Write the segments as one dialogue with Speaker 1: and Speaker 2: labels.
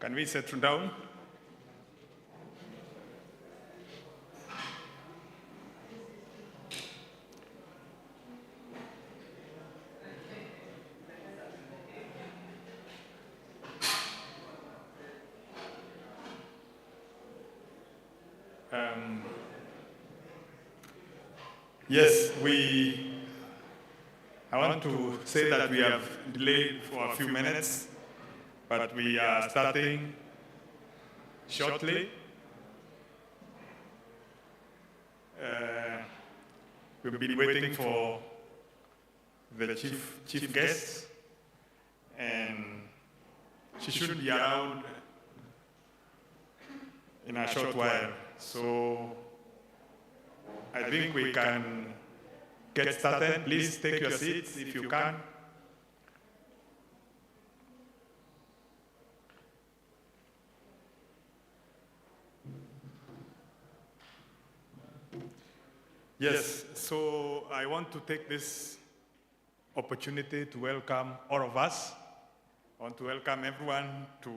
Speaker 1: Can we settle down? Yes, I want to say that we have delayed for a few minutes, but we are starting shortly. We've been waiting for the chief guest, and she should be around in a short while. So I think we can get started. Please take your seats if you can. Yes, so I want to take this opportunity to welcome all of us. I want to welcome everyone to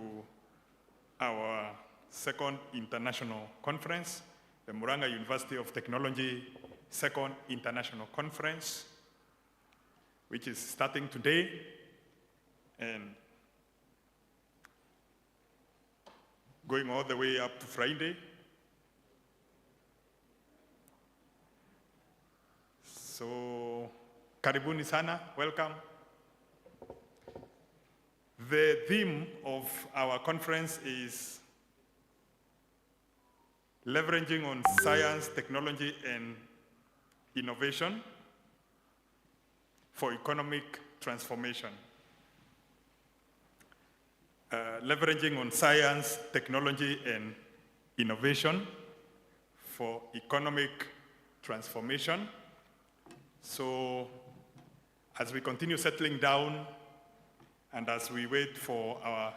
Speaker 1: our second international conference, the Murang'A University of Technology Second International Conference, which is starting today and going all the way up to Friday. So, karibuni sana, welcome. The theme of our conference is leveraging on science, technology, and innovation for economic transformation. Leveraging on science, technology, and innovation for economic transformation. So as we continue settling down and as we wait for our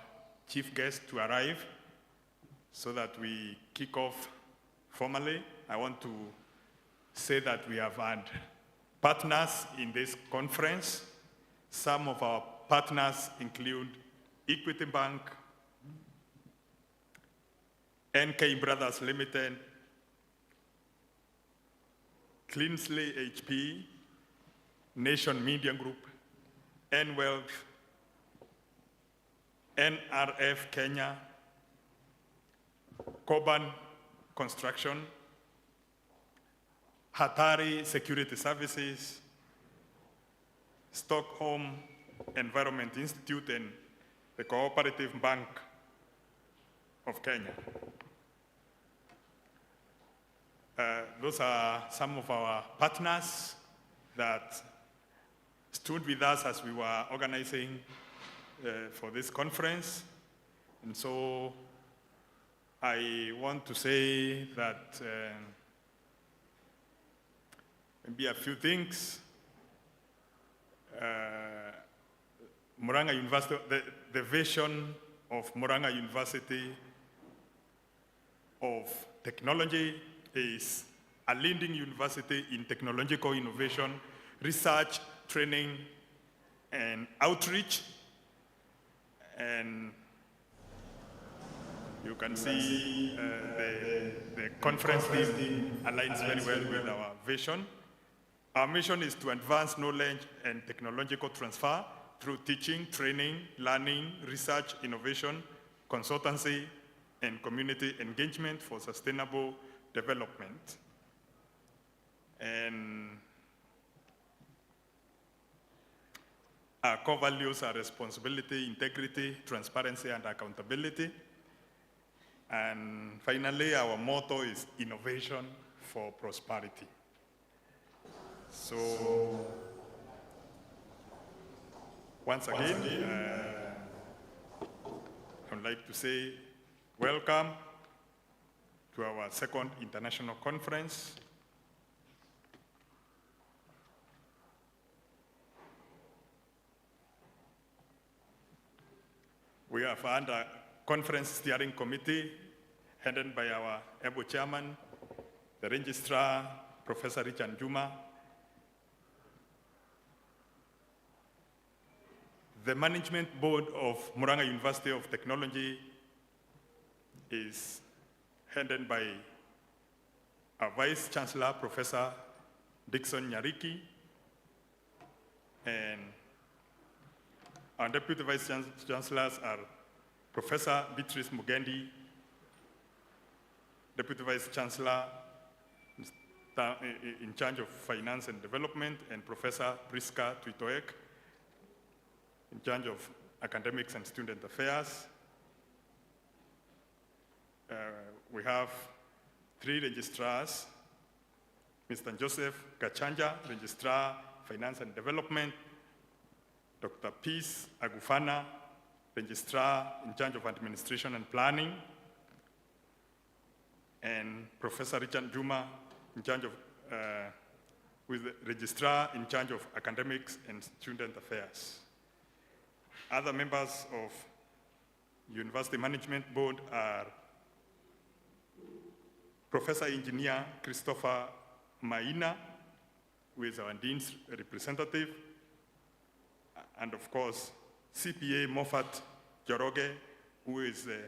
Speaker 1: chief guest to arrive so that we kick off formally, I want to say that we have had partners in this conference. Some of our partners include Equity Bank, NK Brothers Limited, Cleansley HP, Nation Media Group, N-Wealth, NRF Kenya, Coban Construction, Hatari Security Services, Stockholm Environment Institute, and the Cooperative Bank of Kenya. Those are some of our partners that stood with us as we were organizing for this conference. And so I want to say that maybe a few things. Murang'A University, the vision of Murang'A University of Technology is a leading university in technological innovation, research, training, and outreach. And you can see the conference theme aligns very well with our vision. Our mission is to advance knowledge and technological transfer through teaching, training, learning, research, innovation, consultancy, and community engagement for sustainable development. And our core values are responsibility, integrity, transparency, and accountability. And finally, our motto is innovation for prosperity. So, once again, I would like to say welcome to our second international conference. We have had a conference steering committee headed by our able chairman, the registrar, Professor Richard Juma, the management board of Murang'A University of Technology is headed by our Vice Chancellor, Professor Dickson Nyariki, and our Deputy Vice Chancellors are Professor Beatrice Mugendi, Deputy Vice Chancellor in charge of Finance and Development, and Professor Priska Tuitoek, in charge of Academics and Student Affairs. We have 3 registrars, Mr. Joseph Gachanja, Registrar, Finance and Development, Dr. Peace Agufana, Registrar in charge of Administration and Planning, and Professor Richard Juma, in charge of, with the Registrar in charge of Academics and Student Affairs. Other members of University Management Board are Professor Engineer Christopher Maina, who is our Dean's representative, and of course, CPA Moffat Joroge, who is the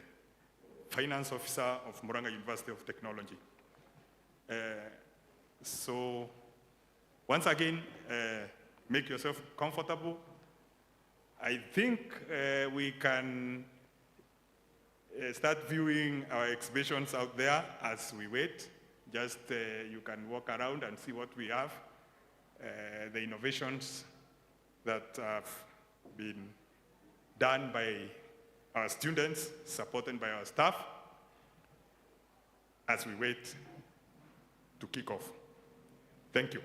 Speaker 1: Finance Officer of Murang'A University of Technology. So, once again, make yourself comfortable. I think we can start viewing our exhibitions out there as we wait. Just you can walk around and see what we have, the innovations that have been done by our students, supported by our staff, as we wait to kick off. Thank you.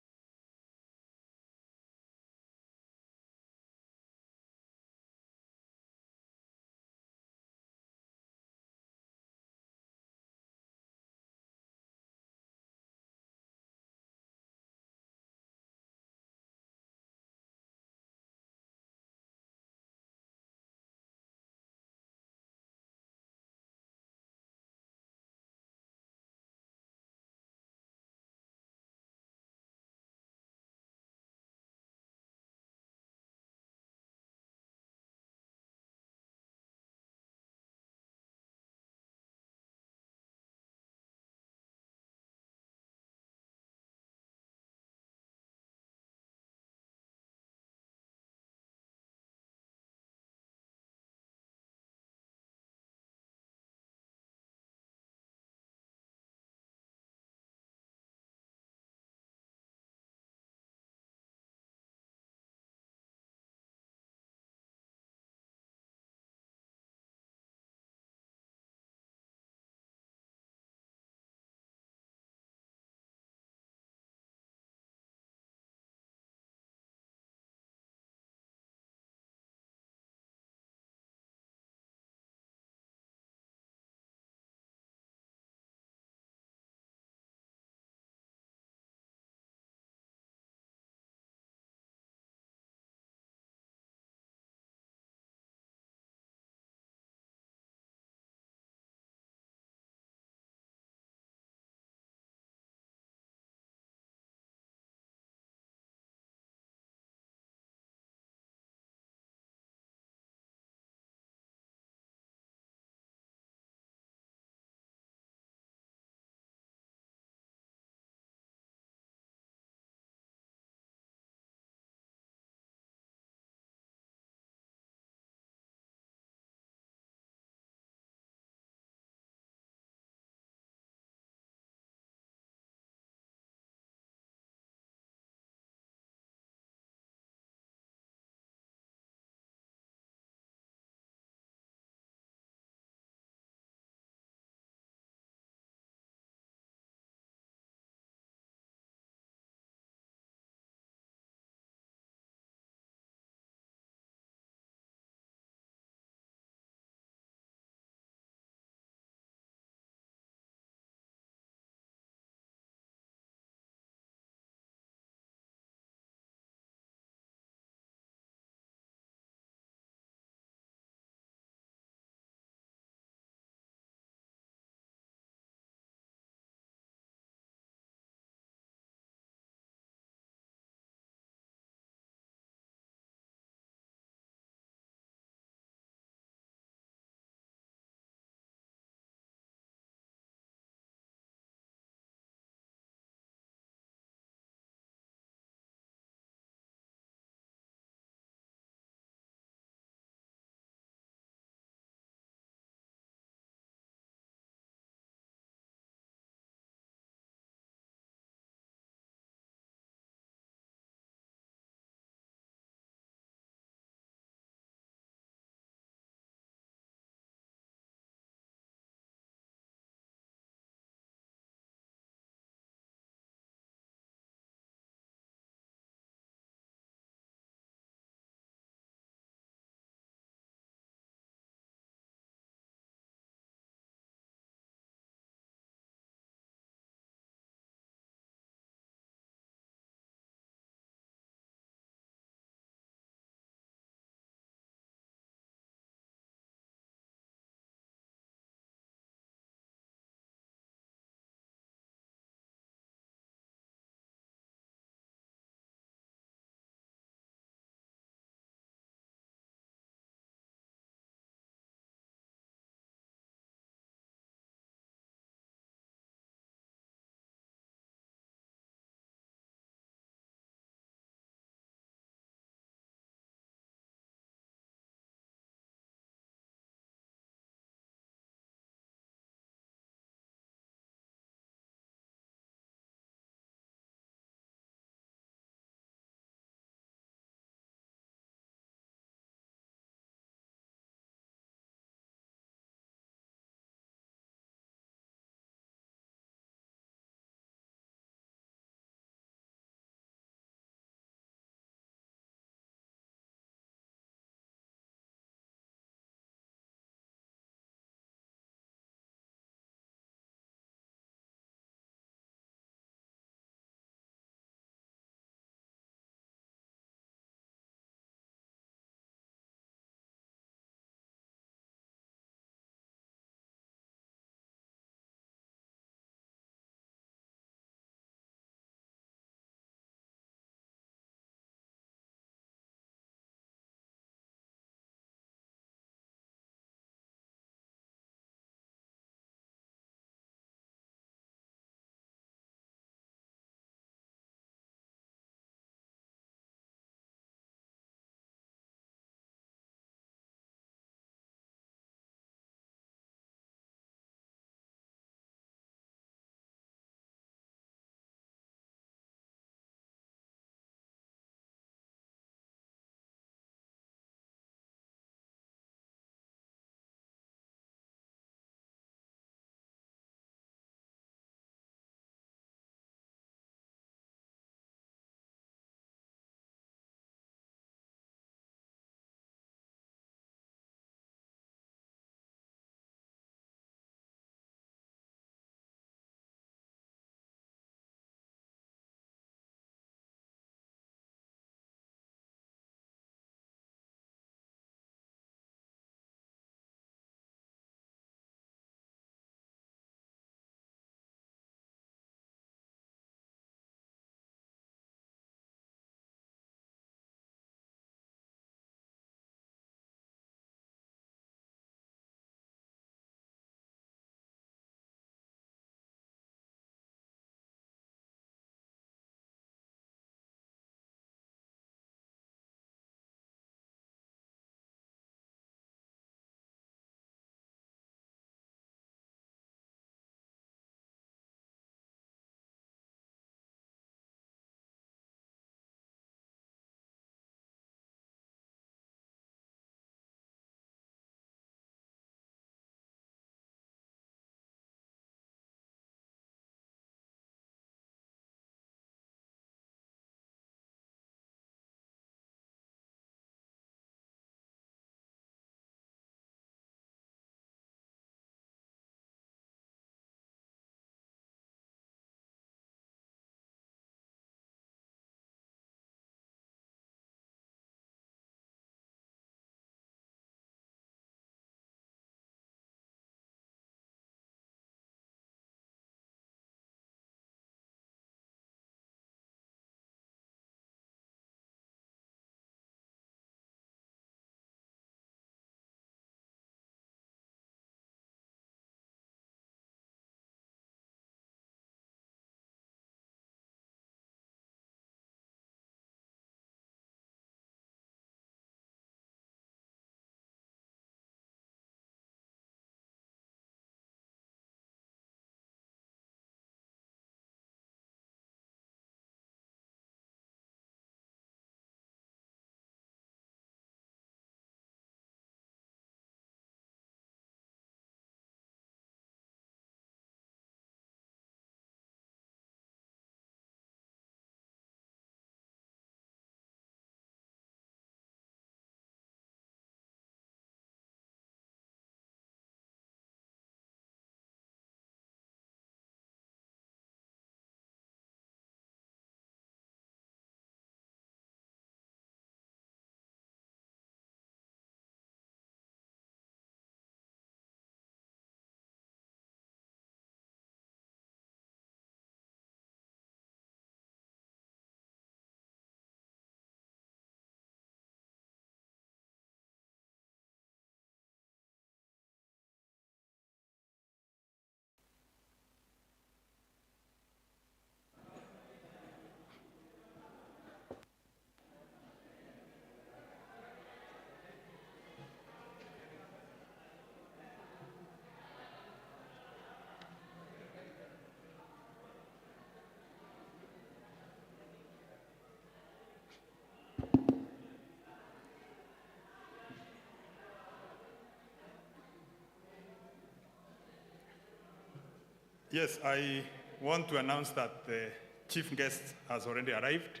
Speaker 1: Yes, I want to announce that the chief guest has already arrived,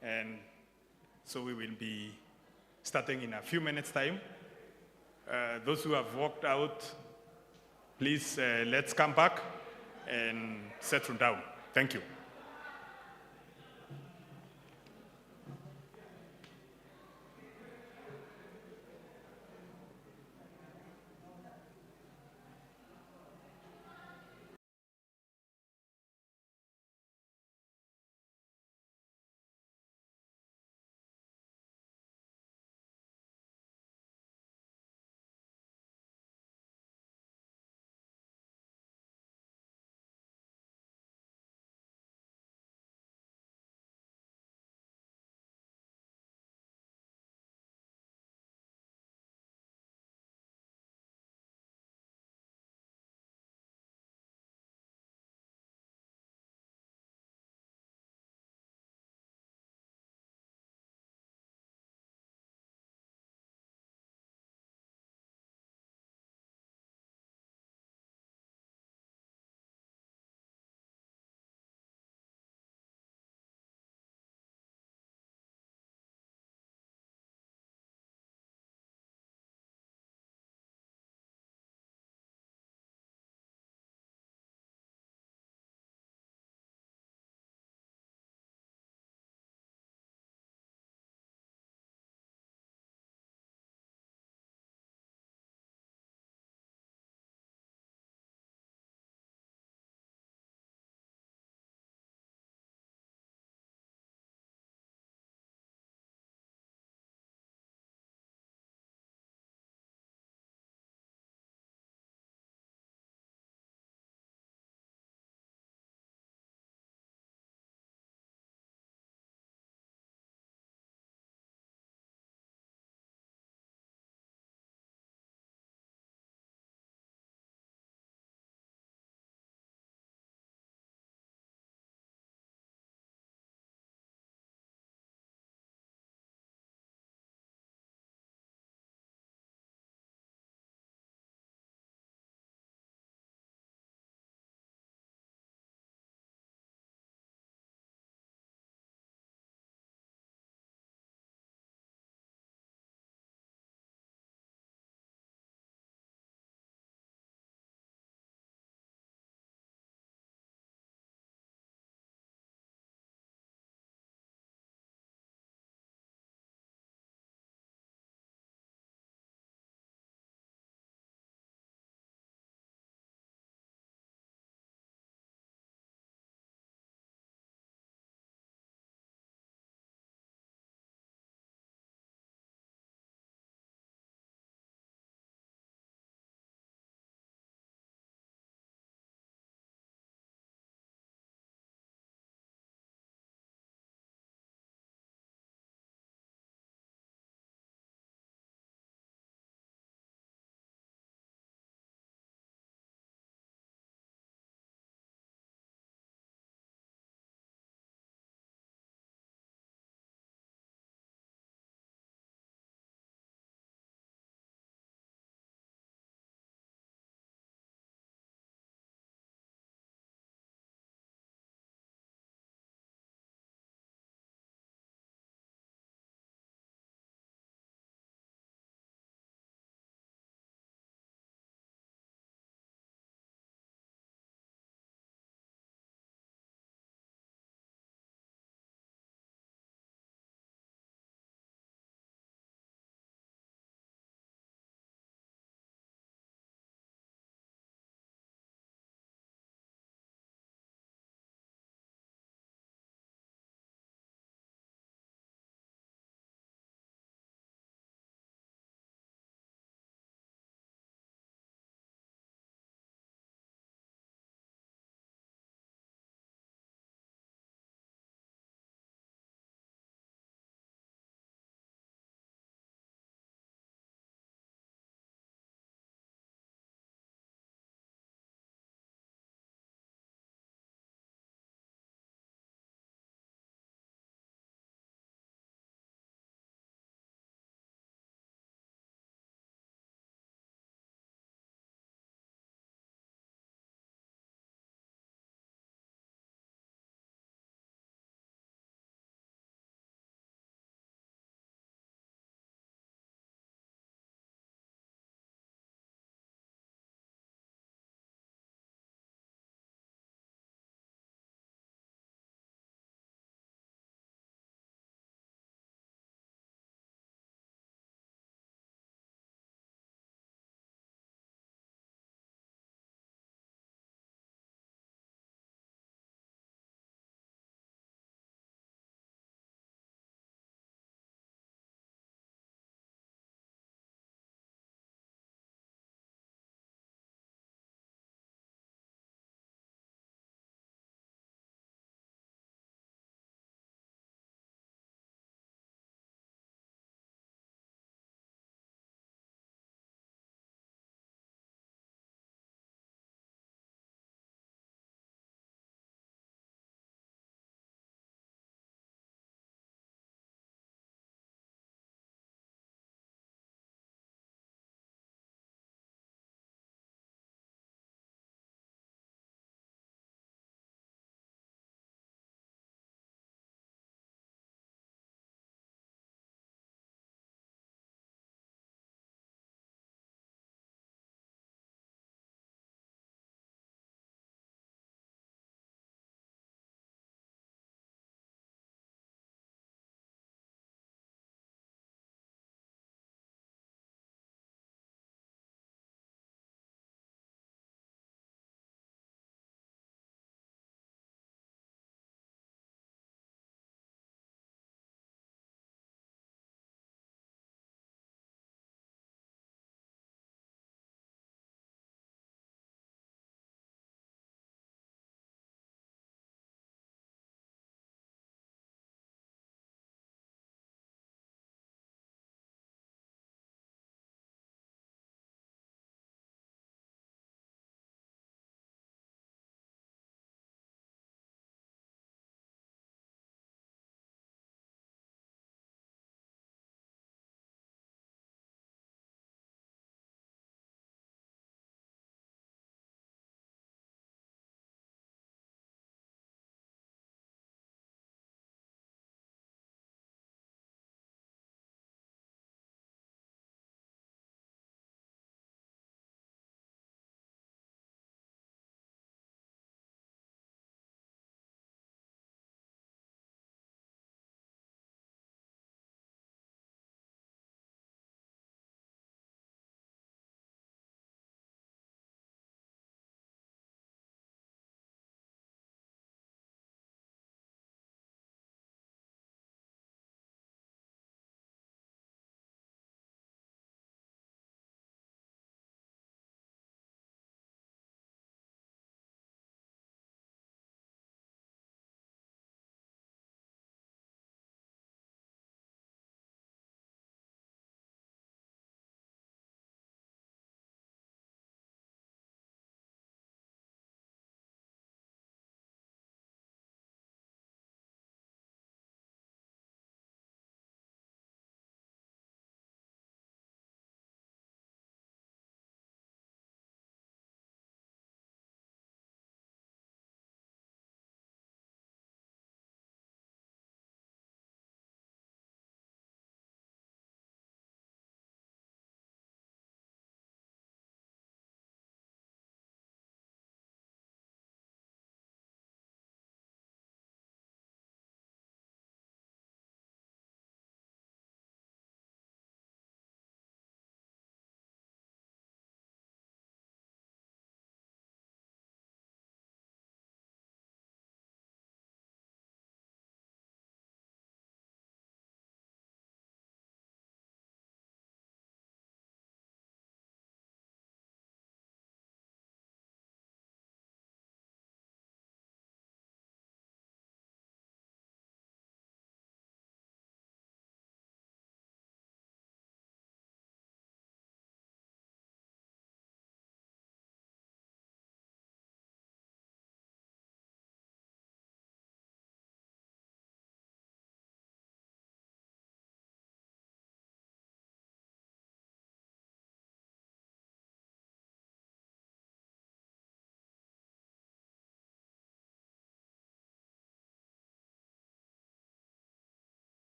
Speaker 1: and so we will be starting in a few minutes' time. Those who have walked out, please let's come back and settle down. Thank you.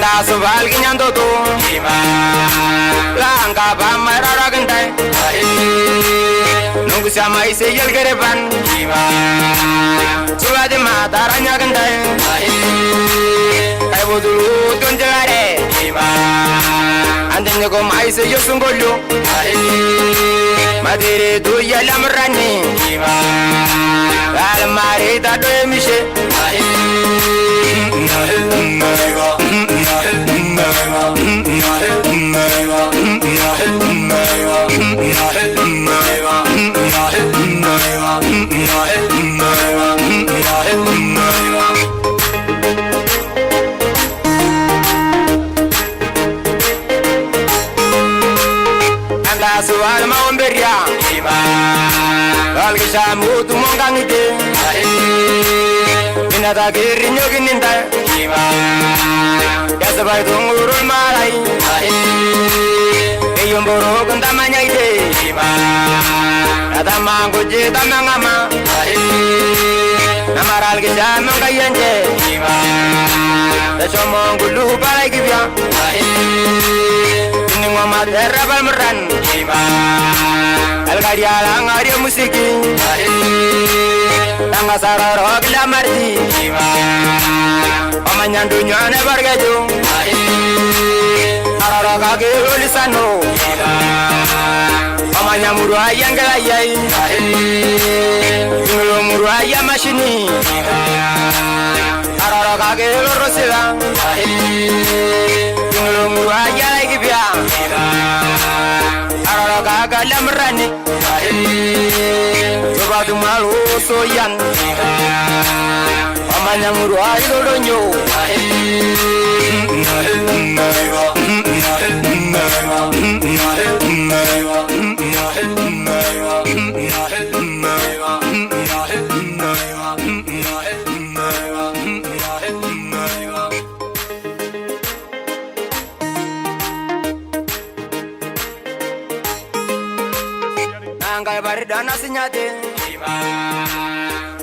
Speaker 2: anda subal ginyando tu langa ba marara gandai nungu sama ise yel gereban suwa de mataranya gandai kai bodulu tunjare andenya ko mai se yo sungolyo madere do yalamrani al mare da do emishe anda sual maomberia algisha mutu mongangite inada girinyo gininda yasabai tungurul marai eyomboro kundamanya ide ada manguje tamangama namaral gisha mangayanje dasomongulu balai gibya ngoma terabal meran algaria langaria musiki tanga sararo glamardi pamanyandu nyane bargajo arara kage holisano pamanyamuru ayangala yai ngulomuru ayamashini arara kage lorosila ngulomuru ayala gibya arara kaga lamrani sobatu malu soyan amanyamuru ayolonyo Angkai baridana sinyate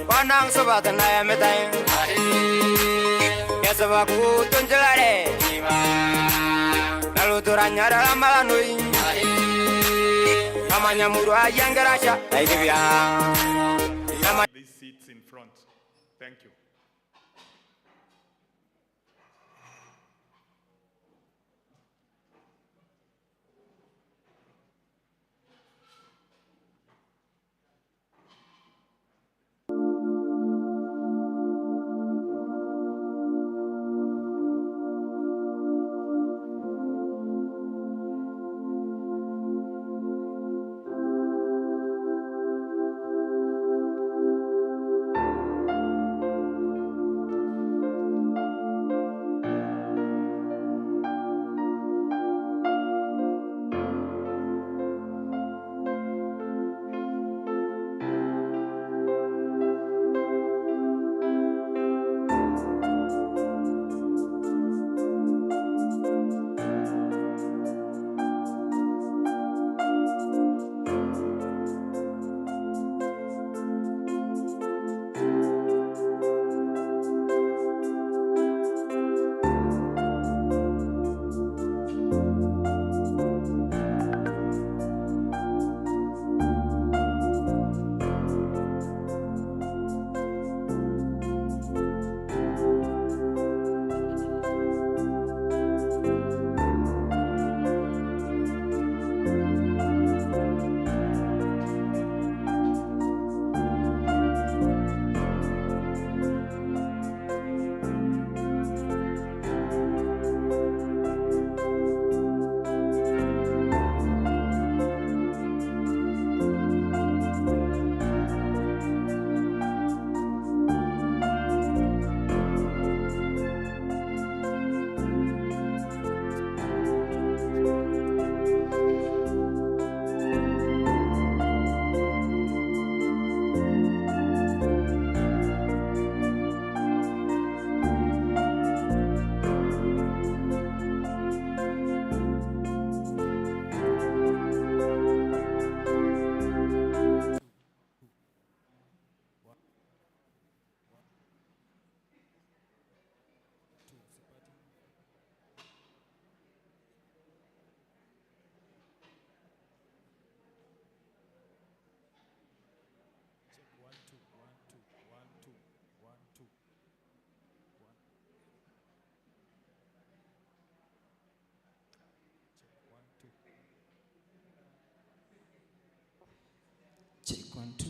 Speaker 2: Panang sobat na yametai Ya sobaku tunjelare Lalu turanya dalam malanui Namanya muru ayang gerasya
Speaker 1: These seats in front. Thank you.
Speaker 3: 1 2.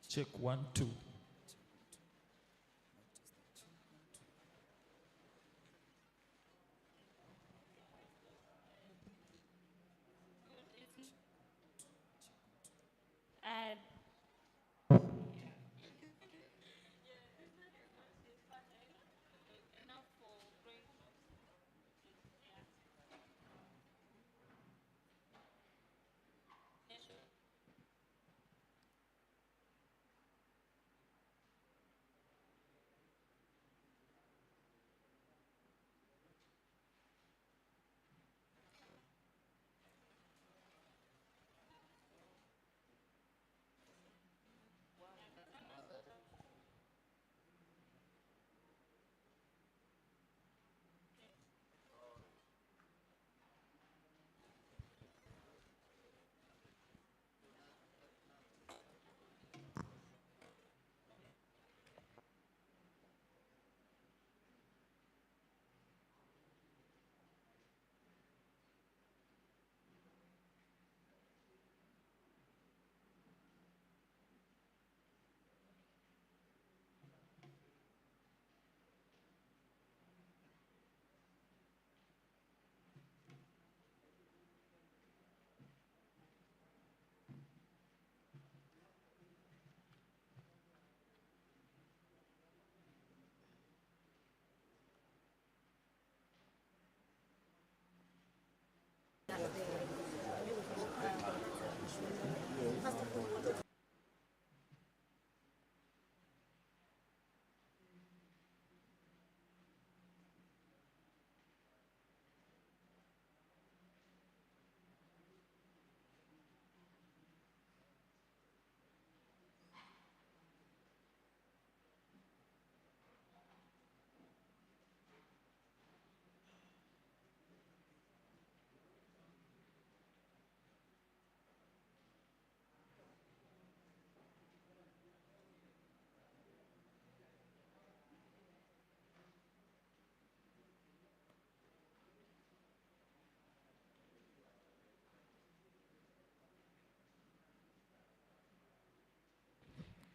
Speaker 3: Check 1 2.
Speaker 4: And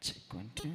Speaker 3: Check 1 2.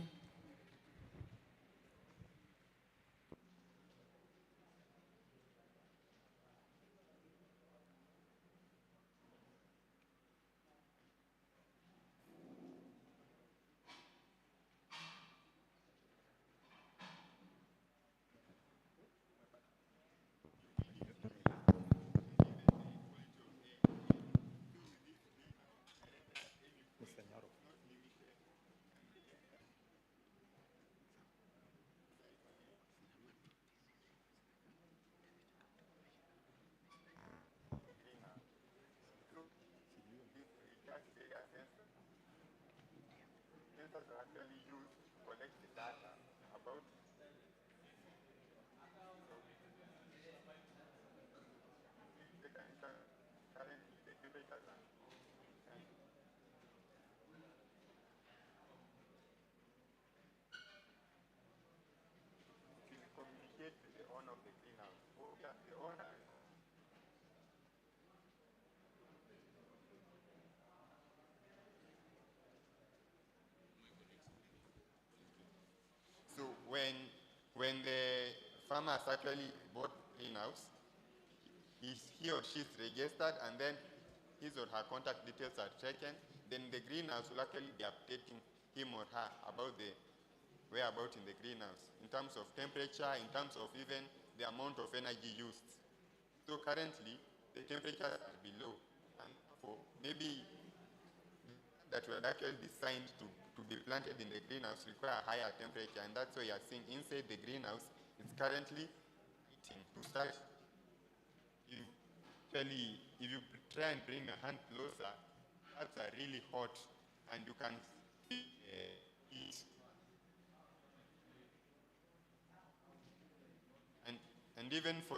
Speaker 5: Sensors are actually used to collect the data about currently the temperatures and it will communicate to the owner of the greenhouse. Oh, yeah, the owner. So when the farmers actually bought greenhouse, he or she is registered, and then his or her contact details are taken. Then the greenhouse will actually be updating him or her about the whereabouts in the greenhouse, in terms of temperature, in terms of even the amount of energy used. So currently, the temperatures are below, and for maybe that were actually designed to be planted in the greenhouse require a higher temperature, and that's why you are seeing inside the greenhouse, it's currently heating to start. If you try and bring a hand closer, that's are really hot, and you can feel heat. And even for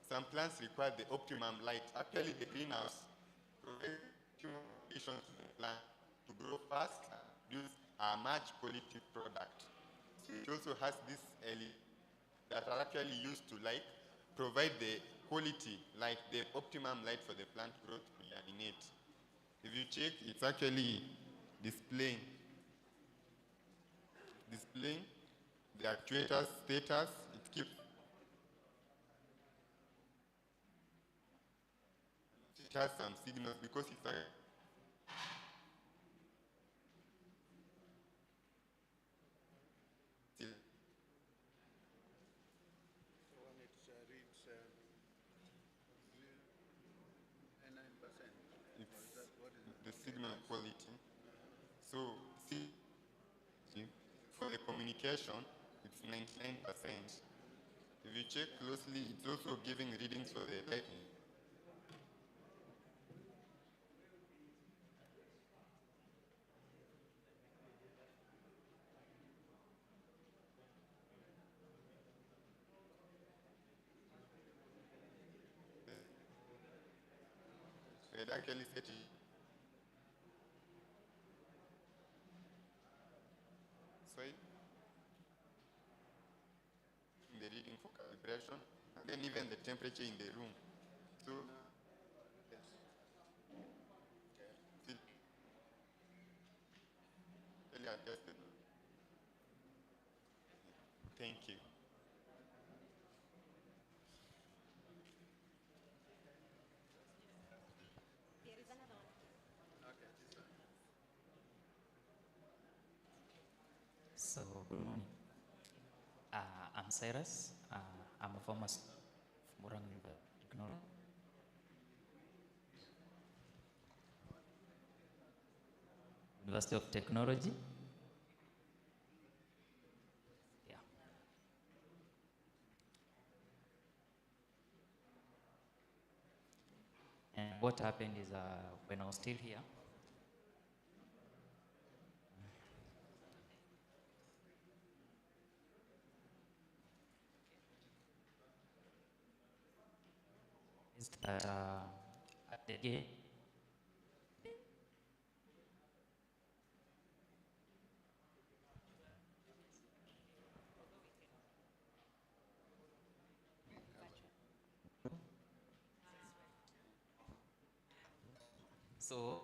Speaker 5: some plants require the optimum light. Actually, the greenhouse provides optimum conditions to the plant to grow fast and produce a much quality product. So it also has this elements that are actually used to provide the quality, the optimum light for the plant growth to germinate. If you check, it's actually displaying the actuator's status. It has some signals because it's a the signal quality. So for the communication, it's 99%. If you check closely, it's also giving readings for the lighting. So it actually set it. Sorry. The reading for calibration, and then even the temperature in the room. So, adjusted. Thank you.
Speaker 3: So, good morning. I'm Cyrus. I'm a former student of Murang'A University of Technology. Yeah. And what happened is when I was still here, is that at the gate, so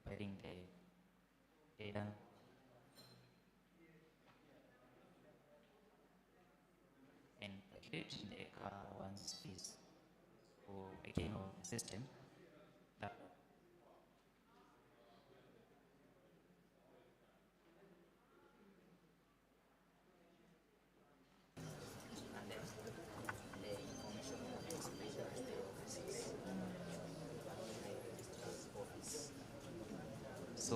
Speaker 3: providing the data and calculate the car once fees for making of the system. That and then the information will be displayed at the offices. Office. So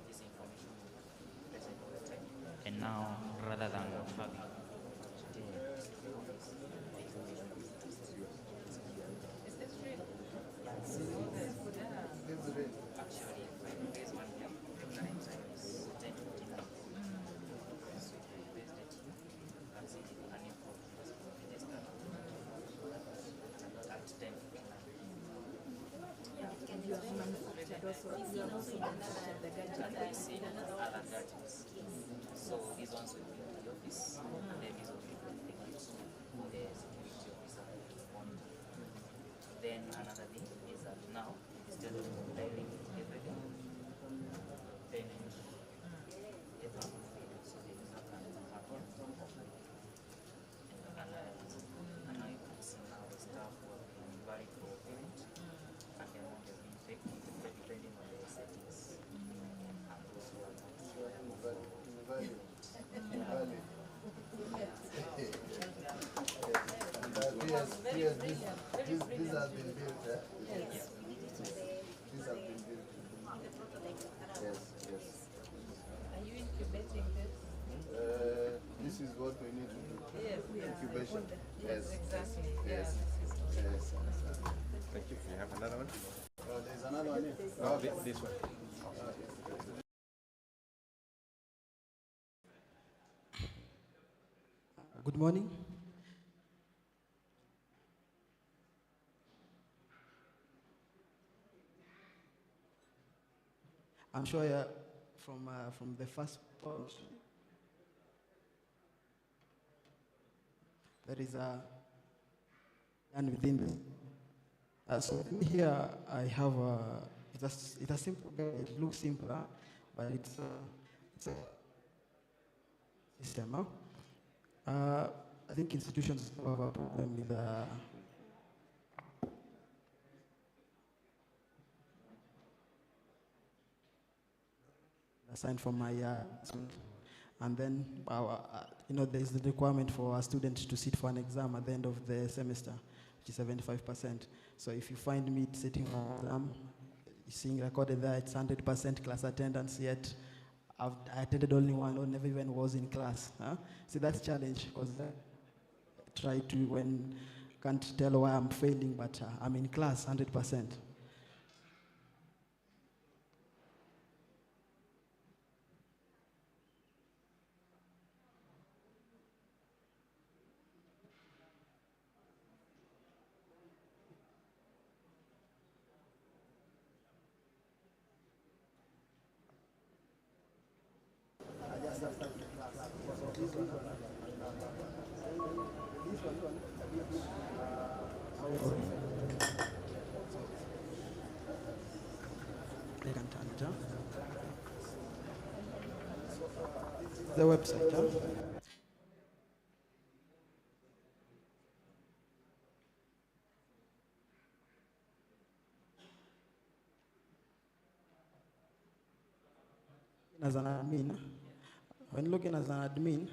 Speaker 3: this information will be present all the time. And now rather than having other gadgets. So these ones will be in the office, and then these will be the gadgets for the security officer monitor. Then another thing is that now instead of dialing everything, then so the user can have and now you can see now the staff will be very coherent and the amount of effective depending on the settings. And those who are not
Speaker 4: This has been built, yes. This has been built. Yes, yes.
Speaker 6: Are you incubating this?
Speaker 4: This is what we need to do.
Speaker 6: Yes,
Speaker 4: Incubation.
Speaker 6: Yes, exactly.
Speaker 4: Yes.
Speaker 6: Yeah.
Speaker 4: Yes.
Speaker 7: Thank you. You have another one?
Speaker 4: There's another one here.
Speaker 7: Oh, this one.
Speaker 8: Good morning. I'm sure from the first point, there is a and within this. So here I have it's a simple, it looks simple, but it's a system. I think institutions have a problem with assigned for my student. And then there's the requirement for a student to sit for an exam at the end of the semester, which is 75%. So if you find me sitting for an exam, seeing recorded there, it's 100% class attendance, yet I attended only one or never even was in class. See, that's a challenge, because I try to, when can't tell why I'm failing, but I'm in class 100%. They can turn it, the website, As an admin, when looking as an admin,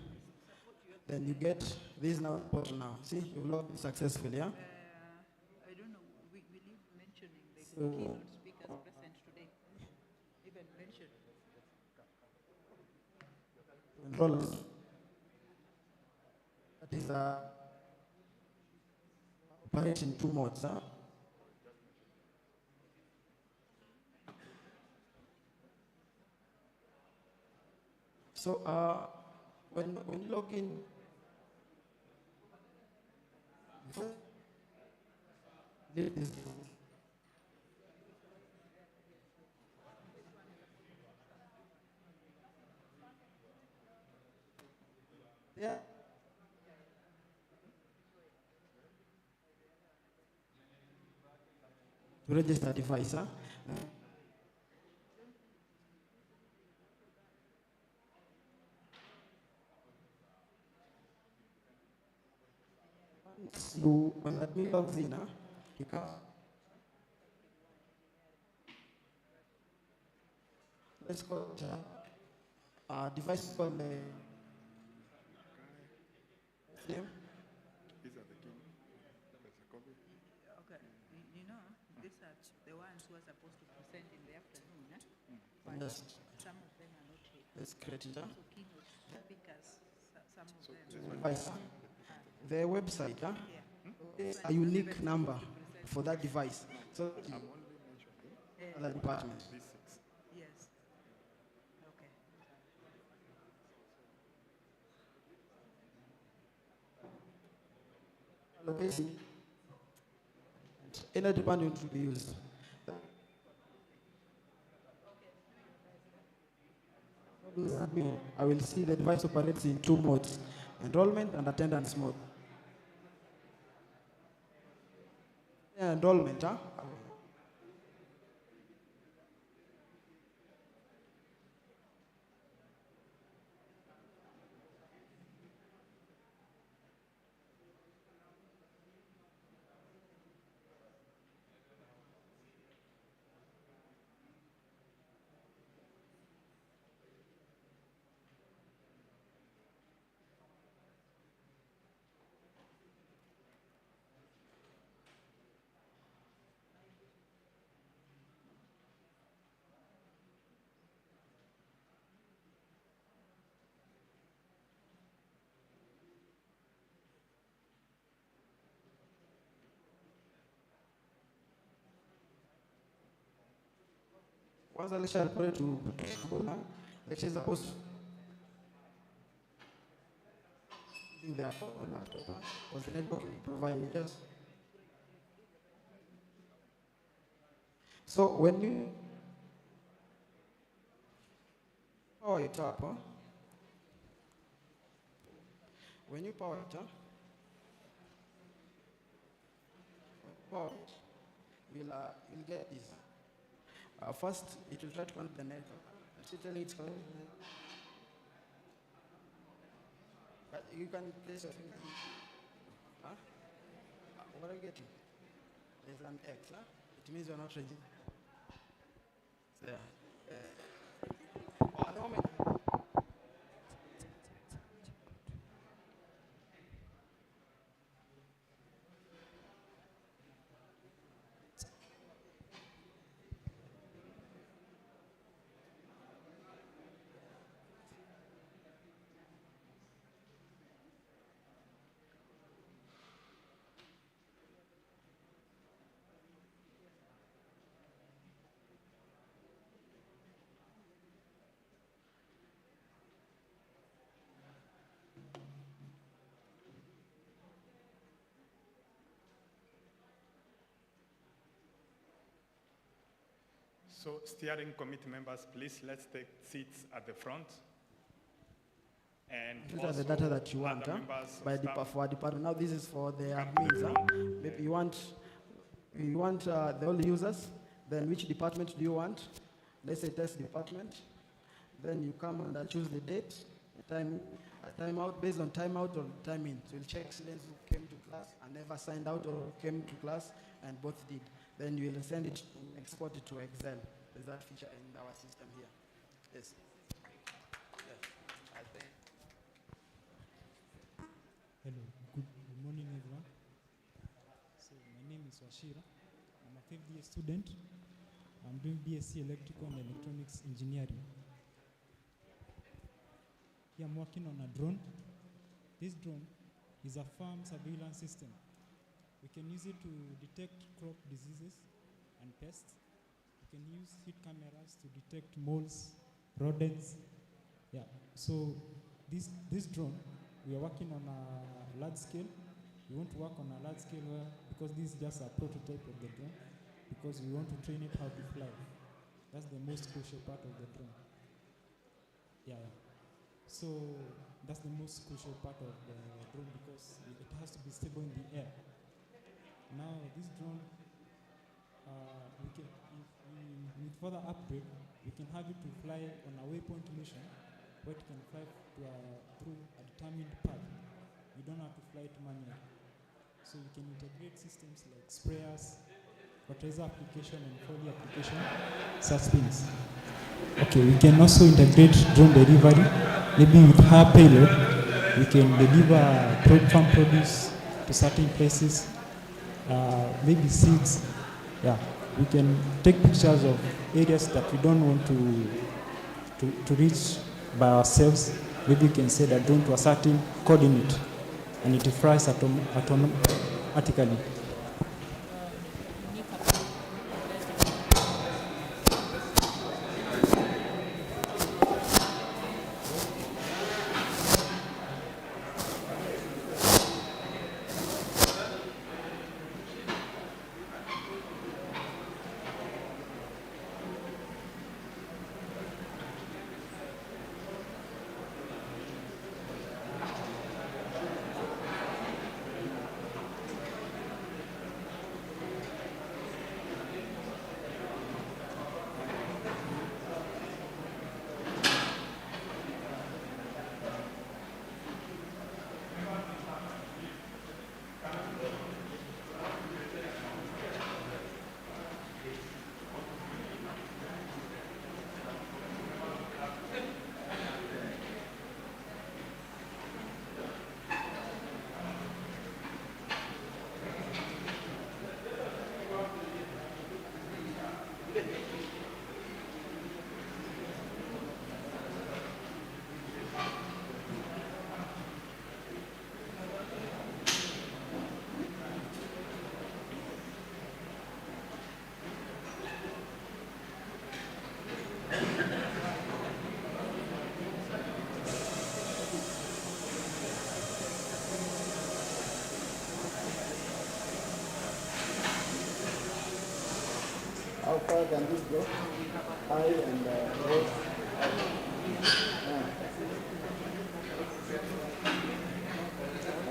Speaker 8: then you get this now portal now. See, you logged in successfully, yeah?
Speaker 6: I don't know, will you mentioning the
Speaker 8: So-
Speaker 6: keynote speakers present today? Even mention.
Speaker 8: Enroll. That is operate in two modes, huh? So when you log in, this yeah. To register device, huh? Once when admin logs in, huh? You can let's call it device called name.
Speaker 1: These are the key. There's a copy.
Speaker 6: Okay, you know, these are the ones who are supposed to present in the afternoon, but
Speaker 8: Yes.
Speaker 6: some of them are not here.
Speaker 8: Let's create it, huh?
Speaker 6: So keynote speakers, some of them.
Speaker 8: Device, huh? The website, huh?
Speaker 6: Yeah.
Speaker 8: A unique number for that device. So
Speaker 1: I'm only mentioning
Speaker 8: other departments.
Speaker 1: these six.
Speaker 6: Yes. Okay.
Speaker 8: Location. Any department will be used. I will see the device operates in two modes, enrollment and attendance mode. Yeah, enrollment, huh? Once the lecture reported to school, lecture is supposed using their phone or laptop, because the network will provide you just. So when you power it up, when you power it up, you'll get this. First, it will try to connect the network. Tell it's connected. But you can place your finger. Huh? What are you getting? There's an X, huh? It means you're not ready. So, at the moment.
Speaker 1: So steering committee members, please, let's take seats at the front. And
Speaker 8: These are the data that you want,
Speaker 1: other members of
Speaker 8: by
Speaker 1: staff
Speaker 8: for our department. Now this is for the
Speaker 1: come to the
Speaker 8: admins.
Speaker 1: front.
Speaker 8: Maybe you want the all users. Then which department do you want? Let's say test department. Then you come and choose the date, time out based on time out or time in. So you'll check students who came to class and never signed out or came to class and both did. Then you will send it, export it to Excel. There's that feature in our system here. Yes. I think.
Speaker 9: Hello, good morning everyone. So my name is Washira. I'm a 5th year student. I'm doing BSc Electrical and Electronics Engineering. Here I'm working on a drone. This drone is a farm surveillance system. We can use it to detect crop diseases and pests. We can use heat cameras to detect moles, rodents. Yeah. So this drone, we are working on a large scale. We want to work on a large scale because this is just a prototype of the drone, because we want to train it how to fly. That's the most crucial part of the drone. Yeah. So that's the most crucial part of the drone, because it has to be stable in the air. Now this drone, with further upgrade, we can have it to fly on a waypoint mission, where it can fly through a determined path. You don't have to fly it manually. So you can integrate systems like sprayers, fertilizer application, and foliar application, such things. Okay, we can also integrate drone delivery. Maybe with higher payload, we can deliver farm produce to certain places. Maybe seeds. Yeah, we can take pictures of areas that we don't want to reach by ourselves. Maybe we can set a drone to a certain coordinate, and it flies automatically.
Speaker 4: How far can this go? High and low.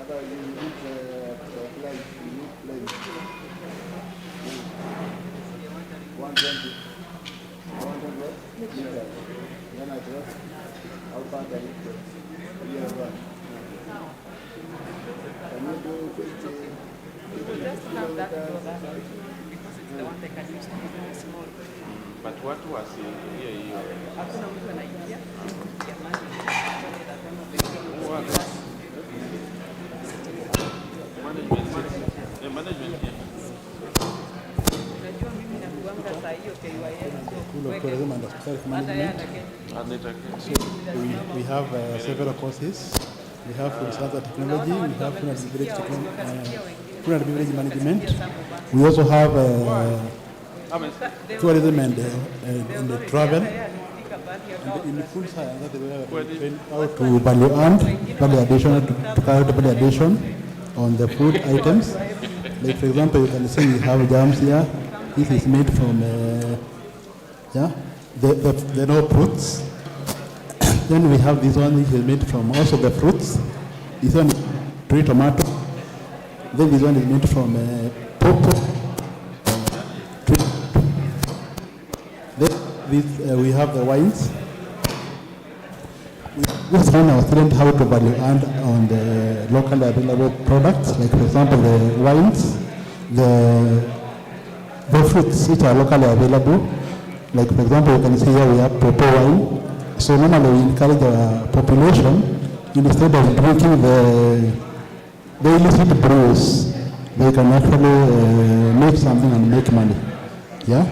Speaker 4: Otherwise you need flight, you need plane. 120. 100 meters. Then I drop. How far can it go? Yeah, right. Can you do 50?
Speaker 6: Just have that for that because it's the one they can use to be very small.
Speaker 7: But watu wasiingilie hiyo.
Speaker 6: Hakuna mtu anaingia. Jamani, that one of the things.
Speaker 7: Management team.
Speaker 6: Unajua mimi nakuanga saa hiyo KYS.
Speaker 10: We have several courses. We have food science and technology. We have food and beverage management. We also have tourism and travel. And in the food science, we train how to value add, value addition, to carry value addition on the food items. Like for example, you can see we have jams here. This is made from the raw fruits. Then we have this one, which is made from also the fruits. This one is tree tomato. Then this one is made from purple. Then we have the wines. We train our students how to value add on the locally available products, like for example the wines, the fruits which are locally available. Like for example, you can see here we have purple wine. So normally we encourage the population, instead of drinking the illicit brews, they can actually make something and make money. Yeah.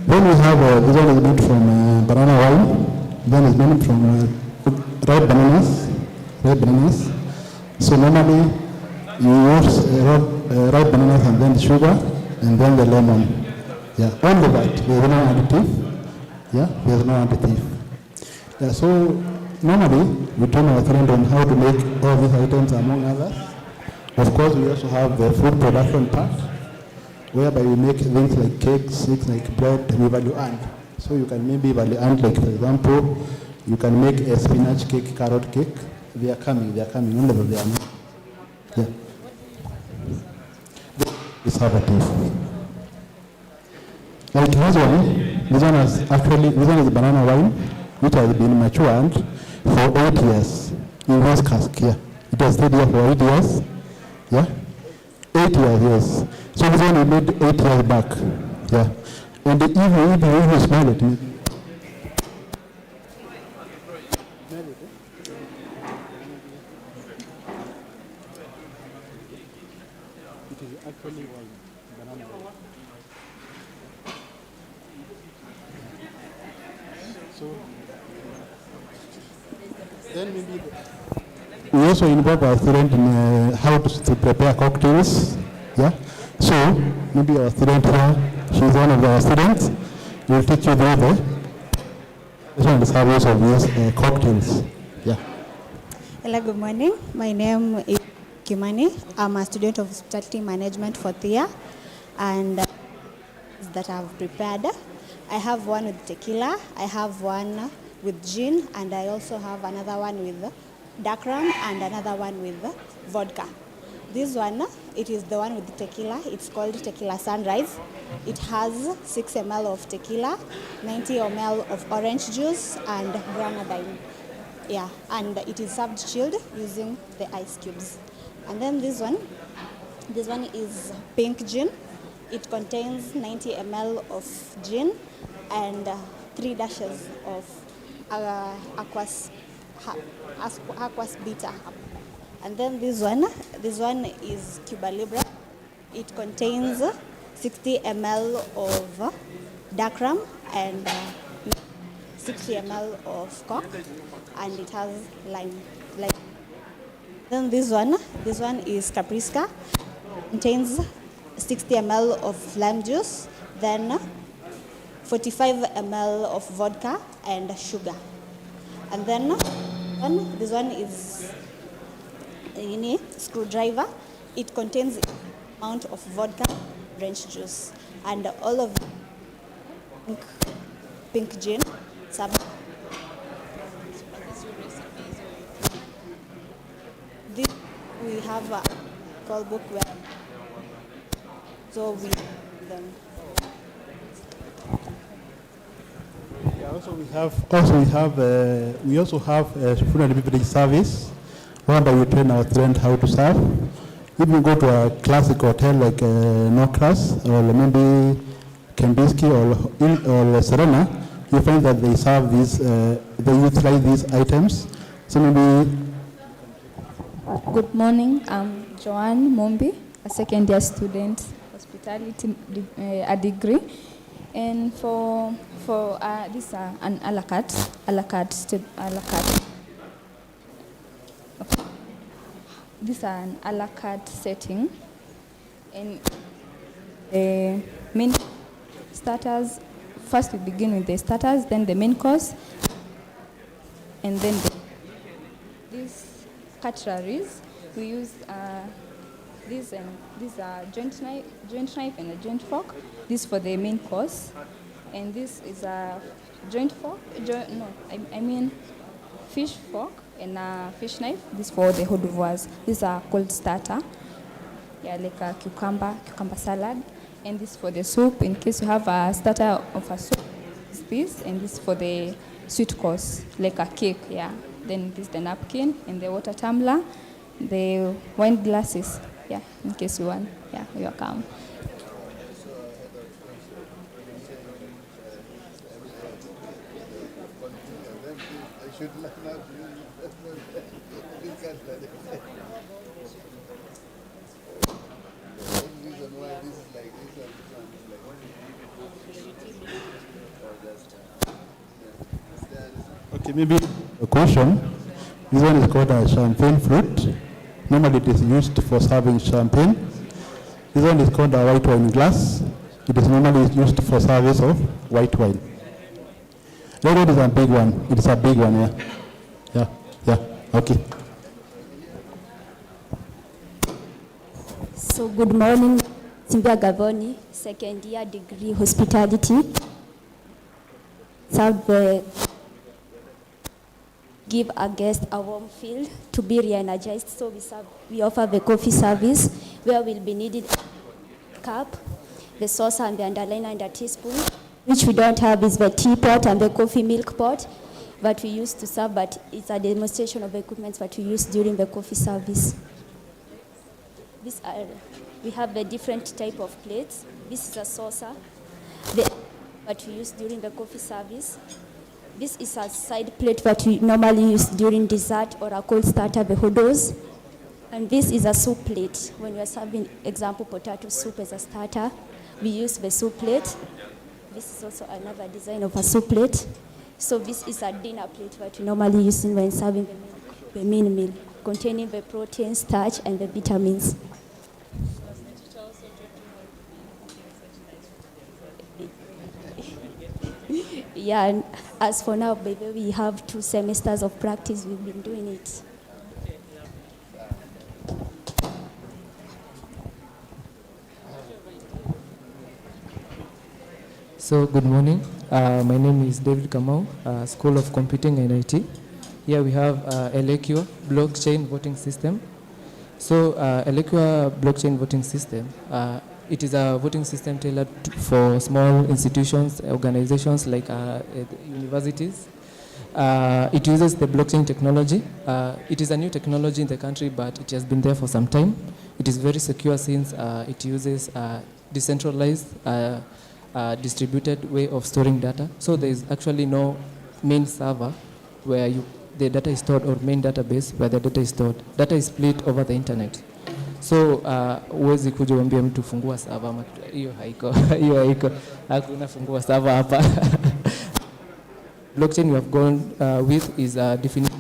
Speaker 10: Then we have this one is made from banana wine. Then it's made from ripe bananas. So normally you use ripe bananas and then the sugar and then the lemon. Yeah, only that. There's no additive. Yeah, there's no additive. Yeah, so normally we train our students on how to make all these items among others. Of course, we also have the food production part, whereby we make things like cakes, things like bread, we value add. So you can maybe value add, like for example, you can make a spinach cake, carrot cake. They are coming, only though they are not. Yeah. It's additive. Like this one is banana wine, which has been matured for 8 years in this cask here. It has stayed here for 8 years. Yeah? 8 years, yes. So this one we made 8 years back. Yeah. And if you smell it, it is actually wine, banana wine. So then maybe we also involve our student in how to prepare cocktails. Yeah. So maybe our student here, she's one of our students. We'll teach you the service of these cocktails. Yeah.
Speaker 11: Hello, good morning. My name is Kimani. I'm a student of hospitality management for THEA, and that I've prepared. I have one with tequila, I have one with gin, and I also have another one with dark rum and another one with vodka. This one, it is the one with the tequila. It's called Tequila Sunrise. It has 6 ml of tequila, 90 ml of orange juice, and grenadine. Yeah, and it is served chilled using the ice cubes. And then this one is pink gin. It contains 90 ml of gin and 3 dashes of aquas bitter. And then this one is Cuba Libre. It contains 60 ml of dark rum and 60 ml of Coke, and it has lime. Then this one is Capriska. Contains 60 ml of lime juice, then 45 ml of vodka and sugar. And then this one is Screwdriver. It contains amount of vodka, orange juice, and all of pink jean. This we have a call book where so we them.
Speaker 10: Yeah, we also have food and beverage service, whereby we train our students how to serve. If you go to a classic hotel like Norcross or maybe Kembiski or Serena, you find that they serve these, they utilize these items. So maybe.
Speaker 12: Good morning, I'm Joanne Mombi, a second year student, hospitality, a degree. And for this an a la carte. Okay. This is an a la carte setting. And the main starters, first we begin with the starters, then the main course, and then these cutleries. We use these are joint knife and a joint fork. This for the main course, and this is a joint fork. I mean fish fork and a fish knife. This for the hors d'oeuvres. These are cold starter. Yeah, like a cucumber salad, and this for the soup. In case you have a starter of a soup, this, and this for the sweet course, like a cake. Yeah. Then this the napkin and the water tumbler, the wine glasses. Yeah, in case you want. Yeah, you are welcome.
Speaker 10: Okay, maybe a question. This one is called a champagne fruit. Normally it is used for serving champagne. This one is called a white wine glass. It is normally used for service of white wine. That one is a big one. It is a big one, yeah. Okay.
Speaker 13: So good morning, Simbia Gavoni, second year degree hospitality. Give a guest a warm feel to be re-energized. So we offer the coffee service where we'll be needing a cup, the saucer and the underliner and a teaspoon. Which we don't have is the teapot and the coffee milk pot that we use to serve, but it's a demonstration of equipment that we use during the coffee service. We have the different type of plates. This is a saucer that we use during the coffee service. This is a side plate that we normally use during dessert or a cold starter, the hors d'oeuvres. And this is a soup plate. When we are serving, example, potato soup as a starter, we use the soup plate. This is also another design of a soup plate. So this is a dinner plate that we normally use when serving the main meal, containing the protein, starch, and the vitamins. Yeah, and as for now, baby, we have 2 semesters of practice. We've been doing it.
Speaker 14: So good morning. My name is David Kamau, School of Computing and IT. Here we have Elecua blockchain voting system. So Elecua blockchain voting system, it is a voting system tailored for small institutions, organizations like universities. It uses the blockchain technology. It is a new technology in the country, but it has been there for some time. It is very secure since it uses decentralized, distributed way of storing data. So there is actually no main server where the data is stored, or main database where the data is stored. Data is split over the internet. So huwezi kuja uambie mtu fungua server, hiyo haiko, hakuna fungua server hapa. Blockchain we have gone with is definite.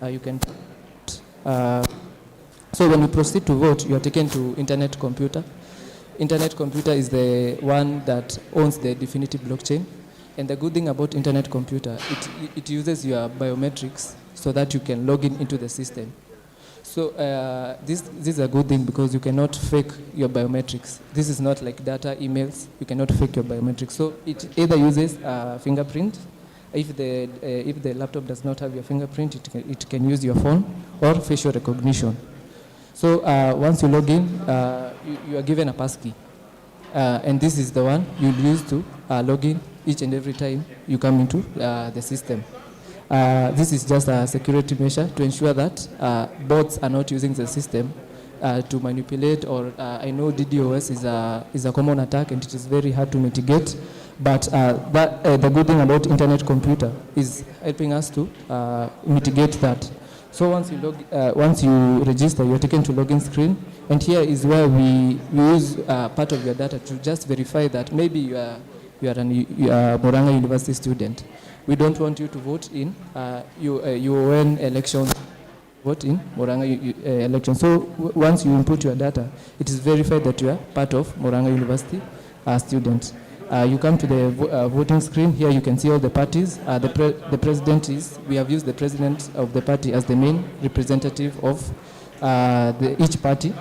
Speaker 14: You can. So when you proceed to vote, you are taken to internet computer. Internet computer is the one that owns the definitive blockchain. And the good thing about internet computer, it uses your biometrics so that you can log in into the system. So this is a good thing because you cannot fake your biometrics. This is not like data emails. You cannot fake your biometrics. So it either uses fingerprint. If the laptop does not have your fingerprint, it can use your phone or facial recognition. So once you log in, you are given a passkey. And this is the one you'll use to log in each and every time you come into the system. This is just a security measure to ensure that bots are not using the system to manipulate, or I know DDoS is a common attack and it is very hard to mitigate, but the good thing about internet computer is helping us to mitigate that. So once you register, you're taken to login screen, and here is where we use part of your data to just verify that maybe you are a Murang'A University student. We don't want you to vote in UN elections, vote in Murang'A elections. So once you input your data, it is verified that you are part of Murang'A University student. You come to the voting screen. Here you can see all the parties. The president we have used the president of the party as the main representative of each party.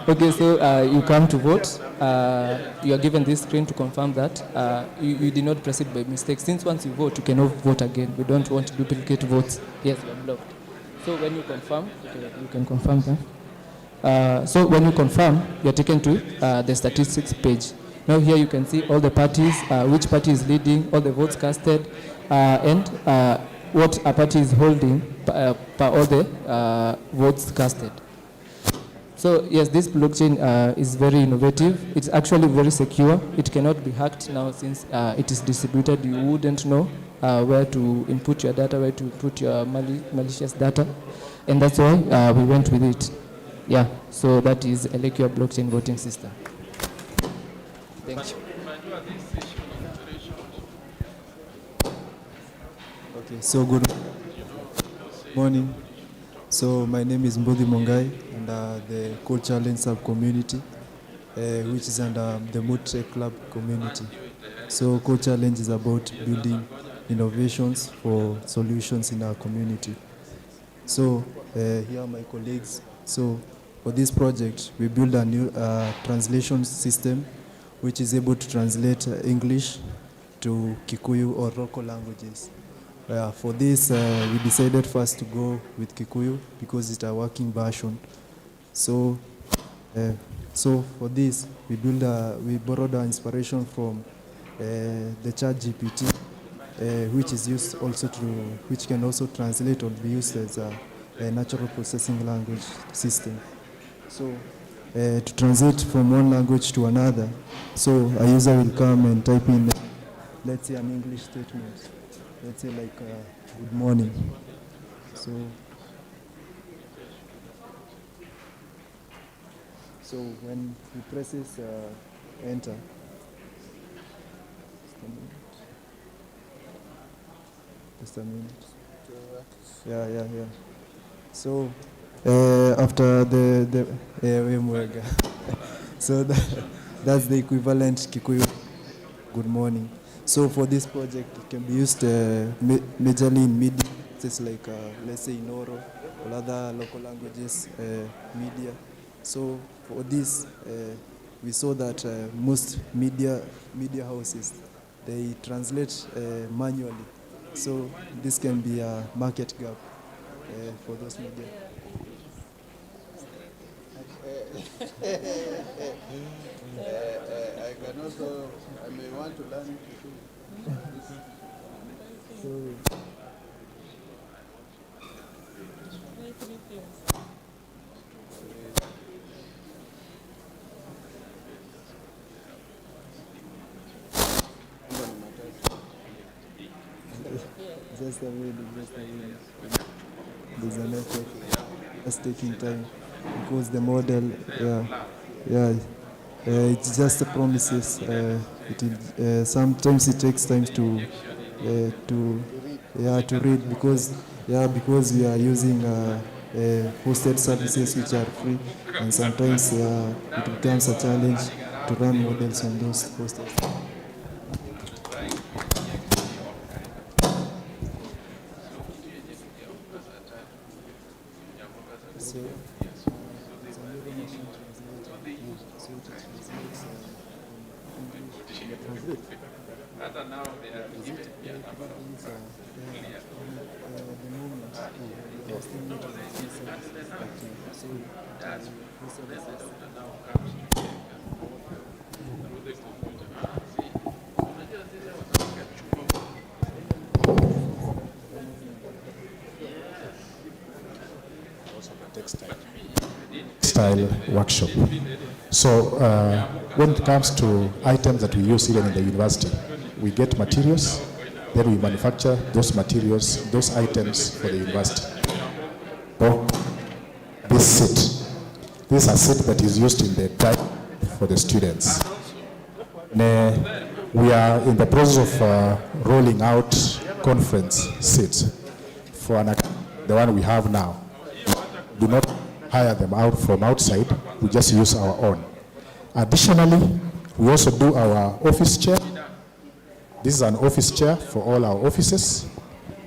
Speaker 14: Okay, so you come to vote. You are given this screen to confirm that you did not press it by mistake. Since once you vote, you cannot vote again. We don't want to duplicate votes. Yes, you are blocked. So when you confirm, you can confirm that. So when you confirm, you are taken to the statistics page. Now here you can see all the parties, which party is leading, all the votes casted, and what a party is holding per all the votes casted. So yes, this blockchain is very innovative. It's actually very secure. It cannot be hacked now since it is distributed. You wouldn't know where to input your data, where to put your malicious data. And that's why we went with it. Yeah, so that is Elekua blockchain voting system. Thank you.
Speaker 15: Okay, so good morning. So my name is Mbodi Mongai, and the Code Challenge sub-community, which is under the Mood Tech Club community. So Code Challenge is about building innovations for solutions in our community. So here are my colleagues. So for this project, we build a new translation system, which is able to translate English to Kikuyu or local languages. For this, we decided first to go with Kikuyu because it's a working version. So for this, we borrowed our inspiration from the ChatGPT, which is used also which can also translate or be used as a natural processing language system. So to translate from one language to another, so a user will come and type in, let's say, an English statement. Let's say like good morning. So when he presses enter, just a minute. Yeah. So after the so that's the equivalent Kikuyu good morning. So for this project, it can be used majorly in media, just like let's say in Oro or other local languages media. So for this, we saw that most media houses, they translate manually. So this can be a market gap for those media.
Speaker 4: I can also, I may want to learn to do.
Speaker 15: Just a minute. There's a network. Just taking time because the model, it's just the promises. Sometimes it takes time to read because we are using hosted services which are free, and sometimes it becomes a challenge to run models on those hosted. So it's a neural machine translator. So it translates English. Translate. Is it these are the moment the estimated services so the services
Speaker 10: textile workshop. So when it comes to items that we use even in the university, we get materials, then we manufacture those materials, those items for the university. So this seat, this is a seat that is used in the diet for the students. We are in the process of rolling out conference seats for the one we have now. Do not hire them out from outside, we just use our own. Additionally, we also do our office chair. This is an office chair for all our offices,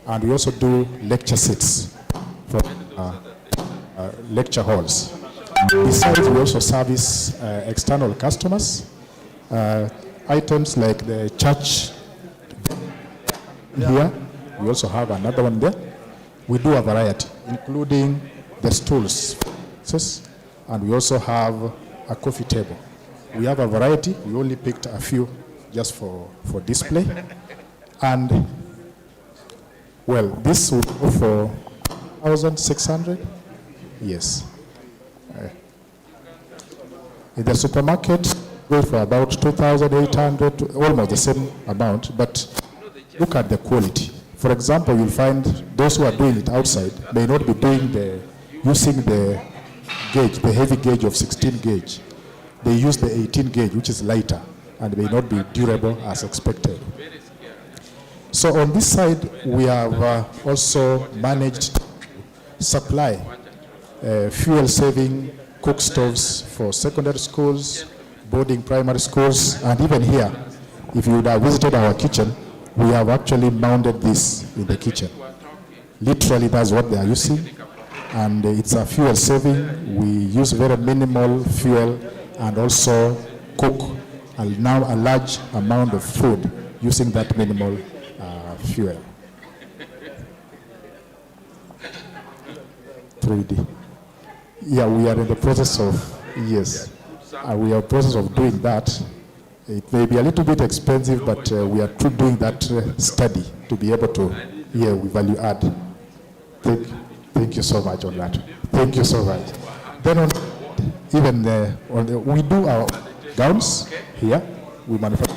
Speaker 10: and we also do lecture seats for lecture halls. Besides, we also service external customers. Items like the church here, we also have another one there. We do a variety, including the stools, and we also have a coffee table. We have a variety. We only picked a few just for display. And, well, this will go for 1,600. Yes. In the supermarket, go for about 2,800, almost the same amount, but look at the quality. For example, you'll find those who are doing it outside may not be using the gauge, the heavy gauge of 16 gauge. They use the 18 gauge, which is lighter, and may not be durable as expected. So on this side, we have also managed to supply fuel-saving cook stoves for secondary schools, boarding primary schools, and even here, if you would have visited our kitchen, we have actually mounted this in the kitchen. Literally, that's what they are using, and it's a fuel saving. We use very minimal fuel and also cook now a large amount of food using that minimal fuel. 3D. Yeah, we are in the process of, yes, we are in the process of doing that. It may be a little bit expensive, but we are doing that study to be able to, we value add. Thank you so much on that. Thank you so much. Then we do our gowns here. We manufacture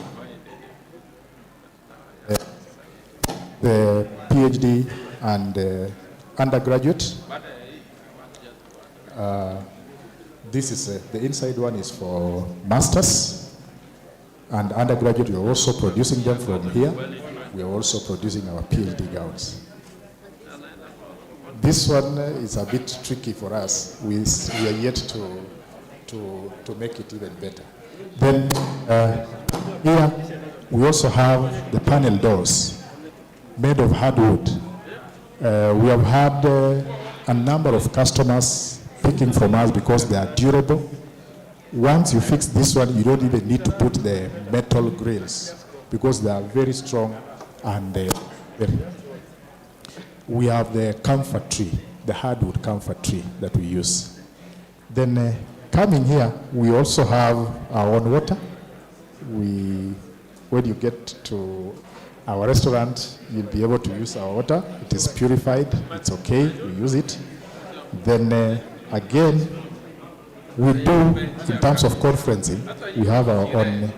Speaker 10: the PhD and undergraduate. This is the inside one is for masters, and undergraduate we are also producing them from here. We are also producing our PhD gowns. This one is a bit tricky for us. We are yet to make it even better. Then here we also have the panel doors made of hardwood. We have had a number of customers picking from us because they are durable. Once you fix this one, you don't even need to put the metal grills because they are very strong and very. We have the comfort tree, the hardwood comfort tree that we use. Then coming here, we also have our own water. When you get to our restaurant, you'll be able to use our water. It is purified, it's okay, we use it. Then again, we do, in terms of conferencing, we have our own,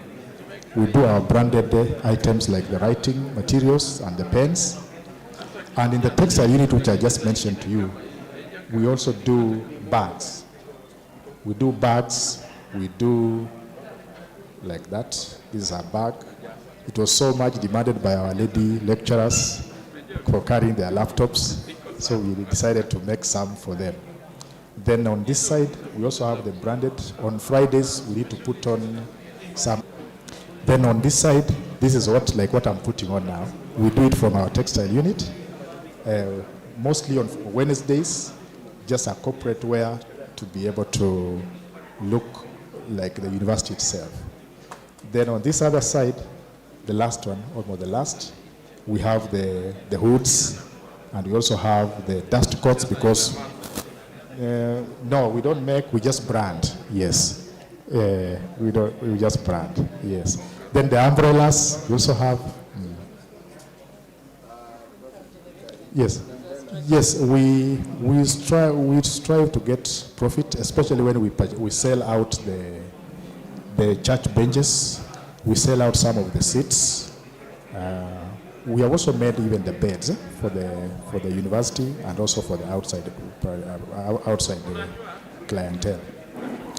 Speaker 10: we do our branded items like the writing materials and the pens. And in the textile unit, which I just mentioned to you, we also do bags. We do bags, we do like that. This is our bag. It was so much demanded by our lady lecturers for carrying their laptops, so we decided to make some for them. Then on this side, we also have the branded. On Fridays, we need to put on some. Then on this side, this is what I'm putting on now. We do it from our textile unit. Mostly on Wednesdays,
Speaker 16: just a corporate where to be able to look like the university itself. Then on this other side, the last one, almost the last, we have the hoods, and we also have the dust coats because, no, we don't make, we just brand, yes. We just brand, yes. Then the umbrellas, we also have, yes. Yes, we strive to get profit, especially when we sell out the church benches, we sell out some of the seats. We have also made even the beds for the university and also for the outside the clientele.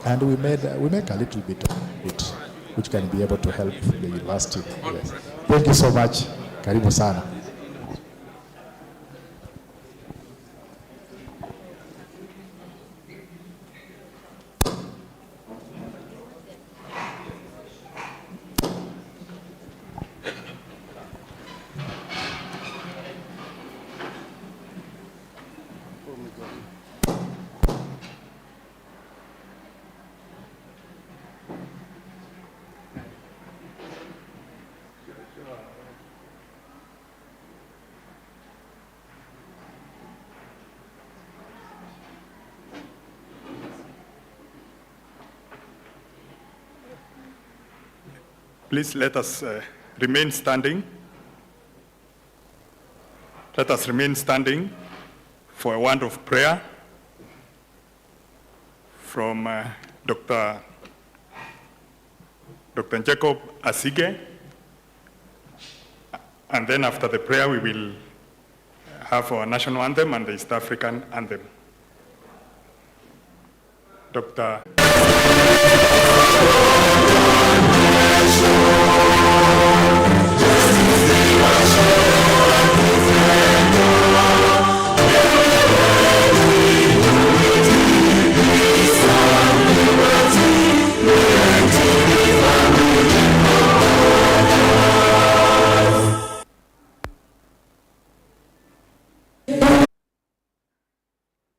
Speaker 16: And we make a little bit of it, which can be able to help the university. Yes. Thank you so much. Karibu sana.
Speaker 1: Please let us remain standing. Let us remain standing for a word of prayer from Dr. Jacob Asige. And then after the prayer, we will have our national anthem and the East African anthem. Dr.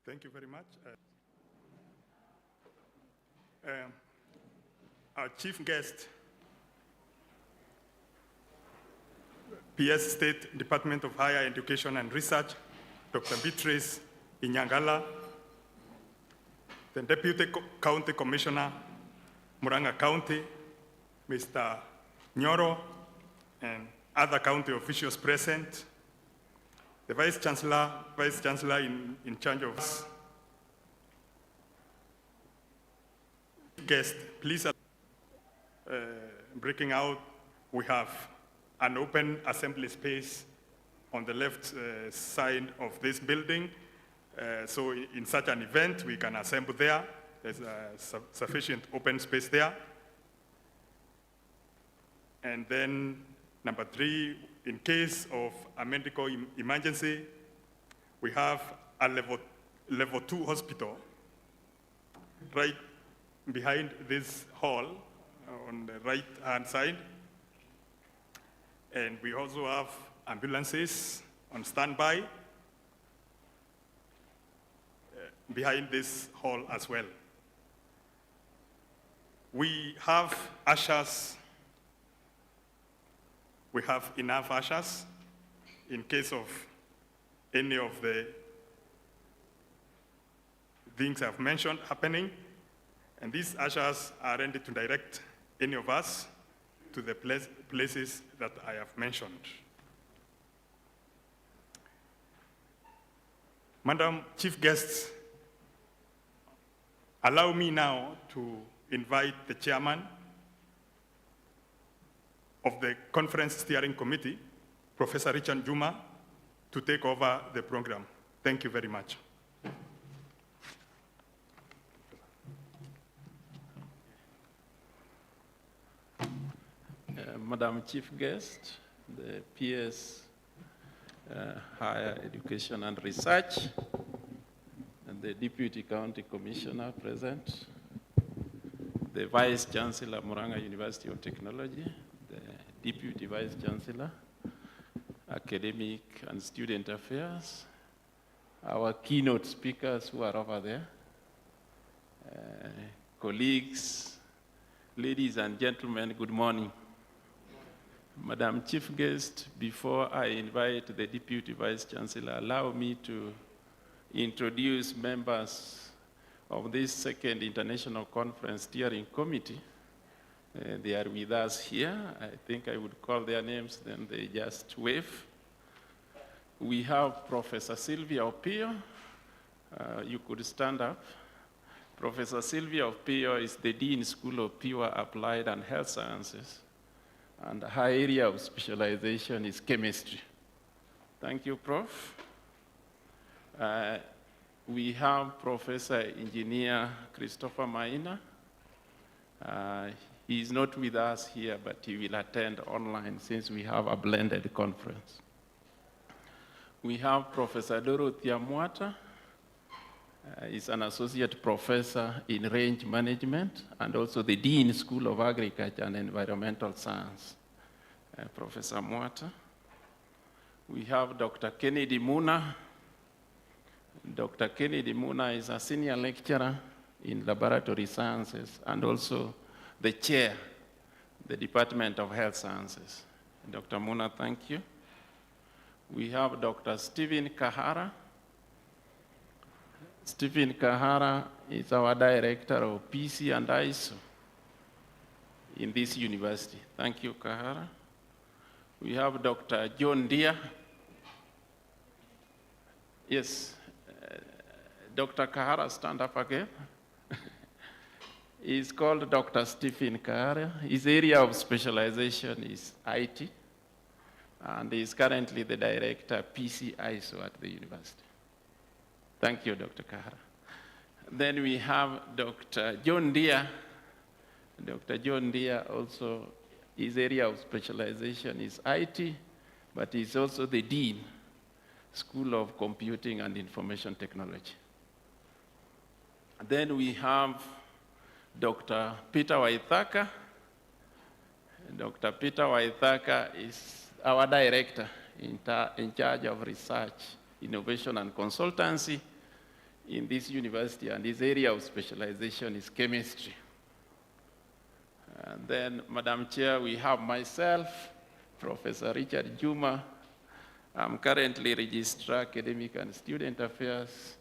Speaker 1: Thank you very much. Our chief guest, PS State Department of Higher Education and Research, Dr. Beatrice Inyangala, the Deputy County Commissioner, Murang'A County, Mr. Nyoro, and other county officials present, the Vice Chancellor in charge of us. Guest, please, breaking out, we have an open assembly space on the left side of this building. So in such an event, we can assemble there. There's sufficient open space there. And then number 3, in case of a medical emergency, we have a level 2 hospital right behind this hall on the right-hand side. And we also have ambulances on standby behind this hall as well. We have ushers. We have enough ushers in case of any of the things I've mentioned happening. And these ushers are ready to direct any of us to the places that I have mentioned. Madam Chief Guests, allow me now to invite the chairman of the Conference Steering Committee, Professor Richard Juma, to take over the program. Thank you very much.
Speaker 7: Madam Chief Guest, the PS Higher Education and Research, and the Deputy County Commissioner present, the Vice Chancellor, Murang'A University of Technology, the Deputy Vice Chancellor, Academic and Student Affairs, our keynote speakers who are over there, colleagues, ladies and gentlemen, good morning. Madam Chief Guest, before I invite the Deputy Vice Chancellor, allow me to introduce members of this second International Conference Steering Committee. They are with us here. I think I would call their names, then they just wave. We have Professor Sylvia Opio. You could stand up. Professor Sylvia Opio is the Dean School of Pure Applied and Health Sciences, and her area of specialization is chemistry. Thank you, Prof. We have Professor Engineer Christopher Maina. He is not with us here, but he will attend online since we have a blended conference. We have Professor Dorothy Amwata. He's an associate professor in range management and also the Dean School of Agriculture and Environmental Science, Professor Amwata. We have Dr. Kennedy Muna. Dr. Kennedy Muna is a senior lecturer in laboratory sciences and also the chair, the Department of Health Sciences. Dr. Muna, thank you. We have Dr. Stephen Kahara. Stephen Kahara is our director of PC and ISO in this university. Thank you, Kahara. We have Dr. John Deere. Yes, Dr. Kahara, stand up again. He's called Dr. Stephen Kahara. His area of specialization is IT, and he's currently the director PC ISO at the university. Thank you, Dr. Kahara. Then we have Dr. John Deere. Dr. John Deere also, his area of specialization is IT, but he's also the Dean, School of Computing and Information Technology. Then we have Dr. Peter Waithaka. Dr. Peter Waithaka is our director in charge of research, innovation, and consultancy in this university, and his area of specialization is chemistry. And then, Madam Chair, we have myself, Professor Richard Juma. I'm currently Registrar Academic and Student Affairs,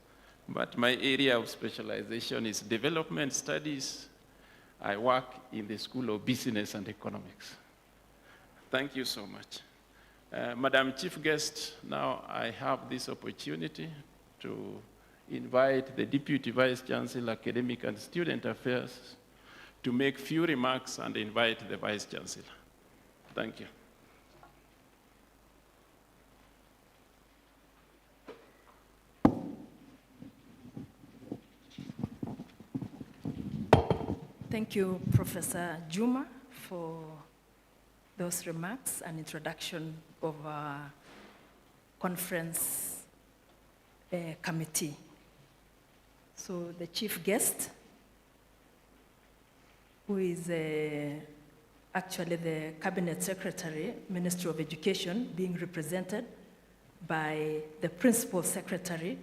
Speaker 7: but my area of specialization is development studies. I work in the School of Business and Economics. Thank you so much. Madam Chief Guest, now I have this opportunity to invite the Deputy Vice Chancellor, Academic and Student Affairs, to make few remarks and invite the Vice Chancellor. Thank you.
Speaker 17: Thank you, Professor Juma, for those remarks and introduction of our conference committee. So the chief guest, who is actually the Cabinet Secretary, Ministry of Education, being represented by the Principal Secretary,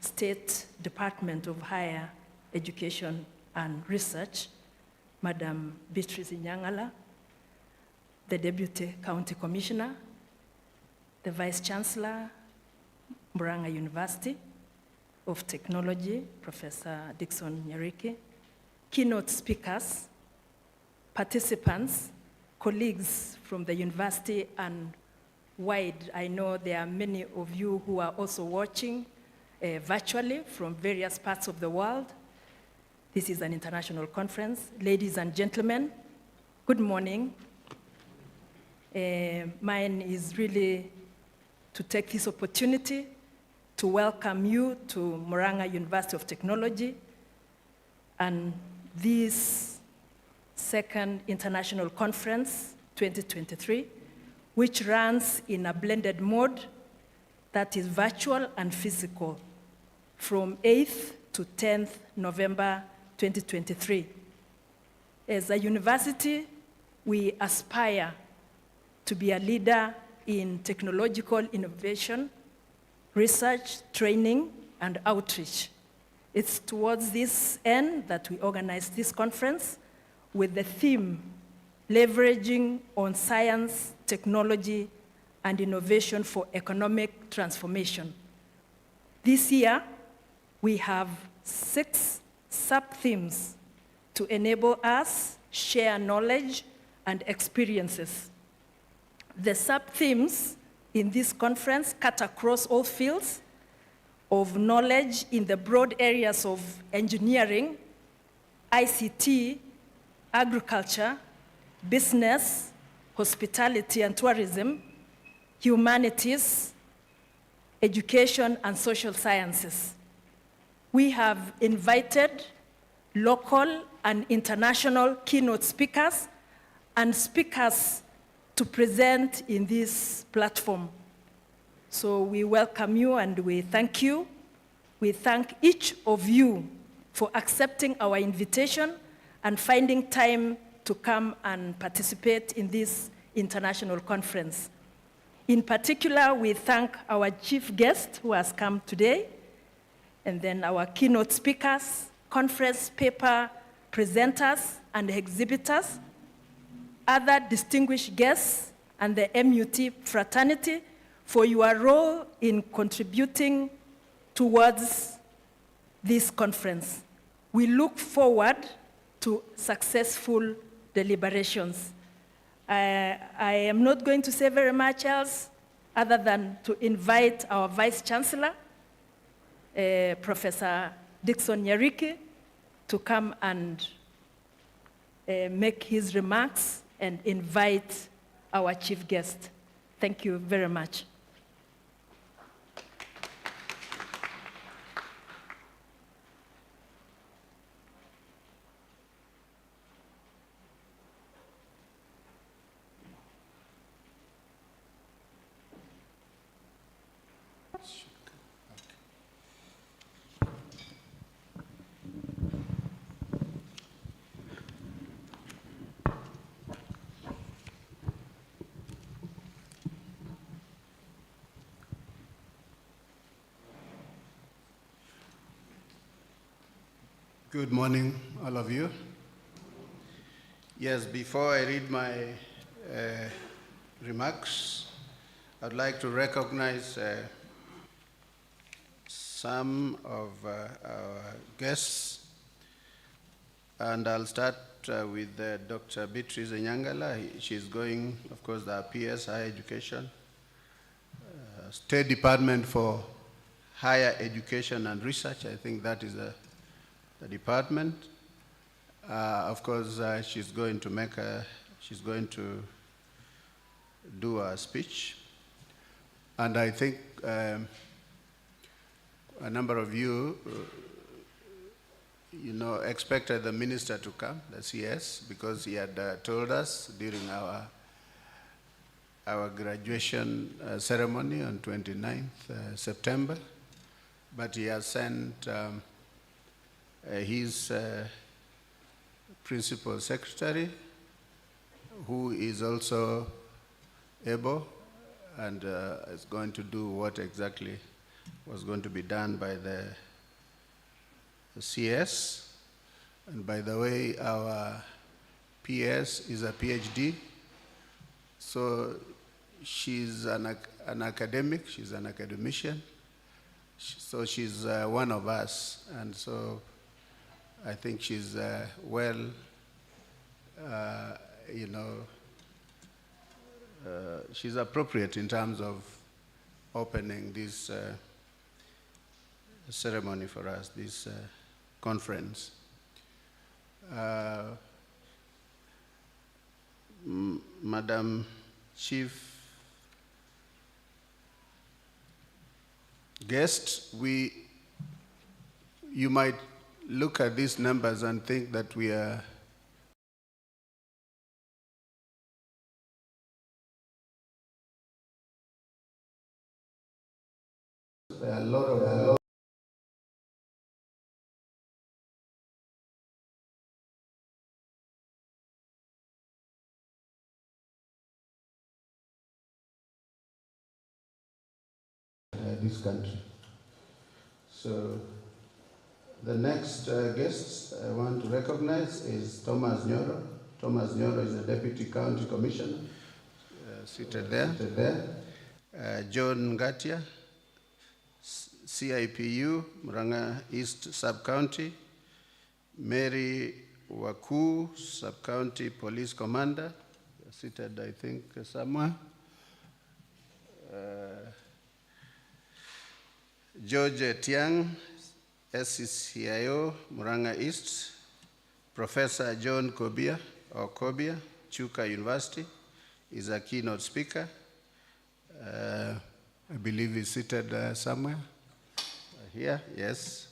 Speaker 17: State Department of Higher Education and Research, Madam Beatrice Nyangala, the Deputy County Commissioner, the Vice Chancellor, Murang'A University of Technology, Professor Dickson Nyariki, keynote speakers, participants, colleagues from the university and wide. I know there are many of you who are also watching virtually from various parts of the world. This is an international conference. Ladies and gentlemen, good morning. Mine is really to take this opportunity to welcome you to Murang'A University of Technology and this second international conference, 2023, which runs in a blended mode that is virtual and physical from 8th to 10th November 2023. As a university, we aspire to be a leader in technological innovation, research, training, and outreach. It's towards this end that we organized this conference with the theme, leveraging on science, technology, and innovation for economic transformation. This year, we have 6 sub-themes to enable us share knowledge and experiences. The sub-themes in this conference cut across all fields of knowledge in the broad areas of engineering, ICT, agriculture, business, hospitality and tourism, humanities, education, and social sciences. We have invited local and international keynote speakers and speakers to present in this platform. So we welcome you and we thank you. We thank each of you for accepting our invitation and finding time to come and participate in this international conference. In particular, we thank our chief guest who has come today, and then our keynote speakers, conference paper presenters and exhibitors, other distinguished guests, and the MUT fraternity for your role in contributing towards this conference. We look forward to successful deliberations. I am not going to say very much else other than to invite our Vice Chancellor, Professor Dickson Nyariki, to come and make his remarks and invite our chief guest. Thank you very much.
Speaker 18: Good morning, all of you. Yes, before I read my remarks, I'd like to recognize some of our guests, and I'll start with Dr. Beatrice Nyangala. She's going, of course, the PS, Higher Education, State Department for Higher Education and Research. I think that is the department. Of course, she's going to do a speech. And I think a number of you, expected the minister to come, the CS, because he had told us during our graduation ceremony on 29th September, but he has sent his principal secretary, who is also able and is going to do what exactly was going to be done by the CS. And by the way, our PS is a PhD, so she's an academic, she's an academician, so she's one of us, and so I think she's she's appropriate in terms of opening this ceremony for us, this conference. Madam Chief Guest, you might look at these numbers and think that we are a lot of this country. So the next guest I want to recognize is Thomas Nyoro. Thomas Nyoro is the Deputy County Commissioner, seated there. John Ngatia, CIPU, Murang'A East Sub-County. Mary Waku, Sub-County Police Commander, seated, I think, somewhere. George Tiang, SCCIO, Murang'A East. Professor John Kobia, Chuka University, is a keynote speaker. I believe he's seated somewhere. Here, yes.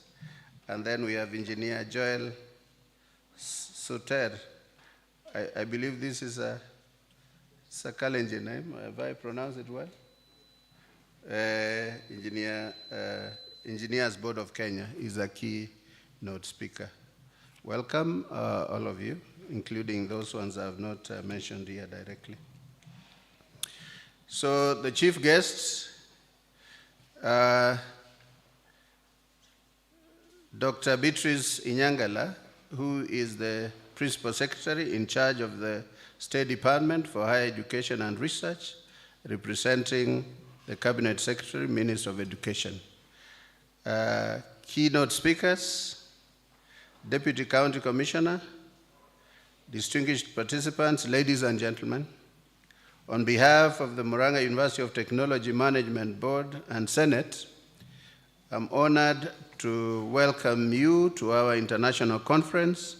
Speaker 18: And then we have Engineer Joel Suter. I believe this is a Kalenjin name. Have I pronounced it well? Engineers Board of Kenya is a keynote speaker. Welcome, all of you, including those ones I have not mentioned here directly. So the chief guests, Dr. Beatrice Inyangala, who is the Principal Secretary in charge of the State Department for Higher Education and Research, representing the Cabinet Secretary, Minister of Education. Keynote speakers, Deputy County Commissioner, distinguished participants, ladies and gentlemen, on behalf of the Murang'A University of Technology Management Board and Senate, I'm honored to welcome you to our international conference,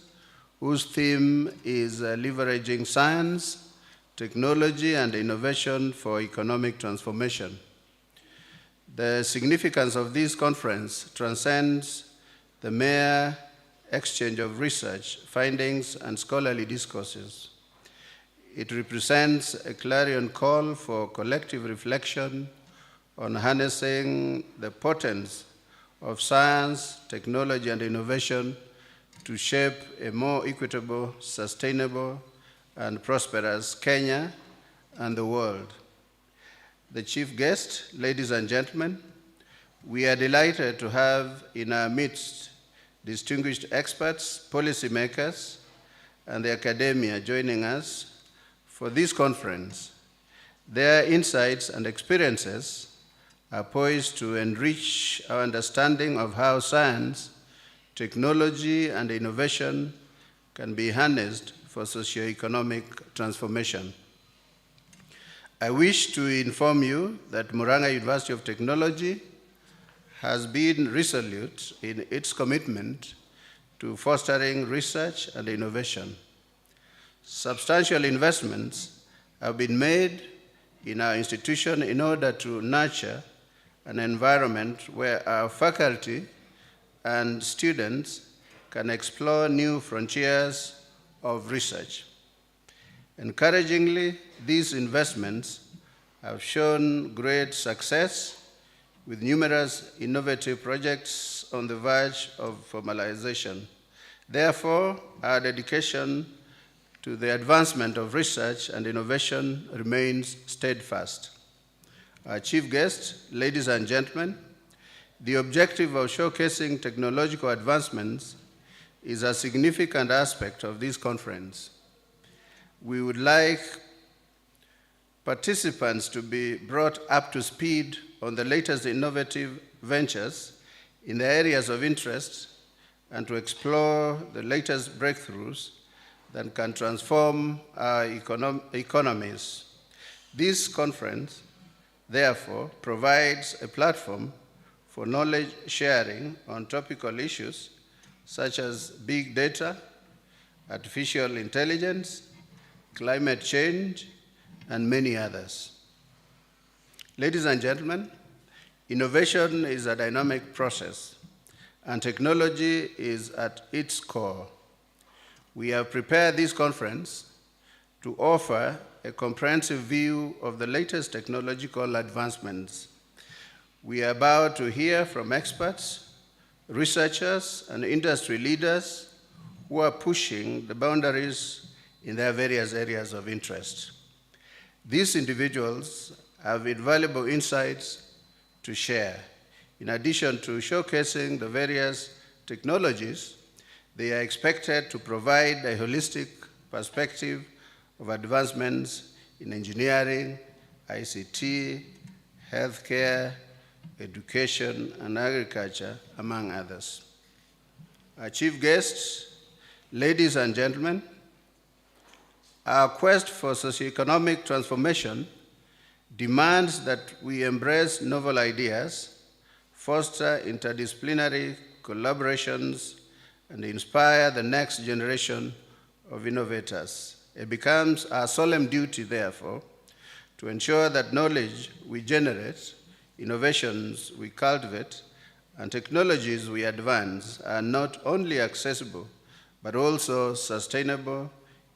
Speaker 18: whose theme is leveraging science, technology, and innovation for economic transformation. The significance of this conference transcends the mere exchange of research, findings, and scholarly discourses. It represents a clarion call for collective reflection on harnessing the potence of science, technology, and innovation to shape a more equitable, sustainable, and prosperous Kenya and the world. The chief guest, ladies and gentlemen, we are delighted to have in our midst distinguished experts, policymakers, and the academia joining us for this conference. Their insights and experiences are poised to enrich our understanding of how science, technology, and innovation can be harnessed for socio-economic transformation. I wish to inform you that Murang'A University of Technology has been resolute in its commitment to fostering research and innovation. Substantial investments have been made in our institution in order to nurture an environment where our faculty and students can explore new frontiers of research. Encouragingly, these investments have shown great success, with numerous innovative projects on the verge of formalization. Therefore, our dedication to the advancement of research and innovation remains steadfast. Our chief guest, ladies and gentlemen, the objective of showcasing technological advancements is a significant aspect of this conference. We would like participants to be brought up to speed on the latest innovative ventures in the areas of interest and to explore the latest breakthroughs that can transform our economies. This conference, therefore, provides a platform for knowledge sharing on topical issues such as big data, artificial intelligence, climate change, and many others. Ladies and gentlemen, innovation is a dynamic process, and technology is at its core. We have prepared this conference to offer a comprehensive view of the latest technological advancements. We are about to hear from experts, researchers, and industry leaders who are pushing the boundaries in their various areas of interest. These individuals have invaluable insights to share. In addition to showcasing the various technologies, they are expected to provide a holistic perspective of advancements in engineering, ICT, healthcare, education, and agriculture, among others. Our chief guests, ladies and gentlemen, our quest for socioeconomic transformation demands that we embrace novel ideas, foster interdisciplinary collaborations, and inspire the next generation of innovators. It becomes our solemn duty, therefore, to ensure that knowledge we generate, innovations we cultivate, and technologies we advance are not only accessible, but also sustainable,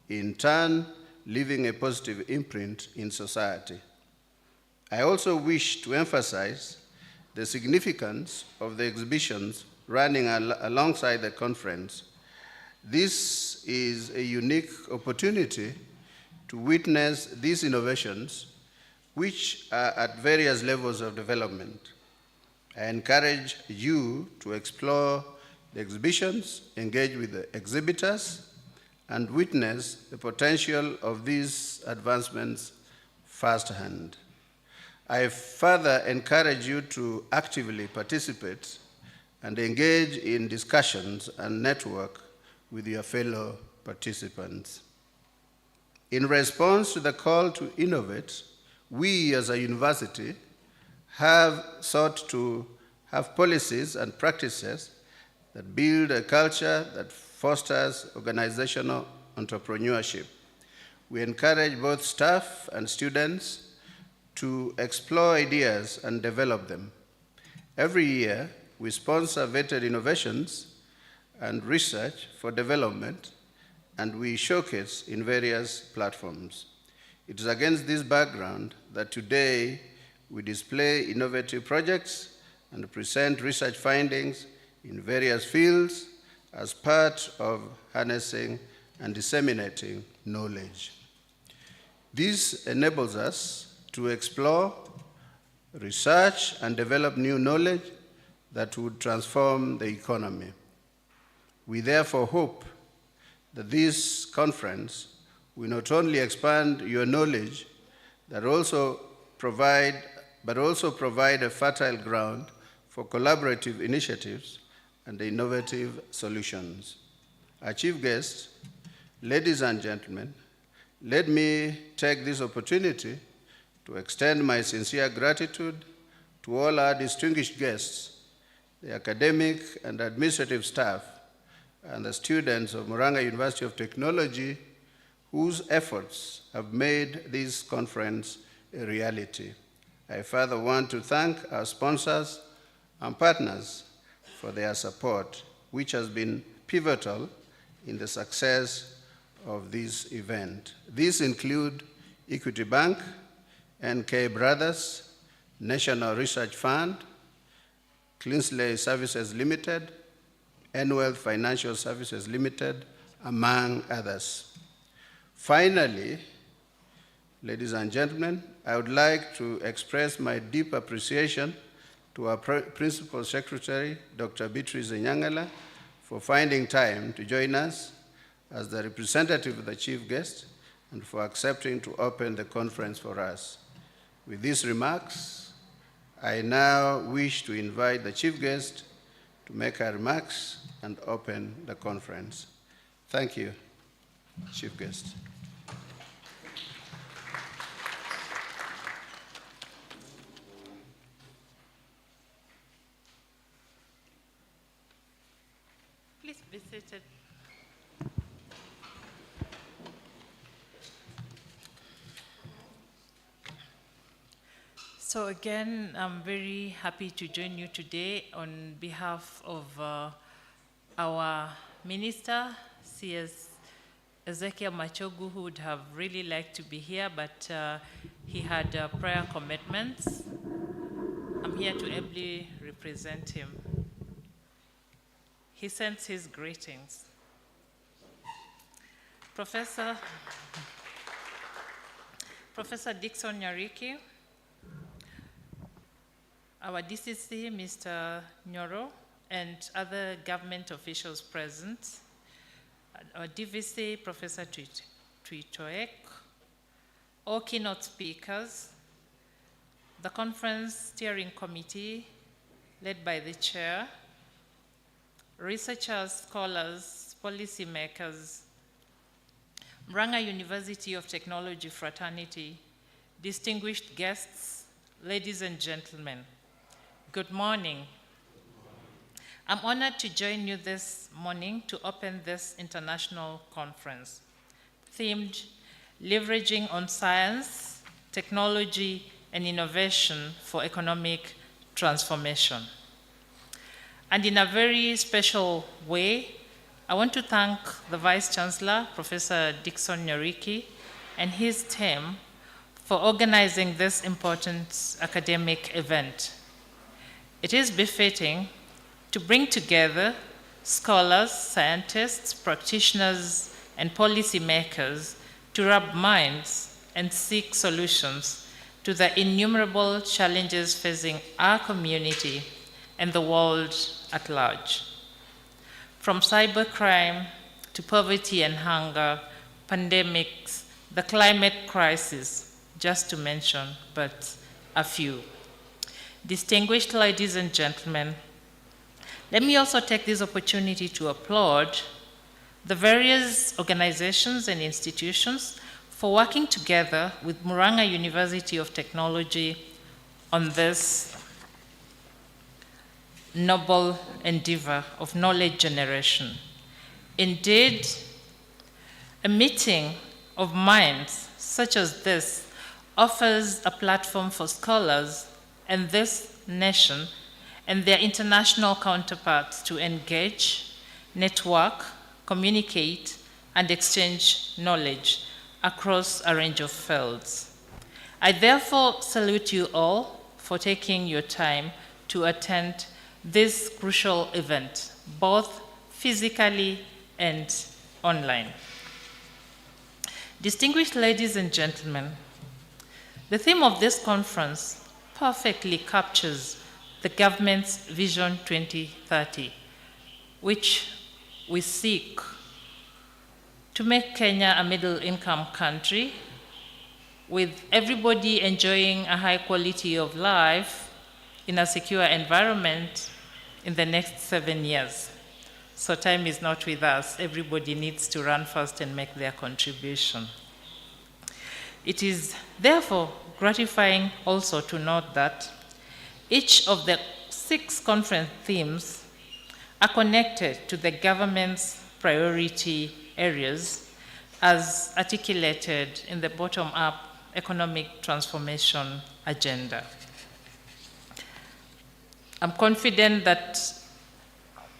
Speaker 18: in turn, leaving a positive imprint in society. I also wish to emphasize the significance of the exhibitions running alongside the conference. This is a unique opportunity to witness these innovations, which are at various levels of development. I encourage you to explore the exhibitions, engage with the exhibitors, and witness the potential of these advancements firsthand. I further encourage you to actively participate and engage in discussions and network with your fellow participants. In response to the call to innovate, we as a university have sought to have policies and practices that build a culture that fosters organizational entrepreneurship. We encourage both staff and students to explore ideas and develop them. Every year, we sponsor vetted innovations and research for development, and we showcase in various platforms. It is against this background that today we display innovative projects and present research findings in various fields as part of harnessing and disseminating knowledge. This enables us to explore, research, and develop new knowledge that would transform the economy. We therefore hope that this conference will not only expand your knowledge, but also provide a fertile ground for collaborative initiatives and innovative solutions. Our chief guests, ladies and gentlemen, let me take this opportunity to extend my sincere gratitude to all our distinguished guests, the academic and administrative staff, and the students of Murang'A University of Technology, whose efforts have made this conference a reality. I further want to thank our sponsors and partners for their support, which has been pivotal in the success of this event. These include Equity Bank, NK Brothers, National Research Fund, Clinsley Services Limited, N-Wealth Financial Services Limited, among others. Finally, ladies and gentlemen, I would like to express my deep appreciation to our Principal Secretary, Dr. Beatrice Nyangala, for finding time to join us as the representative of the chief guest and for accepting to open the conference for us. With these remarks, I now wish to invite the chief guest to make her remarks and open the conference. Thank you, chief guest.
Speaker 19: Please be seated. So again, I'm very happy to join you today on behalf of our Minister, CS Ezekiel Machogu, who would have really liked to be here, but he had prior commitments. I'm here to ably represent him. He sends his greetings. Professor Dixon Nyariki, our DCC, Mr. Nyoro, and other government officials present, our DVC, Professor Tuitoek, all keynote speakers, the conference steering committee led by the chair, researchers, scholars, policymakers, Murang'A University of Technology fraternity, distinguished guests, ladies and gentlemen, good morning. I'm honored to join you this morning to open this international conference, themed Leveraging on Science, Technology, and Innovation for Economic Transformation. And in a very special way, I want to thank the Vice Chancellor, Professor Dickson Nyoriki, and his team for organizing this important academic event. It is befitting to bring together scholars, scientists, practitioners, and policymakers to rub minds and seek solutions to the innumerable challenges facing our community and the world at large. From cybercrime to poverty and hunger, pandemics, the climate crisis, just to mention but a few. Distinguished ladies and gentlemen, let me also take this opportunity to applaud the various organizations and institutions for working together with Murang'A University of Technology on this noble endeavor of knowledge generation. Indeed, a meeting of minds such as this offers a platform for scholars and this nation and their international counterparts to engage, network, communicate, and exchange knowledge across a range of fields. I therefore salute you all for taking your time to attend this crucial event, both physically and online. Distinguished ladies and gentlemen, the theme of this conference perfectly captures the government's Vision 2030, which we seek to make Kenya a middle-income country with everybody enjoying a high quality of life in a secure environment in the next 7 years. So time is not with us. Everybody needs to run fast and make their contribution. It is therefore gratifying also to note that each of the 6 conference themes are connected to the government's priority areas as articulated in the bottom-up economic transformation agenda. I'm confident that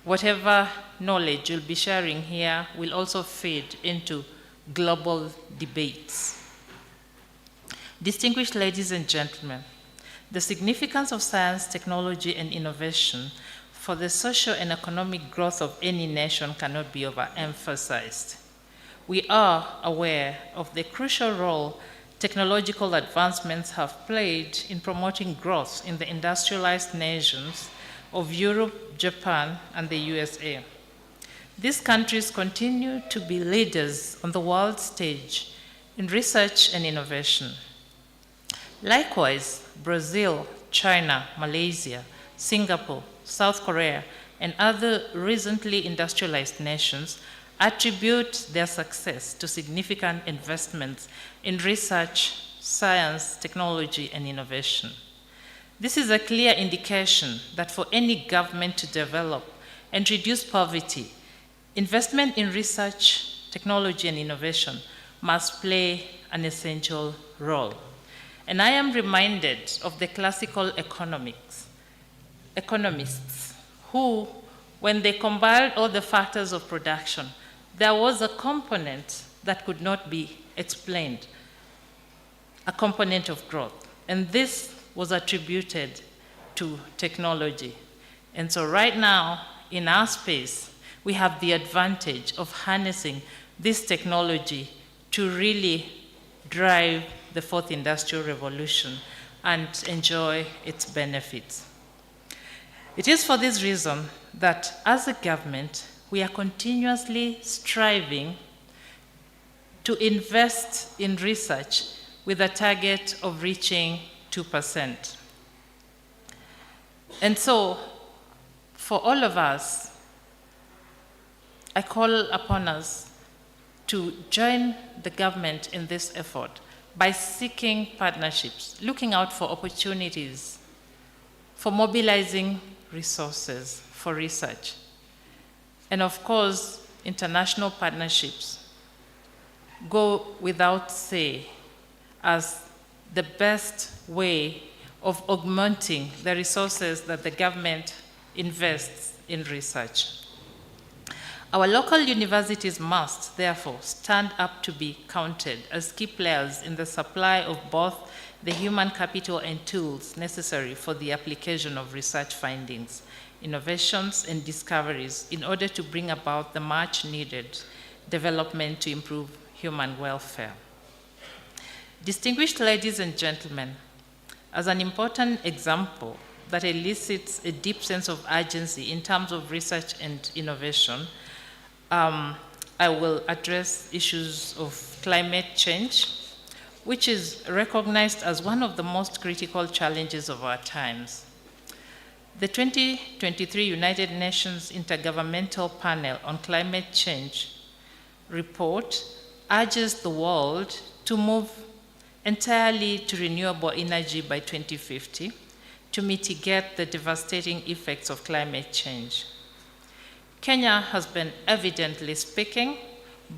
Speaker 19: whatever knowledge you'll be sharing here will also feed into global debates. Distinguished ladies and gentlemen, the significance of science, technology, and innovation for the social and economic growth of any nation cannot be overemphasized. We are aware of the crucial role technological advancements have played in promoting growth in the industrialized nations of Europe, Japan, and the USA. These countries continue to be leaders on the world stage in research and innovation. Likewise, Brazil, China, Malaysia, Singapore, South Korea, and other recently industrialized nations attribute their success to significant investments in research, science, technology, and innovation. This is a clear indication that for any government to develop and reduce poverty, investment in research, technology, and innovation must play an essential role. And I am reminded of the classical economists who, when they compiled all the factors of production, there was a component that could not be explained, a component of growth. And this was attributed to technology. And so right now, in our space, we have the advantage of harnessing this technology to really drive the fourth industrial revolution and enjoy its benefits. It is for this reason that as a government, we are continuously striving to invest in research with a target of reaching 2%. And so, for all of us, I call upon us to join the government in this effort by seeking partnerships, looking out for opportunities, for mobilizing resources for research, and of course, international partnerships go without say as the best way of augmenting the resources that the government invests in research. Our local universities must, therefore, stand up to be counted as key players in the supply of both the human capital and tools necessary for the application of research findings, innovations, and discoveries in order to bring about the much needed development to improve human welfare. Distinguished ladies and gentlemen, as an important example that elicits a deep sense of urgency in terms of research and innovation, I will address issues of climate change, which is recognized as one of the most critical challenges of our times. The 2023 United Nations Intergovernmental Panel on Climate Change report urges the world to move entirely to renewable energy by 2050 to mitigate the devastating effects of climate change. Kenya has been evidently speaking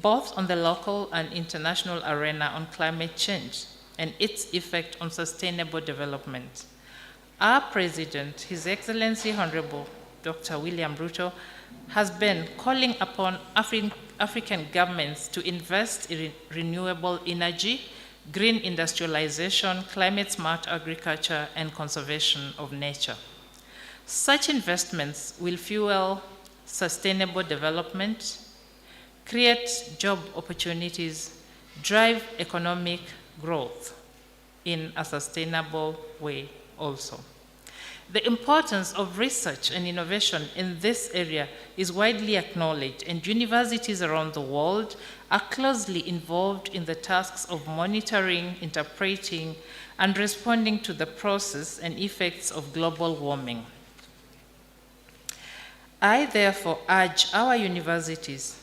Speaker 19: both on the local and international arena on climate change and its effect on sustainable development. Our President, His Excellency Honorable Dr. William Ruto, has been calling upon African governments to invest in renewable energy, green industrialization, climate-smart agriculture, and conservation of nature. Such investments will fuel sustainable development, create job opportunities, drive economic growth in a sustainable way also. The importance of research and innovation in this area is widely acknowledged, and universities around the world are closely involved in the tasks of monitoring, interpreting, and responding to the process and effects of global warming. I therefore urge our universities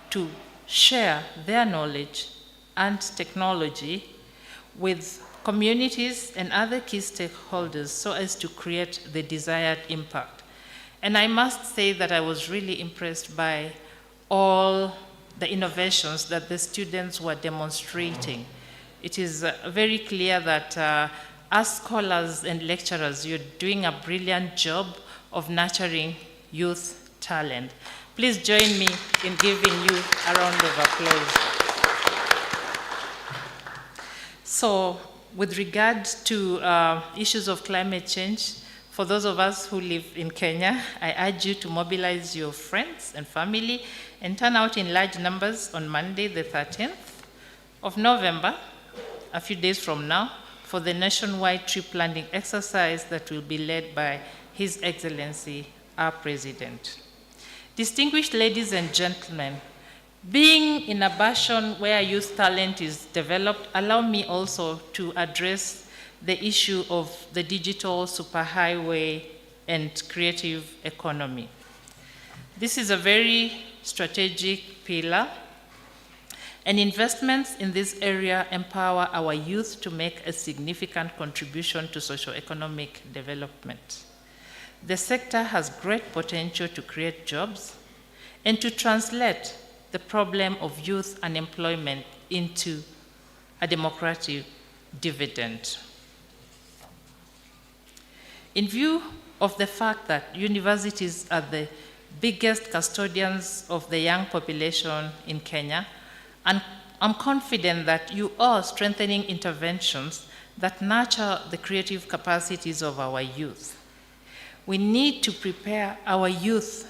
Speaker 19: to share their knowledge and technology with communities and other key stakeholders so as to create the desired impact. And I must say that I was really impressed by all the innovations that the students were demonstrating. It is very clear that as scholars and lecturers, you're doing a brilliant job of nurturing youth talent. Please join me in giving you a round of applause. So, with regard to issues of climate change, for those of us who live in Kenya, I urge you to mobilize your friends and family and turn out in large numbers on Monday, the 13th of November, a few days from now, for the nationwide tree planting exercise that will be led by His Excellency, our President. Distinguished ladies and gentlemen, being in a bastion where youth talent is developed, allow me also to address the issue of the digital superhighway and creative economy. This is a very strategic pillar, and investments in this area empower our youth to make a significant contribution to socio-economic development. The sector has great potential to create jobs and to translate the problem of youth unemployment into a democratic dividend. In view of the fact that universities are the biggest custodians of the young population in Kenya, and I'm confident that you are strengthening interventions that nurture the creative capacities of our youth. We need to prepare our youth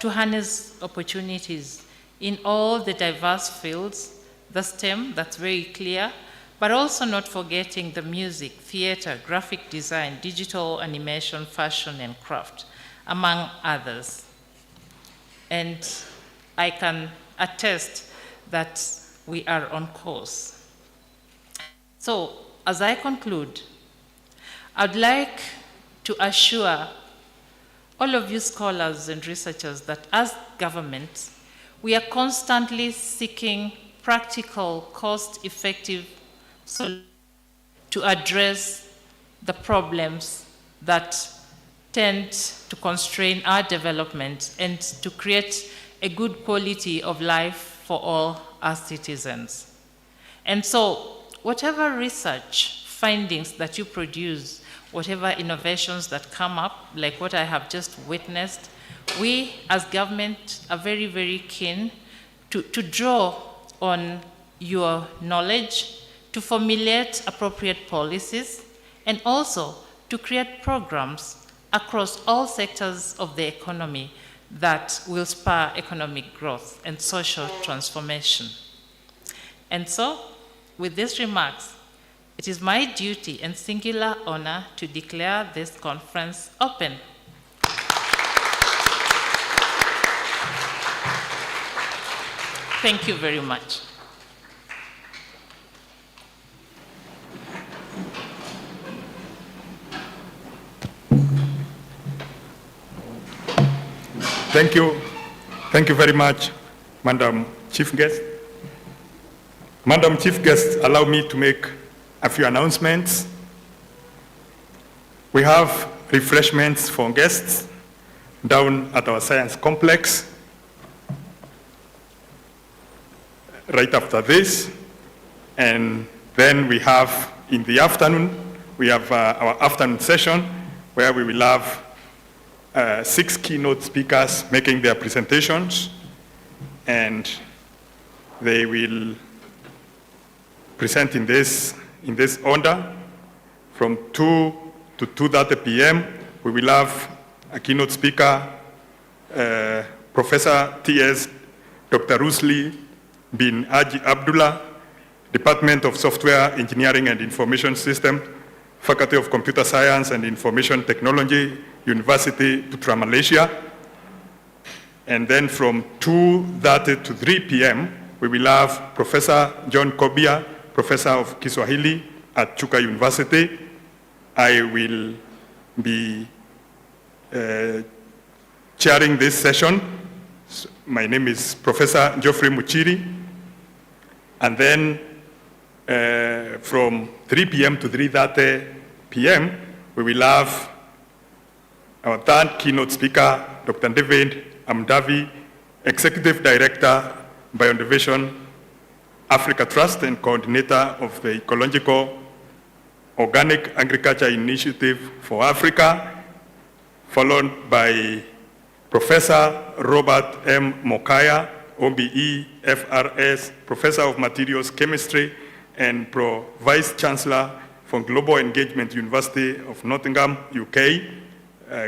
Speaker 19: to harness opportunities in all the diverse fields, the STEM, that's very clear, but also not forgetting the music, theater, graphic design, digital animation, fashion, and craft, among others. And I can attest that we are on course. So, as I conclude, I'd like to assure all of you scholars and researchers that as government, we are constantly seeking practical, cost-effective solutions to address the problems that tend to constrain our development and to create a good quality of life for all our citizens. And so, whatever research findings that you produce, whatever innovations that come up, like what I have just witnessed, we as government are very, very keen to draw on your knowledge, to formulate appropriate policies, and also to create programs across all sectors of the economy that will spur economic growth and social transformation. And so, with these remarks, it is my duty and singular honor to declare this conference open. Thank you very much.
Speaker 1: Thank you. Thank you very much, Madam Chief Guest. Madam Chief Guest, allow me to make a few announcements. We have refreshments for guests down at our science complex right after this. And then we have, in the afternoon, we have our afternoon session where we will have 6 keynote speakers making their presentations, and they will present in this order. From 2 to 2:30 p.m., we will have a keynote speaker, Professor T.S. Dr. Rusli bin Haji Abdullah, Department of Software Engineering and Information System, Faculty of Computer Science and Information Technology, University Putra, Malaysia. And then from 2:30 to 3 p.m., we will have Professor John Kobia, Professor of Kiswahili at Chuka University. I will be chairing this session. My name is Professor Geoffrey Muchiri. And then from 3 p.m. to 3:30 p.m., we will have our third keynote speaker, Dr. David Amdavi, Executive Director, Biodiversity Africa Trust and coordinator of the Ecological Organic Agriculture Initiative for Africa, followed by Professor Robert M. Mokaya, OBE, FRS, Professor of Materials Chemistry, and Vice Chancellor for Global Engagement, University of Nottingham, UK,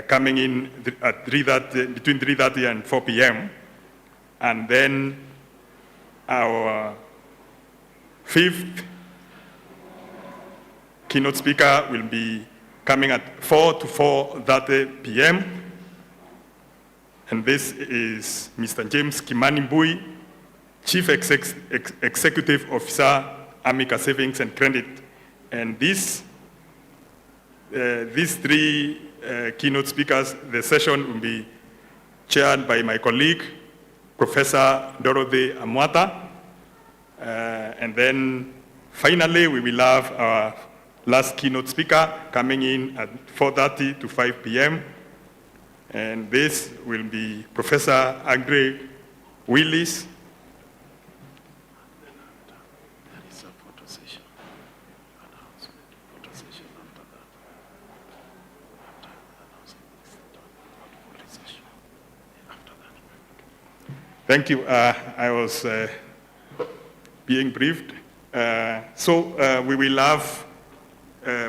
Speaker 1: coming in at between 3:30 and 4 p.m. And then our fifth keynote speaker will be coming at 4 to 4:30 p.m. And this is Mr. James Kimani Mbui, Chief Executive Officer, Amica Savings and Credit. And these 3 keynote speakers, the session will be chaired by my colleague, Professor Dorothy Amwata. And then finally, we will have our last keynote speaker coming in at 4:30 to 5 p.m. And this will be Professor Andre Willis. Thank you. I was being briefed. So we will have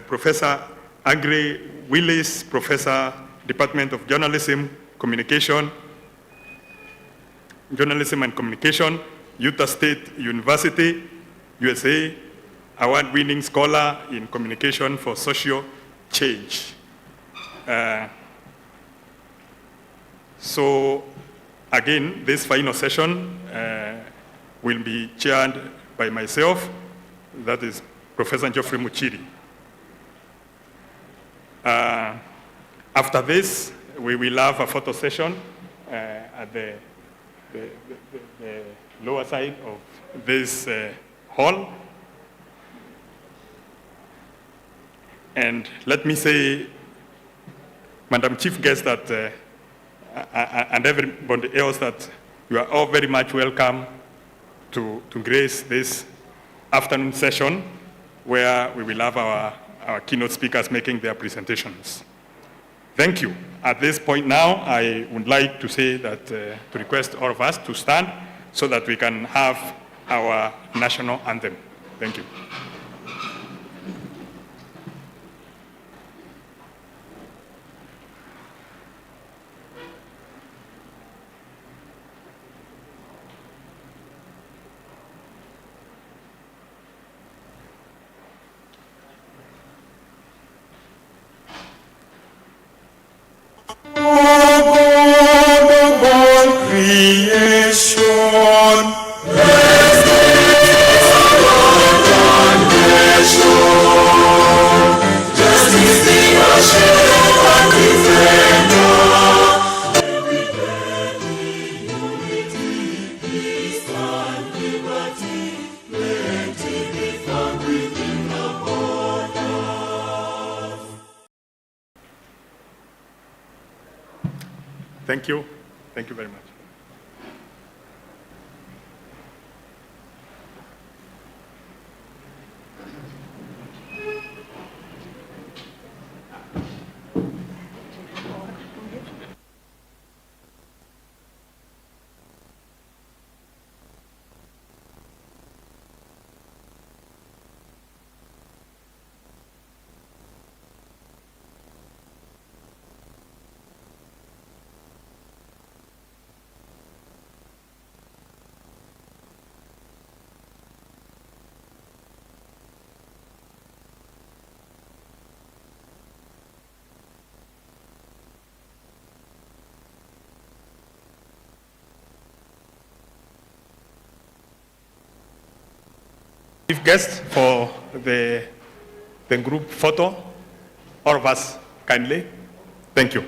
Speaker 1: Professor Andre Willis, Professor, Department of Journalism and Communication, Utah State University, USA, award-winning scholar in communication for social change. So again, this final session will be chaired by myself, that is Professor Geoffrey Muchiri. After this, we will have a photo session at the lower side of this hall. And let me say, Madam Chief Guest, that and everybody else, that you are all very much welcome to grace this afternoon session where we will have our keynote speakers making their presentations. Thank you. At this point now, I would like to say that, to request all of us to stand so that we can have our national anthem. Thank you. Thank you. Thank you very much. Chief guest for the group photo, all of us kindly. Thank you.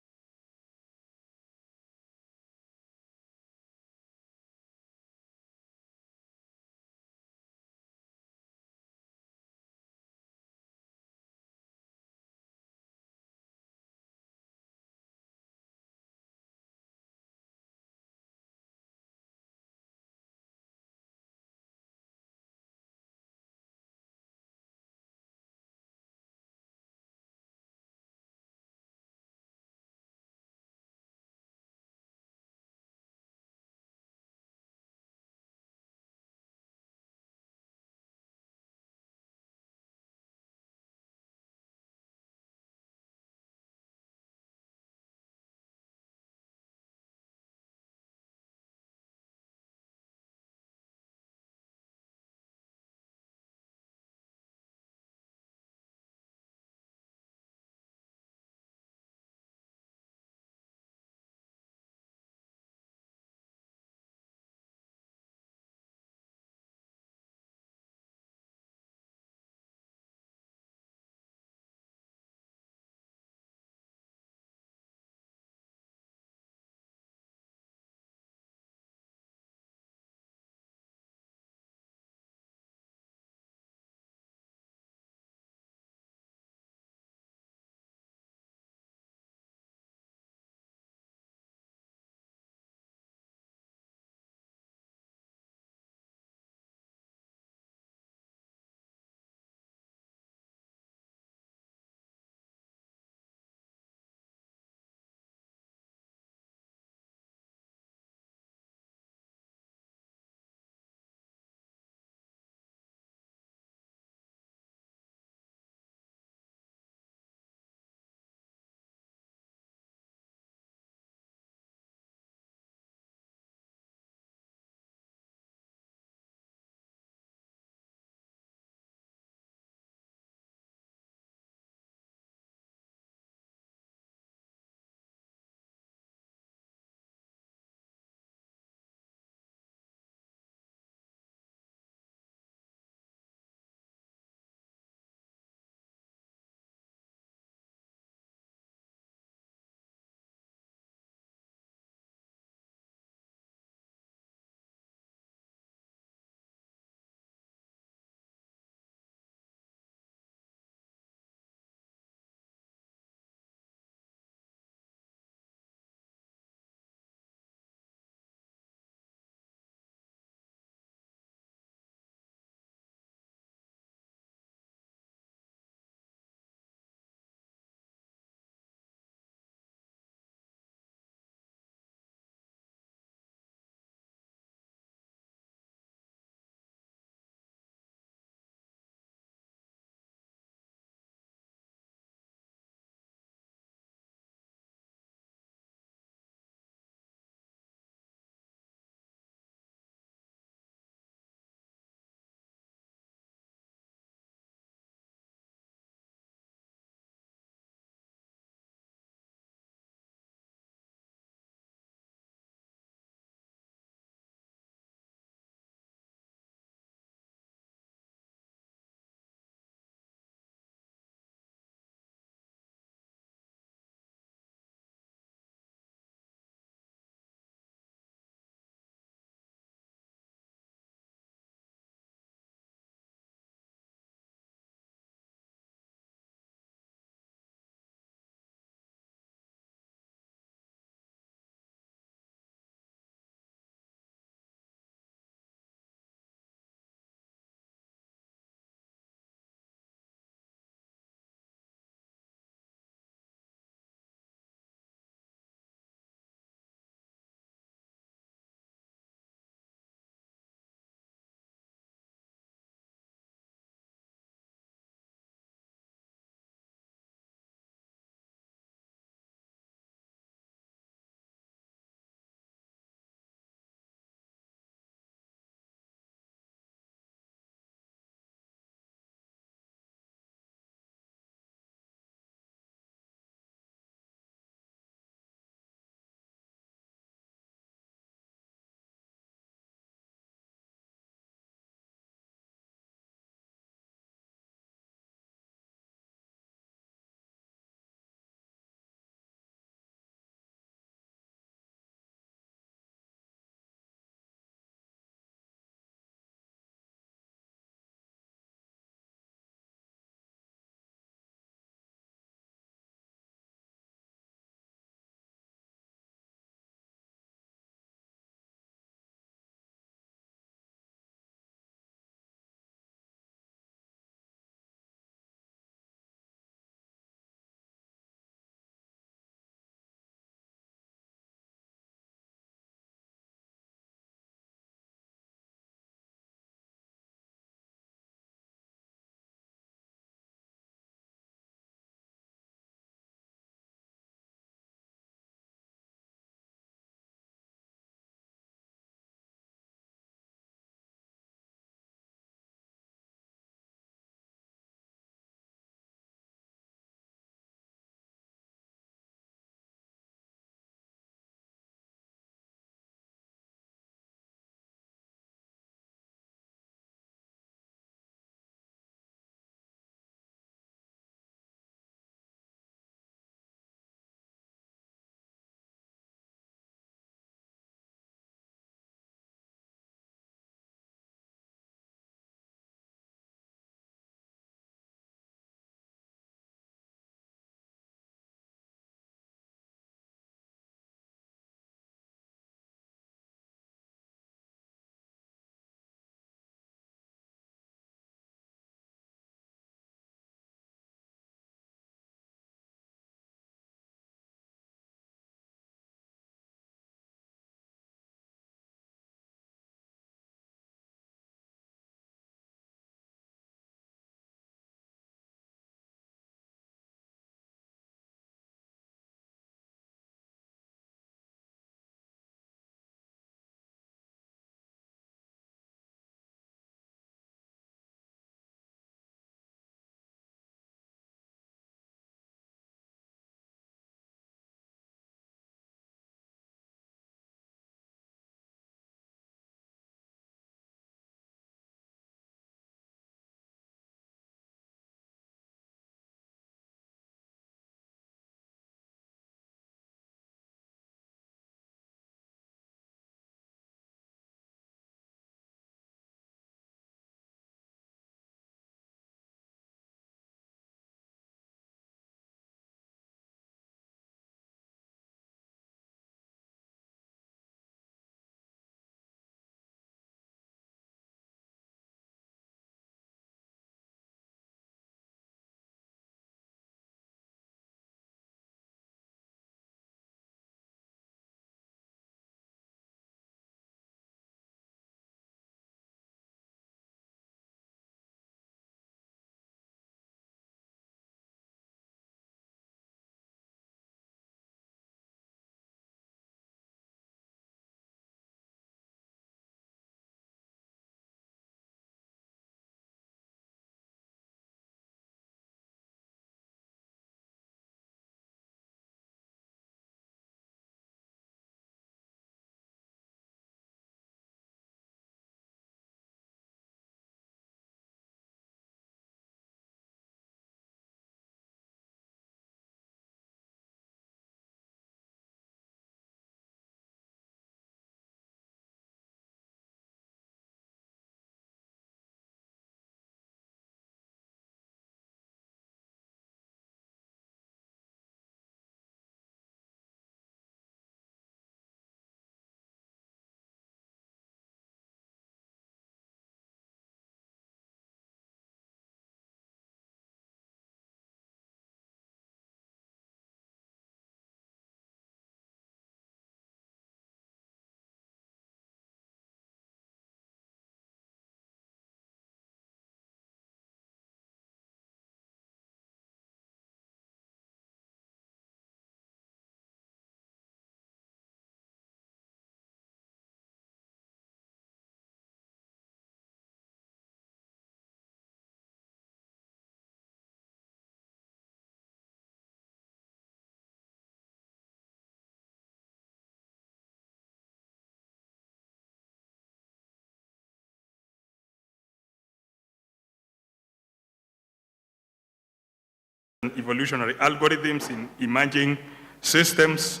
Speaker 1: evolutionary algorithms in emerging systems,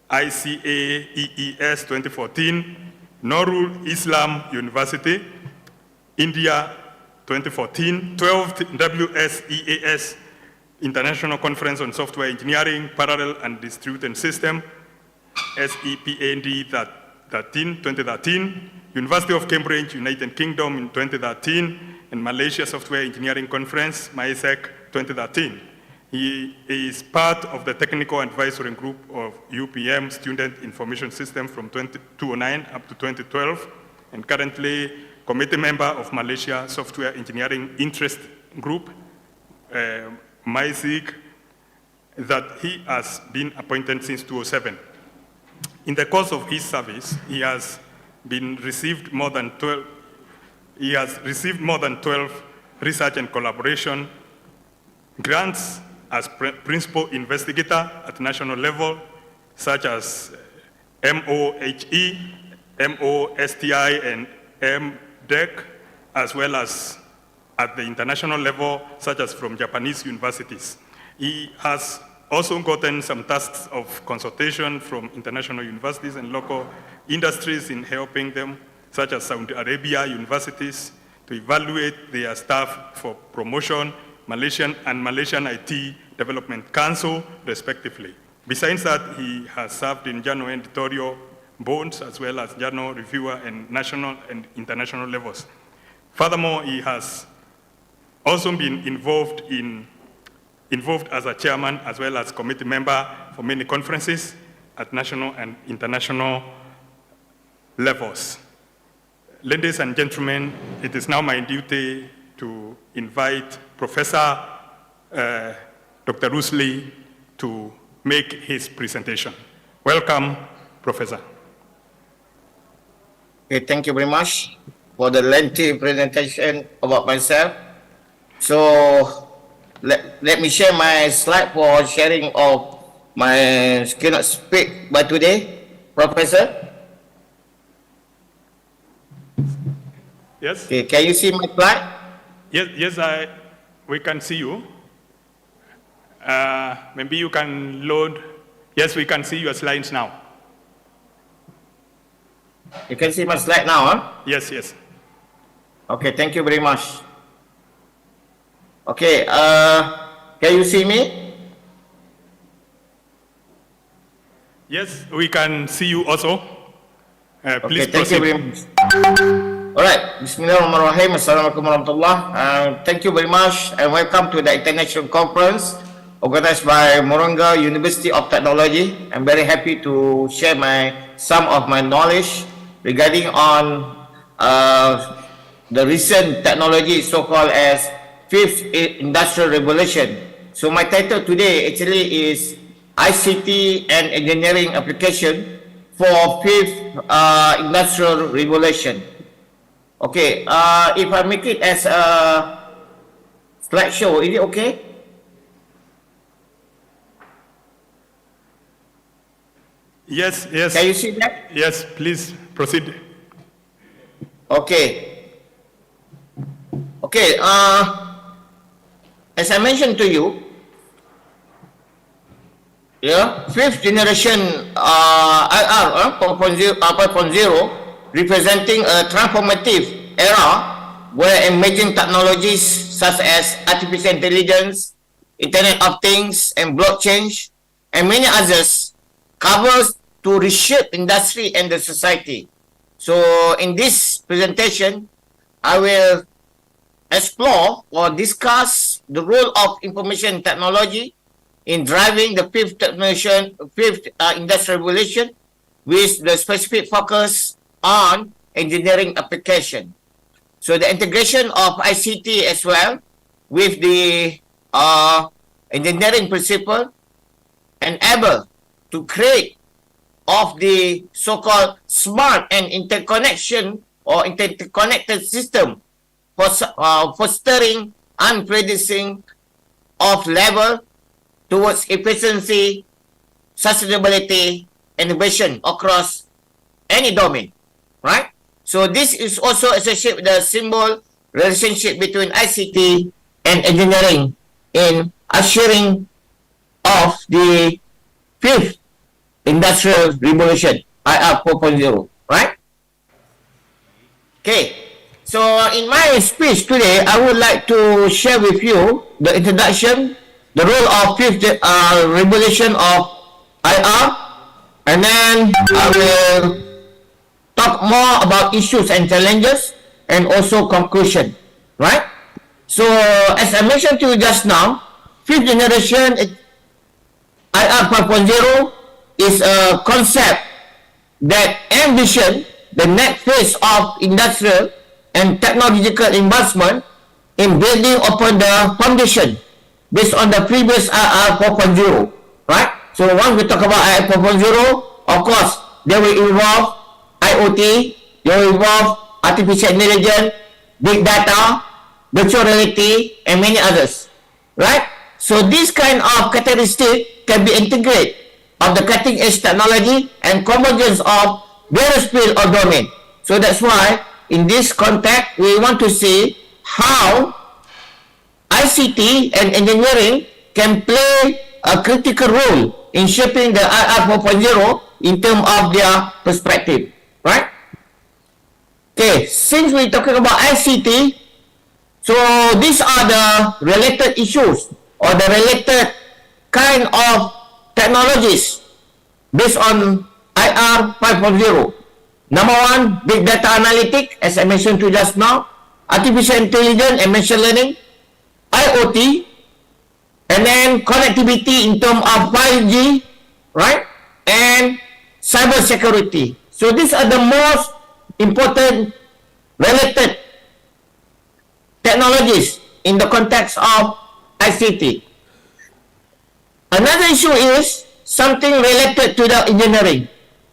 Speaker 1: ICA EES 2014, Nurul Islam University, India 2014, 12th WSEAS International Conference on Software Engineering, Parallel and Distributed System, SEPAND 2013, University of Cambridge, United Kingdom in 2013, and Malaysia Software Engineering Conference, MAISEC 2013. He is part of the technical advisory group of UPM Student Information System from 2009 up to 2012, and currently committee member of Malaysia Software Engineering Interest Group, MAISEC, that he has been appointed since 2007. In the course of his service, he has received more than 12 research and collaboration grants as principal investigator at national level, such as MOHE, MOSTI, and MDEC, as well as at the international level, such as from Japanese universities. He has also gotten some tasks of consultation from international universities and local industries in helping them, such as Saudi Arabia universities, to evaluate their staff for promotion, Malaysian IT Development Council, respectively. Besides that, he has served in journal editorial boards as well as journal reviewer and national and international levels. Furthermore, he has also been involved as a chairman as well as committee member for many conferences at national and international levels. Ladies and gentlemen, it is now my duty to invite Professor Dr. Rusli to make his presentation. Welcome, Professor.
Speaker 20: Okay, thank you very much for the lengthy presentation about myself. So let me share my slide for sharing of my keynote speak by today, Professor.
Speaker 1: Yes.
Speaker 20: Okay, can you see my slide?
Speaker 1: Yes, we can see you. Maybe you can load. Yes, we can see your slides now.
Speaker 20: You can see my slide now, huh?
Speaker 1: Yes.
Speaker 20: Okay, thank you very much. Okay, can you see me?
Speaker 1: Yes, we can see you also. Please
Speaker 20: okay, thank
Speaker 1: proceed.
Speaker 20: you very much. Alright, Bismillahirrahmanirrahim. Assalamualaikum warahmatullah. Thank you very much and welcome to the international conference organized by Murang'A University of Technology. I'm very happy to share some of my knowledge regarding on the recent technology so-called as Fifth Industrial Revolution. So my title today actually is ICT and Engineering Application for Fifth Industrial Revolution. Okay, if I make it as a slideshow, is it okay?
Speaker 1: Yes.
Speaker 20: Can you see that?
Speaker 1: Yes, please proceed.
Speaker 20: Okay. Okay, as I mentioned to you, fifth generation IR 4.0 representing a transformative era where emerging technologies such as artificial intelligence, Internet of Things, and blockchain, and many others covers to reshape industry and the society. So in this presentation, I will explore or discuss the role of information technology in driving the fifth industrial revolution with the specific focus on engineering application. So the integration of ICT as well with the engineering principle enable to create of the so-called smart and interconnection or interconnected system for fostering unpredicting of level towards efficiency, sustainability, innovation across any domain, right? So this is also associated with the symbol relationship between ICT and engineering in ushering of the fifth industrial revolution, IR 4.0, right? Okay, so in my speech today, I would like to share with you the introduction, the role of fifth revolution of IR, and then I will talk more about issues and challenges, and also conclusion, right? So as I mentioned to you just now, fifth generation IR 5.0 is a concept that envision the next phase of industrial and technological advancement in building upon the foundation based on the previous IR 4.0, right? So once we talk about IR 4.0, of course, they will involve IoT, they will involve artificial intelligence, big data, virtual reality, and many others, right? So this kind of characteristic can be integrated of the cutting edge technology and convergence of various fields or domain. So that's why in this context we want to see how ICT and engineering can play a critical role in shaping the IR 4.0 in terms of their perspective, right? Okay, since we're talking about ICT, so these are the related issues or the related kind of technologies based on IR 5.0. Number one, big data analytics, as I mentioned to you just now, artificial intelligence and machine learning, IoT, and then connectivity in terms of 5G, right? And cyber security. So these are the most important related technologies in the context of ICT. Another issue is something related to the engineering.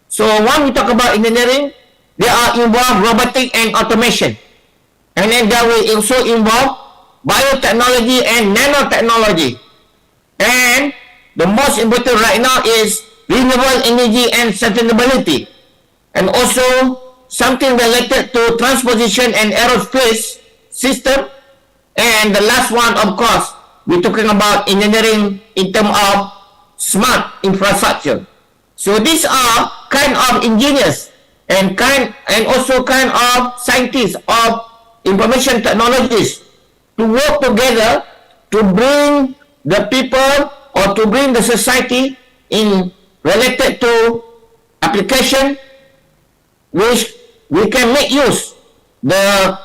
Speaker 20: So when we talk about engineering, they are involved robotic and automation. And then there will also involve biotechnology and nanotechnology. And the most important right now is renewable energy and sustainability. And also something related to transportation and aerospace system. And the last one, of course, we're talking about engineering in terms of smart infrastructure. So these are kind of engineers and also kind of scientists of information technologies to work together to bring the people or to bring the society in related to application which we can make use the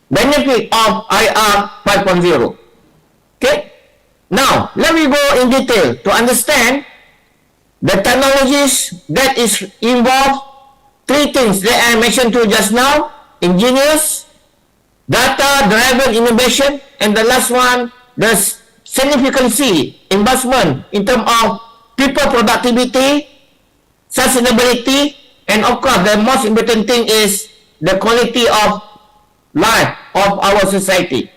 Speaker 20: benefit of IR 5.0. Okay? Now, let me go in detail to understand the technologies that is involved. Three things that I mentioned to you just now: engineers, data-driven innovation, and the last one, the significancy investment in terms of people productivity, sustainability, and of course, the most important thing is the quality of life of our society.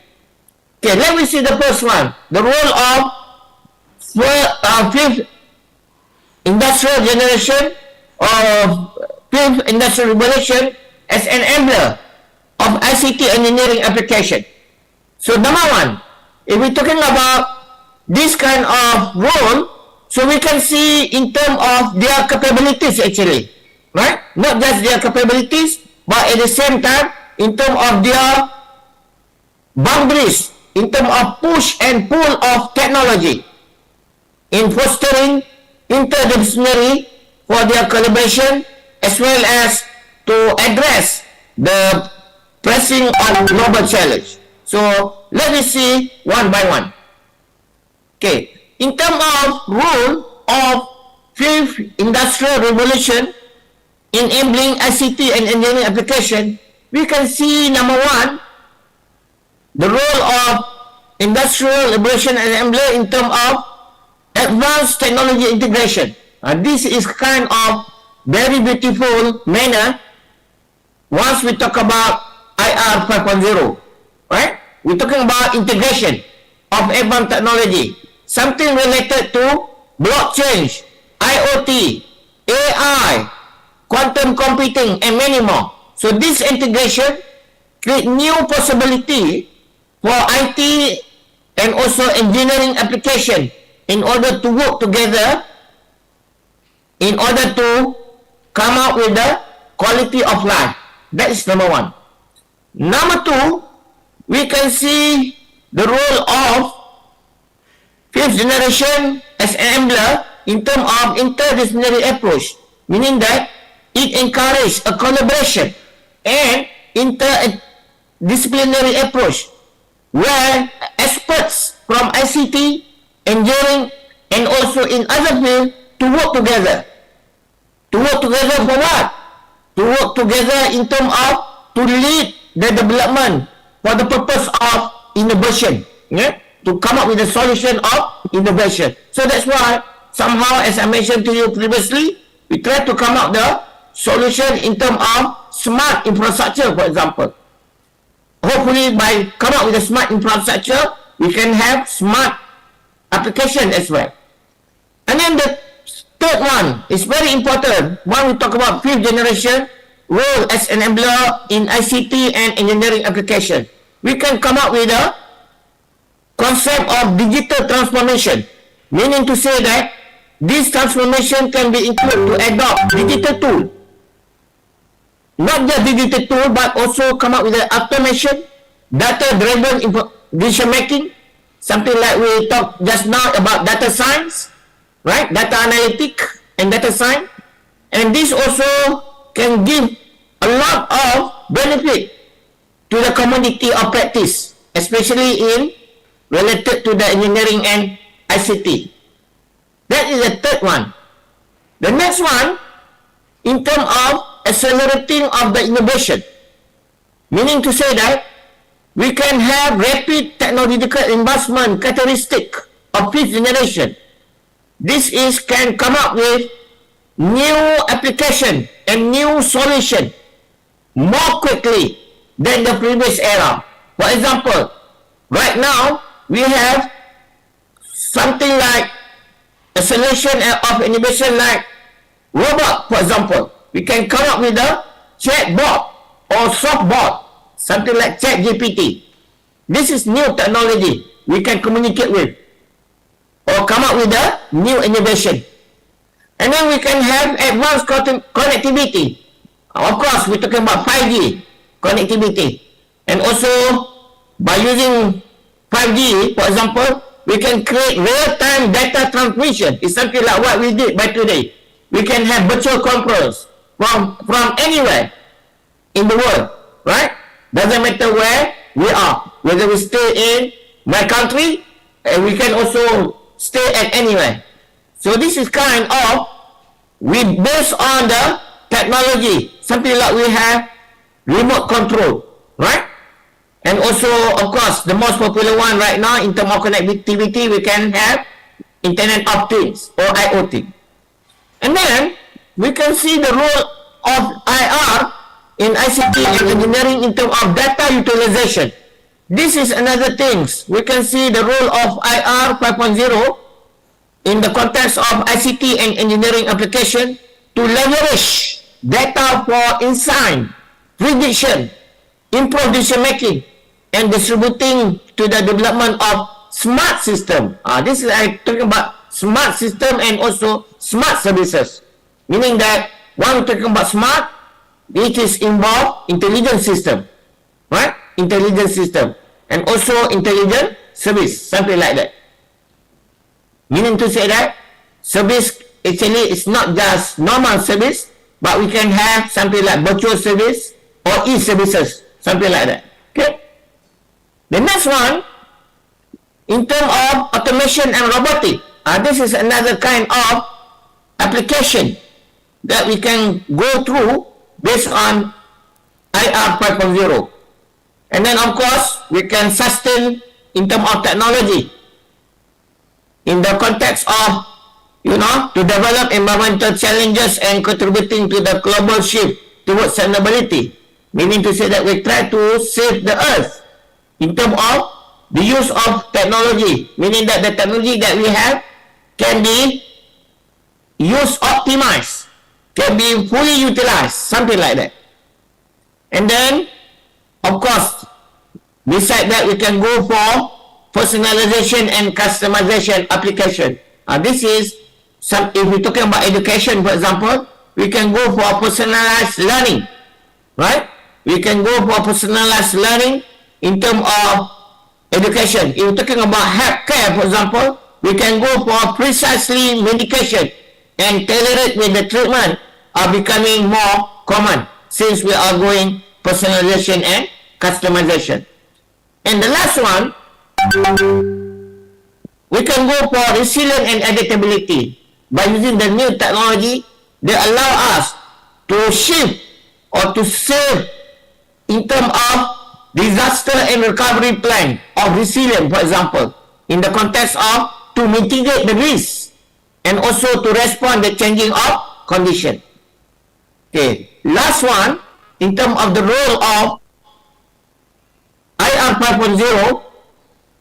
Speaker 20: Okay, let me see the first one. The role of fifth industrial generation or fifth industrial revolution as an enabler of ICT engineering application. So number one, if we're talking about this kind of role, so we can see in terms of their capabilities actually, right? Not just their capabilities, but at the same time, in terms of their boundaries, in terms of push and pull of technology, in fostering interdisciplinary for their collaboration, as well as to address the pressing on global challenge. So let me see one by one. Okay, in terms of role of fifth industrial revolution enabling ICT and engineering application, we can see number one, the role of industrial revolution and enabler in terms of advanced technology integration. This is kind of very beautiful manner once we talk about IR 5.0, right? We're talking about integration of advanced technology, something related to blockchain, IoT, AI, quantum computing, and many more. So this integration create new possibility for IT and also engineering application in order to work together in order to come up with the quality of life. That is number one. Number two, we can see the role of fifth generation as enabler in terms of interdisciplinary approach, meaning that it encourages a collaboration and interdisciplinary approach where experts from ICT, engineering, and also in other fields to work together. To work together for what? To work together in terms of to lead the development for the purpose of innovation. Yeah? To come up with a solution of innovation. So that's why somehow, as I mentioned to you previously, we try to come up the solution in terms of smart infrastructure, for example. Hopefully, by coming up with a smart infrastructure, we can have smart application as well. And then the third one is very important when we talk about fifth generation role as enabler in ICT and engineering application. We can come up with a concept of digital transformation, meaning to say that this transformation can be included to adopt digital tool. Not just digital tool, but also come up with an automation, data-driven decision making, something like we talked just now about data science, right? Data analytic and data science. And this also can give a lot of benefit to the community of practice, especially in related to the engineering and ICT. That is the third one. The next one, in terms of accelerating of the innovation, meaning to say that we can have rapid technological advancement characteristic of fifth generation. This is can come up with new application and new solution more quickly than the previous era. For example, right now we have something like a solution of innovation like robot, for example. We can come up with a chatbot or softbot, something like ChatGPT. This is new technology we can communicate with or come up with a new innovation. And then we can have advanced connectivity. Of course, we're talking about 5G connectivity. And also, by using 5G, for example, we can create real-time data transmission. It's something like what we did by today. We can have virtual conference from anywhere in the world, right? Doesn't matter where we are. Whether we stay in my country, and we can also stay at anywhere. So this is kind of, we based on the technology, something like we have remote control, right? And also, of course, the most popular one right now in terms of connectivity, we can have Internet of Things or IoT. And then we can see the role of IR in ICT and engineering in terms of data utilization. This is another thing. We can see the role of IR 5.0 in the context of ICT and engineering application to leverage data for insight, prediction, improve decision making, and distributing to the development of smart system. This is I talking about smart system and also smart services. Meaning that when we're talking about smart, it is involved intelligent system, right? Intelligent system and also intelligent service, something like that. Meaning to say that service actually is not just normal service, but we can have something like virtual service or e-services, something like that. Okay. The next one, in terms of automation and robotic, this is another kind of application that we can go through based on IR 5.0. And then, of course, we can sustain in terms of technology in the context of, to develop environmental challenges and contributing to the global shift towards sustainability. Meaning to say that we try to save the earth in terms of the use of technology, meaning that the technology that we have can be used, optimized, can be fully utilized, something like that. And then, of course, besides that, we can go for personalization and customization application. This is some, if we're talking about education, for example, we can go for personalized learning, right? We can go for personalized learning in terms of education. If we're talking about healthcare, for example, we can go for precisely medication and tailor it with the treatment are becoming more common since we are going personalization and customization. And the last one, we can go for resilience and adaptability. By using the new technology, they allow us to shift or to save in terms of disaster and recovery plan of resilience, for example, in the context of to mitigate the risk and also to respond to the changing of condition. Okay, last one, in terms of the role of IR 5.0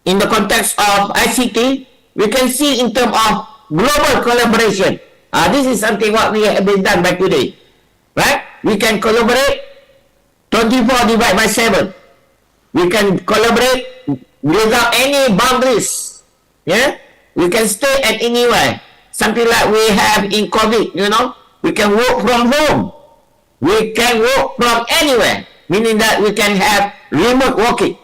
Speaker 20: in the context of ICT, we can see in terms of global collaboration. This is something what we have been done by today, right? We can collaborate 24/7. We can collaborate without any boundaries. Yeah, we can stay at anywhere. Something like we have in COVID, you know, we can work from home. We can work from anywhere, meaning that we can have remote working.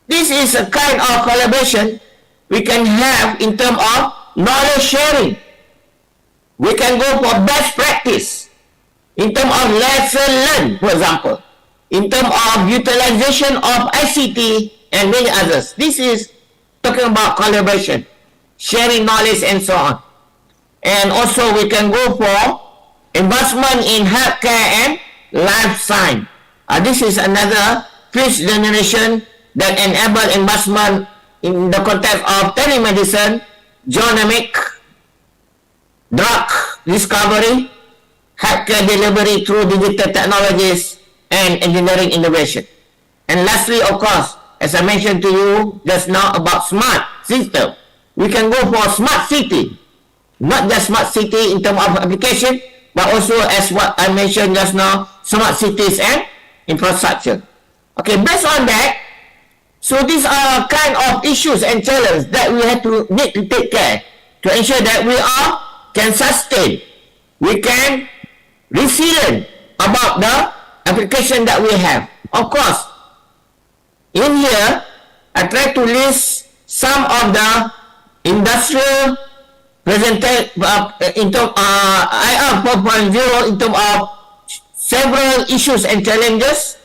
Speaker 20: This is a kind of collaboration we can have in terms of knowledge sharing. We can go for best practice in terms of lesson learned, for example, in terms of utilization of ICT and many others. This is talking about collaboration, sharing knowledge and so on. And also we can go for investment in healthcare and life science. This is another fifth generation that enable investment in the context of telemedicine, genomic, drug discovery, healthcare delivery through digital technologies, and engineering innovation. And lastly, of course, as I mentioned to you just now about smart system, we can go for smart city, not just smart city in terms of application, but also as what I mentioned just now, smart cities and infrastructure. Okay, based on that, so these are kind of issues and challenges that we have to need to take care to ensure that we can sustain, we can resilient about the application that we have. Of course, in here, I try to list some of the industrial presented in terms IR 4.0 in terms of several issues and challenges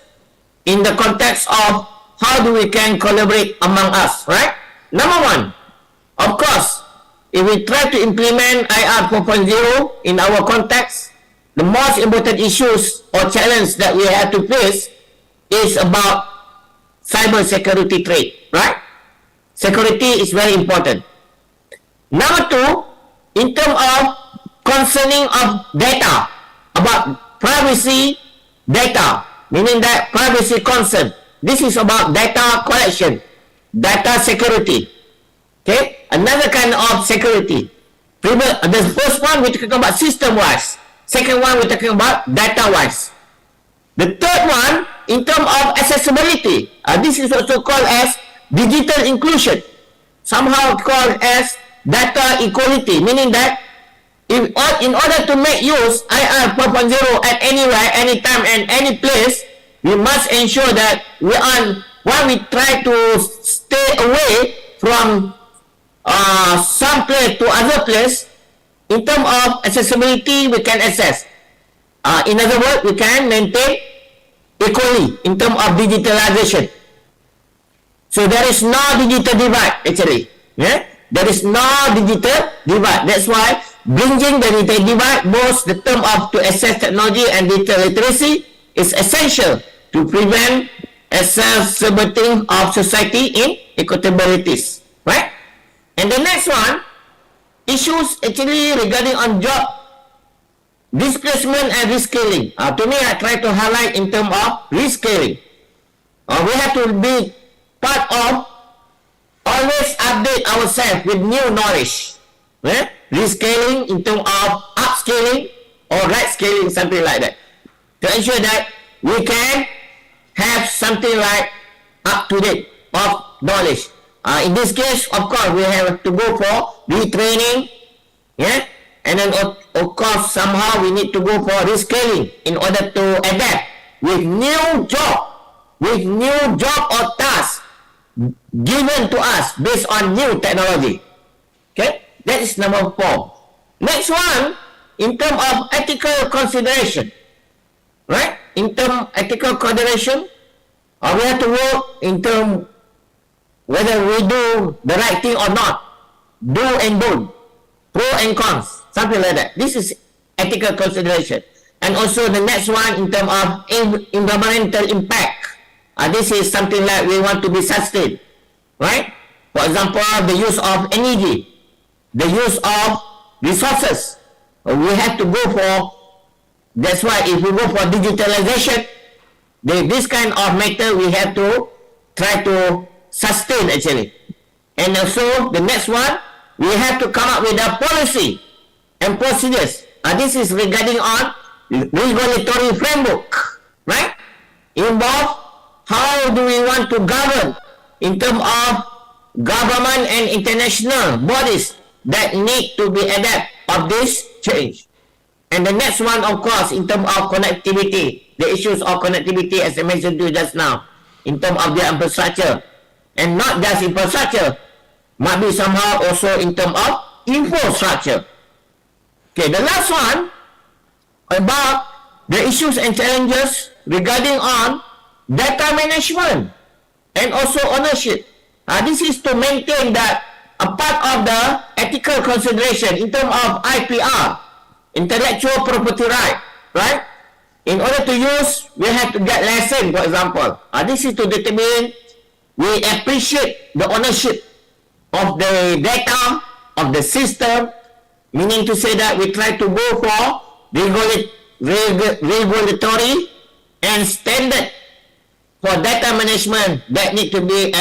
Speaker 20: in the context of how do we can collaborate among us, right? Number one, of course, if we try to implement IR 4.0 in our context, the most important issues or challenge that we have to face is about cyber security threat, right? Security is very important. Number two, in terms of concerning of data, about privacy data, meaning that privacy concern. This is about data collection, data security. Okay, another kind of security. The first one we're talking about system-wise. Second one we're talking about data-wise. The third one, in terms of accessibility, this is also called as digital inclusion. Somehow called as data equality, meaning that in order to make use IR 4.0 at anywhere, anytime, and any place, we must ensure that while we try to stay away from some place to other place, in terms of accessibility, we can access. In other words, we can maintain equally in terms of digitalization. So there is no digital divide actually. Yeah? There is no digital divide. That's why bridging the digital divide, both the term of to access technology and digital literacy, is essential to prevent exacerbating of society inequalities. Right? And the next one, issues actually regarding on job displacement and reskilling. To me, I try to highlight in terms of reskilling. We have to be part of always update ourselves with new knowledge. Reskilling in terms of upskilling or right scaling, something like that. To ensure that we can have something like up to date of knowledge. In this case, of course, we have to go for retraining, yeah, and then of course somehow we need to go for rescaling in order to adapt with new job or tasks given to us based on new technology. Okay, that is number 4. Next one, in terms of ethical consideration, right? In terms of ethical consideration, we have to work in terms whether we do the right thing or not, do and don't, pro and cons, something like that. This is ethical consideration. And also the next one in terms of environmental impact. This is something like we want to be sustained, right? For example, the use of energy, the use of resources. We have to go for, that's why if we go for digitalization, this kind of matter we have to try to sustain actually. And also the next one, we have to come up with a policy and procedures. This is regarding on regulatory framework, right? Involve how do we want to govern in terms of government and international bodies that need to be adapt of this change. And the next one, of course, in terms of connectivity, the issues of connectivity as I mentioned to you just now, in terms of their infrastructure, and not just infrastructure, might be somehow also in terms of infrastructure. Okay, the last one about the issues and challenges regarding on data management and also ownership. This is to maintain that a part of the ethical consideration in terms of IPR, intellectual property right? In order to use, we have to get license, for example. This is to determine we appreciate the ownership of the data, of the system, meaning to say that we try to go for regulatory and standard for data management that need to be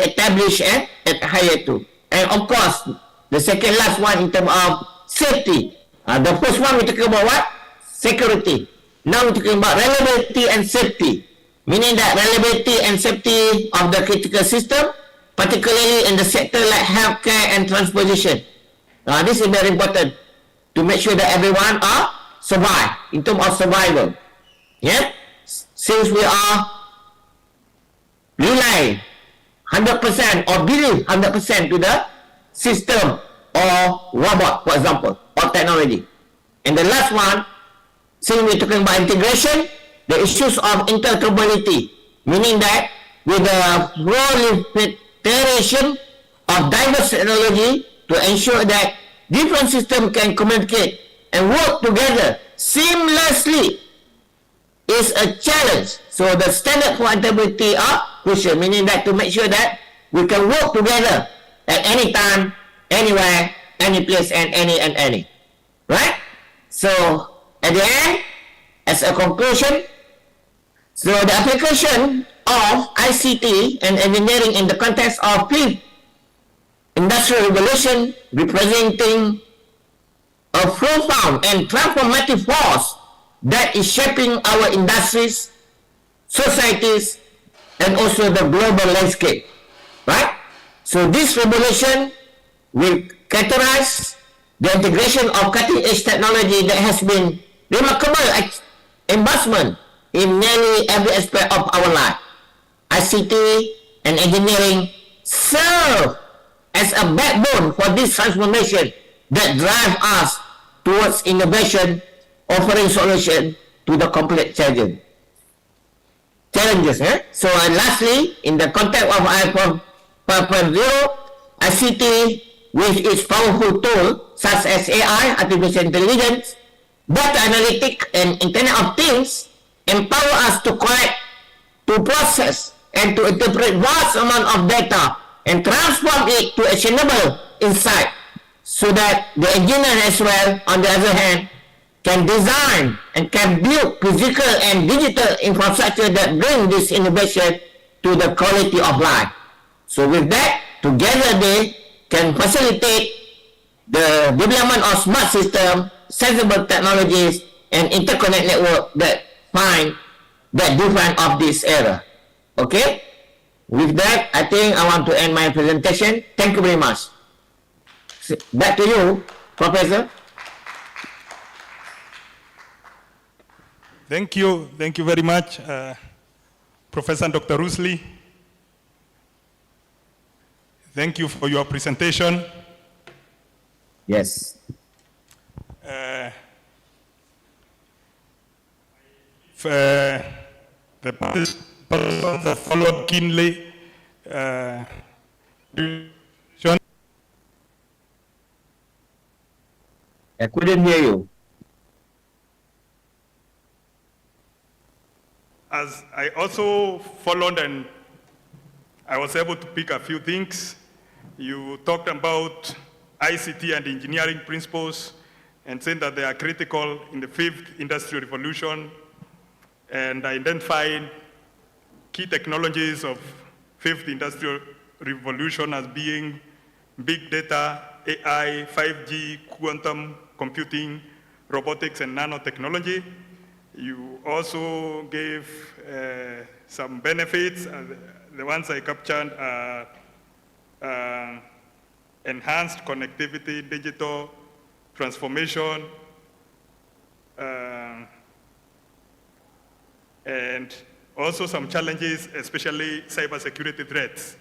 Speaker 20: established at higher too. And of course, the second last one in terms of safety. The first one we talking about what? Security. Now we're talking about reliability and safety, meaning that reliability and safety of the critical system, particularly in the sector like healthcare and transportation. This is very important to make sure that everyone survive in terms of survival. Yeah, since we are rely 100% or believe 100% to the system or robot, for example, or technology. And the last one, since we're talking about integration, the issues of interoperability, meaning that with the proliferation of diverse technology to ensure that different systems can communicate and work together seamlessly is a challenge. So the standard for interoperability are crucial, meaning that to make sure that we can work together at any time, anywhere, any place, and any. Right? So at the end, as a conclusion, so the application of ICT and engineering in the context of fifth industrial revolution representing a profound and transformative force that is shaping our industries, societies, and also the global landscape, right? So this revolution will characterize the integration of cutting-edge technology that has been remarkable advancement in nearly every aspect of our life. ICT and engineering serve as a backbone for this transformation that drive us towards innovation, offering solution to the complex challenges. So lastly, in the context of iPhone 5.0, ICT with its powerful tools such as AI, artificial intelligence, data analytics, and Internet of Things empower us to collect, to process, and to interpret vast amount of data and transform it to actionable insight, so that the engineer as well, on the other hand, can design and can build physical and digital infrastructure that bring this innovation to the quality of life. So with that, together they can facilitate the development of smart system, sensible technologies, and interconnect network that find that different of this era. Okay? With that, I think I want to end my presentation. Thank you very much. Back to you, Professor.
Speaker 1: Thank you very much, Professor Dr. Rusli. Thank you for your presentation.
Speaker 20: Yes.
Speaker 1: The participants have followed keenly.
Speaker 20: I couldn't hear you.
Speaker 1: As I also followed and I was able to pick a few things. You talked about ICT and engineering principles and saying that they are critical in the 5th industrial revolution, and identified key technologies of 5th industrial revolution as being big data, AI, 5G, quantum computing, robotics, and nanotechnology. You also gave some benefits. The ones I captured are enhanced connectivity, digital transformation, and also some challenges, especially cybersecurity threats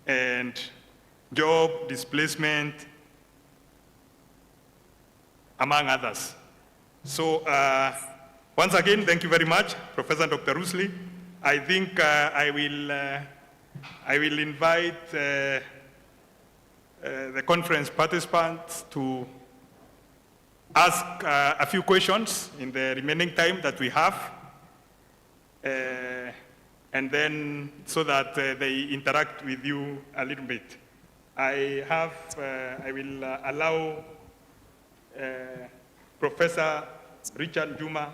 Speaker 1: and job displacement, among others. So once again, thank you very much, Professor Dr. Rusli. I think I will invite the conference participants to ask a few questions in the remaining time that we have, and then so that they interact with you a little bit. I will allow Professor Richard Juma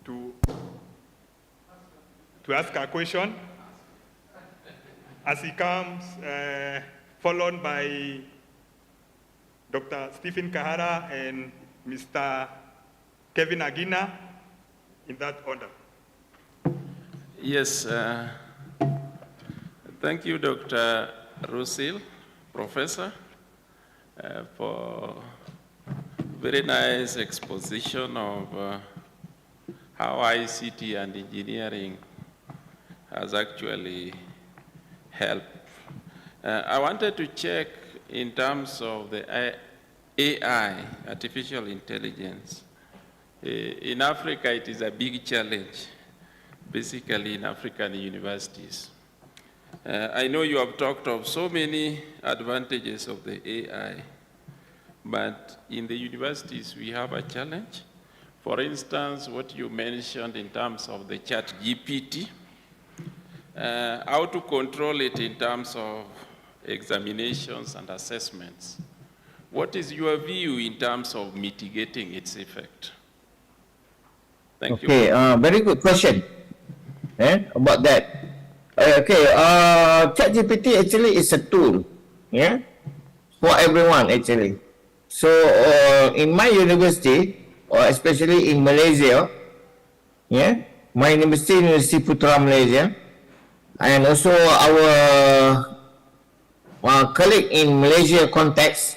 Speaker 1: to ask a question as he comes, followed by Dr. Stephen Kahara and Mr. Kevin Agina, in that order.
Speaker 7: Yes, thank you, Dr. Rusil, Professor, for very nice exposition of how ICT and engineering has actually helped. I wanted to check in terms of the AI, artificial intelligence. In Africa, it is a big challenge, basically in African universities. I know you have talked of so many advantages of the AI, but in the universities, we have a challenge. For instance, what you mentioned in terms of the ChatGPT, how to control it in terms of examinations and assessments. What is your view in terms of mitigating its effect? Thank you.
Speaker 20: Okay, very good question about that. ChatGPT actually is a tool, for everyone actually. So in my university, or especially in Malaysia, my university, University Putra Malaysia, and also our colleague in Malaysia context,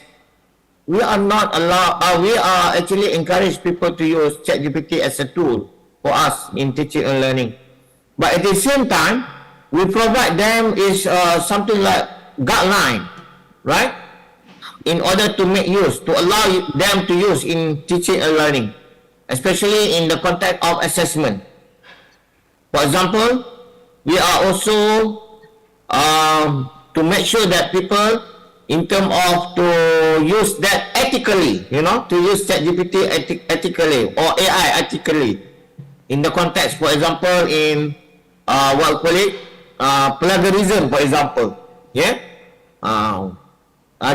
Speaker 20: we are not allowed, we are actually encourage people to use ChatGPT as a tool for us in teaching and learning. But at the same time, we provide them is something like guideline, right? In order to make use, to allow them to use in teaching and learning, especially in the context of assessment. For example, we are also to make sure that people, in terms of to use that ethically, to use ChatGPT ethically or AI ethically, in the context, for example, in what we call it, plagiarism, for example.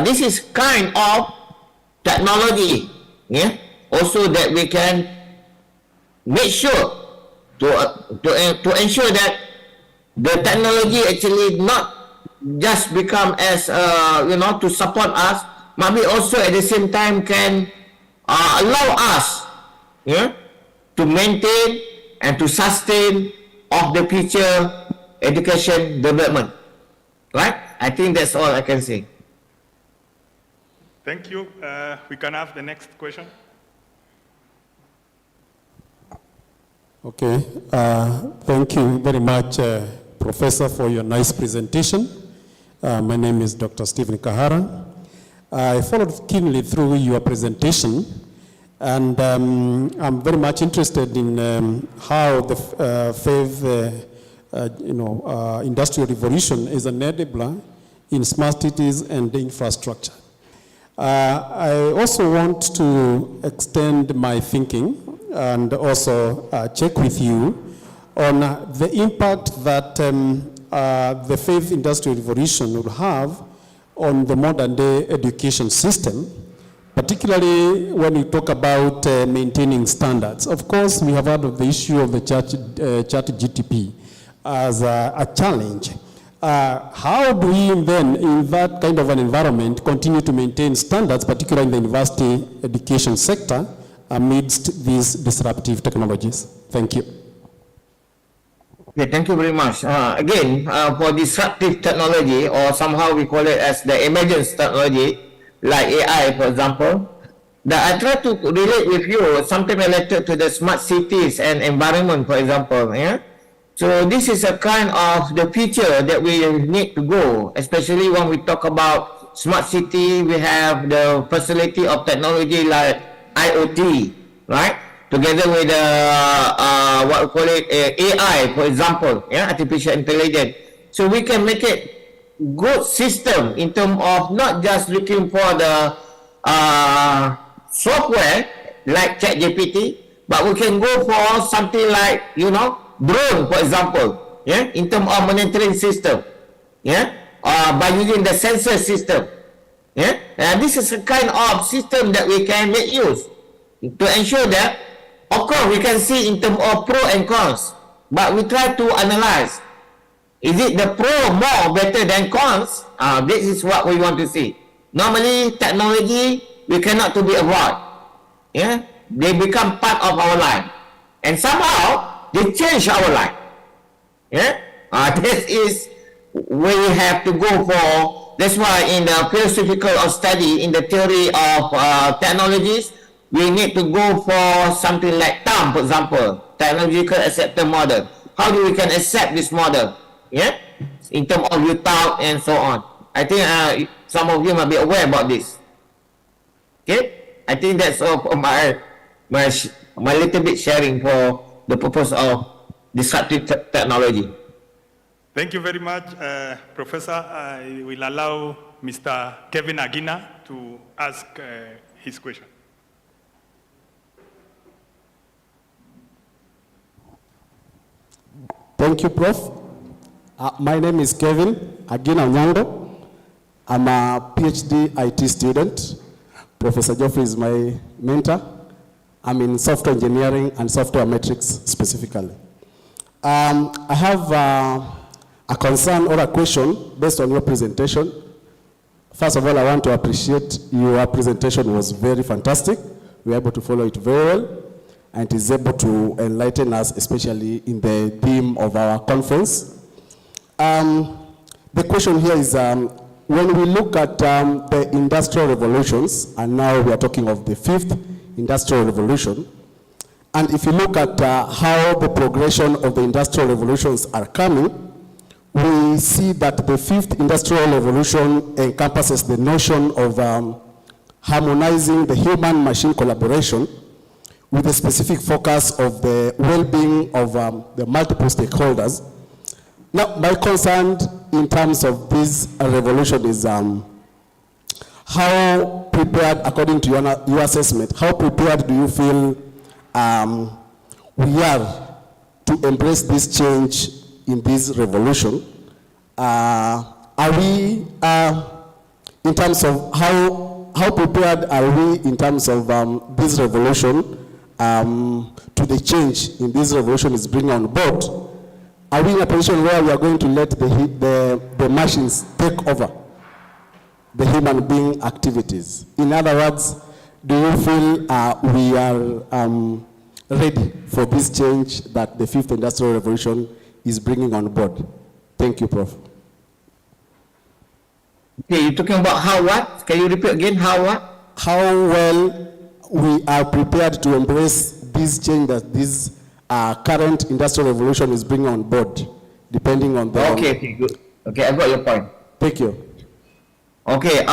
Speaker 20: This is kind of technology, also that we can make sure to ensure that the technology actually not just become as to support us, but we also at the same time can allow us to maintain and to sustain of the future education development. Right? I think that's all I can say.
Speaker 1: Thank you. We can have the next question.
Speaker 21: Okay, thank you very much, Professor, for your nice presentation. My name is Dr. Stephen Kahara. I followed keenly through your presentation, and I'm very much interested in how the fifth industrial revolution is an enabler in smart cities and infrastructure. I also want to extend my thinking and also check with you on the impact that the fifth industrial revolution will have on the modern day education system, particularly when we talk about maintaining standards. Of course, we have heard of the issue of the chat GTP as a challenge. How do we then, in that kind of an environment, continue to maintain standards, particularly in the university education sector, amidst these disruptive technologies? Thank you.
Speaker 20: Okay, thank you very much. Again, for disruptive technology, or somehow we call it as the emergence technology, like AI, for example, that I try to relate with you something related to the smart cities and environment, for example. Yeah. So this is a kind of the future that we need to go, especially when we talk about smart city. We have the facility of technology like IoT, right? Together with what we call it AI, for example, yeah, artificial intelligence. So we can make it good system in terms of not just looking for the software like ChatGPT, but we can go for something like, drone, for example, yeah, in terms of monitoring system, yeah, by using the sensor system, yeah, and this is a kind of system that we can make use to ensure that, of course, we can see in terms of pro and cons, but we try to analyze, is it the pro more better than cons? This is what we want to see. Normally, technology, we cannot to be avoided, yeah, they become part of our life, and somehow, they change our life. Yeah? This is where we have to go for. That's why in the philosophical of study, in the theory of technologies, we need to go for something like TAM, for example, technological acceptance model. How do we can accept this model? Yeah? In terms of without and so on. I think some of you might be aware about this. Okay? I think that's all for my little bit sharing for the purpose of disruptive technology.
Speaker 1: Thank you very much, Professor. I will allow Mr. Kevin Agina to ask his question.
Speaker 22: Thank you, Prof. My name is Kevin Agina Nyango. I'm a PhD IT student. Professor Geoffrey is my mentor. I'm in software engineering and software metrics specifically. I have a concern or a question based on your presentation. First of all, I want to appreciate your presentation was very fantastic. We were able to follow it very well, and it is able to enlighten us, especially in the theme of our conference. The question here is, when we look at the industrial revolutions, and now we are talking of the fifth industrial revolution, and if you look at how the progression of the industrial revolutions are coming, we see that the fifth industrial revolution encompasses the notion of harmonizing the human-machine collaboration with a specific focus of the well-being of the multiple stakeholders. Now, my concern in terms of this revolution is how prepared, according to your assessment, how prepared do you feel we are to embrace this change in this revolution? Are we, in terms of how prepared are we in terms of this revolution to the change in this revolution is bringing on board? Are we in a position where we are going to let the machines take over the human being activities? In other words, do you feel we are ready for this change that the fifth industrial revolution is bringing on board? Thank you, Prof.
Speaker 20: Okay, you're talking about how what? Can you repeat again? How what?
Speaker 22: How well we are prepared to embrace this change that this current industrial revolution is bringing on board, depending on the...
Speaker 20: Okay, good. Okay, I got your point.
Speaker 22: Thank you.
Speaker 20: Okay,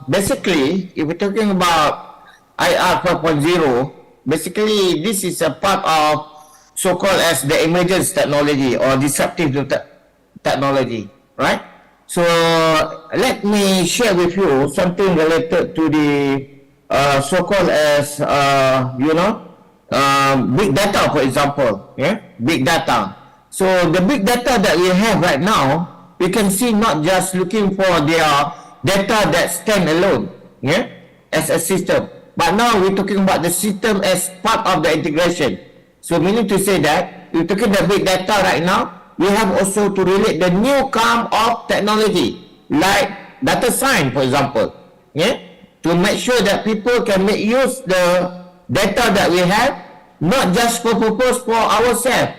Speaker 20: basically, if we're talking about IR 4.0, basically this is a part of so-called as the emergence technology or disruptive technology, right? So let me share with you something related to the so-called as big data, for example. Yeah, big data. So the big data that we have right now, we can see not just looking for their data that stand alone, yeah, as a system, but now we're talking about the system as part of the integration. So meaning to say that we're talking the big data right now. We have also to relate the new kind of technology like data science, for example, yeah, to make sure that people can make use the data that we have, not just for purpose for ourselves,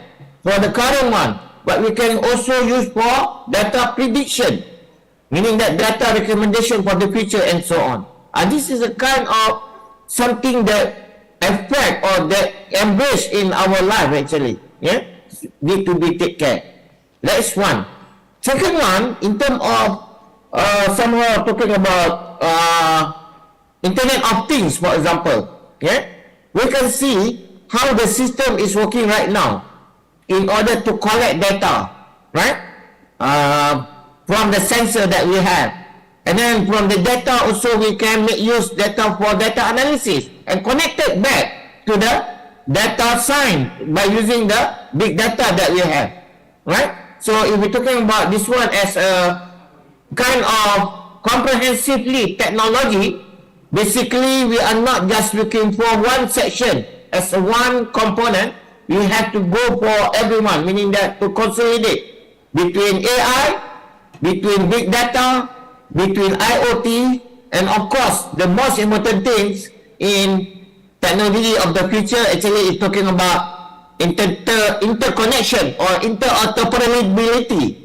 Speaker 20: for the current one, but we can also use for data prediction, meaning that data recommendation for the future and so on. And this is a kind of something that affect or that embrace in our life actually, yeah, need to be take care. That's one. Second one, in terms of somehow talking about Internet of Things, for example, yeah, we can see how the system is working right now in order to collect data, right? From the sensor that we have. And then from the data also we can make use data for data analysis and connect it back to the data science by using the big data that we have, right? So if we're talking about this one as a kind of comprehensively technology, basically we are not just looking for one section as a one component. We have to go for everyone, meaning that to consolidate between AI, between big data, between IoT, and of course the most important things in technology of the future actually is talking about interconnection or interoperability,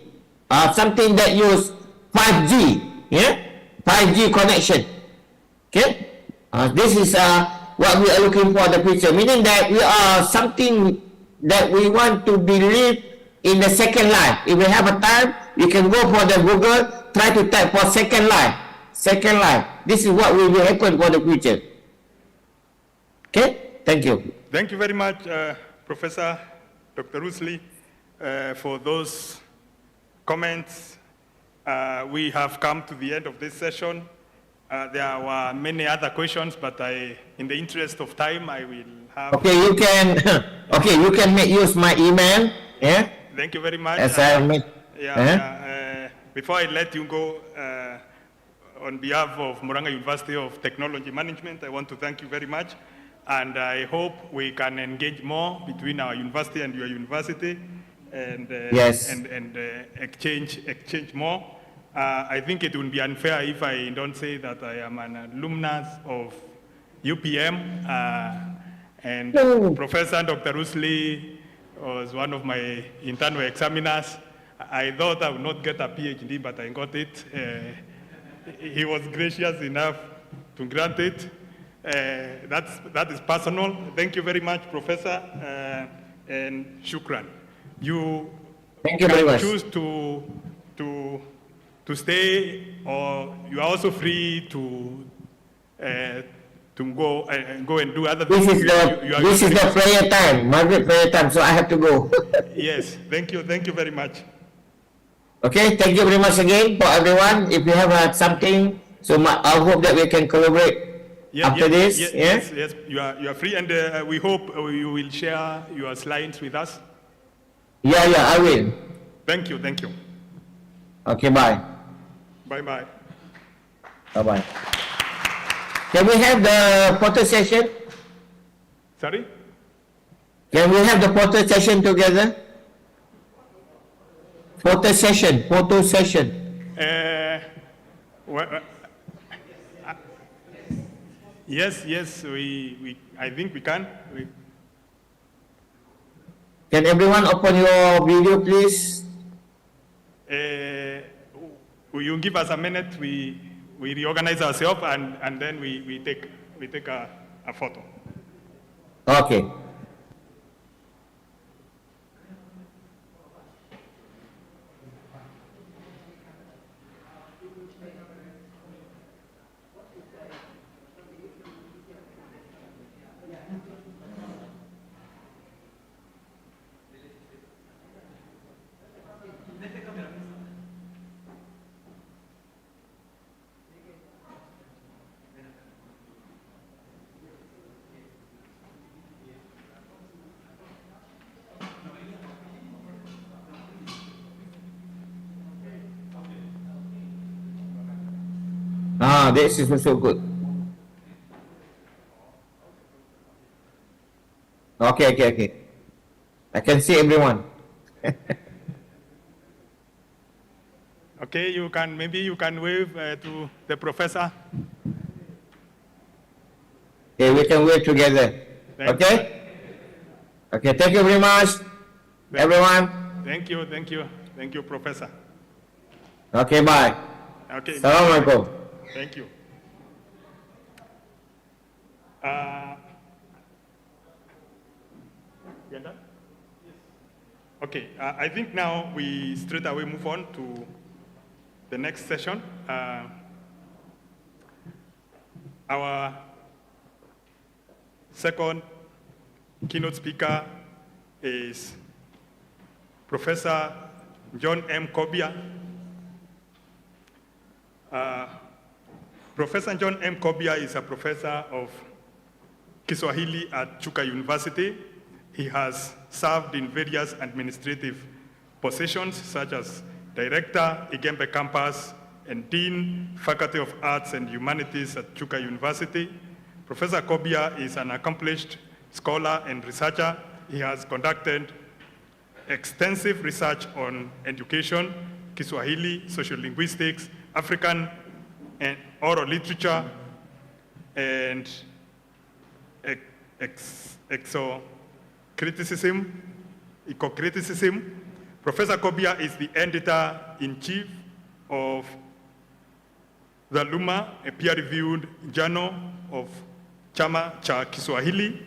Speaker 20: something that use 5G, yeah, 5G connection. Okay, this is what we are looking for the future, meaning that we are something that we want to believe in the second life. If we have a time, we can go for the Google, try to type for second life. Second life. This is what will happen for the future. Okay, thank you.
Speaker 1: Thank you very much, Professor Dr. Rusli, for those comments. We have come to the end of this session. There were many other questions, but in the interest of time, I will have...
Speaker 20: Okay, you can, okay, you can make use my email, yeah?
Speaker 1: Thank you very much.
Speaker 20: As I admit.
Speaker 1: Before I let you go, on behalf of Murang'A University of Technology Management, I want to thank you very much. And I hope we can engage more between our university and your university and,
Speaker 20: yes.
Speaker 1: and exchange more. I think it would be unfair if I don't say that I am an alumnus of UPM, and Professor Dr. Rusli was one of my internal examiners. I thought I would not get a PhD, but I got it. He was gracious enough to grant it. That is personal. Thank you very much, Professor, and shukran. You
Speaker 20: Thank you very much.
Speaker 1: Choose to stay, or you are also free to go and do other things.
Speaker 20: This is the prayer time, Margaret prayer time, so I have to go.
Speaker 1: Yes, thank you very much.
Speaker 20: Okay, thank you very much again for everyone. If you have something, so I hope that we can collaborate after this.
Speaker 1: Yes, you are free, and we hope you will share your slides with us.
Speaker 20: Yeah, I will.
Speaker 1: Thank you.
Speaker 20: Okay, bye.
Speaker 1: Bye.
Speaker 20: Bye. Can we have the photo session?
Speaker 1: Sorry?
Speaker 20: Can we have the photo session together? Photo session.
Speaker 1: Yes, I think we can.
Speaker 20: Can everyone open your video, please?
Speaker 1: You give us a minute, we reorganize ourselves, and then we take a photo.
Speaker 20: Okay. This is also good. Okay. I can see everyone.
Speaker 1: Okay, maybe you can wave to the professor.
Speaker 20: Okay, we can wave together. Okay? Okay, thank you very much, everyone.
Speaker 1: Thank you, Professor.
Speaker 20: Okay, bye.
Speaker 1: Okay.
Speaker 20: Assalamualaikum.
Speaker 1: Thank you. You done? Okay, I think now we straight away move on to the next session. Our second keynote speaker is Professor John M. Kobia. Professor John M. Kobia is a professor of Kiswahili at Chuka University. He has served in various administrative positions such as Director, Igembe Campus, and Dean, Faculty of Arts and Humanities at Chuka University. Professor Kobia is an accomplished scholar and researcher. He has conducted extensive research on education, Kiswahili, social linguistics, African and oral literature, and eco-criticism. Professor Kobia is the editor-in-chief of the Luma, a peer-reviewed journal of Chama cha Kiswahili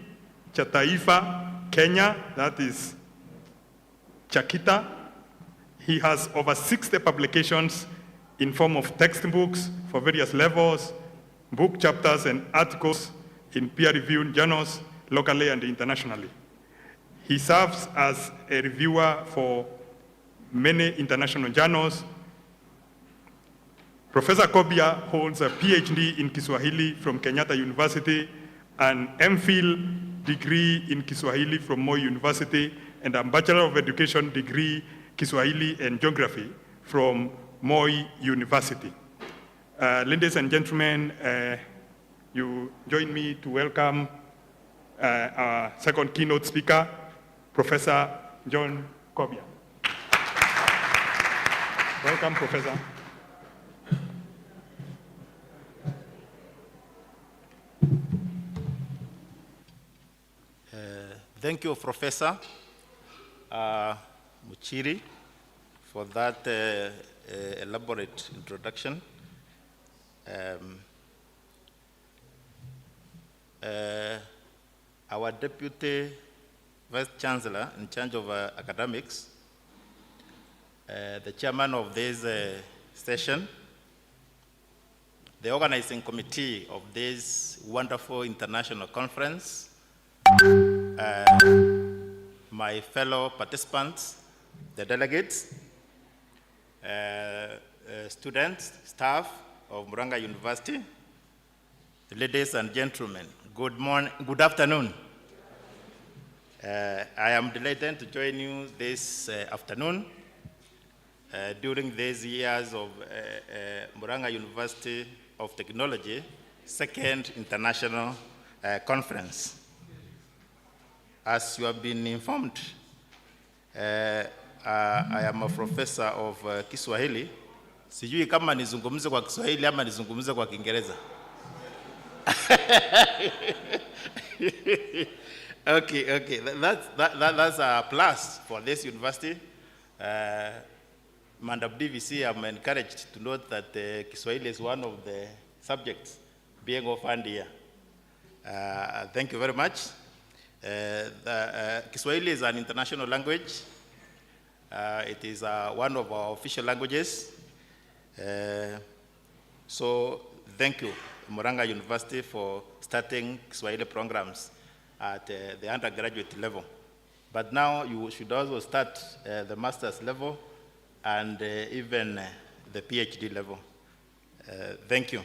Speaker 1: cha Taifa Kenya, that is Chakita. He has over 60 publications in form of textbooks for various levels, book chapters and articles in peer-reviewed journals locally and internationally. He serves as a reviewer for many international journals. Professor Kobia holds a PhD in Kiswahili from Kenyatta University, an MPhil degree in Kiswahili from Moi University, and a Bachelor of Education degree, Kiswahili and Geography from Moi University. Ladies and gentlemen, you join me to welcome our second keynote speaker, Professor John Kobia. Welcome, Professor.
Speaker 2: Thank you, Professor Muchiri, for that elaborate introduction. Our Deputy Vice Chancellor in charge of academics, the chairman of this session, the organizing committee of this wonderful international conference, my fellow participants, the delegates, students, staff of Murang'A University, ladies and gentlemen, good morning, good afternoon. I am delighted to join you this afternoon during these years of Murang'A University of Technology, second international conference. As you have been informed, I am a professor of Kiswahili. Sijui kama nizungumze kwa Kiswahili ama nizungumze kwa Kiingereza. Okay. That's a plus for this university. Mandap DVC, I'm encouraged to note that Kiswahili is one of the subjects being offered here. Thank you very much. Kiswahili is an international language. It is one of our official languages. So thank you, Murang'A University, for starting Kiswahili programs at the undergraduate level. But now you should also start the master's level and even the PhD level. Thank you.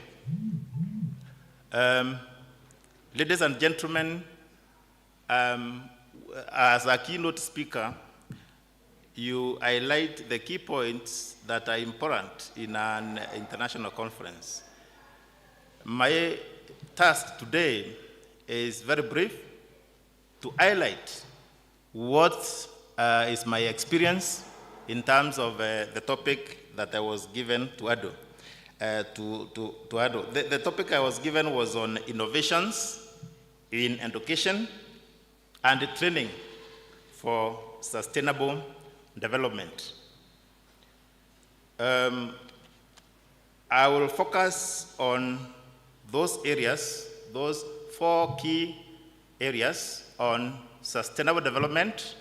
Speaker 2: Ladies and gentlemen, as a keynote speaker, you highlight the key points that are important in an international conference. My task today is very brief, to highlight what is my experience in terms of the topic that I was given to Ado. The topic I was given was on innovations in education and training for sustainable development. I will focus on those areas, those 4 key areas on sustainable development,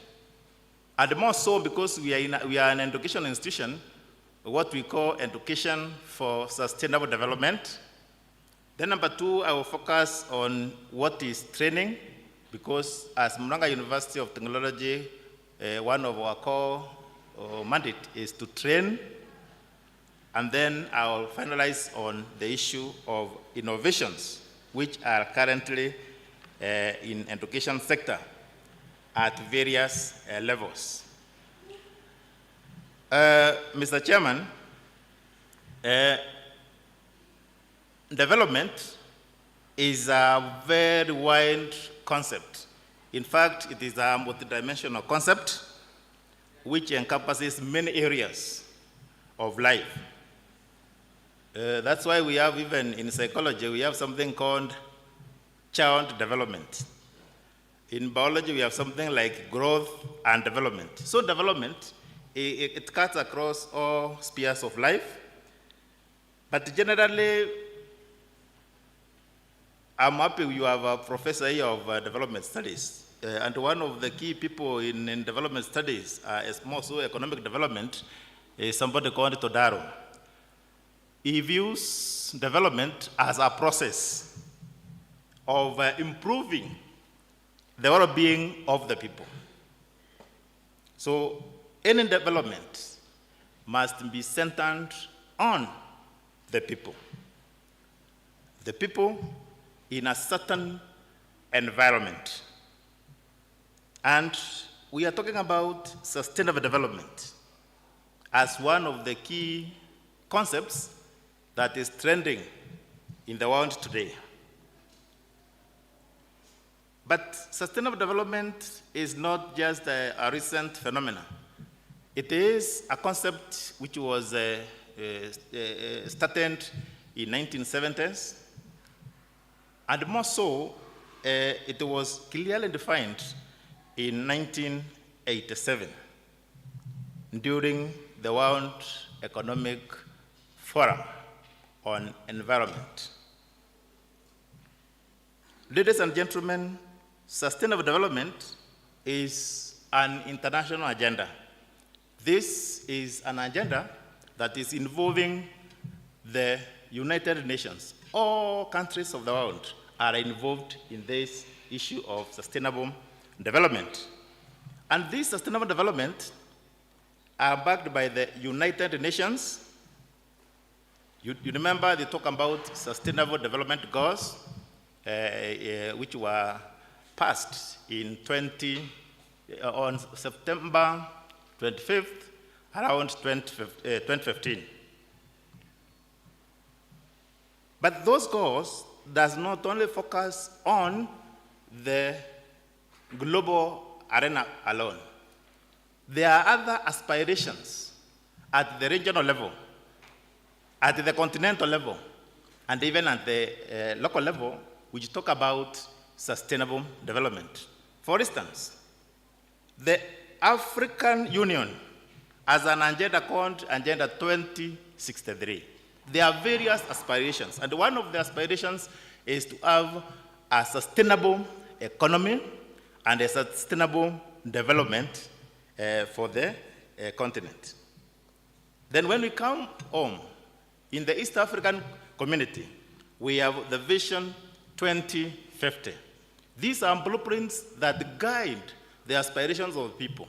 Speaker 2: and more so because we are an education institution, what we call education for sustainable development. Then number 2, I will focus on what is training, because as Murang'A University of Technology, one of our core mandate is to train. And then I will finalize on the issue of innovations, which are currently in education sector at various levels. Mr. Chairman, development is a very wide concept. In fact, it is a multidimensional concept which encompasses many areas of life. That's why we have, even in psychology, we have something called child development. In biology, we have something like growth and development. So development, it cuts across all spheres of life. But generally, I'm happy you have a professor here of development studies. And one of the key people in development studies, more so economic development, is somebody called Todaro. He views development as a process of improving the well-being of the people. So any development must be centered on the people in a certain environment. And we are talking about sustainable development as one of the key concepts that is trending in the world today. But sustainable development is not just a recent phenomenon. It is a concept which was started in 1970s, and more so, it was clearly defined in 1987 during the World Economic Forum on Environment. Ladies and gentlemen, sustainable development is an international agenda. This is an agenda that is involving the United Nations. All countries of the world are involved in this issue of sustainable development. And this sustainable development are backed by the United Nations. You remember they talk about Sustainable Development Goals, which were passed on September 25th, around 2015. But those goals does not only focus on the global arena alone. There are other aspirations at the regional level, at the continental level, and even at the local level, which talk about sustainable development. For instance, the African Union as an agenda called Agenda 2063. There are various aspirations, and one of the aspirations is to have a sustainable economy and a sustainable development for the continent. Then when we come home, in the East African community, we have the Vision 2050. These are blueprints that guide the aspirations of people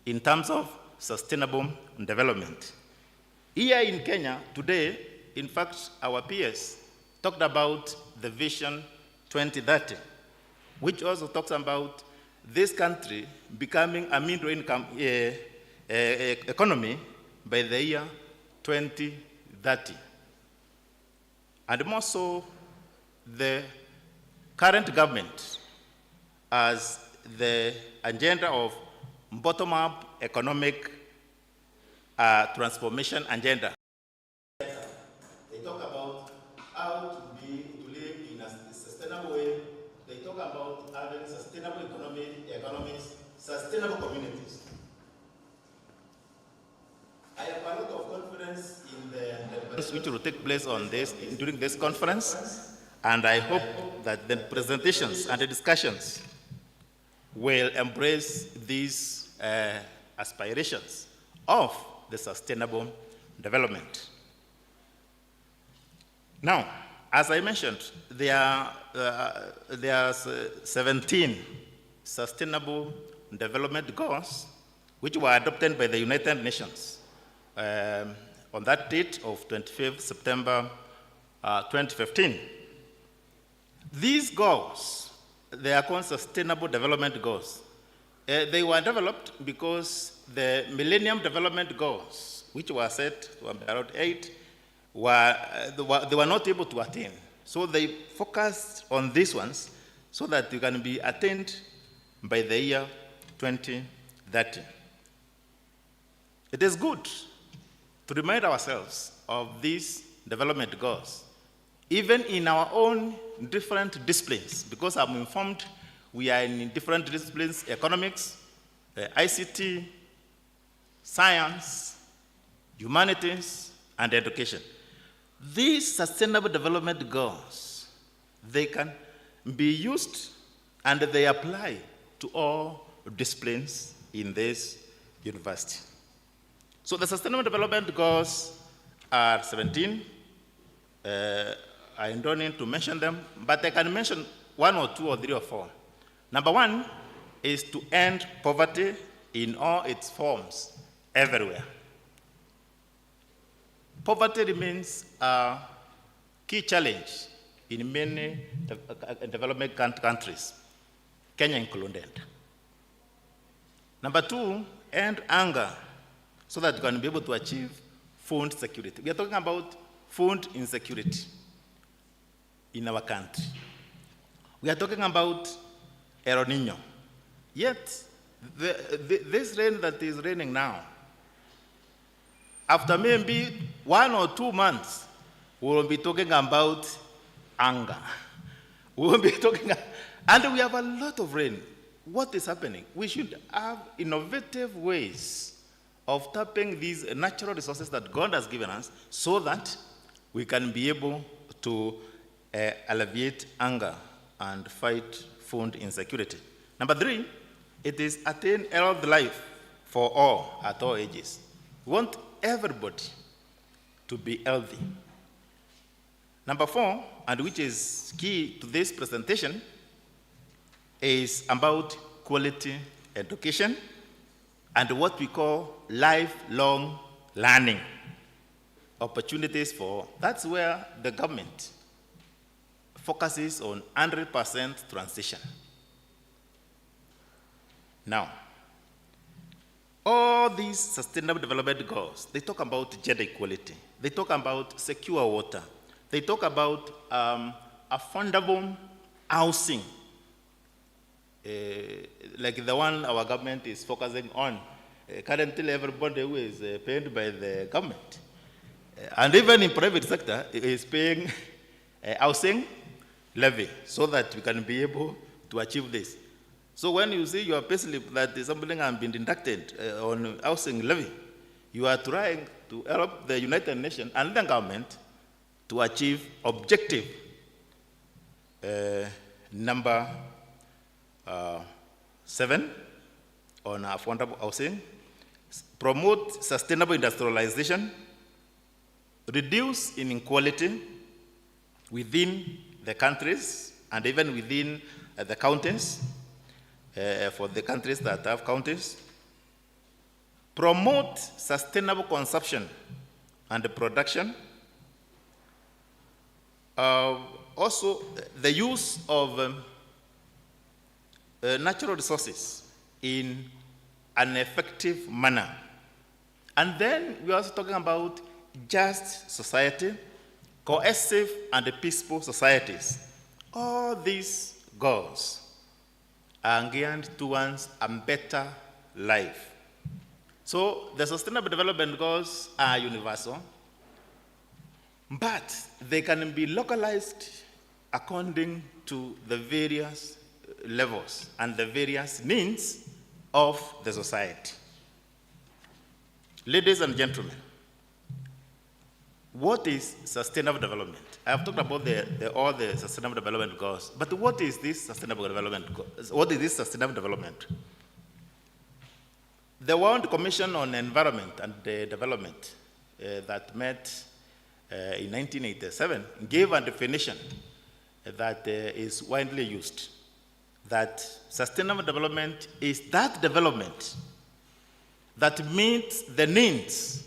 Speaker 2: in terms of sustainable development. Here in Kenya today, in fact, our peers talked about the Vision 2030, which also talks about this country becoming a middle-income economy by the year 2030. And more so, the current government has the agenda of bottom-up economic transformation agenda. They talk about how to live in a sustainable way. They talk about having sustainable economies, sustainable communities. I have a lot of confidence in the which will take place on this during this conference, and I hope that the presentations and the discussions will embrace these aspirations of the sustainable development. Now, as I mentioned, there are 17 sustainable development goals which were adopted by the United Nations on that date of 25th September 2015. These goals, they are called Sustainable Development Goals. They were developed because the Millennium Development Goals, which were set to around 8, they were not able to attain. So they focused on these ones so that they can be attained by the year 2030. It is good to remind ourselves of these development goals, even in our own different disciplines, because I'm informed we are in different disciplines: economics, ICT, science, humanities, and education. These sustainable development goals, they can be used and they apply to all disciplines in this university. So the sustainable development goals are 17. I don't need to mention them, but I can mention 1 or 2 or 3 or 4. Number 1 is to end poverty in all its forms, everywhere. Poverty remains a key challenge in many developing countries, Kenya included. Number 2, end hunger so that you can be able to achieve food security. We are talking about food insecurity in our country. We are talking about El Nino. Yet, this rain that is raining now, after maybe 1 or 2 months, we will be talking about hunger. We will be talking, and we have a lot of rain. What is happening? We should have innovative ways of tapping these natural resources that God has given us so that we can be able to alleviate hunger and fight food insecurity. Number 3, it is attain healthy life for all at all ages. We want everybody to be healthy. Number 4, and which is key to this presentation, is about quality education and what we call lifelong learning opportunities for. That's where the government focuses on 100% transition. Now, all these sustainable development goals, they talk about gender equality. They talk about secure water. They talk about affordable housing, like the one our government is focusing on. Currently, everybody who is paid by the government, and even in private sector, is paying housing levy so that we can be able to achieve this. So when you see your payslip that something has been deducted on housing levy, you are trying to help the United Nations and the government to achieve objective number 7 on affordable housing, promote sustainable industrialization, reduce inequality within the countries and even within the counties, for the countries that have counties, promote sustainable consumption and production, also the use of natural resources in an effective manner. And then we're also talking about just society, cohesive and peaceful societies. All these goals are geared towards a better life. So the Sustainable Development Goals are universal, but they can be localized according to the various levels and the various needs of the society. Ladies and gentlemen, what is sustainable development? I have talked about all the sustainable development goals, but what is this sustainable development? What is this sustainable development? The World Commission on Environment and Development that met in 1987 gave a definition that is widely used, that sustainable development is that development that meets the needs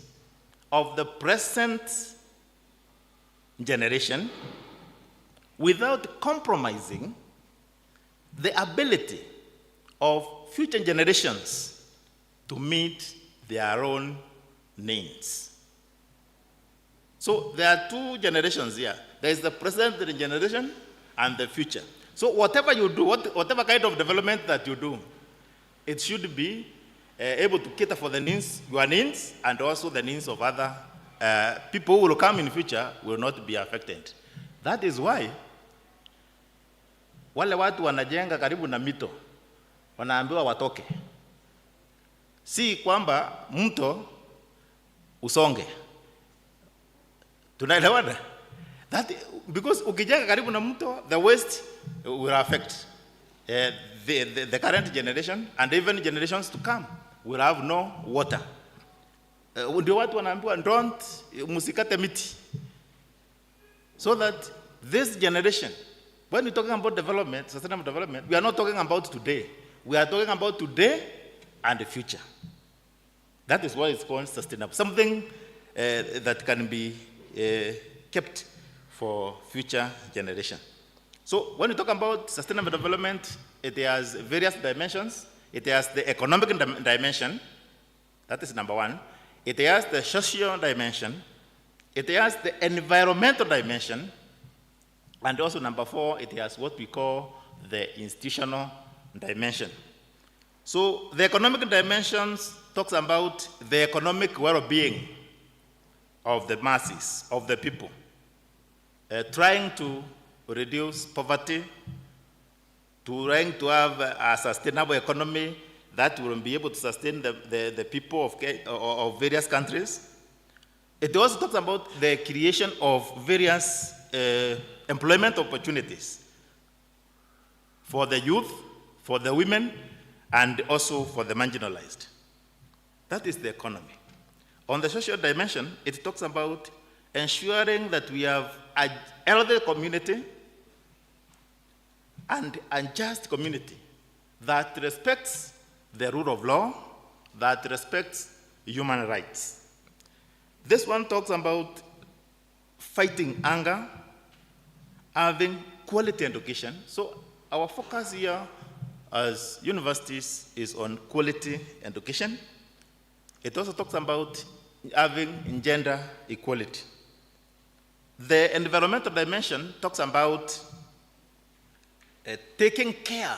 Speaker 2: of the present generation without compromising the ability of future generations to meet their own needs. So there are two generations here. There is the present generation and the future. So whatever you do, whatever kind of development that you do, it should be able to cater for the needs, your needs, and also the needs of other people who will come in the future will not be affected. That is why wale watu wanajenga karibu na mito wanaambiwa watoke. Si kwamba mto usonge. Tunaelewana? That because ukijenga karibu na mto, the waste will affect the current generation and even generations to come will have no water. Ndio watu wanaambiwa don't musikate miti. So that this generation, when we're talking about development, sustainable development, we are not talking about today. We are talking about today and the future. That is why it's called sustainable. Something that can be kept for future generation. So when we talk about sustainable development, it has various dimensions. It has the economic dimension. That is number one. It has the social dimension. It has the environmental dimension. And also number four, it has what we call the institutional dimension. So the economic dimensions talks about the economic well-being of the masses, of the people, trying to reduce poverty, trying to have a sustainable economy that will be able to sustain the people of various countries. It also talks about the creation of various employment opportunities for the youth, for the women, and also for the marginalized. That is the economy. On the social dimension, it talks about ensuring that we have a healthy community and a just community that respects the rule of law, that respects human rights. This one talks about fighting hunger, having quality education. So our focus here as universities is on quality education. It also talks about having gender equality. The environmental dimension talks about taking care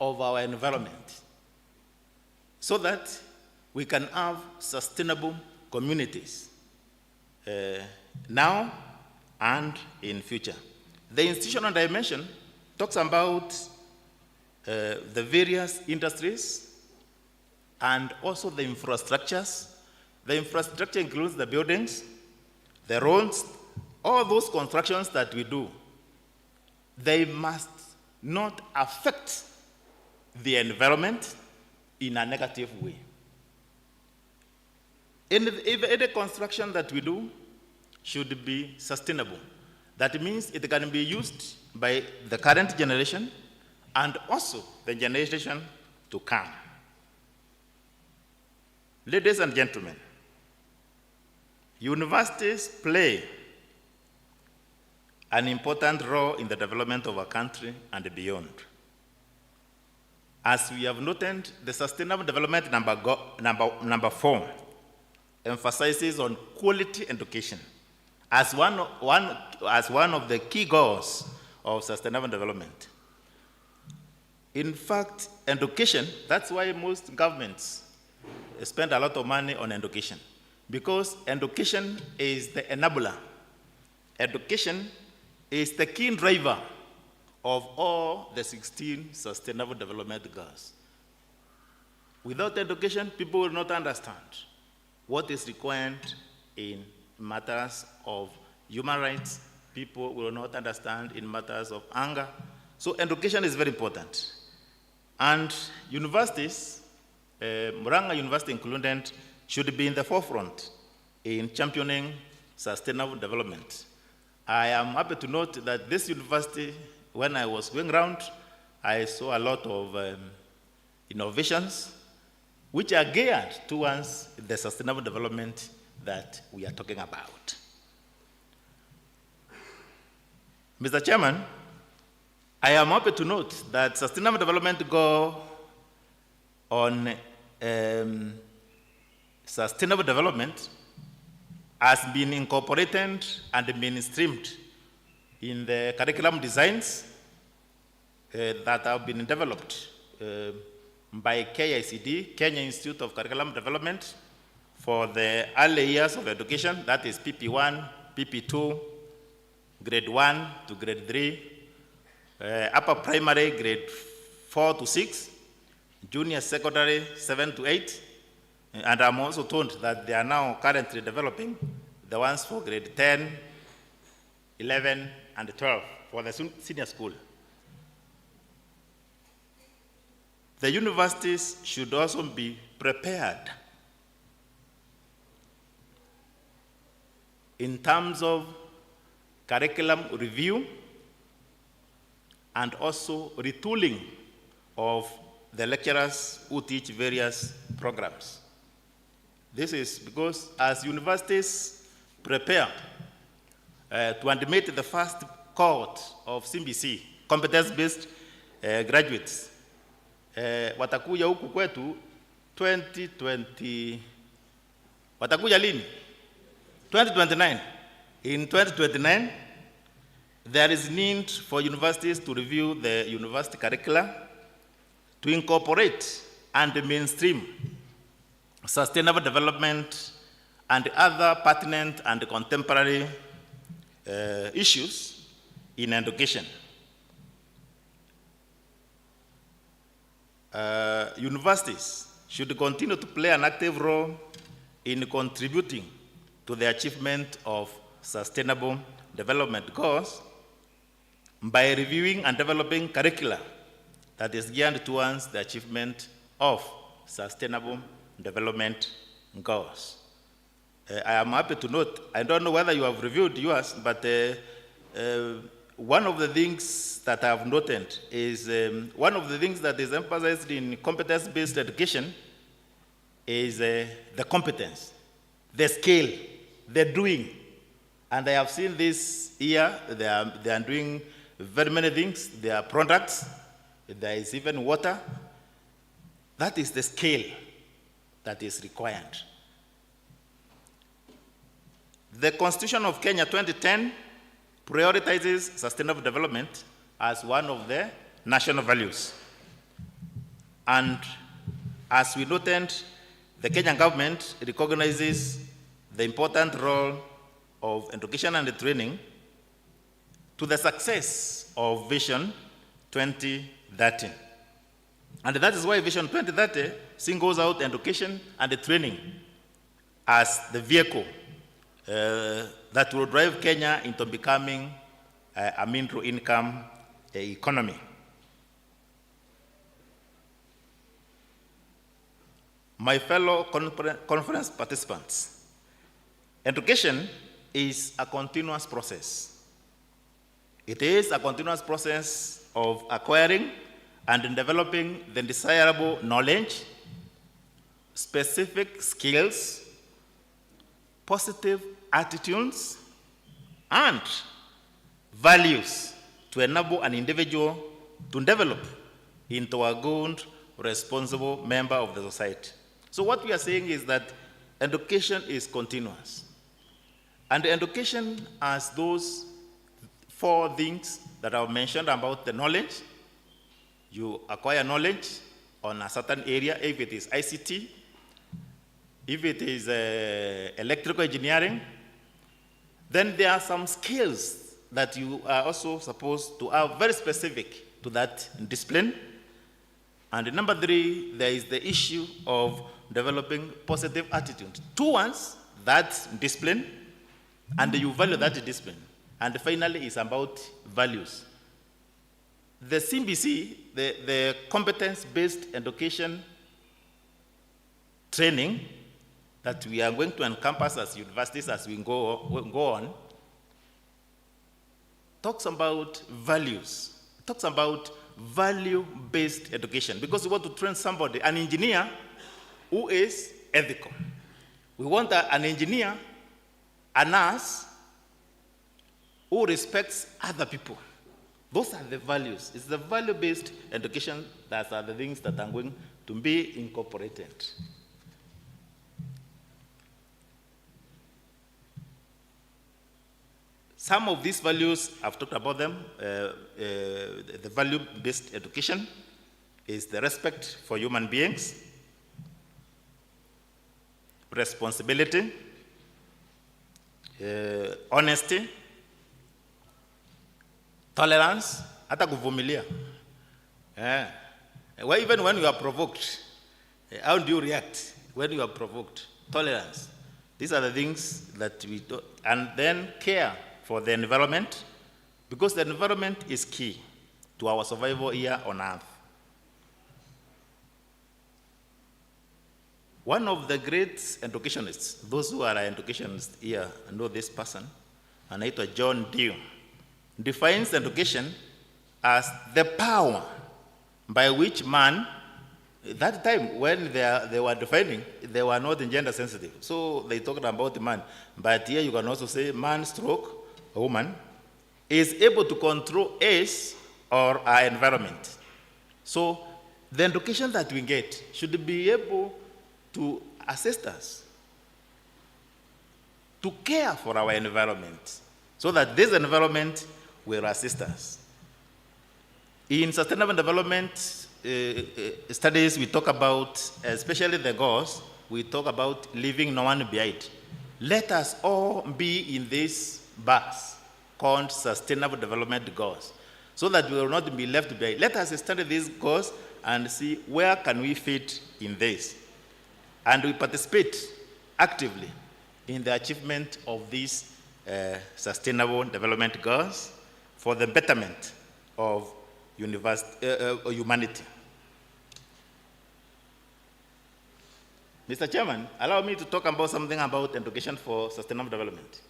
Speaker 2: of our environment so that we can have sustainable communities now and in future. The institutional dimension talks about the various industries and also the infrastructures The infrastructure includes the buildings, the roads, all those constructions that we do. They must not affect the environment in a negative way. Any construction that we do should be sustainable. That means it can be used by the current generation and also the generation to come. Ladies and gentlemen, universities play an important role in the development of our country and beyond. As we have noted, the Sustainable Development number 4 emphasizes on quality education as one of the key goals of sustainable development. In fact, education, that's why most governments spend a lot of money on education, because education is the enabler. Education is the key driver of all the 16 sustainable development goals. Without education, people will not understand what is required in matters of human rights. People will not understand in matters of anger. So education is very important. And universities, Murang'A University included, should be in the forefront in championing sustainable development. I am happy to note that this university, when I was going around, I saw a lot of innovations which are geared towards the sustainable development that we are talking about. Mr. Chairman, I am happy to note that sustainable development goal on sustainable development has been incorporated and mainstreamed in the curriculum designs that have been developed by KICD, Kenya Institute of Curriculum Development, for the early years of education, that is PP1, PP2, grade 1 to grade 3, upper primary, grade 4 to 6, junior secondary, 7 to 8, and I'm also told that they are now currently developing the ones for grade 10, 11, and 12 for the senior school. The universities should also be prepared in terms of curriculum review and also retooling of the lecturers who teach various programs. This is because as universities prepare to admit the first cohort of CBC, competence-based graduates, watakuja huku kwetu 2020, watakuja lini? 2029. In 2029, there is need for universities to review the university curricula to incorporate and mainstream sustainable development and other pertinent and contemporary issues in education. Universities should continue to play an active role in contributing to the achievement of sustainable development goals by reviewing and developing curricula that is geared towards the achievement of sustainable development goals. I am happy to note, I don't know whether you have reviewed yours, but one of the things that I have noted is one of the things that is emphasized in competence-based education is the competence, the skill, the doing. And I have seen this year, they are doing very many things. There are products, there is even water. That is the skill that is required. The Constitution of Kenya 2010 prioritizes sustainable development as one of the national values. And as we noted, the Kenyan government recognizes the important role of education and training to the success of Vision 2030. And that is why Vision 2030 singles out education and training as the vehicle that will drive Kenya into becoming a middle income economy. My fellow conference participants, education is a continuous process. It is a continuous process of acquiring and developing the desirable knowledge, specific skills, positive attitudes, and values to enable an individual to develop into a good, responsible member of the society. So what we are saying is that education is continuous. And education has those 4 things that I've mentioned about the knowledge. You acquire knowledge on a certain area, if it is ICT, if it is electrical engineering, then there are some skills that you are also supposed to have very specific to that discipline. And number 3, there is the issue of developing positive attitude towards that discipline, and you value that discipline. And finally, it's about values. The CBC, the competence-based education training that we are going to encompass as universities as we go on, talks about values, talks about value-based education, because we want to train somebody, an engineer who is ethical. We want an engineer, a nurse, who respects other people. Those are the values. It's the value-based education that are the things that are going to be incorporated. Some of these values, I've talked about them. The value-based education is the respect for human beings, responsibility, honesty, tolerance, hata kuvumilia. Even when you are provoked, how do you react when you are provoked? Tolerance. These are the things that we do. And then care for the environment, because the environment is key to our survival here on Earth. One of the great educationists, those who are educationists here know this person, and John Dewey, defines education as the power by which man, at that time when they were defining, they were not gender sensitive. So they talked about the man. But here you can also say man stroke, a woman, is able to control his or our environment. So the education that we get should be able to assist us to care for our environment, so that this environment will assist us. In sustainable development studies, we talk about, especially the goals, we talk about leaving no one behind. Let us all be in this bus called Sustainable Development Goals, so that we will not be left behind. Let us study these goals and see where can we fit in this. And we participate actively in the achievement of these Sustainable Development Goals for the betterment of humanity. Mr. Chairman, allow me to talk about something about education for sustainable development.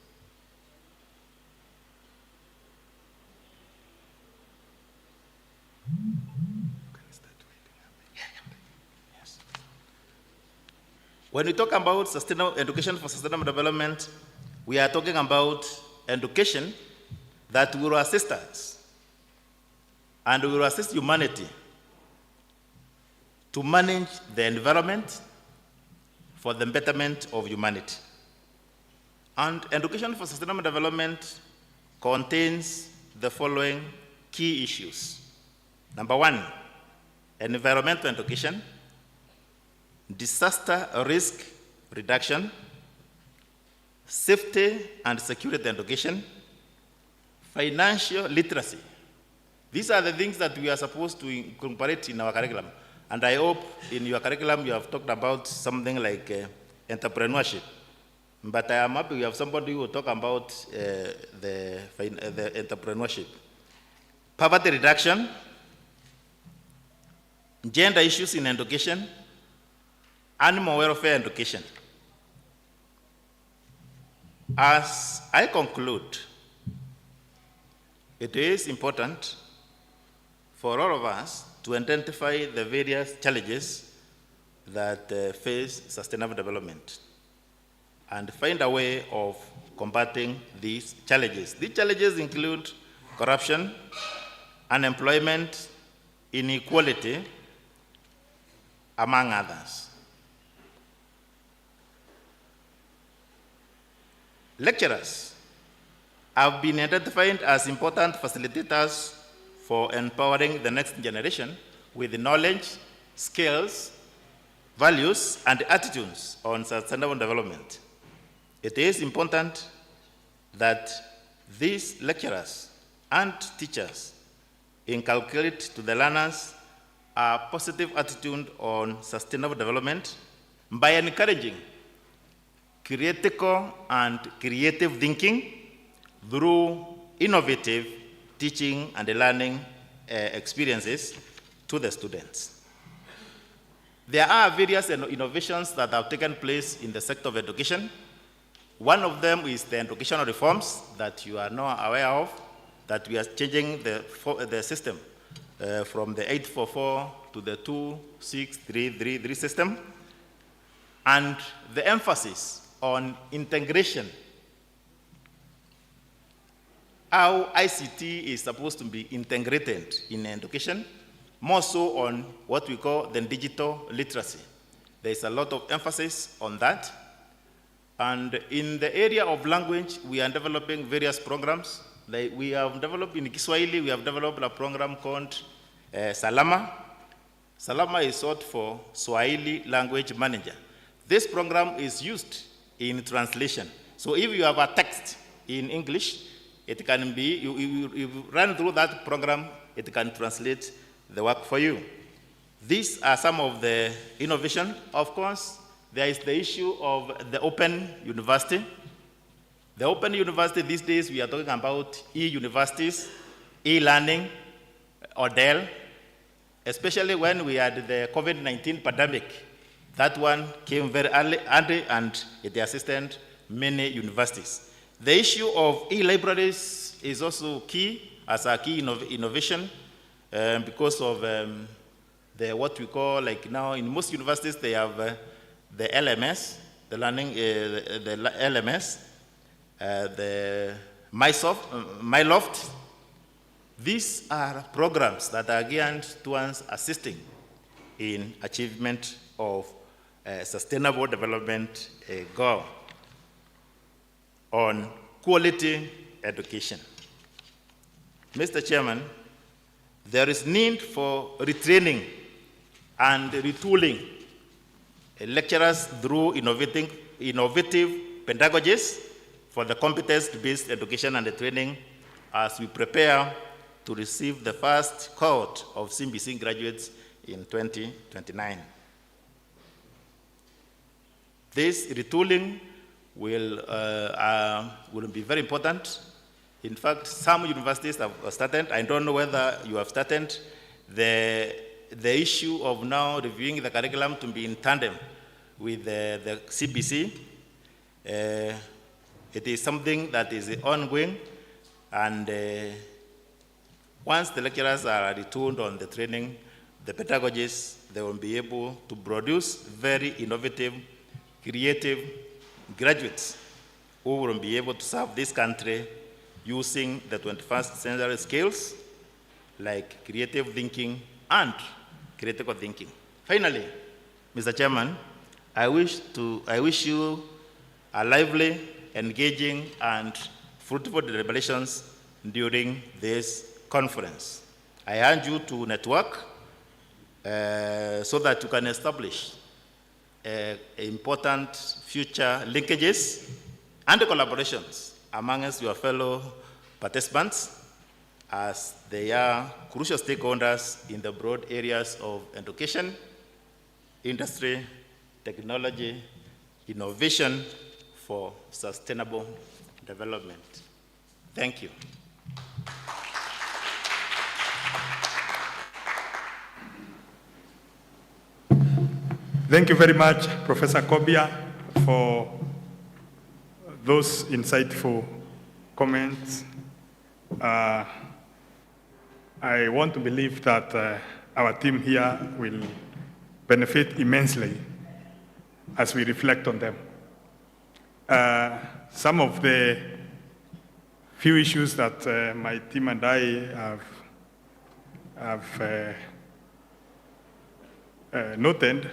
Speaker 2: When we talk about sustainable education for sustainable development, we are talking about education that will assist us and will assist humanity to manage the environment for the betterment of humanity. And education for sustainable development contains the following key issues. Number 1, environmental education, disaster risk reduction, safety and security education, financial literacy. These are the things that we are supposed to incorporate in our curriculum. And I hope in your curriculum you have talked about something like entrepreneurship. But I am happy we have somebody who will talk about the entrepreneurship. Poverty reduction, gender issues in education, animal welfare and education. As I conclude, it is important for all of us to identify the various challenges that face sustainable development and find a way of combating these challenges. These challenges include corruption, unemployment, inequality, among others. Lecturers have been identified as important facilitators for empowering the next generation with knowledge, skills, values, and attitudes on sustainable development. It is important that these lecturers and teachers inculcate to the learners a positive attitude on sustainable development by encouraging critical and creative thinking through innovative teaching and learning experiences to the students. There are various innovations that have taken place in the sector of education. One of them is the educational reforms that you are now aware of, that we are changing the system from the 844 to the 26333 system, and the emphasis on integration. How ICT is supposed to be integrated in education, more so on what we call the digital literacy. There is a lot of emphasis on that. And in the area of language, we are developing various programs. Like we have developed in Kiswahili, we have developed a program called Salama. Salama is short for Swahili Language Manager. This program is used in translation. So if you have a text in English, it can be, you run through that program, it can translate the work for you. These are some of the innovation. Of course, there is the issue of the open university. The open university these days, we are talking about e-universities, e-learning, ODEL, especially when we had the COVID-19 pandemic. That one came very early and it assisted many universities. The issue of e-libraries is also key as a key innovation because of what we call, like now in most universities, they have the LMS, the learning, the LMS, the MyLoft. These are programs that are geared towards assisting in achievement of sustainable development goal on quality education. Mr. Chairman, there is need for retraining and retooling lecturers through innovative pedagogies for the competence-based education and the training as we prepare to receive the first cohort of CBC graduates in 2029. This retooling will be very important. In fact, some universities have started. I don't know whether you have started. The issue of now reviewing the curriculum to be in tandem with the CBC, it is something that is ongoing, and once the lecturers are retooled on the training, the pedagogists, they will be able to produce very innovative, creative graduates who will be able to serve this country using the 21st century skills like creative thinking and critical thinking. Finally, Mr. Chairman, I wish you a lively, engaging, and fruitful deliberations during this conference. I urge you to network so that you can establish important future linkages and collaborations amongst your fellow participants, as they are crucial stakeholders in the broad areas of education, industry, technology, innovation for sustainable development. Thank you.
Speaker 1: Thank you very much, Professor Kobia, for those insightful comments. I want to believe that our team here will benefit immensely as we reflect on them. Some of the few issues that my team and I have noted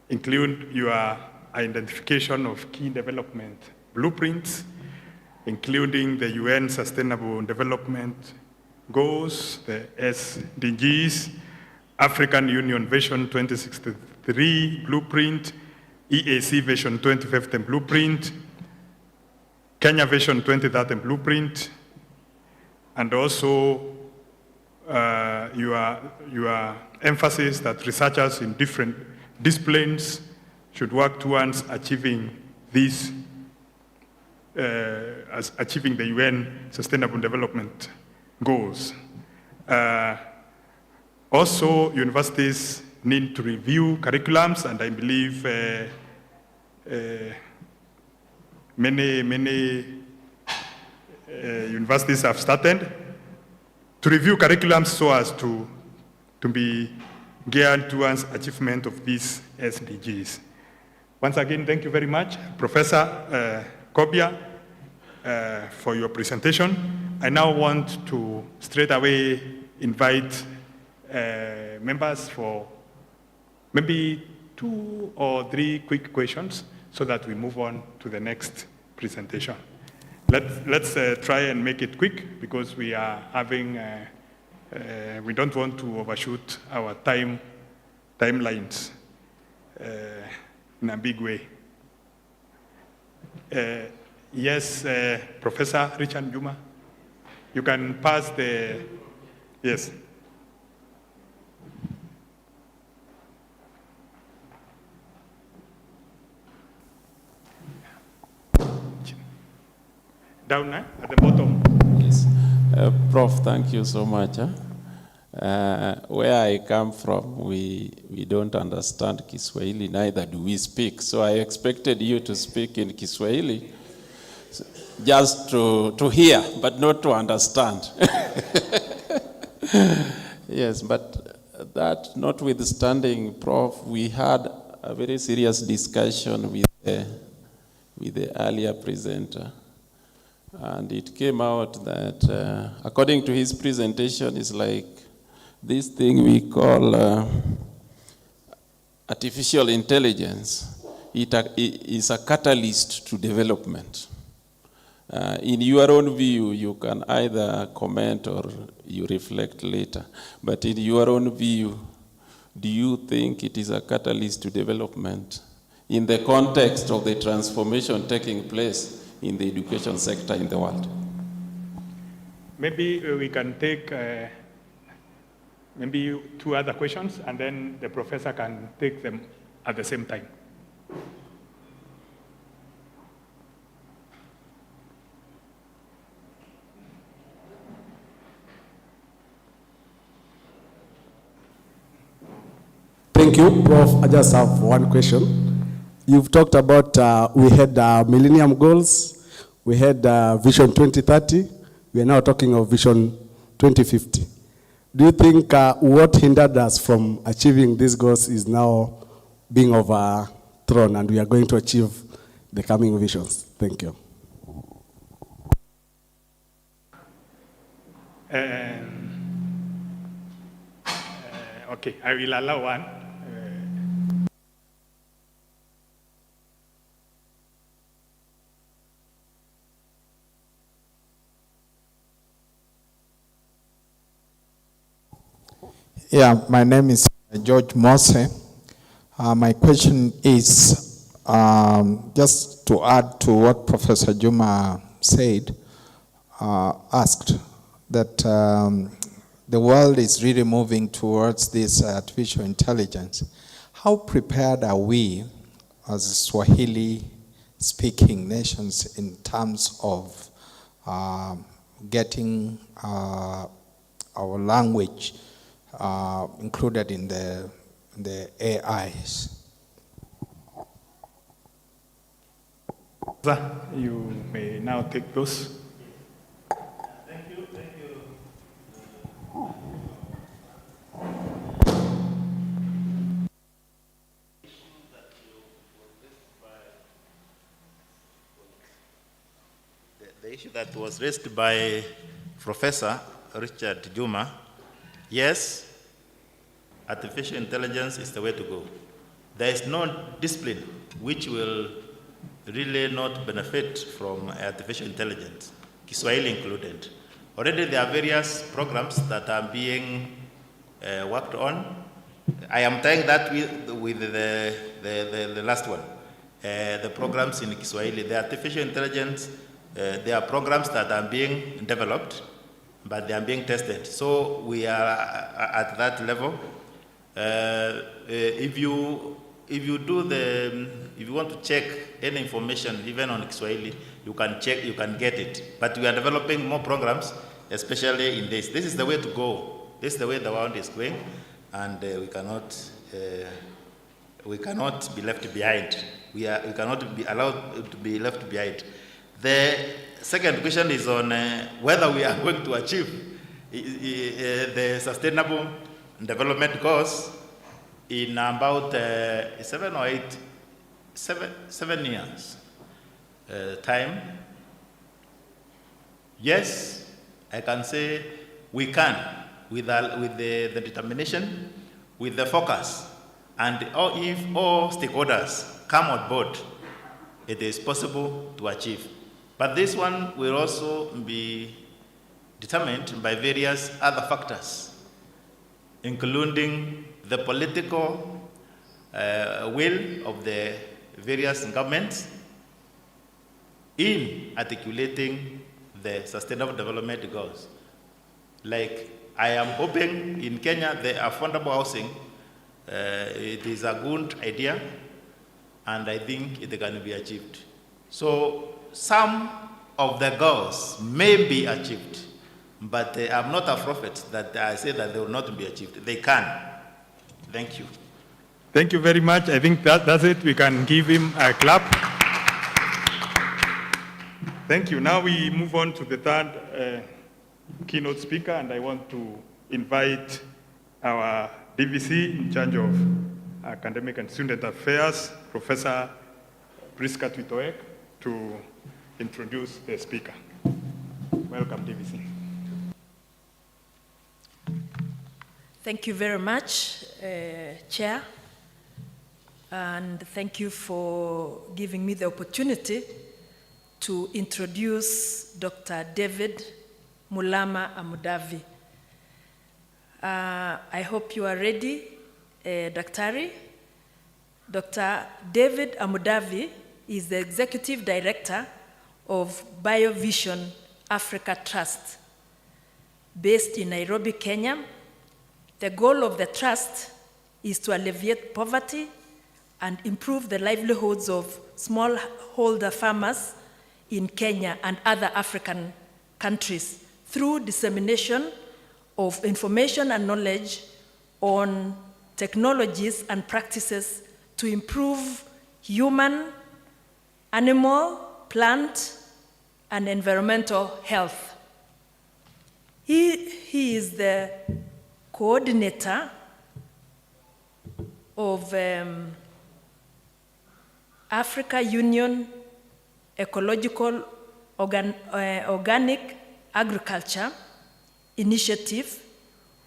Speaker 1: include your identification of key development blueprints, including the UN Sustainable Development Goals, the SDGs, African Union Vision 2063 Blueprint, EAC Vision 2015 Blueprint, Kenya Vision 2030 Blueprint, and also your emphasis that researchers in different disciplines should work towards achieving these, achieving the UN Sustainable Development Goals. Also, universities need to review curriculums, and I believe many universities have started to review curriculums so as to be geared towards achievement of these SDGs. Once again, thank you very much, Professor Kobia, for your presentation. I now want to straight away invite members for maybe 2 or 3 quick questions so that we move on to the next presentation. Let's try and make it quick because we are having, we don't want to overshoot our timelines in a big way. Yes, Professor Richard Juma, you can pass the, yes. Down at the bottom.
Speaker 7: Yes. Prof, thank you so much. Where I come from, we don't understand Kiswahili, neither do we speak. So I expected you to speak in Kiswahili, just to hear, but not to understand. Yes, but that notwithstanding, Prof, we had a very serious discussion with the earlier presenter. And it came out that, according to his presentation, it's like this thing we call artificial intelligence. It is a catalyst to development. In your own view, you can either comment or you reflect later. But in your own view, do you think it is a catalyst to development in the context of the transformation taking place in the education sector in the world?
Speaker 1: Maybe we can take maybe 2 other questions, and then the professor can take them at the same time.
Speaker 22: Thank you, Prof. I just have one question. You've talked about, we had Millennium Goals, we had Vision 2030, we are now talking of Vision 2050. Do you think what hindered us from achieving these goals is now being overthrown and we are going to achieve the coming visions? Thank you.
Speaker 1: Okay, I will allow one.
Speaker 3: Yeah, my name is George Mose. My question is just to add to what Professor Juma said, asked that the world is really moving towards this artificial intelligence. How prepared are we as Swahili speaking nations in terms of getting our language included in the AIs.
Speaker 1: You may now take those.
Speaker 2: Thank you. The issue that was raised by Professor Richard Juma, yes, artificial intelligence is the way to go. There is no discipline which will really not benefit from artificial intelligence, Kiswahili included. Already there are various programs that are being worked on. I am tying that with the last one, the programs in Kiswahili. The artificial intelligence, there are programs that are being developed, but they are being tested. So we are at that level. If you want to check any information, even on Kiswahili, you can check, you can get it. But we are developing more programs, especially in this. This is the way to go. This is the way the world is going, and we cannot be left behind. We cannot be allowed to be left behind. The second question is on whether we are going to achieve the sustainable development goals in about 7 years time. Yes, I can say we can, with the determination, with the focus, and if all stakeholders come on board, it is possible to achieve. But this one will also be determined by various other factors, including the political will of the various governments in articulating the sustainable development goals. Like, I am hoping in Kenya, the affordable housing, it is a good idea, and I think it can be achieved. So some of the goals may be achieved, but I'm not a prophet that I say that they will not be achieved. They can. Thank you.
Speaker 1: Thank you very much. I think that's it. We can give him a clap. Thank you. Now we move on to the third keynote speaker, and I want to invite our DVC in charge of academic and student affairs, Professor Priska Twitoek, to introduce the speaker. Welcome, DVC.
Speaker 17: Thank you very much, Chair, and thank you for giving me the opportunity to introduce Dr. David Mulama Amudavi. I hope you are ready, Daktari. Dr. David Amudavi is the Executive Director of BioVision Africa Trust, based in Nairobi, Kenya. The goal of the trust is to alleviate poverty and improve the livelihoods of smallholder farmers in Kenya and other African countries through dissemination of information and knowledge on technologies and practices to improve human, animal, plant, and environmental health. He is the coordinator of Africa Union Ecological Organic Agriculture Initiative,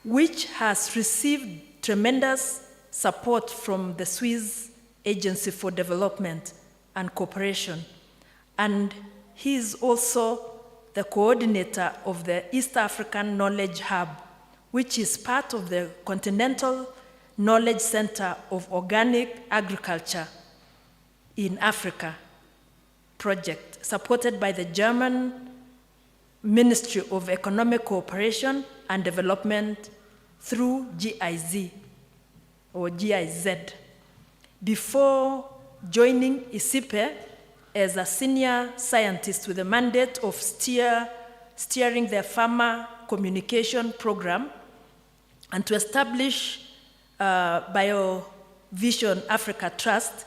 Speaker 17: which has received tremendous support from the Swiss Agency for Development and Cooperation. And he is also the coordinator of the East African Knowledge Hub, which is part of the Continental Knowledge Center of Organic Agriculture in Africa project, supported by the German Ministry of Economic Cooperation and Development through GIZ or GIZ. Before joining ISIPE, as a senior scientist with the mandate of steering their farmer communication program and to establish BioVision Africa Trust.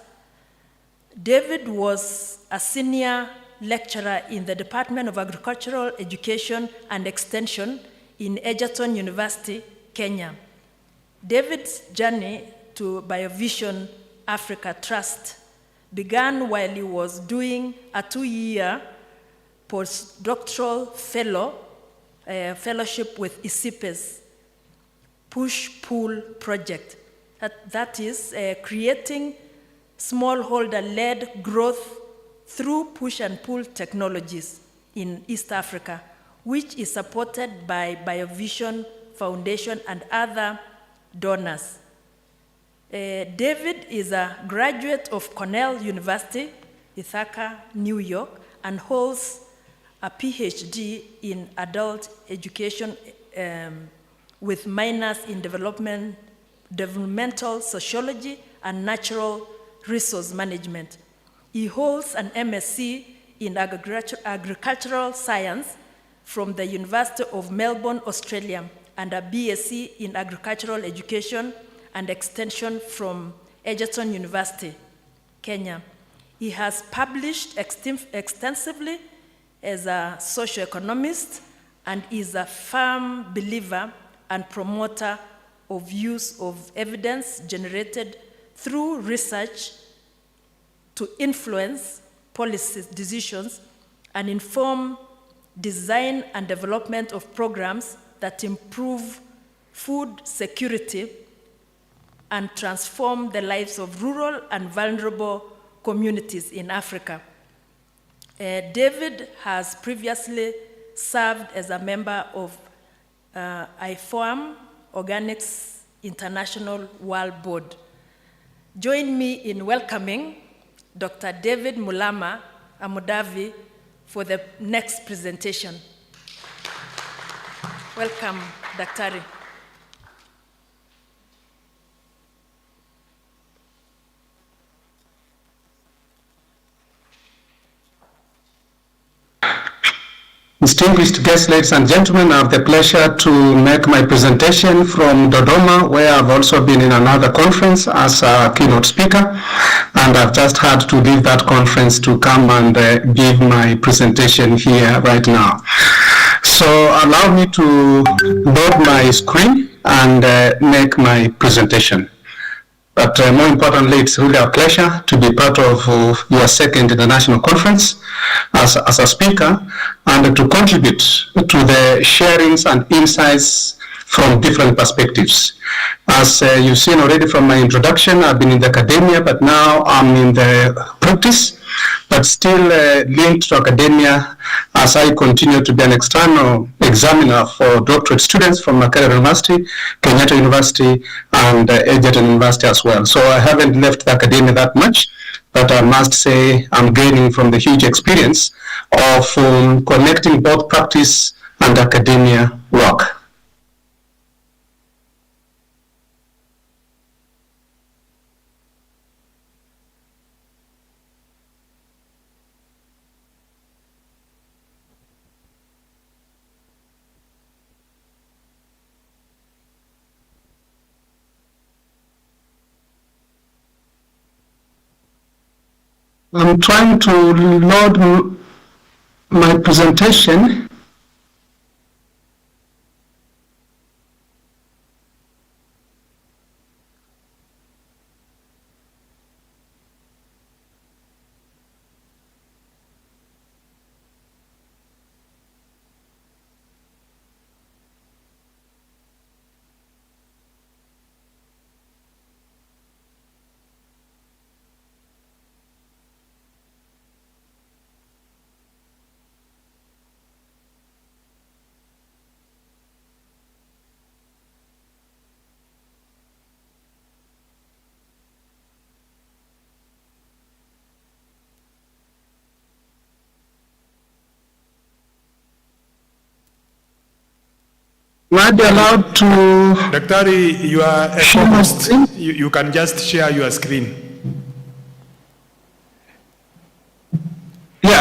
Speaker 17: David was a senior lecturer in the Department of Agricultural Education and Extension in Egerton University, Kenya. David's journey to BioVision Africa Trust began while he was doing a 2-year postdoctoral fellowship with ISIPE's push-pull project. That is creating smallholder-led growth through push and pull technologies in East Africa, which is supported by BioVision Foundation and other donors. David is a graduate of Cornell University, Ithaca, New York, and holds a PhD in adult education with minors in developmental sociology and natural resource management. He holds an MSc in agricultural science from the University of Melbourne, Australia, and a BSc in agricultural education and extension from Egerton University, Kenya. He has published extensively as a socioeconomist and is a firm believer and promoter of use of evidence generated through research to influence policy decisions and inform design and development of programs that improve food security and transform the lives of rural and vulnerable communities in Africa. David has previously served as a member of IFOAM Organics International World Board. Join me in welcoming Dr. David Mulama Amudavi for the next presentation. Welcome, Daktari.
Speaker 5: Distinguished guests, ladies and gentlemen, I have the pleasure to make my presentation from Dodoma, where I've also been in another conference as a keynote speaker, and I've just had to leave that conference to come and give my presentation here right now. So allow me to load my screen and make my presentation. But more importantly, it's really a pleasure to be part of your second international conference as a speaker and to contribute to the sharings and insights from different perspectives. As you've seen already from my introduction, I've been in the academia, but now I'm in the practice, but still linked to academia as I continue to be an external examiner for doctorate students from Makerere University, Kenyatta University, and Egerton University as well. So I haven't left the academia that much, but I must say I'm gaining from the huge experience of connecting both practice and academia work. I'm trying to load my presentation. Am I be allowed to?
Speaker 1: Daktari, you are a co-host. You can just share your screen.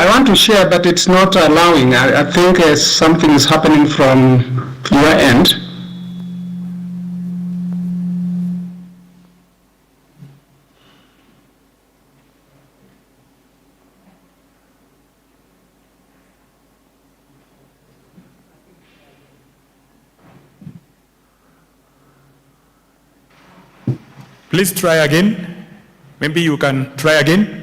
Speaker 5: I want to share, but it's not allowing. I think something is happening from your end.
Speaker 1: Please try again. Maybe you can try again.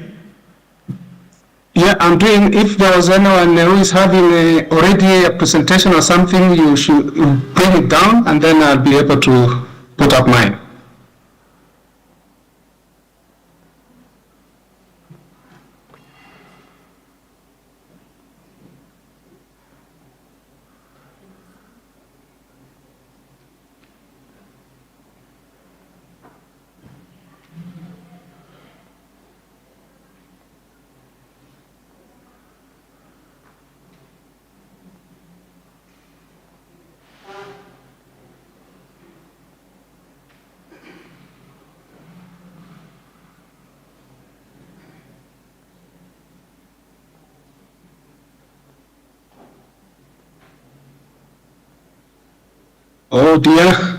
Speaker 5: Yeah, I'm doing, if there was anyone who is having already a presentation or something, you should bring it down and then I'll be able to put up mine. Oh dear.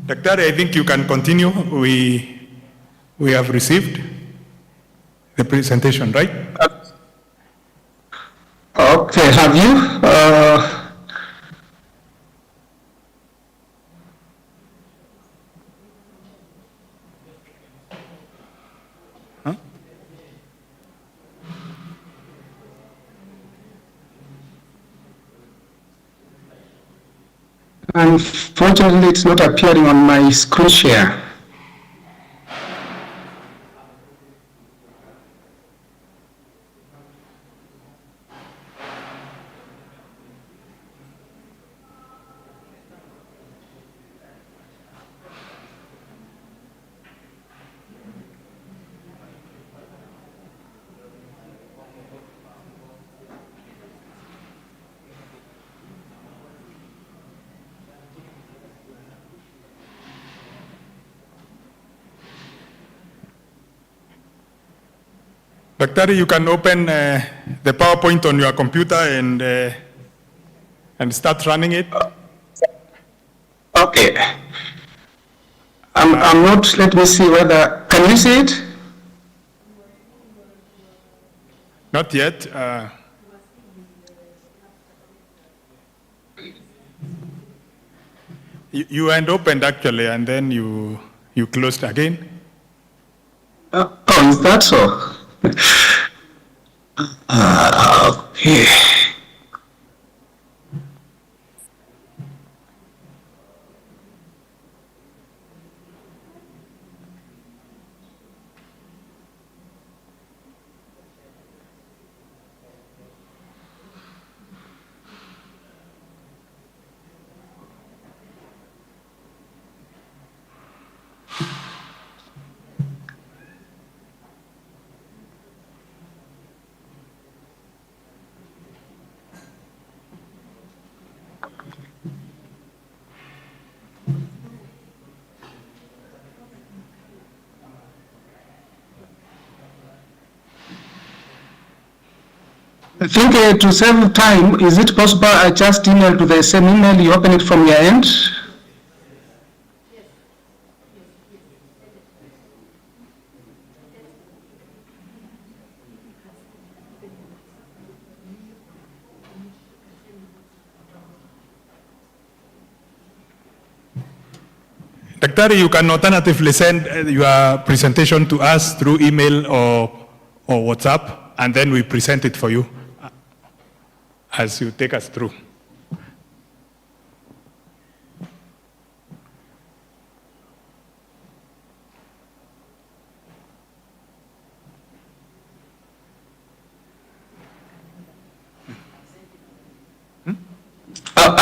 Speaker 1: Dr. I think you can continue. We have received the presentation, right?
Speaker 5: Okay, have you? Unfortunately, it's not appearing on my screen share.
Speaker 1: Dr. You can open the PowerPoint on your computer and start running it.
Speaker 5: Okay. I'm not, let me see whether, can you see it?
Speaker 1: Not yet. You had opened actually, and then you closed again.
Speaker 5: Oh, is that so? Okay. I think to save time, is it possible I just email to the same email, you open it from your end?
Speaker 1: Dr. You can alternatively send your presentation to us through email or WhatsApp, and then we present it for you as you take us through.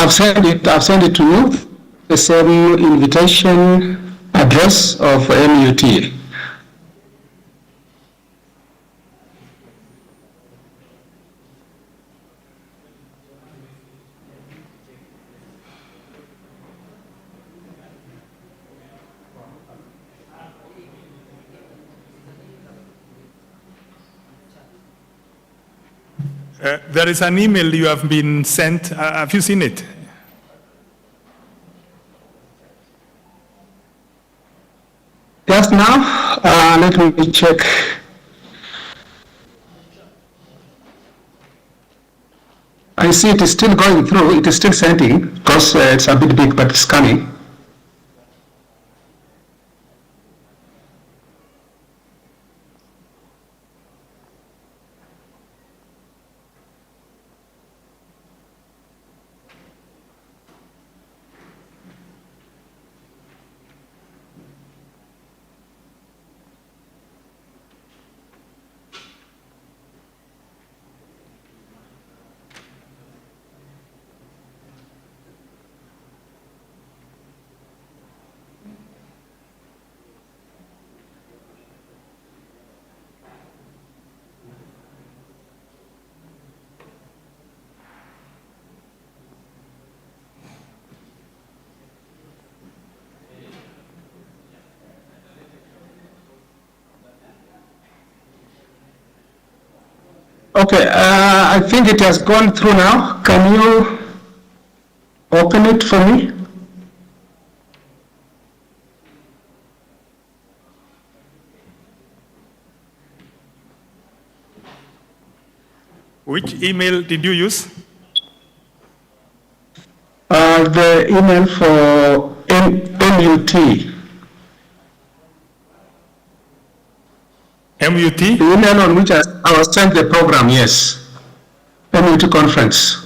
Speaker 5: I've sent it to you, the same invitation address of MUT.
Speaker 1: There is an email you have been sent. Have you seen it?
Speaker 5: Just now, let me check. I see it is still going through. It is still sending because it's a bit big, but it's scanning. Okay, I think it has gone through now. Can you open it for me?
Speaker 1: Which email did you use?
Speaker 5: The email for MUT.
Speaker 1: MUT?
Speaker 5: The email on which I was sent the program, yes. MUT conference.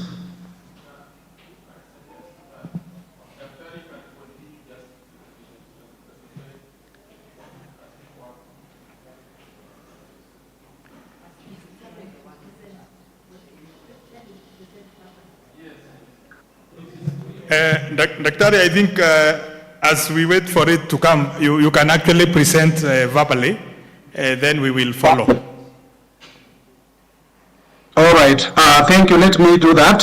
Speaker 1: Dr. I think as we wait for it to come, you can actually present verbally, then we will follow.
Speaker 5: All right, thank you. Let me do that.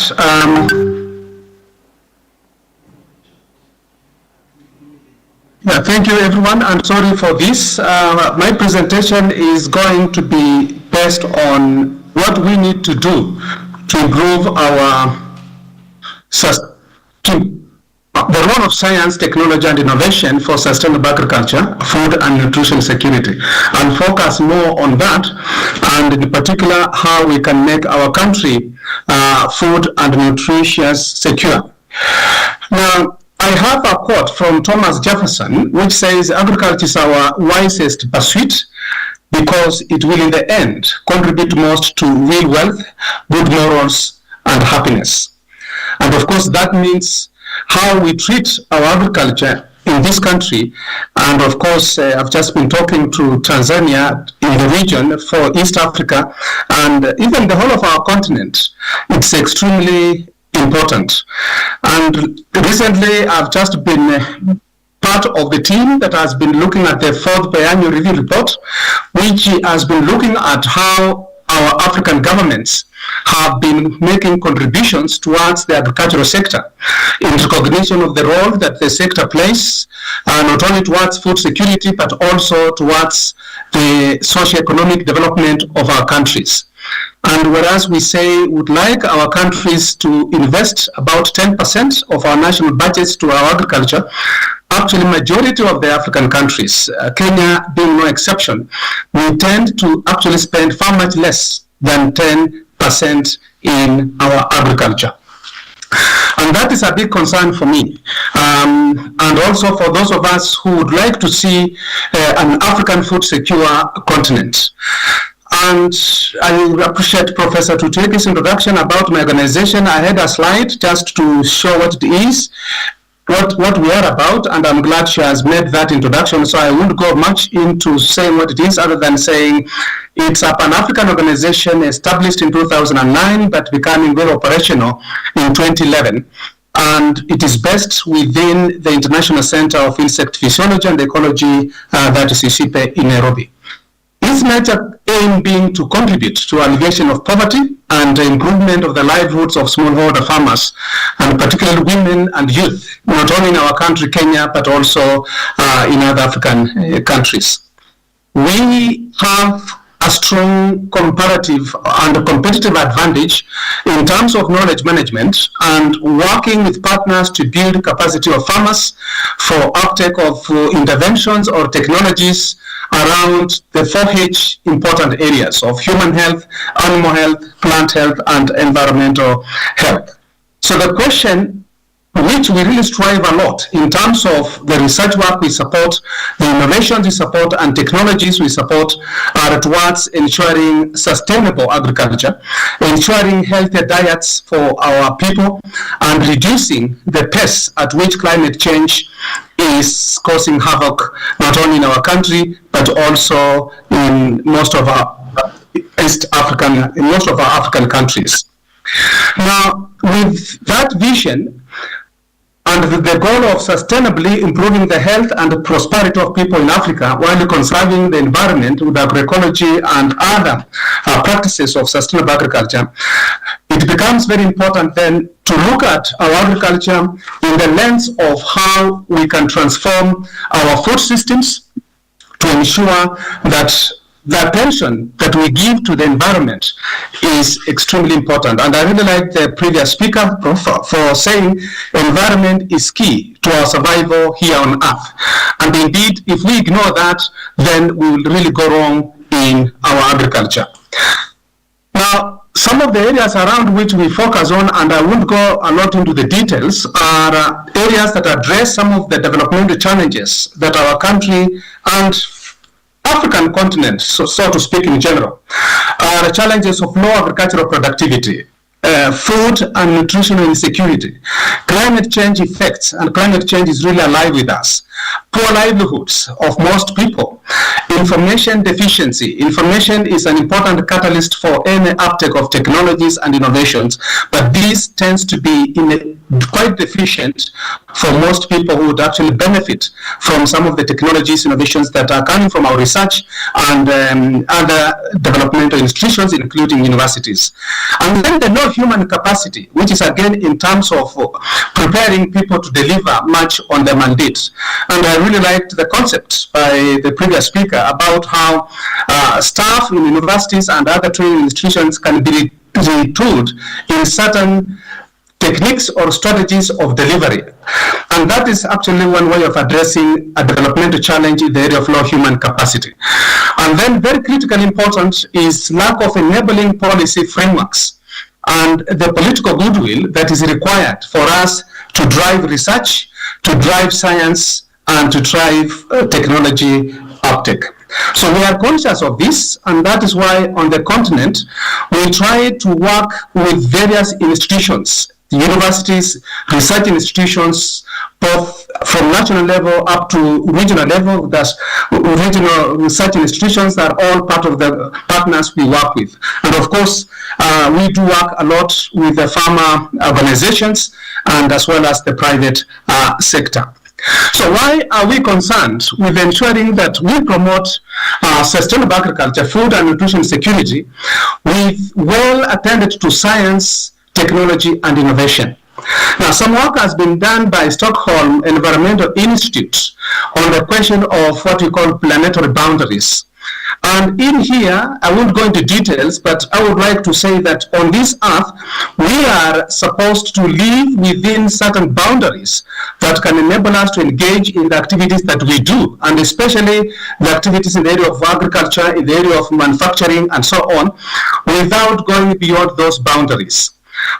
Speaker 5: Yeah, thank you, everyone. I'm sorry for this. My presentation is going to be based on what we need to do to improve our the role of science, technology, and innovation for sustainable agriculture, food and nutrition security, and focus more on that, and in particular, how we can make our country food and nutritious secure. Now, I have a quote from Thomas Jefferson, which says, agriculture is our wisest pursuit because it will in the end contribute most to real wealth, good morals, and happiness. And of course, that means how we treat our agriculture in this country. And of course, I've just been talking to Tanzania in the region for East Africa, and even the whole of our continent. It's extremely important. And recently, I've just been part of the team that has been looking at the 4th biannual review report, which has been looking at how our African governments have been making contributions towards the agricultural sector in recognition of the role that the sector plays, not only towards food security, but also towards the socio-economic development of our countries. And whereas we say we would like our countries to invest about 10% of our national budgets to our agriculture, actually majority of the African countries, Kenya being no exception, we tend to actually spend far much less than 10% in our agriculture. And that is a big concern for me. And also for those of us who would like to see an African food secure continent. And I appreciate Professor Tuteki's introduction about my organization. I had a slide just to show what it is, what we are about, and I'm glad she has made that introduction, so I won't go much into saying what it is other than saying it's a Pan-African organization established in 2009 but becoming very operational in 2011. and it is based within the International Center of Insect Physiology and Ecology, that is ICIPE in Nairobi. Its major aim being to contribute to alleviation of poverty and the improvement of the livelihoods of smallholder farmers, and particularly women and youth, not only in our country, Kenya, but also in other African countries. We have a strong comparative and competitive advantage in terms of knowledge management and working with partners to build capacity of farmers for uptake of interventions or technologies around the 4H important areas of human health, animal health, plant health, and environmental health. So the question which we really strive a lot in terms of the research work we support, the innovations we support, and technologies we support are towards ensuring sustainable agriculture, ensuring healthy diets for our people, and reducing the pace at which climate change is causing havoc not only in our country but also in most of our African countries. Now, with that vision, and the goal of sustainably improving the health and the prosperity of people in Africa while conserving the environment with agroecology and other practices of sustainable agriculture, it becomes very important then to look at our agriculture in the lens of how we can transform our food systems to ensure that the attention that we give to the environment is extremely important. And I really like the previous speaker for saying environment is key to our survival here on Earth. And indeed, if we ignore that, then we will really go wrong in our agriculture. Now, some of the areas around which we focus on, and I won't go a lot into the details, are areas that address some of the developmental challenges that our country and African continent, so to speak in general, are challenges of low agricultural productivity, food and nutritional insecurity, climate change effects, and climate change is really alive with us, poor livelihoods of most people, information deficiency. Information is an important catalyst for any uptake of technologies and innovations, but this tends to be quite deficient for most people who would actually benefit from some of the technologies, innovations that are coming from our research and other developmental institutions, including universities. And then the low human capacity, which is again in terms of preparing people to deliver much on their mandate. And I really liked the concept by the previous speaker about how staff in universities and other training institutions can be retooled in certain techniques or strategies of delivery. And that is actually one way of addressing a developmental challenge in the area of low human capacity. And then very critically important is lack of enabling policy frameworks and the political goodwill that is required for us to drive research, to drive science, and to drive technology uptake. So we are conscious of this, and that is why on the continent we try to work with various institutions, universities, research institutions, both from national level up to regional level. That's regional research institutions that are all part of the partners we work with. And of course, we do work a lot with the farmer organizations and as well as the private sector. So why are we concerned with ensuring that we promote sustainable agriculture, food and nutrition security with well attended to science, technology and innovation? Now, some work has been done by Stockholm Environmental Institute on the question of what we call planetary boundaries. And in here, I won't go into details, but I would like to say that on this earth, we are supposed to live within certain boundaries that can enable us to engage in the activities that we do, and especially the activities in the area of agriculture, in the area of manufacturing, and so on, without going beyond those boundaries.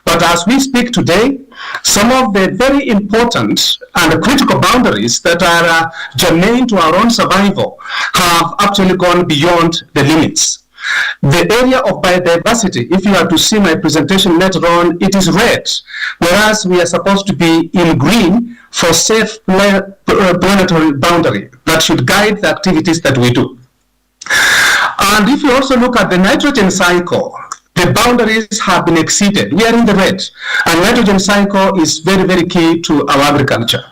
Speaker 5: But as we speak today, some of the very important and critical boundaries that are germane to our own survival have actually gone beyond the limits. The area of biodiversity, if you are to see my presentation later on, it is red, whereas we are supposed to be in green for safe planetary boundary that should guide the activities that we do. And if you also look at the nitrogen cycle, the boundaries have been exceeded. We are in the red. And nitrogen cycle is very, very key to our agriculture.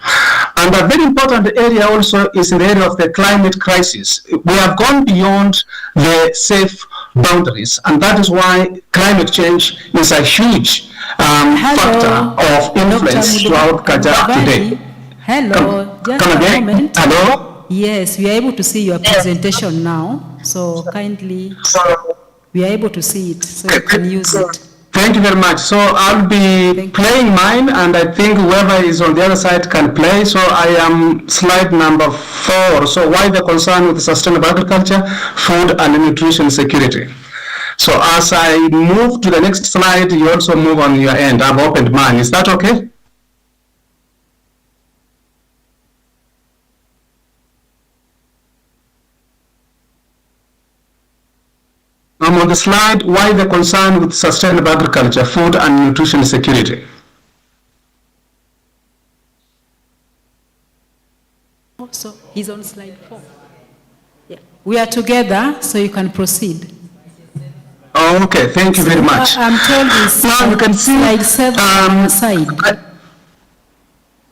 Speaker 5: And a very important area also is in the area of the climate crisis. We have gone beyond the safe boundaries, and that is why climate change is a huge factor of influence to our agriculture today.
Speaker 8: Hello, just
Speaker 5: come
Speaker 8: a
Speaker 5: again?
Speaker 8: moment.
Speaker 5: Hello?
Speaker 8: Yes, we are able to see your presentation now, so kindly, we are able to see it, so you can use it.
Speaker 5: Thank you very much. So I'll be playing mine, and I think whoever is on the other side can play. So I am slide number 4. So why the concern with sustainable agriculture, food and nutrition security. So as I move to the next slide, you also move on your end. I've opened mine. Is that okay? I'm on the slide, why the concern with sustainable agriculture, food and nutrition security.
Speaker 8: So he's on slide 4. Yeah. We are together, so you can proceed.
Speaker 5: Oh, okay, thank you very much.
Speaker 8: I'm told it's
Speaker 5: now you can see
Speaker 8: slide 7 side.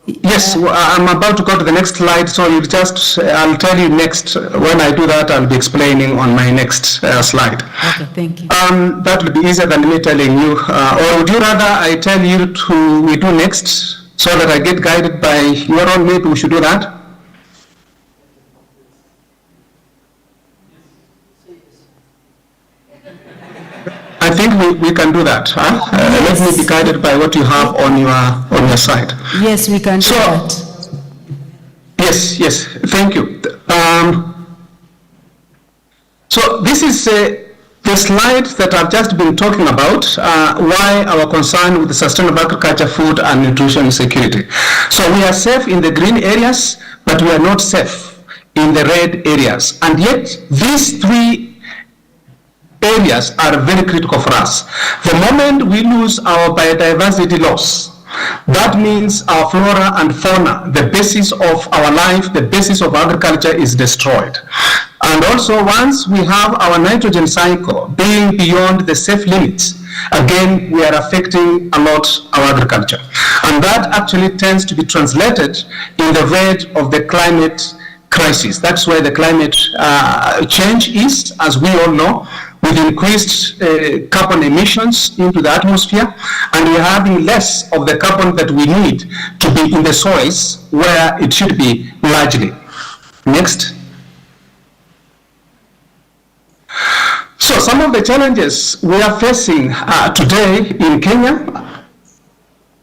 Speaker 5: Yes, I'm about to go to the next slide, so you just, I'll tell you next. When I do that, I'll be explaining on my next slide.
Speaker 8: Okay, thank you.
Speaker 5: That will be easier than me telling you. Or would you rather I tell you we do next, so that I get guided by your own? Maybe we should do that. I think we can do that. Huh? Let me be guided by what you have on your side.
Speaker 8: Yes, we can do that.
Speaker 5: Yes, thank you. So this is the slide that I've just been talking about, why our concern with the sustainable agriculture, food and nutrition security. So we are safe in the green areas, but we are not safe in the red areas. And yet these 3 areas are very critical for us. The moment we lose our biodiversity loss, that means our flora and fauna, the basis of our life, the basis of agriculture, is destroyed. And also once we have our nitrogen cycle being beyond the safe limits, again we are affecting a lot our agriculture. And that actually tends to be translated in the red of the climate crisis. That's where the climate change is, as we all know, with increased carbon emissions into the atmosphere, and we're having less of the carbon that we need to be in the soils where it should be largely. Next. So some of the challenges we are facing today in Kenya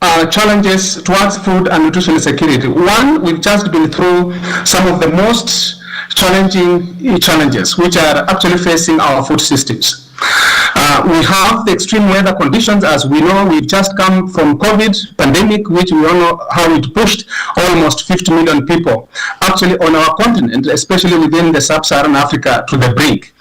Speaker 5: are challenges towards food and nutrition security. One, we've just been through some of the most challenging challenges which are actually facing our food systems. We have the extreme weather conditions. As we know, we've just come from COVID pandemic, which we all know how it pushed almost 50 million people actually on our continent, especially within the sub-Saharan Africa, to the brink.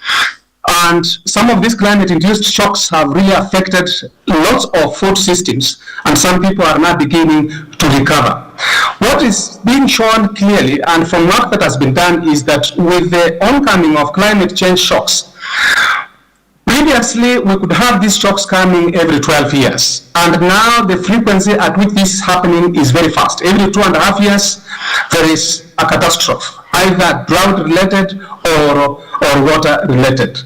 Speaker 5: And some of these climate-induced shocks have really affected lots of food systems, and some people are now beginning to recover. What is being shown clearly, and from work that has been done, is that with the oncoming of climate change shocks, previously we could have these shocks coming every 12 years, and now the frequency at which this is happening is very fast. Every 2.5 years there is a catastrophe, either drought-related or water-related.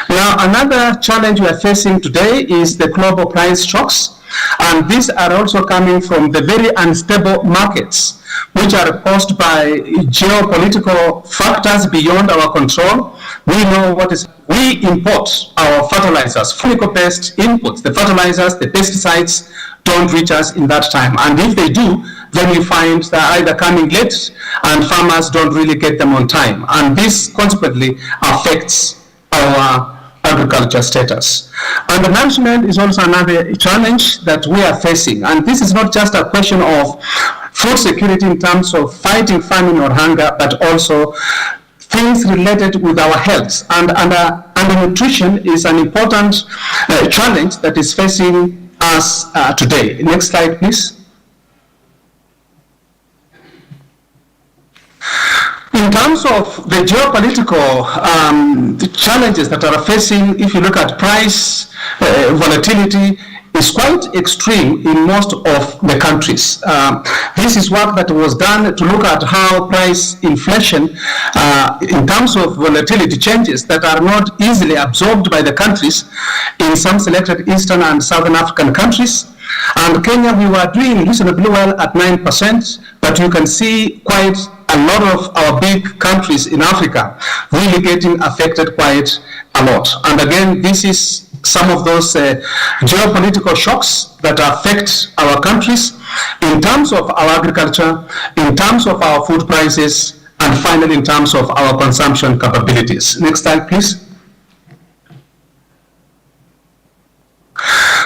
Speaker 5: Now, another challenge we are facing today is the global price shocks, and these are also coming from the very unstable markets, which are caused by geopolitical factors beyond our control. We know what is, we import our fertilizers, chemical-based inputs, the fertilizers, the pesticides don't reach us in that time, and if they do, then we find they're either coming late and farmers don't really get them on time, and this consequently affects our agriculture status. And the management is also another challenge that we are facing, and this is not just a question of food security in terms of fighting famine or hunger, but also things related with our health, and nutrition is an important challenge that is facing us today. Next slide, please. In terms of the geopolitical the challenges that are facing, if you look at price volatility, is quite extreme in most of the countries. This is work that was done to look at how price inflation in terms of volatility changes that are not easily absorbed by the countries in some selected Eastern and Southern African countries. And Kenya, we were doing reasonably well at 9%, but you can see quite a lot of our big countries in Africa really getting affected quite a lot. And again, this is some of those geopolitical shocks that affect our countries in terms of our agriculture, in terms of our food prices, and finally in terms of our consumption capabilities. Next slide, please.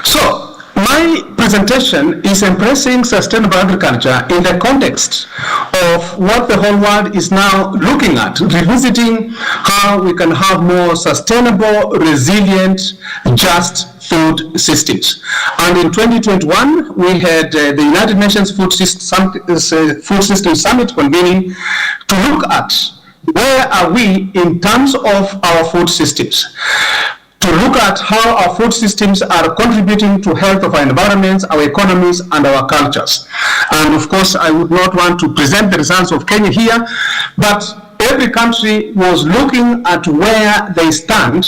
Speaker 5: So, my presentation is embracing sustainable agriculture in the context of what the whole world is now looking at, revisiting how we can have more sustainable, resilient, just food systems. And in 2021, we had the United Nations Food System Summit convening to look at where are we in terms of our food systems, to look at how our food systems are contributing to health of our environments, our economies, and our cultures. And of course, I would not want to present the results of Kenya here, but every country was looking at where they stand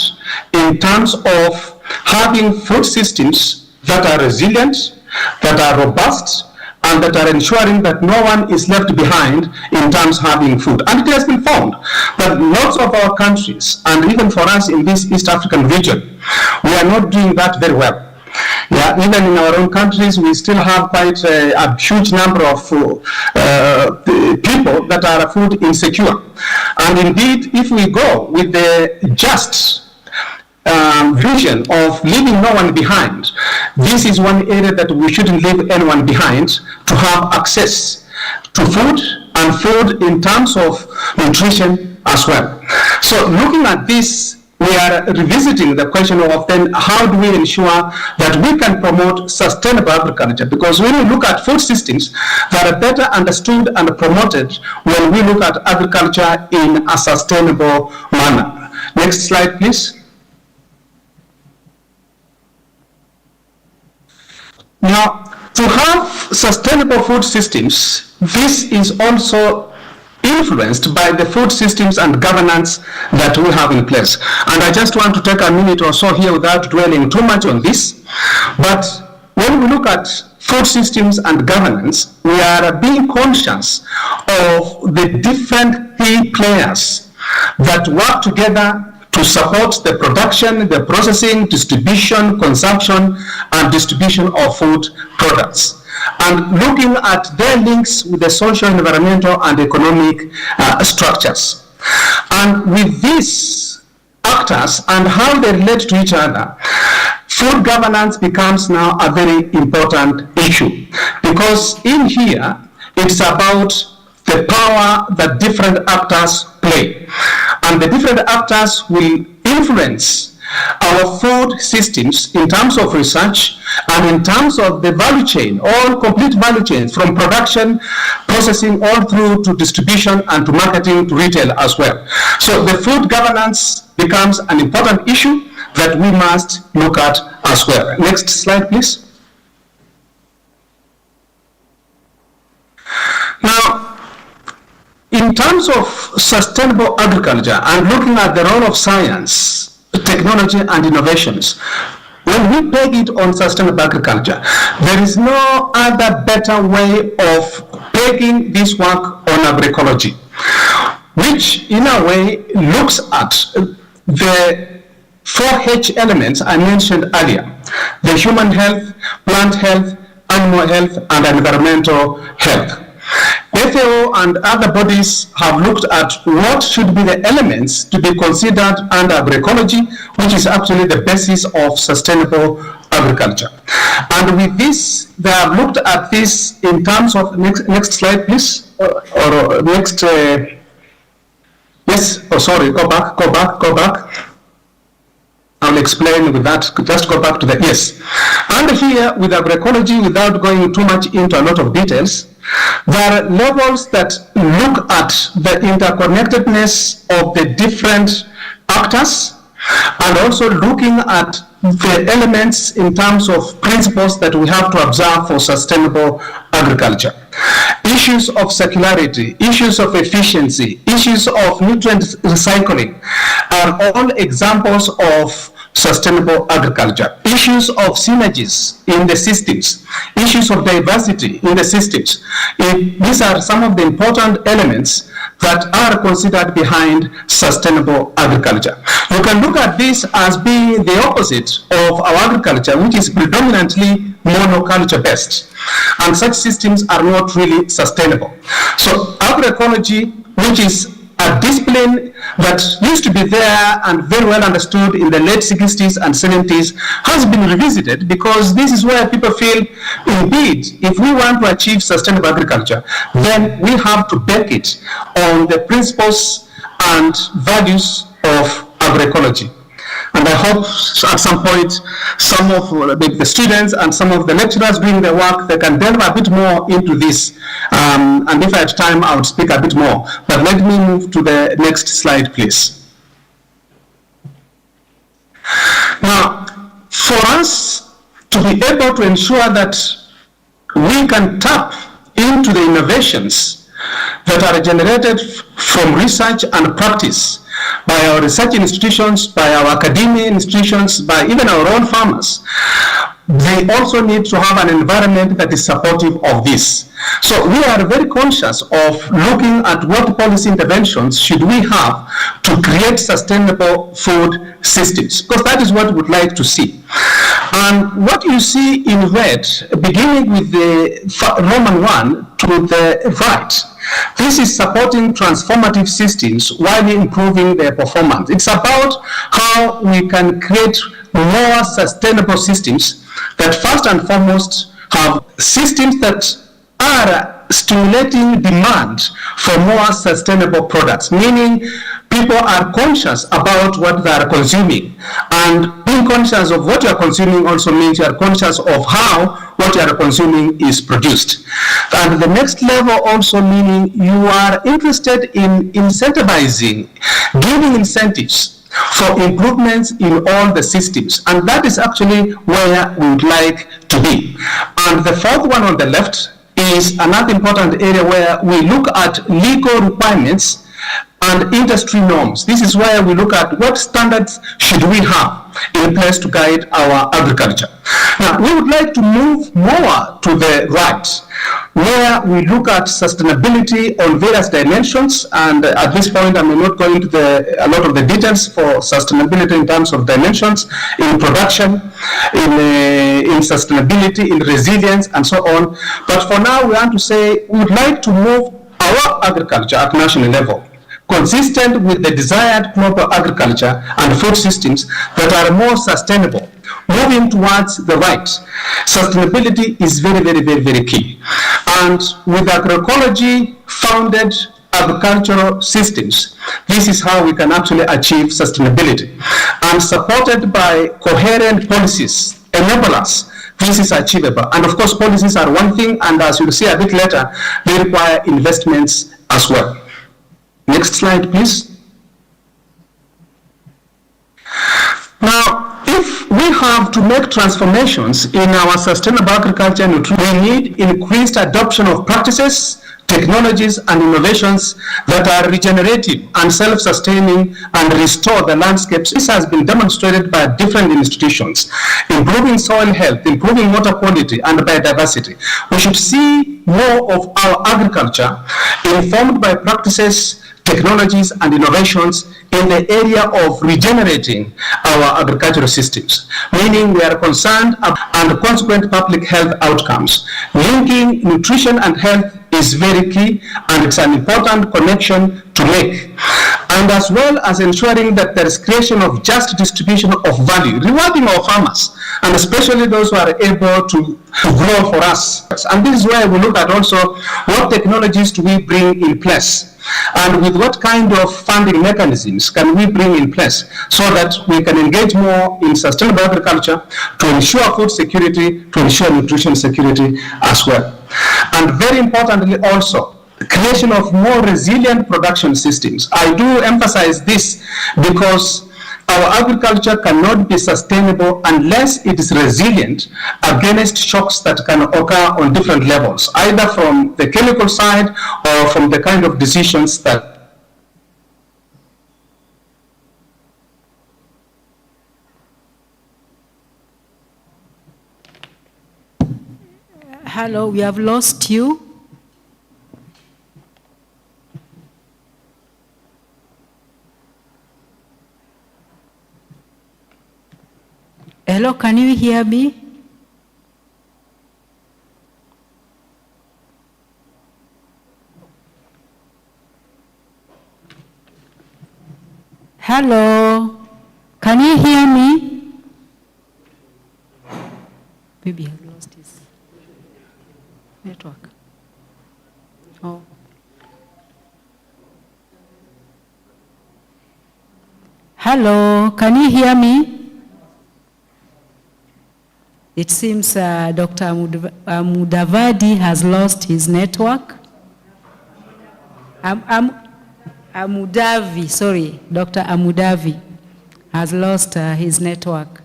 Speaker 5: in terms of having food systems that are resilient, that are robust, and that are ensuring that no one is left behind in terms of having food. And it has been found that lots of our countries, and even for us in this East African region, we are not doing that very well. Yeah, even in our own countries, we still have quite a huge number of people that are food insecure. And indeed, if we go with the just vision of leaving no one behind, this is one area that we shouldn't leave anyone behind, to have access to food, and food in terms of nutrition as well. So looking at this, we are revisiting the question of then how do we ensure that we can promote sustainable agriculture, because when we look at food systems that are better understood and promoted when we look at agriculture in a sustainable manner. Next slide, please. Now, to have sustainable food systems, this is also influenced by the food systems and governance that we have in place. And I just want to take a minute or so here without dwelling too much on this. But when we look at food systems and governance, we are being conscious of the different key players that work together to support the production, the processing, distribution, consumption, and distribution of food products. And looking at their links with the social, environmental, and economic structures. And with these actors and how they relate to each other, food governance becomes now a very important issue. Because in here, it's about the power that different actors play. And the different actors will influence our food systems in terms of research and in terms of the value chain, all complete value chains from production, processing, all through to distribution and to marketing to retail as well. So the food governance becomes an important issue that we must look at as well. Next slide, please. Now, in terms of sustainable agriculture and looking at the role of science, technology, and innovations, when we peg it on sustainable agriculture, there is no other better way of pegging this work on agroecology, which in a way looks at the 4H elements I mentioned earlier: the human health, plant health, animal health, and environmental health. FAO and other bodies have looked at what should be the elements to be considered under agroecology, which is actually the basis of sustainable agriculture. And with this, they have looked at this in terms of, next slide please, or next, yes, oh sorry, go back. I'll explain with that, just go back to the, yes. And here with agroecology, without going too much into a lot of details, There are levels that look at the interconnectedness of the different actors and also looking at the elements in terms of principles that we have to observe for sustainable agriculture. Issues of circularity, issues of efficiency, issues of nutrient recycling are all examples of sustainable agriculture. Issues of synergies in the systems, issues of diversity in the systems. These are some of the important elements that are considered behind sustainable agriculture. You can look at this as being the opposite of our agriculture, which is predominantly monoculture based, and such systems are not really sustainable. So agroecology, which is a discipline that used to be there and very well understood in the late 60s and 70s, has been revisited because this is where people feel, indeed, if we want to achieve sustainable agriculture, then we have to base it on the principles and values of agroecology. And I hope at some point some of the students and some of the lecturers doing the work, they can delve a bit more into this. And if I had time, I would speak a bit more. But let me move to the next slide, please. Now, for us to be able to ensure that we can tap into the innovations that are generated from research and practice by our research institutions, by our academia institutions, by even our own farmers, they also need to have an environment that is supportive of this. So we are very conscious of looking at what policy interventions should we have to create sustainable food systems, because that is what we would like to see. And what you see in red, beginning with the Roman 1 to the right, this is supporting transformative systems while improving their performance. It's about how we can create more sustainable systems that first and foremost have systems that are stimulating demand for more sustainable products, meaning people are conscious about what they are consuming. And being conscious of what you are consuming also means you are conscious of how what you are consuming is produced. And the next level also meaning you are interested in incentivizing, giving incentives for improvements in all the systems. And that is actually where we would like to be. And the fourth one on the left is another important area where we look at legal requirements and industry norms. This is where we look at what standards should we have in place to guide our agriculture. Now, we would like to move more to the right, where we look at sustainability on various dimensions, and at this point I may not go into a lot of the details for sustainability in terms of dimensions, in production, in sustainability, in resilience, and so on. But for now, we want to say we would like to move our agriculture at national level consistent with the desired global agriculture and food systems that are more sustainable, moving towards the right. Sustainability is very, very, very, very key. And with agroecology founded agricultural systems, this is how we can actually achieve sustainability. And supported by coherent policies, enablers, this is achievable. And of course, policies are one thing, and as you'll see a bit later, they require investments as well. Next slide, please. Now, if we have to make transformations in our sustainable agriculture and nutrition, we need increased adoption of practices, technologies, and innovations that are regenerative and self-sustaining and restore the landscapes. This has been demonstrated by different institutions. Improving soil health, improving water quality, and biodiversity. We should see more of our agriculture informed by practices, technologies, and innovations in the area of regenerating our agricultural systems, meaning we are concerned and consequent public health outcomes. Linking nutrition and health is very key, and it's an important connection to make. And as well as ensuring that there is creation of just distribution of value, rewarding our farmers, and especially those who are able to grow for us. And this is where we look at also what technologies do we bring in place, and with what kind of funding mechanisms can we bring in place so that we can engage more in sustainable agriculture to ensure food security, to ensure nutrition security as well. and very importantly also, creation of more resilient production systems. I do emphasize this because our agriculture cannot be sustainable unless it is resilient against shocks that can occur on different levels, either from the chemical side or from the kind of decisions that
Speaker 8: Hello, we have lost you. Hello, can you hear me? Hello, can you hear me? Maybe I've lost his network. Oh. Hello, can you hear me? It seems Dr. Mudavadi has lost his network. Amudavi, sorry, Dr. Amudavi has lost his network.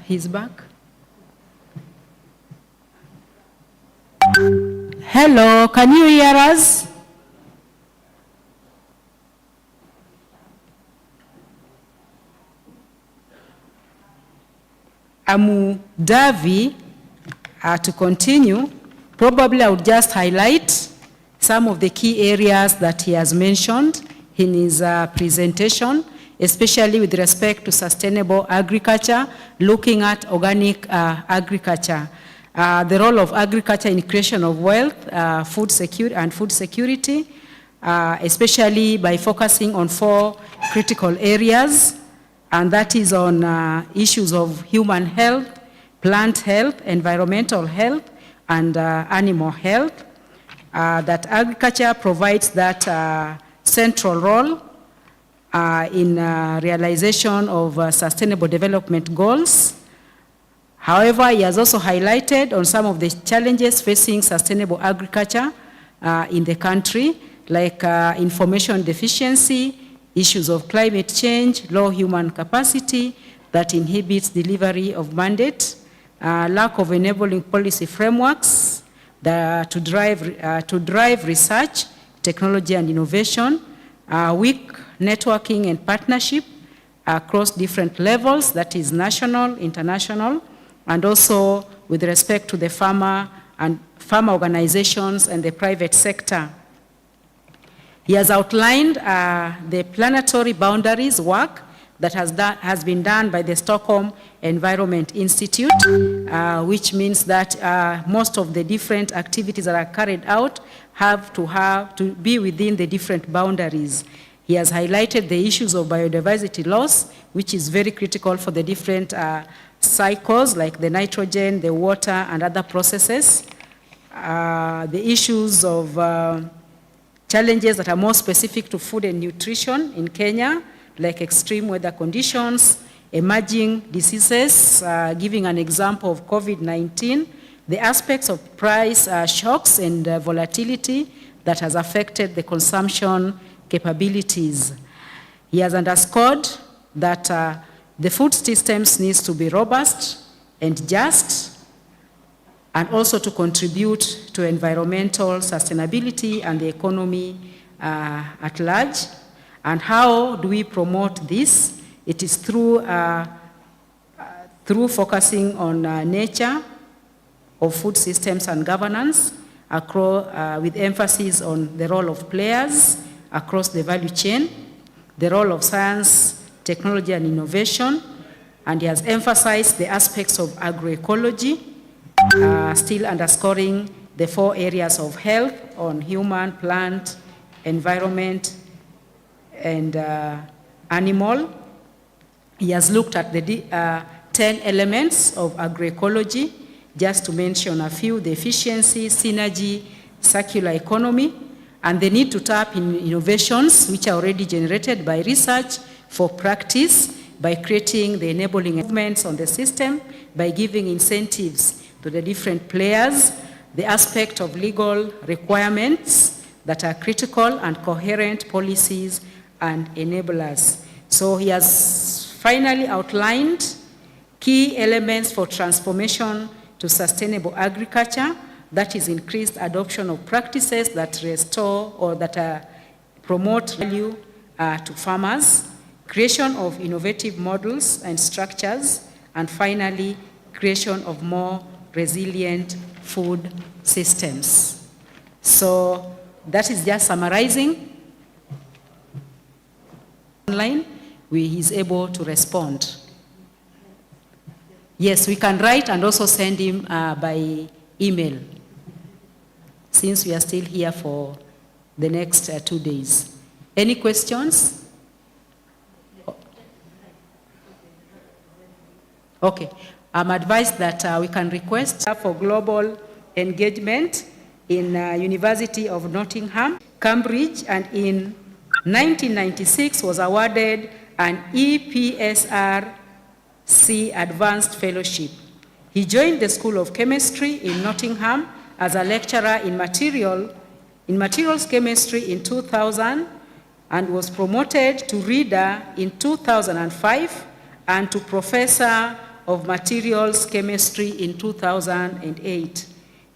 Speaker 8: He's back. Hello, can you hear us? Amudavi, to continue, probably I would just highlight some of the key areas that he has mentioned in his presentation, especially with respect to sustainable agriculture, looking at organic agriculture. The role of agriculture in creation of wealth, food security, especially by focusing on 4 critical areas, and that is on issues of human health, plant health, environmental health, and animal health. That agriculture provides that central role in realization of sustainable development goals. However, he has also highlighted on some of the challenges facing sustainable agriculture in the country, like information deficiency, issues of climate change, low human capacity that inhibits delivery of mandate, lack of enabling policy frameworks to drive research, technology and innovation, weak networking and partnership across different levels, that is national, international, and also with respect to the farmer organizations and the private sector. He has outlined the planetary boundaries work that has been done by the Stockholm Environment Institute, which means that most of the different activities that are carried out have to be within the different boundaries. He has highlighted the issues of biodiversity loss, which is very critical for the different cycles like the nitrogen, the water, and other processes. The issues of challenges that are more specific to food and nutrition in Kenya, like extreme weather conditions, emerging diseases, giving an example of COVID-19, the aspects of price shocks and volatility that has affected the consumption capabilities. He has underscored that the food systems needs to be robust and just, and also to contribute to environmental sustainability and the economy at large. And how do we promote this? It is through focusing on nature of food systems and governance, with emphasis on the role of players across the value chain, the role of science, technology and innovation, and he has emphasized the aspects of agroecology, still underscoring the 4 areas of health on human, plant, environment, and animal. He has looked at the 10 elements of agroecology, just to mention a few: the efficiency, synergy, circular economy, and the need to tap in innovations which are already generated by research for practice, by creating the enabling movements on the system, by giving incentives to the different players, the aspect of legal requirements that are critical and coherent policies and enablers. So he has finally outlined key elements for transformation to sustainable agriculture, that is increased adoption of practices that restore or that promote value to farmers, creation of innovative models and structures, and finally, creation of more resilient food systems. So that is just summarizing. Online, he is able to respond. Yes, we can write and also send him by email, since we are still here for the next 2 days. Any questions? Okay, I'm advised that we can request for global engagement in University of Nottingham, Cambridge, and in 1996 was awarded an EPSRC Advanced Fellowship. He joined the School of Chemistry in Nottingham as a lecturer in materials chemistry in 2000 and was promoted to reader in 2005 and to professor of materials chemistry in 2008.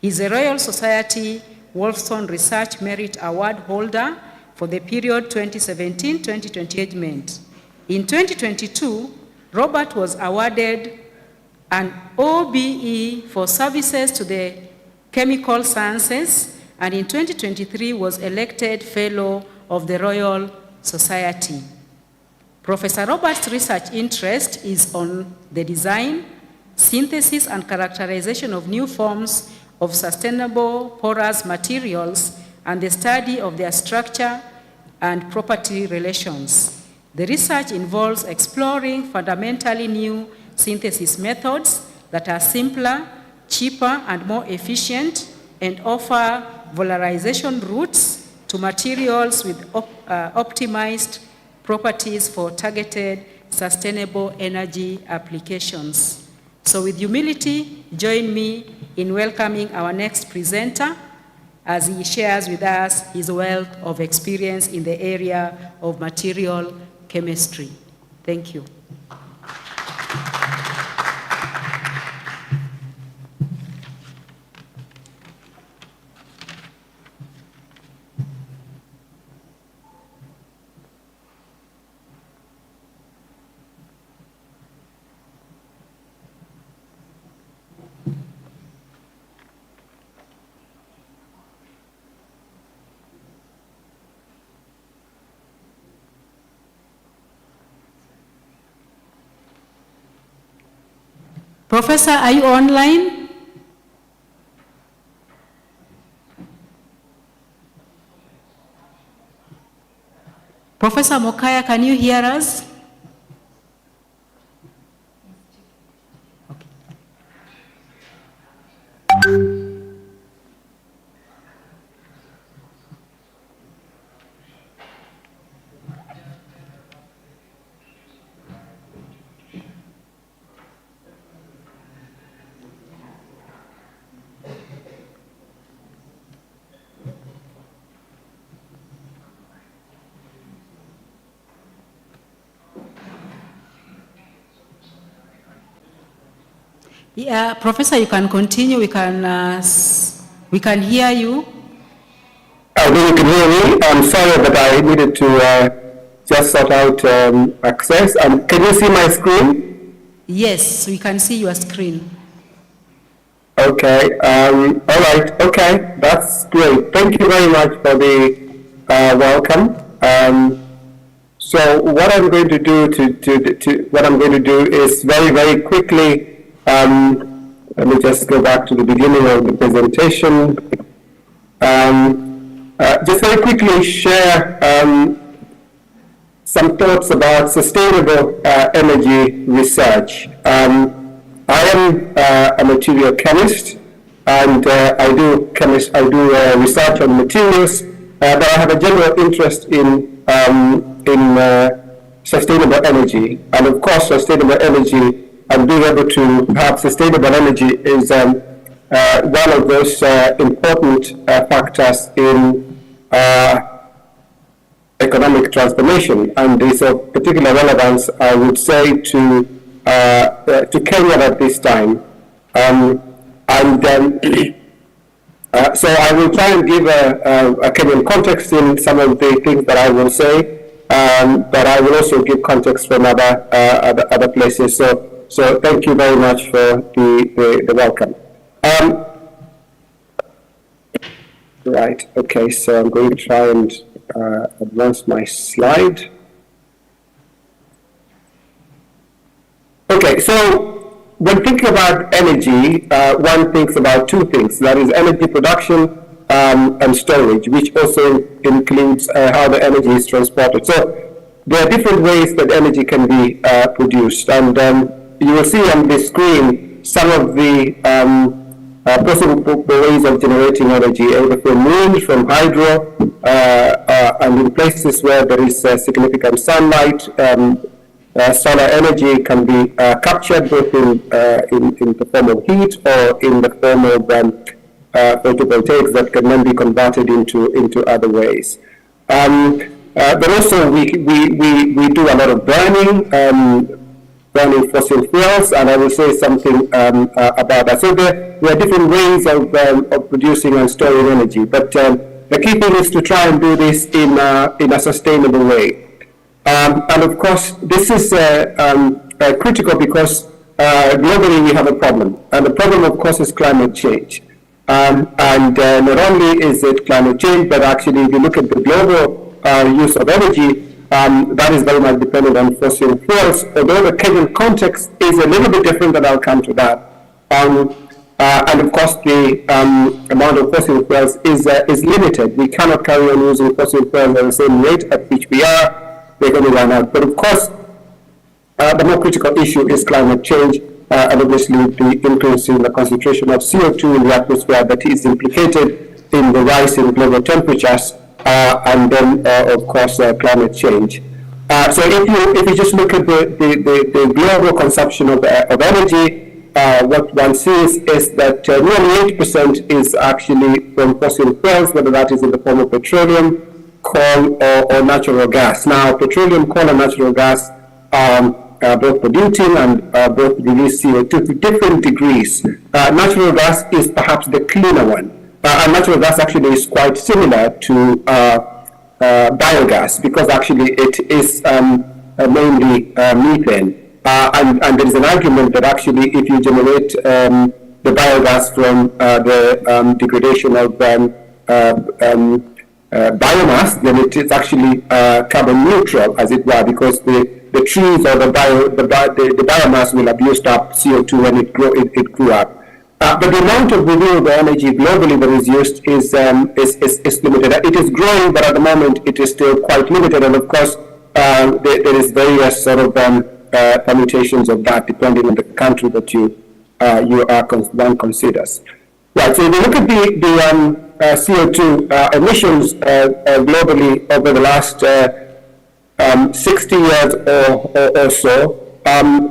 Speaker 8: He's a Royal Society Wolfson Research Merit Award holder for the period 2017-2020 engagement. In 2022, Robert was awarded an OBE for services to the chemical sciences, and in 2023 was elected Fellow of the Royal Society. Professor Robert's research interest is on the design, synthesis, and characterization of new forms of sustainable porous materials and the study of their structure and property relations. The research involves exploring fundamentally new synthesis methods that are simpler, cheaper, and more efficient and offer valorization routes to materials with optimized properties for targeted sustainable energy applications. So with humility, join me in welcoming our next presenter as he shares with us his wealth of experience in the area of material chemistry. Thank you. Professor, are you online? Professor Mokaya, can you hear us? Okay. Yeah, Professor, you can continue. We can hear you.
Speaker 5: I think you can hear me. I'm sorry, but I needed to just sort out access. Can you see my screen?
Speaker 8: Yes, we can see your screen.
Speaker 5: Okay. All right. Okay, that's great. Thank you very much for the welcome. So what I'm going to do is very, very quickly. Let me just go back to the beginning of the presentation. Just very quickly share some thoughts about sustainable energy research. I am a material chemist, and I do research on materials
Speaker 6: but I have a general interest in sustainable energy. And of course, sustainable energy and being able to have sustainable energy is one of those important factors in economic transformation, and is of particular relevance, I would say, to Kenya at this time. So I will try and give a Kenyan context in some of the things that I will say, but I will also give context from other places. So thank you very much for the welcome. Right. Okay. So I'm going to try and advance my slide. Okay. So when thinking about energy, one thinks about two things. That is energy production and storage, which also includes how the energy is transported. So there are different ways that energy can be produced. And you will see on the screen some of the possible ways of generating energy, either from wind, from hydro, and in places where there is significant sunlight, solar energy can be captured both in the form of heat or in the form of photovoltaics that can then be converted into other ways. But also we do a lot of burning fossil fuels, and I will say something about that. So there are different ways of producing and storing energy, but the key thing is to try and do this in a sustainable way. And of course, this is critical because globally we have a problem, and the problem, of course, is climate change. And not only is it climate change, but actually, if you look at the global use of energy, that is very much dependent on fossil fuels, although the Kenyan context is a little bit different, and I'll come to that. And of course, the amount of fossil fuels is limited. We cannot carry on using fossil fuels at the same rate at which we are. They're going to run out. But of course, the more critical issue is climate change, and obviously the increase in the concentration of CO2 in the atmosphere that is implicated in the rise in global temperatures, and then, of course, climate change. So if you just look at the global consumption of energy, what one sees is that nearly 8% is actually from fossil fuels, whether that is in the form of petroleum, coal, or natural gas. Now, petroleum, coal, and natural gas are both polluting and both release CO2 to different degrees. Natural gas is perhaps the cleaner one. And natural gas actually is quite similar to biogas, because actually it is mainly methane. And there is an argument that actually if you generate the biogas from the degradation of biomass, then it is actually carbon neutral, as it were, because the trees or the biomass will have used up CO2 when it grew up. But the amount of renewable energy globally that is used is limited. It is growing, but at the moment it is still quite limited. And of course, there is various sort of permutations of that depending on the country that one considers. Right. So if you look at the CO2 emissions globally over the last 60 years or so,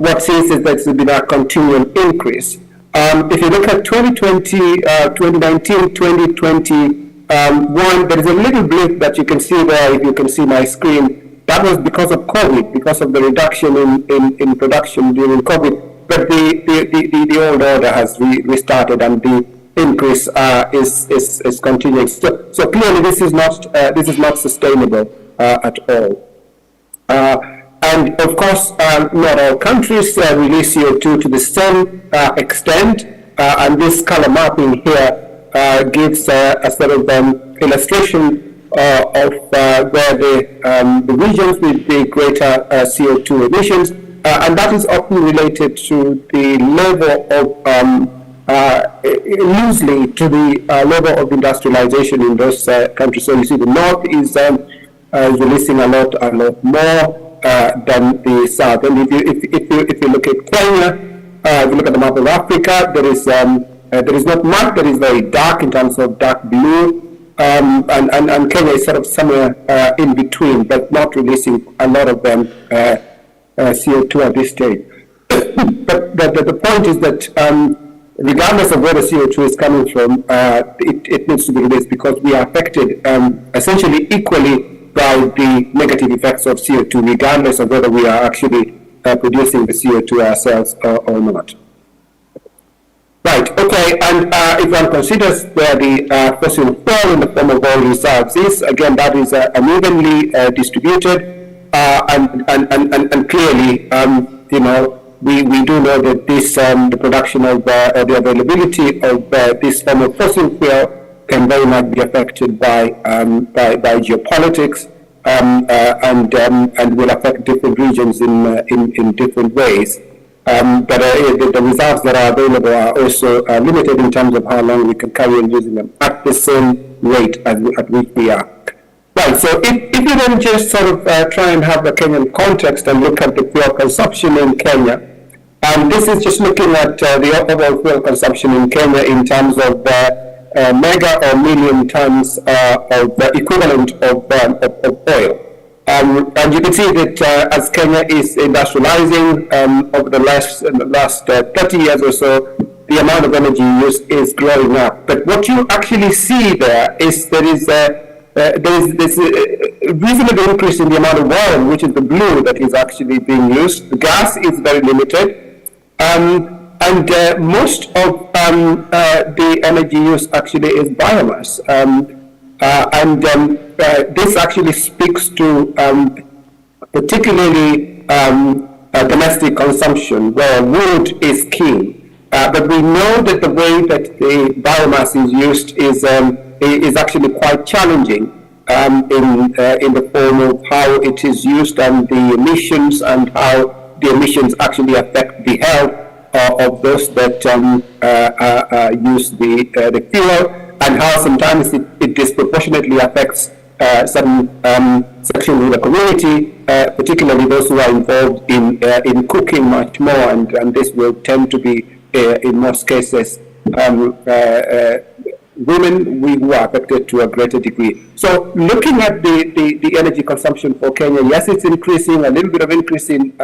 Speaker 6: what sees is that there's been a continual increase. If you look at 2020, 2019, 2021, there is a little blip that you can see there, if you can see my screen. That was because of COVID, because of the reduction in production during COVID. But the old order has restarted, and the increase is continuing. So clearly, this is not sustainable at all. And of course, not all countries release CO2 to the same extent, and this color mapping here gives a sort of illustration of where the regions with the greater CO2 emissions, and that is often related to the level of, loosely to the level of industrialization in those countries. So you see the north is releasing a lot more than the south. And if you look at Kenya, if you look at the map of Africa, there is not much that is very dark in terms of dark blue, and Kenya is sort of somewhere in between, but not releasing a lot of CO2 at this stage. But the point is that regardless of where the CO2 is coming from, it needs to be released because we are affected essentially equally by the negative effects of CO2, regardless of whether we are actually producing the CO2 ourselves or not. Right, okay, and if one considers where the fossil fuel in the form of oil reserves is, again, that is unevenly distributed, and clearly, you know, we do know that this, the production of the availability of this form of fossil fuel can very much be affected by geopolitics, and will affect different regions in different ways. But the reserves that are available are also limited in terms of how long we can carry on using them at the same rate at which we are. Right, so if you then just sort of try and have the Kenyan context and look at the fuel consumption in Kenya, and this is just looking at the overall fuel consumption in Kenya in terms of mega or million tons of the equivalent of oil. And you can see that as Kenya is industrializing over the last 30 years or so, the amount of energy used is growing up. But what you actually see there is there is this reasonable increase in the amount of oil, which is the blue that is actually being used. The gas is very limited. And most of the energy used actually is biomass. This actually speaks to particularly domestic consumption, where wood is king. But we know that the way that the biomass is used is actually quite challenging in the form of how it is used and the emissions and how the emissions actually affect the health of those that use the fuel, and how sometimes it disproportionately affects certain sections of the community, particularly those who are involved in cooking much more, and this will tend to be, in most cases, women who are affected to a greater degree. So looking at the energy consumption for Kenya, yes, it's increasing, a little bit of increase in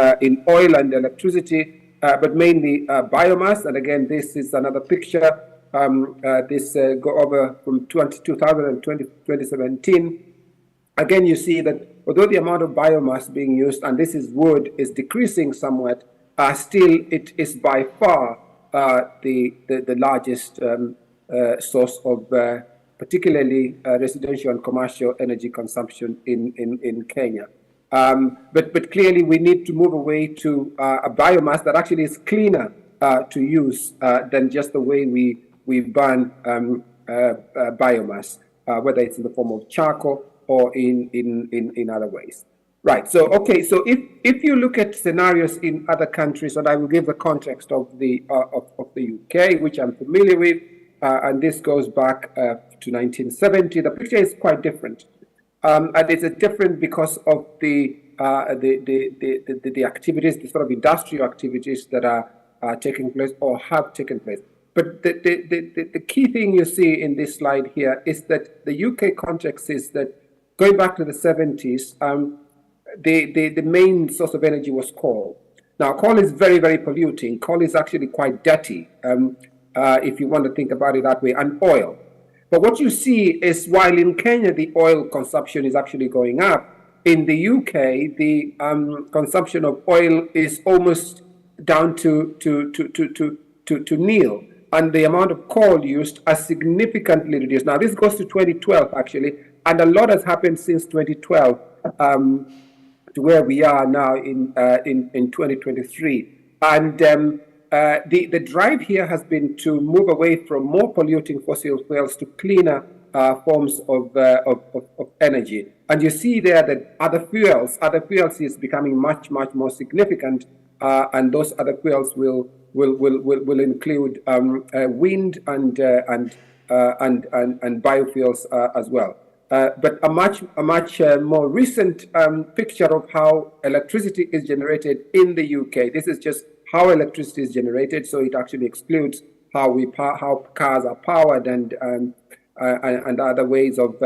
Speaker 6: oil and electricity, but mainly biomass. And again, this is another picture. This go over from 2000 and 2017. Again, you see that although the amount of biomass being used, and this is wood, is decreasing somewhat, still it is by far the largest source of particularly residential and commercial energy consumption in Kenya. But clearly we need to move away to a biomass that actually is cleaner to use than just the way we burn biomass, whether it's in the form of charcoal or in other ways. Right, so okay, so if you look at scenarios in other countries, and I will give the context of the UK, which I'm familiar with, and this goes back to 1970, the picture is quite different. And it's different because of the activities, the sort of industrial activities that are taking place or have taken place. But the key thing you see in this slide here is that the UK context is that going back to the 70s, the main source of energy was coal. Now, coal is very, very polluting. Coal is actually quite dirty, if you want to think about it that way, and oil. But what you see is while in Kenya the oil consumption is actually going up, in the UK the consumption of oil is almost down to nil, and the amount of coal used has significantly reduced. Now this goes to 2012 actually, and a lot has happened since 2012 to where we are now in 2023, and the drive here has been to move away from more polluting fossil fuels to cleaner forms of energy. And you see there that other fuels is becoming much more significant, and those other fuels will include wind and biofuels as well. But a much more recent picture of how electricity is generated in the UK. This is just how electricity is generated, so it actually excludes how cars are powered and and other ways of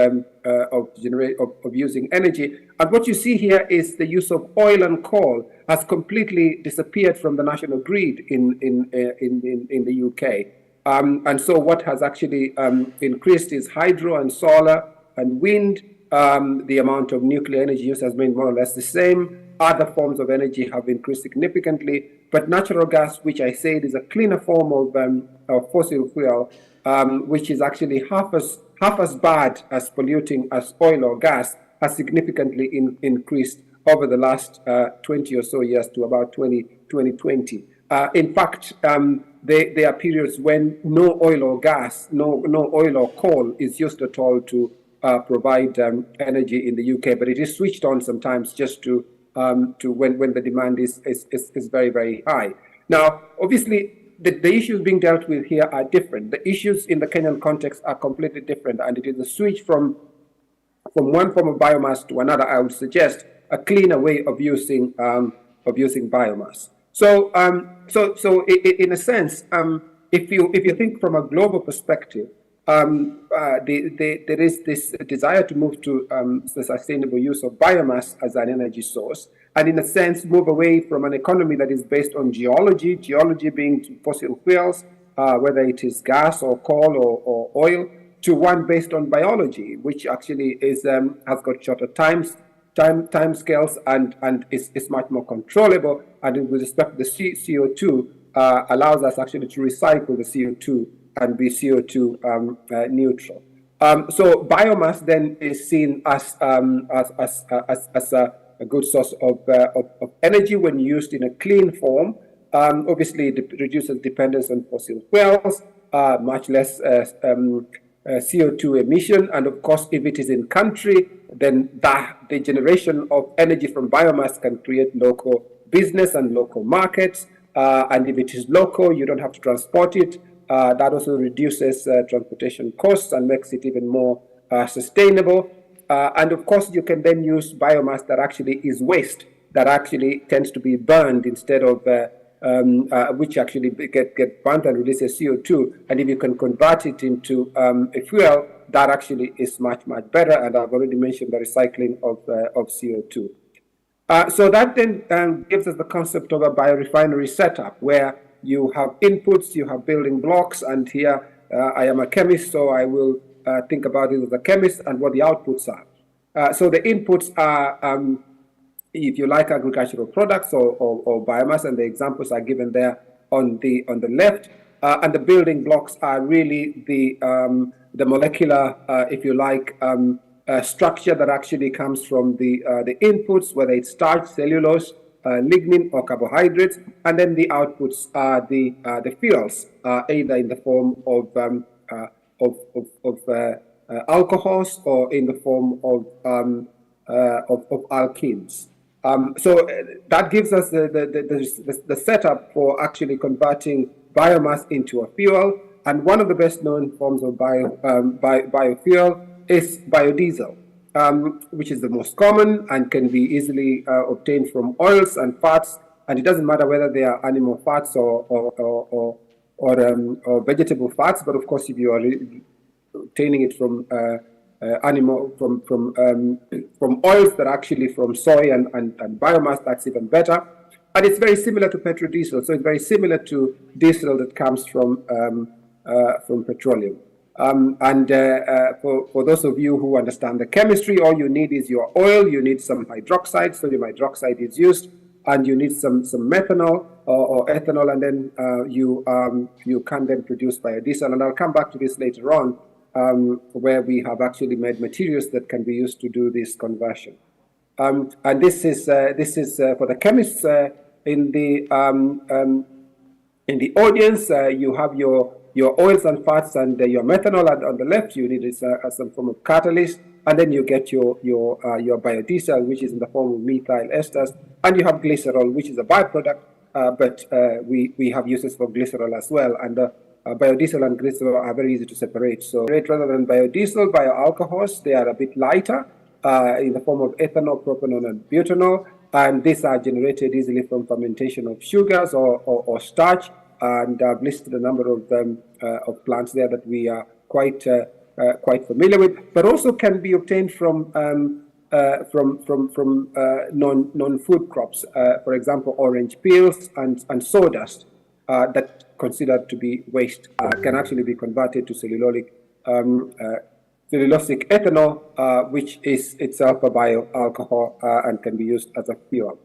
Speaker 6: using energy. And what you see here is the use of oil and coal has completely disappeared from the national grid in the UK. And so what has actually increased is hydro and solar and wind. The amount of nuclear energy use has been more or less the same. Other forms of energy have increased significantly, but natural gas, which I said is a cleaner form of fossil fuel, which is actually half as bad as polluting as oil or gas, has significantly increased over the last 20 or so years to about 2020. In fact, there are periods when no oil or gas, no oil or coal is used at all to provide energy in the UK, but it is switched on sometimes just to when the demand is very, very high. Now, obviously, the issues being dealt with here are different. The issues in the Kenyan context are completely different, and it is a switch from one form of biomass to another. I would suggest a cleaner way of using biomass. So, in a sense, if you think from a global perspective, there is this desire to move to the sustainable use of biomass as an energy source, and in a sense move away from an economy that is based on geology being fossil fuels, whether it is gas or coal or oil, to one based on biology, which actually is has got shorter time scales and is much more controllable, and with respect to the CO2 allows us actually to recycle the CO2 and be CO2 neutral. So biomass then is seen as a good source of energy when used in a clean form. Obviously, it reduces dependence on fossil fuels, much less CO2 emission, and of course, if it is in country, then the generation of energy from biomass can create local business and local markets. And if it is local, you don't have to transport it. That also reduces transportation costs and makes it even more sustainable. And of course, you can then use biomass that actually is waste, that actually tends to be burned instead of, which actually get burnt and releases CO2. And if you can convert it into a fuel, that actually is much, much better. And I've already mentioned the recycling of CO2. So that then gives us the concept of a biorefinery setup where you have inputs, you have building blocks, and here I am a chemist, so I will think about it as a chemist and what the outputs are. So the inputs are, if you like, agricultural products or biomass, and the examples are given there on the left. And the building blocks are really the molecular, if you like, structure that actually comes from the inputs, whether it's starch, cellulose, lignin, or carbohydrates, and then the outputs are the fuels, either in the form of alcohols or in the form of alkenes. So that gives us the setup for actually converting biomass into a fuel. And one of the best known forms of biofuel is biodiesel, which is the most common and can be easily obtained from oils and fats. And it doesn't matter whether they are animal fats or vegetable fats, but of course, if you are obtaining it from from oils that are actually from soy and biomass, that's even better. And it's very similar to petrodiesel, so it's very similar to diesel that comes from petroleum. For those of you who understand the chemistry, all you need is your oil, you need some hydroxide, sodium hydroxide is used, and you need some methanol or ethanol, and then you can then produce biodiesel. And I'll come back to this later on, where we have actually made materials that can be used to do this conversion. And this is for the chemists in the audience. You have your oils and fats and your methanol, and on the left you need some form of catalyst, and then you get your biodiesel, which is in the form of methyl esters, and you have glycerol, which is a byproduct, but we have uses for glycerol as well, and biodiesel and glycerol are very easy to separate. So rather than biodiesel, bioalcohols, they are a bit lighter in the form of ethanol, propanol, and butanol, and these are generated easily from fermentation of sugars or starch. And I've listed a number of plants there that we are quite quite familiar with, but also can be obtained from non-food crops. For example, orange peels and sawdust that considered to be waste can actually be converted to cellulosic ethanol, which is itself a bioalcohol and can be used as a fuel.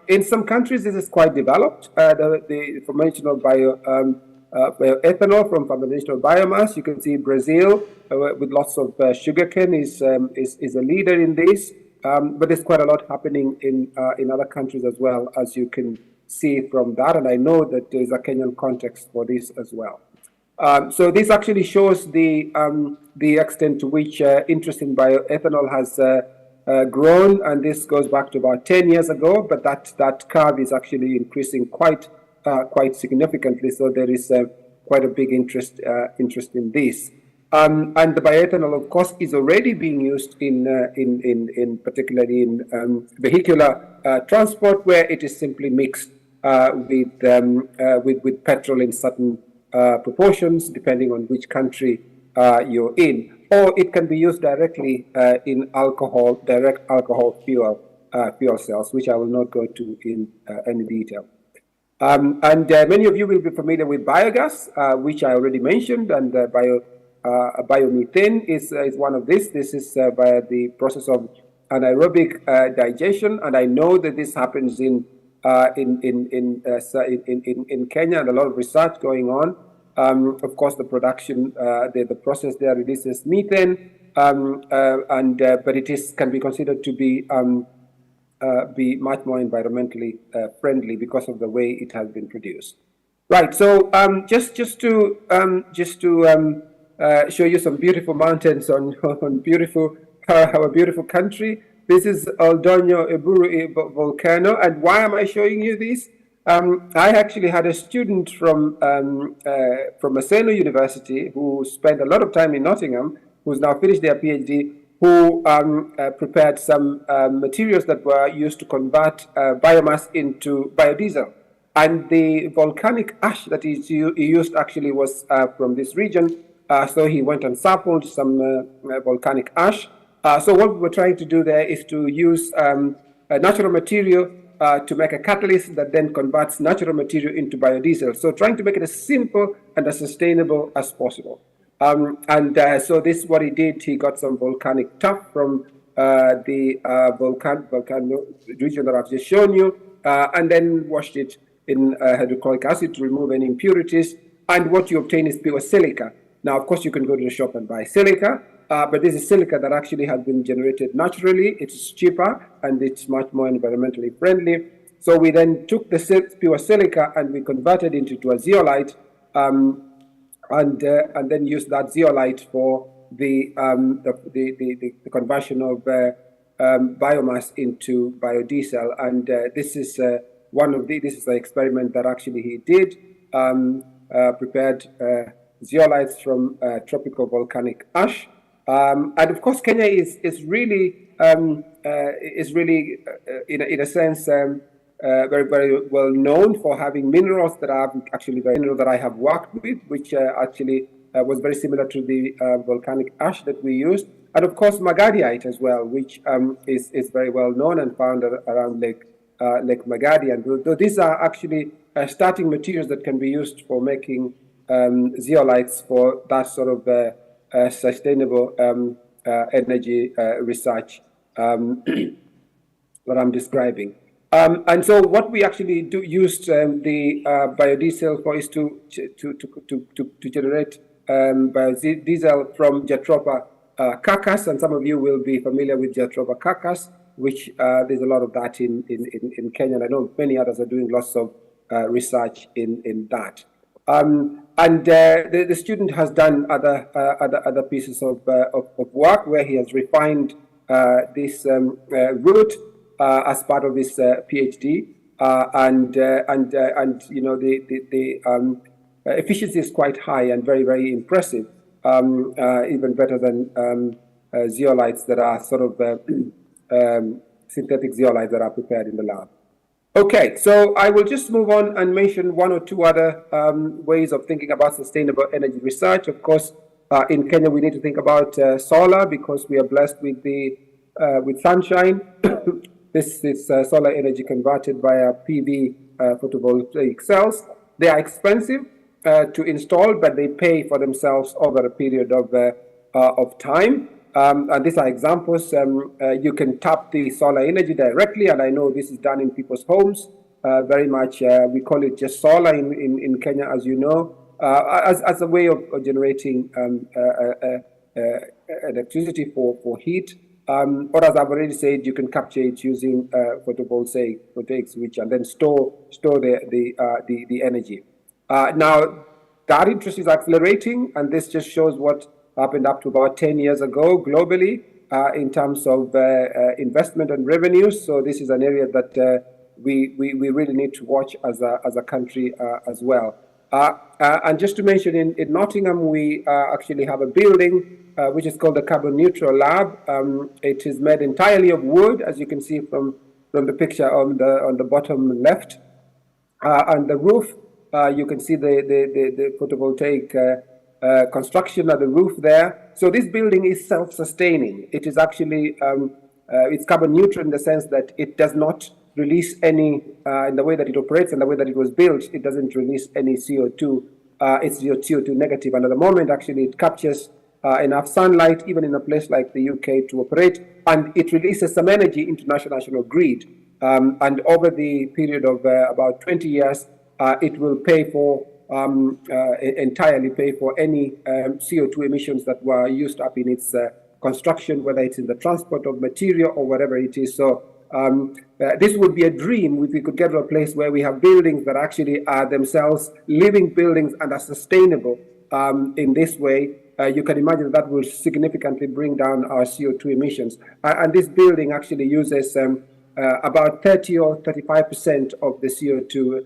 Speaker 6: In some countries, this is quite developed. The formation of bioethanol from fermentation of biomass. You can see Brazil with lots of sugarcane is a leader in this. But there's quite a lot happening in other countries as well, as you can see from that. And I know that there's a Kenyan context for this as well. So this actually shows the extent to which interest in bioethanol has grown, and this goes back to about 10 years ago. But that curve is actually increasing quite significantly. So there is quite a big interest in this. And the bioethanol, of course, is already being used in particularly in vehicular transport, where it is simply mixed with petrol in certain proportions, depending on which country you're in. Or it can be used directly in direct alcohol fuel cells, which I will not go to in any detail. Many of you will be familiar with biogas, which I already mentioned, and biomethane is one of these. This is by the process of anaerobic digestion, and I know that this happens in Kenya, and a lot of research going on. Of course, the production, the process there releases methane, but it can be considered to be much more environmentally friendly because of the way it has been produced. Right. So just to show you some beautiful mountains on our beautiful country. This is Aldonyo Eburu volcano, and why am I showing you this? I actually had a student from Maseno University who spent a lot of time in Nottingham, who's now finished their PhD, who prepared some materials that were used to convert biomass into biodiesel. And the volcanic ash that he used actually was from this region. So he went and sampled some volcanic ash. So what we were trying to do there is to use a natural material to make a catalyst that then converts natural material into biodiesel. So trying to make it as simple and as sustainable as possible. So this is what he did. He got some volcanic tuff from the volcano region that I've just shown you, and then washed it in hydrochloric acid to remove any impurities. And what you obtain is pure silica. Now, of course, you can go to the shop and buy silica, but this is silica that actually has been generated naturally. It's cheaper and it's much more environmentally friendly. So we then took the pure silica and we converted it into a zeolite, and then used that zeolite for the conversion of biomass into biodiesel. And this is this is the experiment that actually he did. Prepared zeolites from tropical volcanic ash, and of course Kenya is really in a sense very well known for having minerals that are actually minerals that I have worked with, which actually was very similar to the volcanic ash that we used, and of course magadiite as well, which is very well known and found around Lake Magadi. And these are actually starting materials that can be used for making zeolites for that sort of sustainable energy research that I'm describing. And so what we actually used the biodiesel for is to generate biodiesel from Jatropha cactus, and some of you will be familiar with Jatropha cactus, which there's a lot of that in Kenya, and I know many others are doing lots of research in that. The student has done other pieces of work where he has refined this root as part of his PhD, and you know the efficiency is quite high and very impressive, even better than zeolites that are sort of synthetic zeolites that are prepared in the lab. Okay, so I will just move on and mention one or two other ways of thinking about sustainable energy research. Of course, in Kenya, we need to think about solar because we are blessed with with sunshine. This is solar energy converted via PV photovoltaic cells. They are expensive to install, but they pay for themselves over a period of time. And these are examples. You can tap the solar energy directly, and I know this is done in people's homes. Very much, we call it just solar in Kenya, as you know, as a way of generating electricity for heat. Or as I've already said, you can capture it using photovoltaics, which and then store the energy. Now, that interest is accelerating, and this just shows what happened up to about 10 years ago globally in terms of investment and revenues. So this is an area that we really need to watch as a country as well. And just to mention, in Nottingham, we actually have a building which is called the Carbon Neutral Lab. It is made entirely of wood, as you can see from the picture on the bottom left. And the roof, you can see the photovoltaic construction of the roof there. So this building is self-sustaining. It is actually, it's carbon neutral in the sense that it does not release any, in the way that it operates and the way that it was built, it doesn't release any CO2. It's CO2 negative. And at the moment, actually, it captures enough sunlight, even in a place like the UK, to operate. And it releases some energy into national grid. And over the period of about 20 years, it will pay for entirely pay for any CO2 emissions that were used up in its construction, whether it's in the transport of material or whatever it is. So this would be a dream if we could get to a place where we have buildings that actually are themselves living buildings and are sustainable in this way. You can imagine that will significantly bring down our CO2 emissions. And this building actually uses about 30 or 35% of the CO2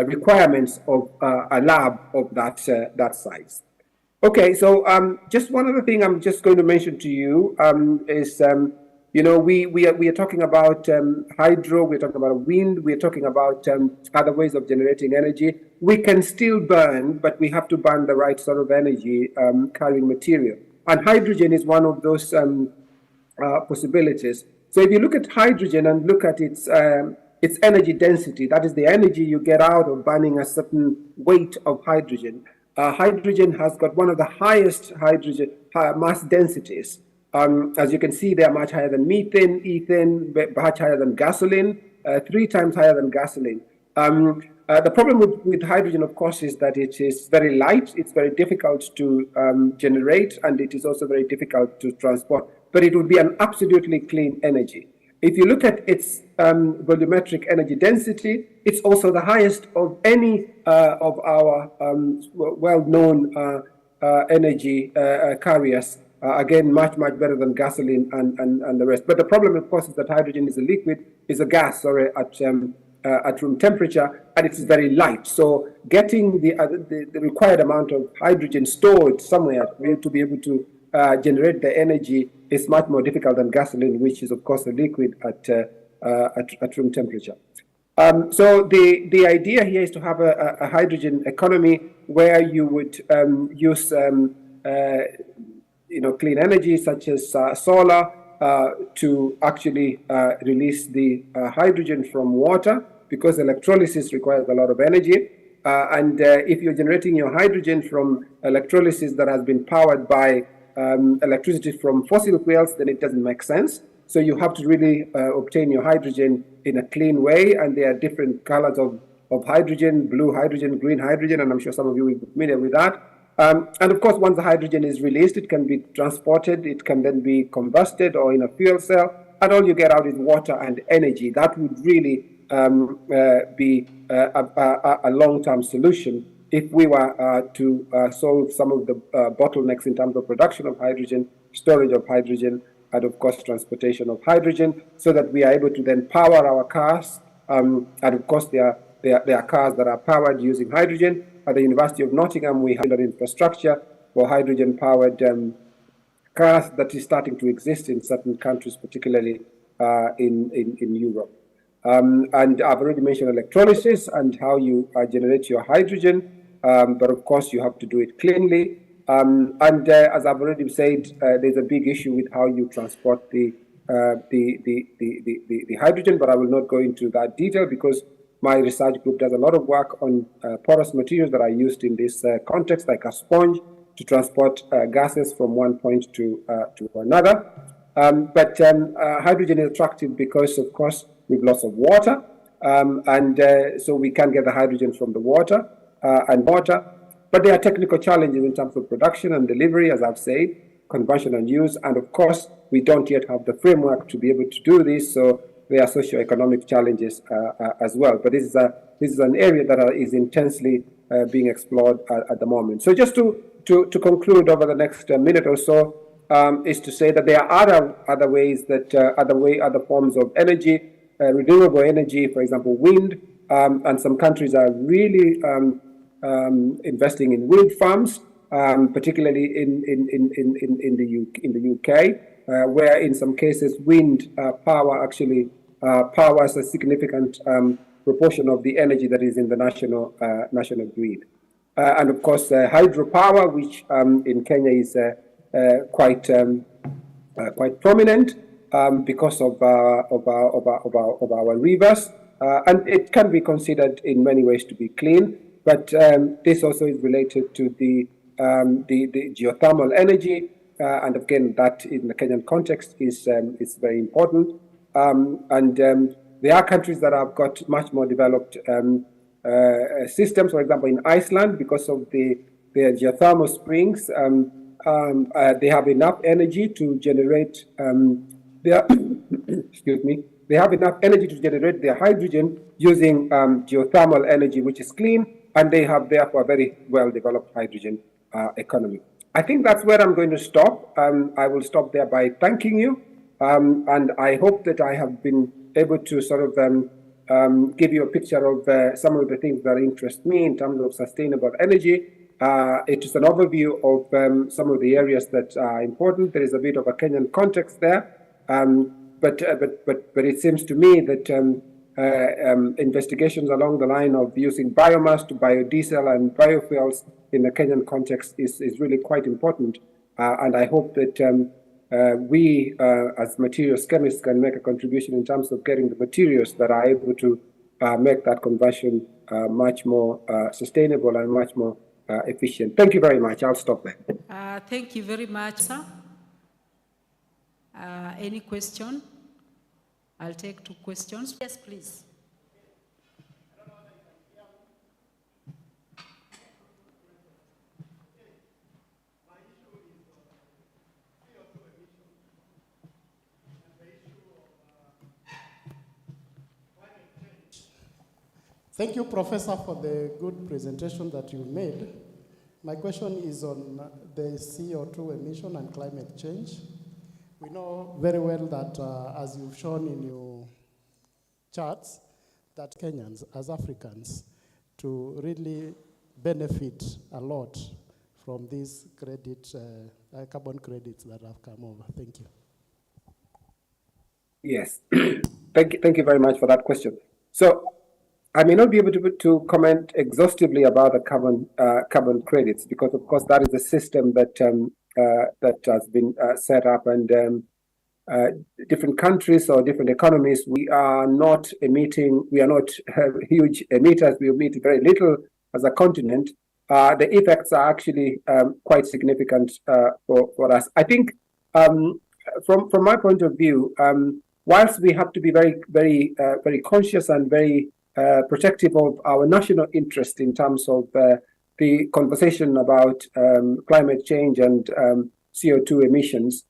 Speaker 6: requirements of a lab of that size. Okay, so just one other thing I'm just going to mention to you is, you know, we are talking about hydro, we're talking about wind, we're talking about other ways of generating energy. We can still burn, but we have to burn the right sort of energy carrying material. And hydrogen is one of those possibilities. So if you look at hydrogen and look at its energy density, that is the energy you get out of burning a certain weight of hydrogen. Hydrogen has got one of the highest hydrogen mass densities. As you can see, they are much higher than methane, ethane, much higher than gasoline, 3 times higher than gasoline. The problem with hydrogen, of course, is that it is very light, it's very difficult to generate, and it is also very difficult to transport. But it would be an absolutely clean energy. If you look at its volumetric energy density, it's also the highest of any of our well-known energy carriers. Again, much better than gasoline and the rest. But the problem, of course, is that hydrogen is a liquid, is a gas, sorry, at room temperature, and it's very light. So getting the required amount of hydrogen stored somewhere to be able to generate the energy is much more difficult than gasoline, which is, of course, a liquid at room temperature. So the idea here is to have a hydrogen economy where you would use clean energy such as solar to actually release the hydrogen from water, because electrolysis requires a lot of energy. And if you're generating your hydrogen from electrolysis that has been powered by electricity from fossil fuels, then it doesn't make sense. So you have to really obtain your hydrogen in a clean way, and there are different colors of hydrogen: blue hydrogen, green hydrogen, and I'm sure some of you will be familiar with that. And of course, once the hydrogen is released, it can be transported, it can then be combusted or in a fuel cell, and all you get out is water and energy. That would really be a long-term solution if we were to solve some of the bottlenecks in terms of production of hydrogen, storage of hydrogen, and of course transportation of hydrogen, so that we are able to then power our cars. And of course, there are cars that are powered using hydrogen. At the University of Nottingham, we have an infrastructure for hydrogen-powered cars that is starting to exist in certain countries, particularly in Europe. And I've already mentioned electrolysis and how you generate your hydrogen, but of course you have to do it cleanly. As I've already said, there's a big issue with how you transport the hydrogen, but I will not go into that detail because my research group does a lot of work on porous materials that are used in this context, like a sponge, to transport gases from one point to another. Hydrogen is attractive because, of course, we've lots of water, so we can get the hydrogen from the water and water. But there are technical challenges in terms of production and delivery, as I've said, conversion and use, and of course, we don't yet have the framework to be able to do this, so there are socio-economic challenges as well. But this is an area that is intensely being explored at the moment. So just to conclude over the next minute or so, is to say that there are other ways that other forms of energy, renewable energy, for example, wind, and some countries are really investing in wind farms, particularly in the UK, where in some cases wind power actually powers a significant proportion of the energy that is in the national grid. And of course, hydropower, which in Kenya is quite prominent because of our rivers, and it can be considered in many ways to be clean. But this also is related to the geothermal energy, and again, that in the Kenyan context is very important. There are countries that have got much more developed systems. For example, in Iceland, because of their geothermal springs, they have enough energy to generate They have enough energy to generate their hydrogen using geothermal energy, which is clean, and they have therefore a very well-developed hydrogen economy. I think that's where I'm going to stop. I will stop there by thanking you, and I hope that I have been able to sort of give you a picture of some of the things that interest me in terms of sustainable energy. It is an overview of some of the areas that are important. There is a bit of a Kenyan context there, but it seems to me that investigations along the line of using biomass to biodiesel and biofuels in the Kenyan context is really quite important. And I hope that we, as materials chemists, can make a contribution in terms of getting the materials that are able to make that conversion much more sustainable and much more efficient. Thank you very much. I'll stop there.
Speaker 8: Thank you very much, sir. Any question? I'll take 2 questions. Yes, please.
Speaker 9: Thank you, Professor, for the good presentation that you made. My question is on the CO2 emission and climate change. We know very well that, as you've shown in your charts, that Kenyans, as Africans, to really benefit a lot from these carbon credits that have come over. Thank you.
Speaker 6: Yes, thank you very much for that question. So, I may not be able to comment exhaustively about the carbon credits because, of course, that is a system that that has been set up, and different countries or different economies. We are not emitting. We are not huge emitters. We emit very little as a continent. The effects are actually quite significant for us. I think, from my point of view, whilst we have to be very conscious and very protective of our national interest in terms of the conversation about climate change and CO2 emissions,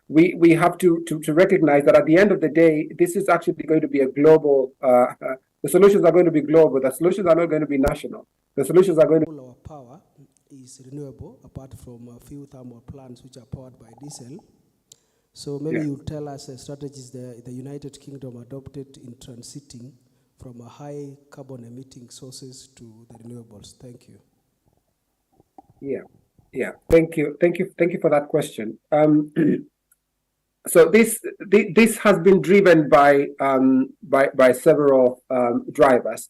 Speaker 6: we have to recognize that at the end of the day, this is actually going to be a global, the solutions are going to be global, the solutions are not going to be national. The solutions are going to...
Speaker 11: All our power is renewable, apart from a few thermal plants which are powered by diesel. So maybe you tell us strategies the United Kingdom adopted in transiting from a high carbon emitting sources to the renewables. Thank you.
Speaker 6: Yeah. Thank you for that question. so this has been driven by several drivers.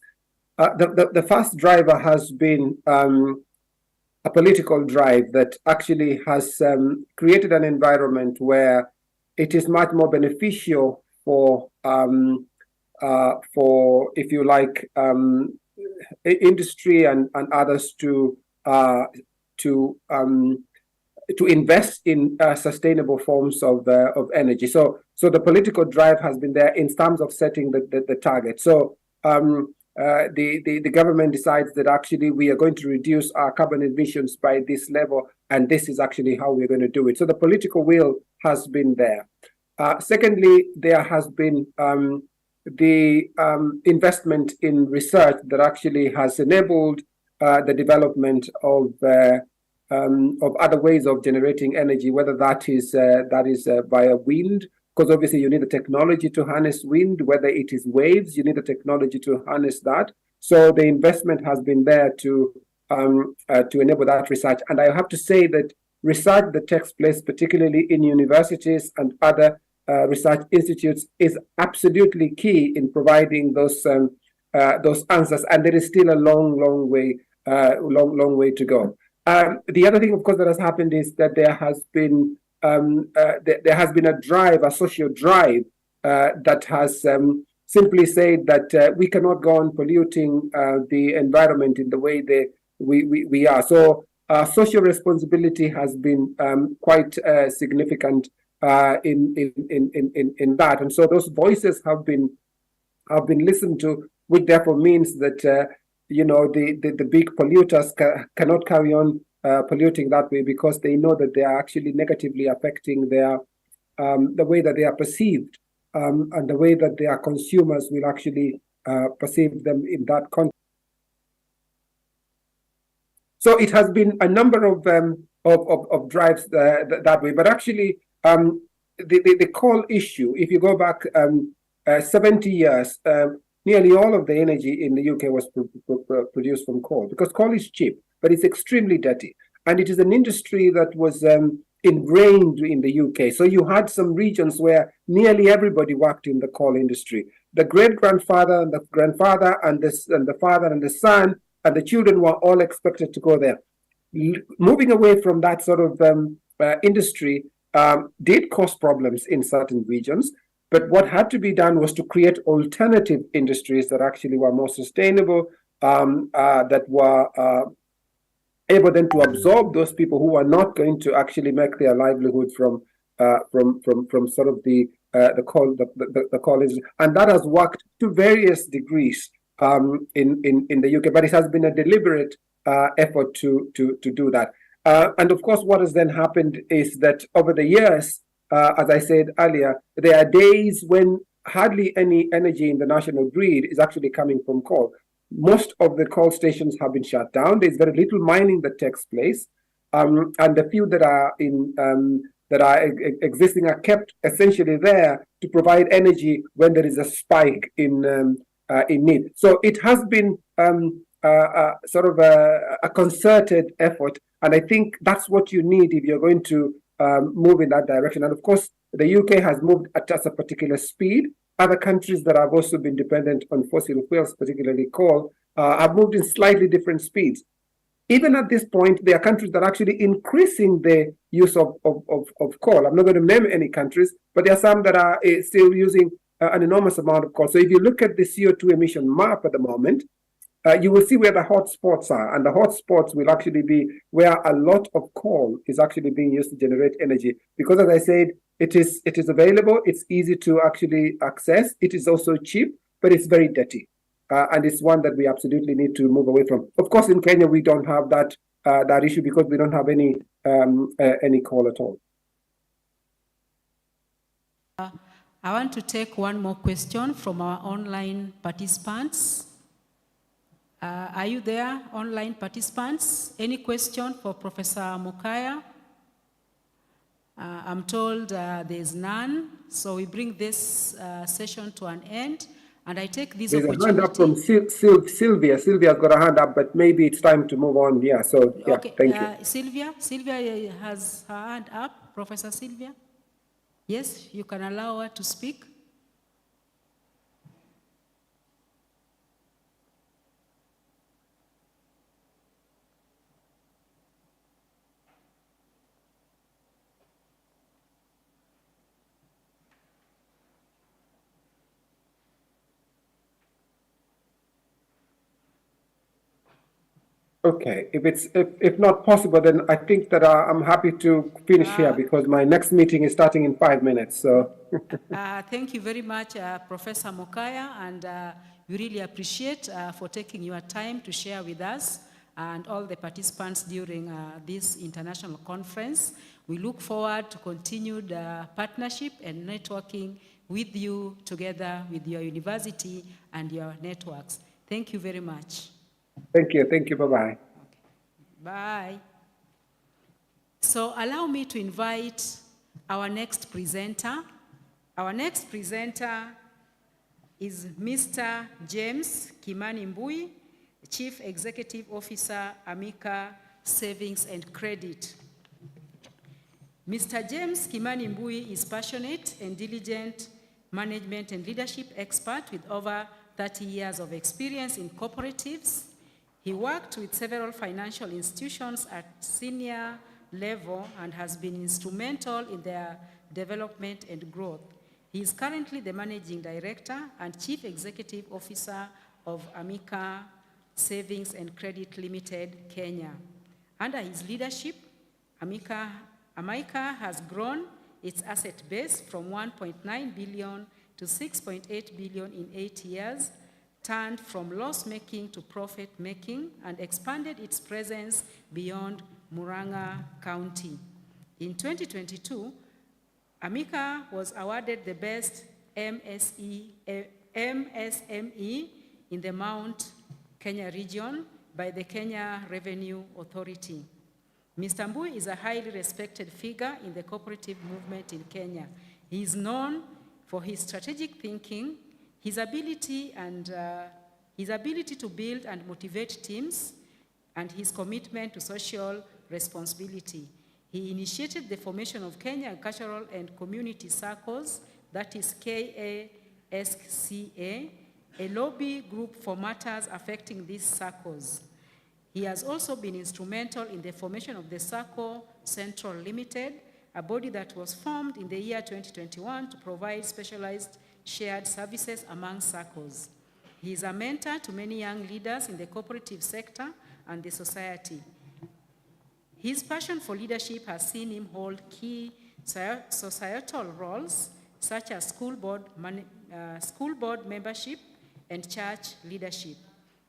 Speaker 6: The first driver has been a political drive that actually has created an environment where it is much more beneficial for if you like, industry and others to invest in sustainable forms of energy. So the political drive has been there in terms of setting the target. So the government decides that actually we are going to reduce our carbon emissions by this level, and this is actually how we're going to do it. So the political will has been there. Secondly, there has been the investment in research that actually has enabled the development of other ways of generating energy, whether that is via wind, because obviously you need the technology to harness wind, whether it is waves, you need the technology to harness that. So the investment has been there to enable that research. And I have to say that research that takes place, particularly in universities and other research institutes, is absolutely key in providing those answers. And there is still a long way to go. The other thing, of course, that has happened is that there has been a drive, a social drive, that has simply said that we cannot go on polluting the environment in the way that we are. So social responsibility has been quite significant in that, and so those voices have been listened to, which therefore means that the big polluters cannot carry on polluting that way, because they know that they are actually negatively affecting their the way that they are perceived, and the way that their consumers will actually perceive them in that context. So it has been a number of drives that way, but actually the coal issue, if you go back 70 years, nearly all of the energy in the UK was produced from coal, because coal is cheap, but it's extremely dirty. And it is an industry that was ingrained in the UK. So you had some regions where nearly everybody worked in the coal industry. The great-grandfather and the grandfather and the father and the son and the children were all expected to go there. Moving away from that sort of industry did cause problems in certain regions. But what had to be done was to create alternative industries that actually were more sustainable, that were able then to absorb those people who are not going to actually make their livelihood from sort of the coal industry. And that has worked to various degrees in the UK, but it has been a deliberate effort to do that. And of course, what has then happened is that over the years, as I said earlier, there are days when hardly any energy in the national grid is actually coming from coal. Most of the coal stations have been shut down. There's very little mining that takes place, and the few that are existing are kept essentially there to provide energy when there is a spike in need. So it has been sort of a concerted effort, and I think that's what you need if you're going to move in that direction. And of course, the UK has moved at a particular speed. Other countries that have also been dependent on fossil fuels, particularly coal, have moved in slightly different speeds. Even at this point, there are countries that are actually increasing the use of coal. I'm not going to name any countries, but there are some that are still using an enormous amount of coal. So if you look at the CO2 emission map at the moment, you will see where the hotspots are, and the hotspots will actually be where a lot of coal is actually being used to generate energy. Because as I said, it is available, it's easy to actually access, it is also cheap, but it's very dirty. And it's one that we absolutely need to move away from. Of course, in Kenya, we don't have that issue because we don't have any coal at all.
Speaker 8: I want to take one more question from our online participants. Are you there, online participants? Any question for Professor Mukaya? I'm told there's none, so we bring this session to an end, and I take this opportunity.
Speaker 6: There's a hand up from Sylvia. Sylvia's got a hand up, but maybe it's time to move on. Yeah, so yeah,
Speaker 8: okay,
Speaker 6: thank you.
Speaker 8: Sylvia has her hand up. Professor Sylvia? Yes, you can allow her to speak.
Speaker 6: Okay, if not possible, then I think that I'm happy to finish here because my next meeting is starting in 5 minutes. So
Speaker 8: Thank you very much, Professor Mokaya, and we really appreciate for taking your time to share with us and all the participants during this international conference. We look forward to continued partnership and networking with you together with your university and your networks. Thank you very much.
Speaker 6: thank you, bye-bye.
Speaker 8: Bye. So allow me to invite our next presenter. Our next presenter is Mr. James Kimani Mbui, Chief Executive Officer, Amica Savings and Credit. Mr. James Kimani Mbui is passionate and diligent management and leadership expert with over 30 years of experience in cooperatives. He worked with several financial institutions at senior level and has been instrumental in their development and growth. He is currently the Managing Director and Chief Executive Officer of Amica Savings and Credit Limited, Kenya. Under his leadership, Amica has grown its asset base from 1.9 billion to 6.8 billion in 8 years, turned from loss-making to profit-making, and expanded its presence beyond Murang'A County. In 2022, Amica was awarded the best MSME in the Mount Kenya region by the Kenya Revenue Authority. Mr. Mbui is a highly respected figure in the cooperative movement in Kenya. He is known for his strategic thinking, his ability to build and motivate teams, and his commitment to social responsibility. He initiated the formation of Kenya Agricultural and Community Circles, that is KASCA, a lobby group for matters affecting these circles. He has also been instrumental in the formation of the Circle Central Limited, a body that was formed in the year 2021 to provide specialized shared services among circles. He is a mentor to many young leaders in the cooperative sector and the society. His passion for leadership has seen him hold key societal roles such as school board membership and church leadership.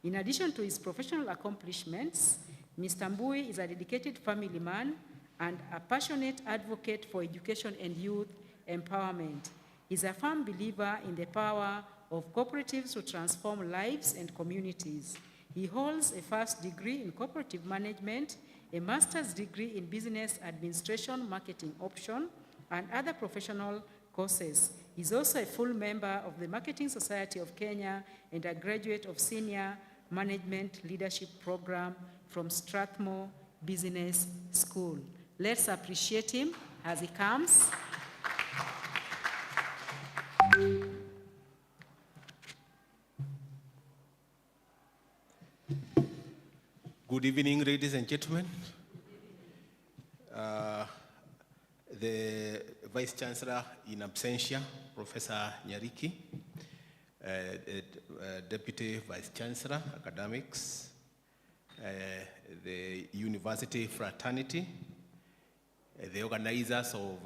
Speaker 8: In addition to his professional accomplishments, Mr. Mbui is a dedicated family man and a passionate advocate for education and youth empowerment. He's a firm believer in the power of cooperatives to transform lives and communities. He holds a first degree in cooperative management, a master's degree in business administration, marketing option, and other professional courses. He's also a full member of the Marketing Society of Kenya and a graduate of Senior Management Leadership Program from Strathmore Business School. Let's appreciate him as he comes.
Speaker 12: Good evening, ladies and gentlemen. The Vice Chancellor in absentia, Professor Nyariki, Deputy Vice Chancellor, Academics, the University Fraternity, the organizers of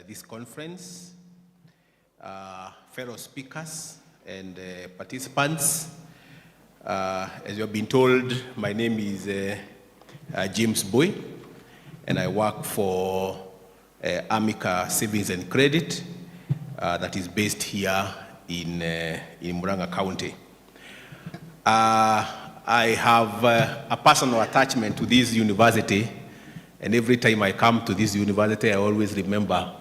Speaker 12: this conference, fellow speakers and participants. As you have been told, my name is James Mbui, and I work for Amica Savings and Credit that is based here in Murang'A County. I have a personal attachment to this university, and every time I come to this university, I always remember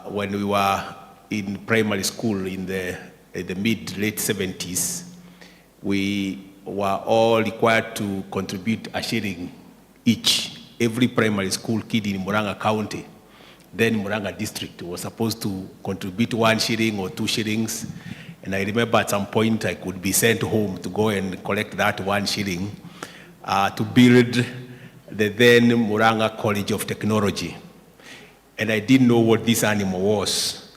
Speaker 12: when we were in primary school in the mid-late 70s, we were all required to contribute a shilling each. Every primary school kid in Murang'A County then Murang'A district was supposed to contribute 1 shilling or 2 shillings. And I remember at some point I could be sent home to go and collect that 1 shilling to build the then Murang'A College of Technology. And I didn't know what this animal was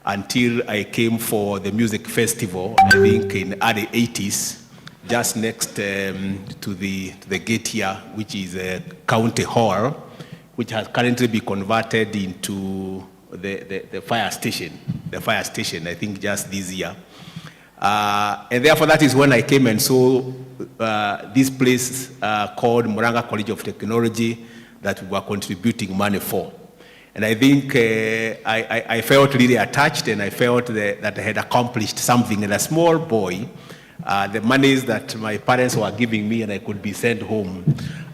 Speaker 12: until I came for the music festival, I think in early 80s, just next to the gate here, which is a county hall, which has currently been converted into the fire station. The fire station, I think just this year. And therefore that is when I came and saw this place called Murang'A College of Technology that we were contributing money for. And I think I felt really attached, and I felt that I had accomplished something. And a small boy, the monies that my parents were giving me, and I could be sent home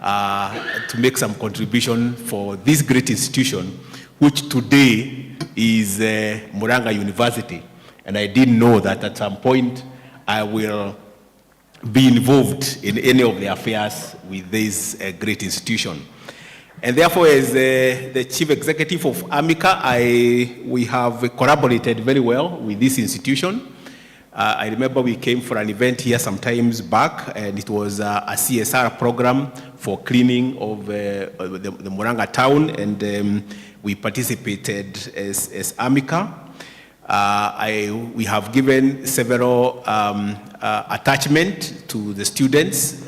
Speaker 12: to make some contribution for this great institution, which today is Murang'A University. And I didn't know that at some point I will be involved in any of the affairs with this great institution. And therefore, as the chief executive of AMICA, we have collaborated very well with this institution. I remember we came for an event here sometimes back, and it was a CSR program for cleaning of the Murang'A town, and we participated as AMICA. We have given several attachments to the students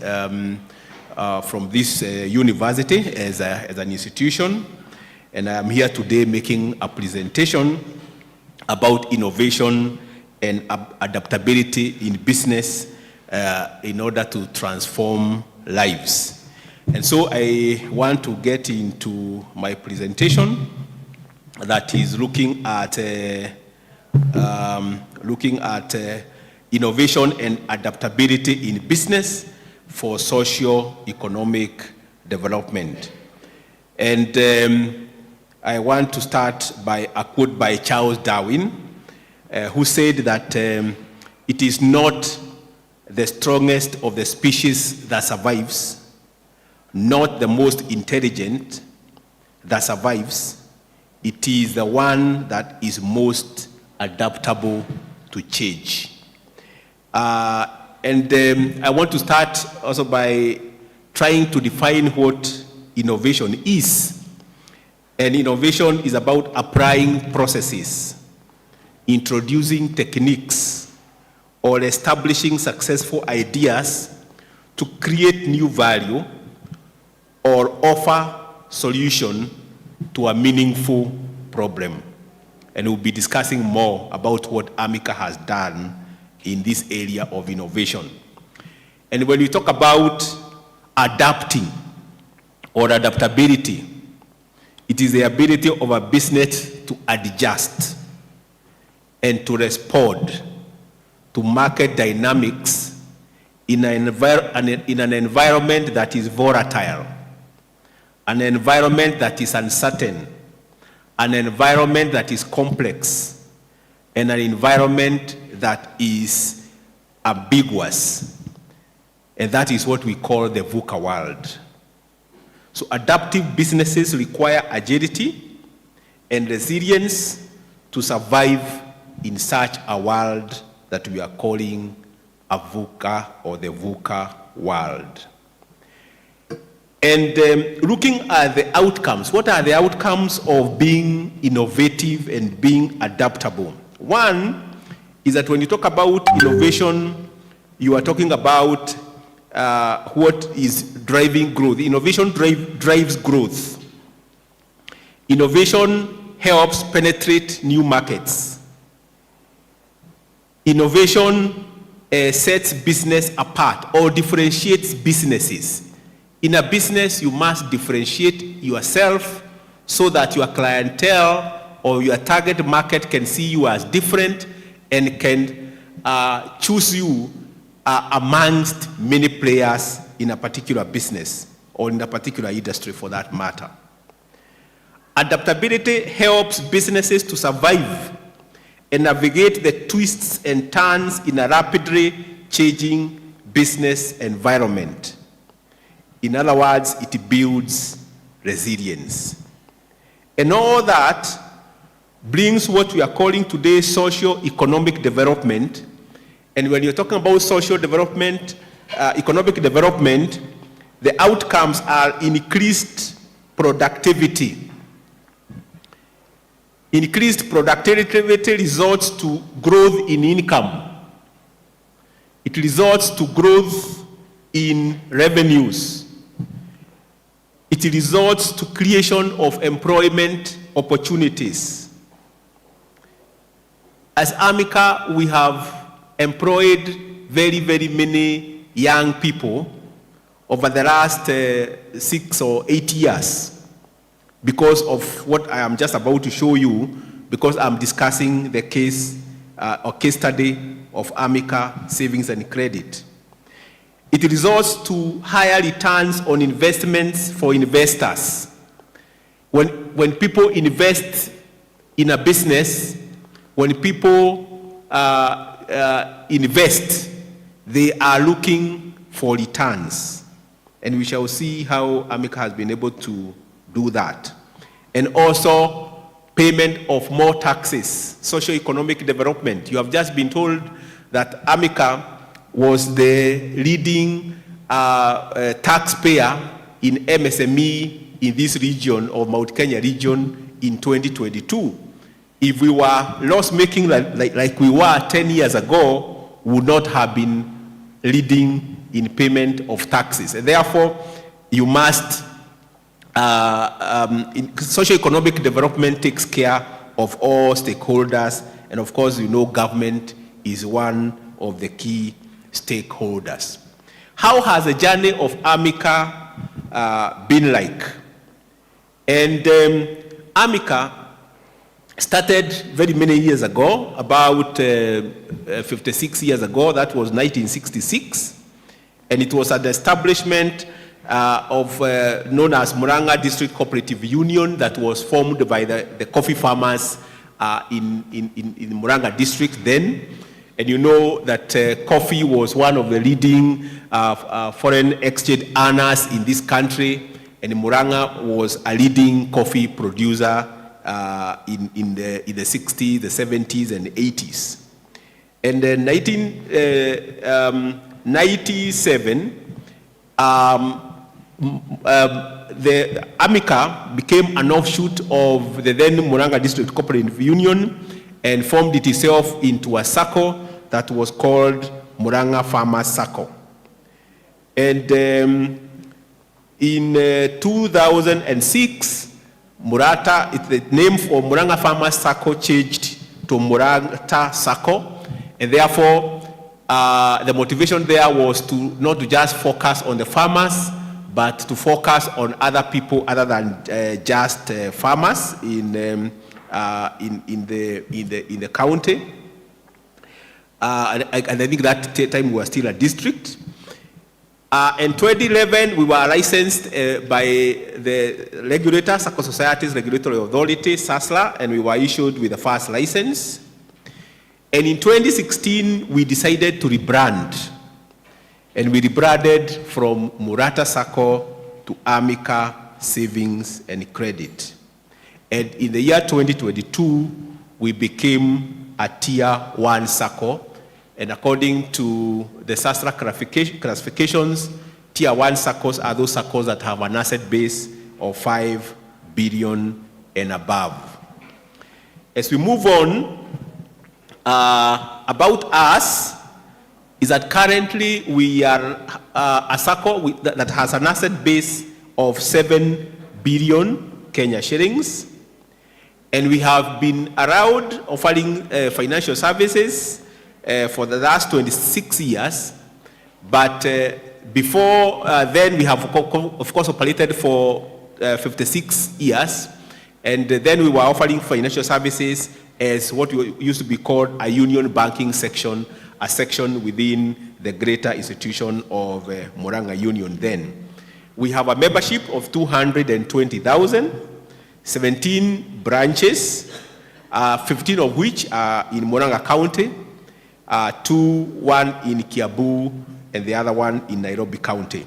Speaker 12: from this university as an institution, and I'm here today making a presentation about innovation and adaptability in business in order to transform lives. And so I want to get into my presentation that is looking at innovation and adaptability in business for socio-economic development. And I want to start by a quote by Charles Darwin, who said that it is not the strongest of the species that survives, not the most intelligent that survives, it is the one that is most adaptable to change. And I want to start also by trying to define what innovation is. And innovation is about applying processes, introducing techniques, or establishing successful ideas to create new value or offer solution to a meaningful problem. And we'll be discussing more about what AMICA has done in this area of innovation. And when we talk about adapting or adaptability, it is the ability of a business to adjust and to respond to market dynamics in an environment that is volatile, an environment that is uncertain, an environment that is complex, and an environment that is ambiguous. And that is what we call the VUCA world. So adaptive businesses require agility and resilience to survive in such a world that we are calling a VUCA or the VUCA world. And looking at the outcomes, what are the outcomes of being innovative and being adaptable? One is that when you talk about innovation, you are talking about what is driving growth. Innovation drives growth. Innovation helps penetrate new markets. Innovation sets business apart or differentiates businesses. In a business, you must differentiate yourself so that your clientele or your target market can see you as different and can choose you amongst many players in a particular business or in a particular industry for that matter. Adaptability helps businesses to survive and navigate the twists and turns in a rapidly changing business environment. In other words, it builds resilience. And all that brings what we are calling today socio-economic development. And when you're talking about social development, economic development, the outcomes are increased productivity. Increased productivity results to growth in income. It results to growth in revenues. It results to creation of employment opportunities. As Amica, we have employed very, very many young people over the last 6 or 8 years because of what I am just about to show you, because I'm discussing the case or case study of Amica Savings and Credit. It results to higher returns on investments for investors. When people invest in a business, when people invest, they are looking for returns. And we shall see how Amica has been able to do that. And also, payment of more taxes, socio-economic development. You have just been told that Amica was the leading taxpayer in MSME in this region of Mount Kenya region in 2022. If we were loss-making like we were 10 years ago, we would not have been leading in payment of taxes. And therefore, you must, socio-economic development takes care of all stakeholders, and of course, you know, government is one of the key stakeholders. How has the journey of Amica been like? And Amica started very many years ago, about 56 years ago. That was 1966. And it was an establishment of known as Murang'A District Cooperative Union that was formed by the coffee farmers in Murang'A District then. And you know that coffee was one of the leading foreign exchange earners in this country, and Murang'A was a leading coffee producer in the 60s, the 70s, and 80s. And in 1997, the Amica became an offshoot of the then Murang'A District Cooperative Union and formed itself into a SACCO that was called Murang'A Farmers SACCO. And in 2006, the name for Murang'A Farmers SACCO changed to Murata SACCO, and therefore the motivation there was to not to just focus on the farmers, but to focus on other people other than just farmers in the county. And I think that time we were still a district. In 2011, we were licensed by the regulator, SACCO Societies Regulatory Authority, SASLA, and we were issued with the first license. And in 2016, we decided to rebrand. And we rebranded from Murata SACCO to Amica Savings and Credit. And in the year 2022, we became a Tier 1 SACCO. And according to the SASLA classifications, Tier 1 SACCOs are those SACCOs that have an asset base of 5 billion and above. As we move on, about us is that currently we are a SACCO that has an asset base of 7 billion Kenya shillings. And we have been around offering financial services for the last 26 years. But before then, we have, of course, operated for 56 years. And then we were offering financial services as what used to be called a union banking section, a section within the greater institution of Murang'A Union then. We have a membership of 220,000, 17 branches, 15 of which are in Murang'A County, one in Kiambu, and the other one in Nairobi County.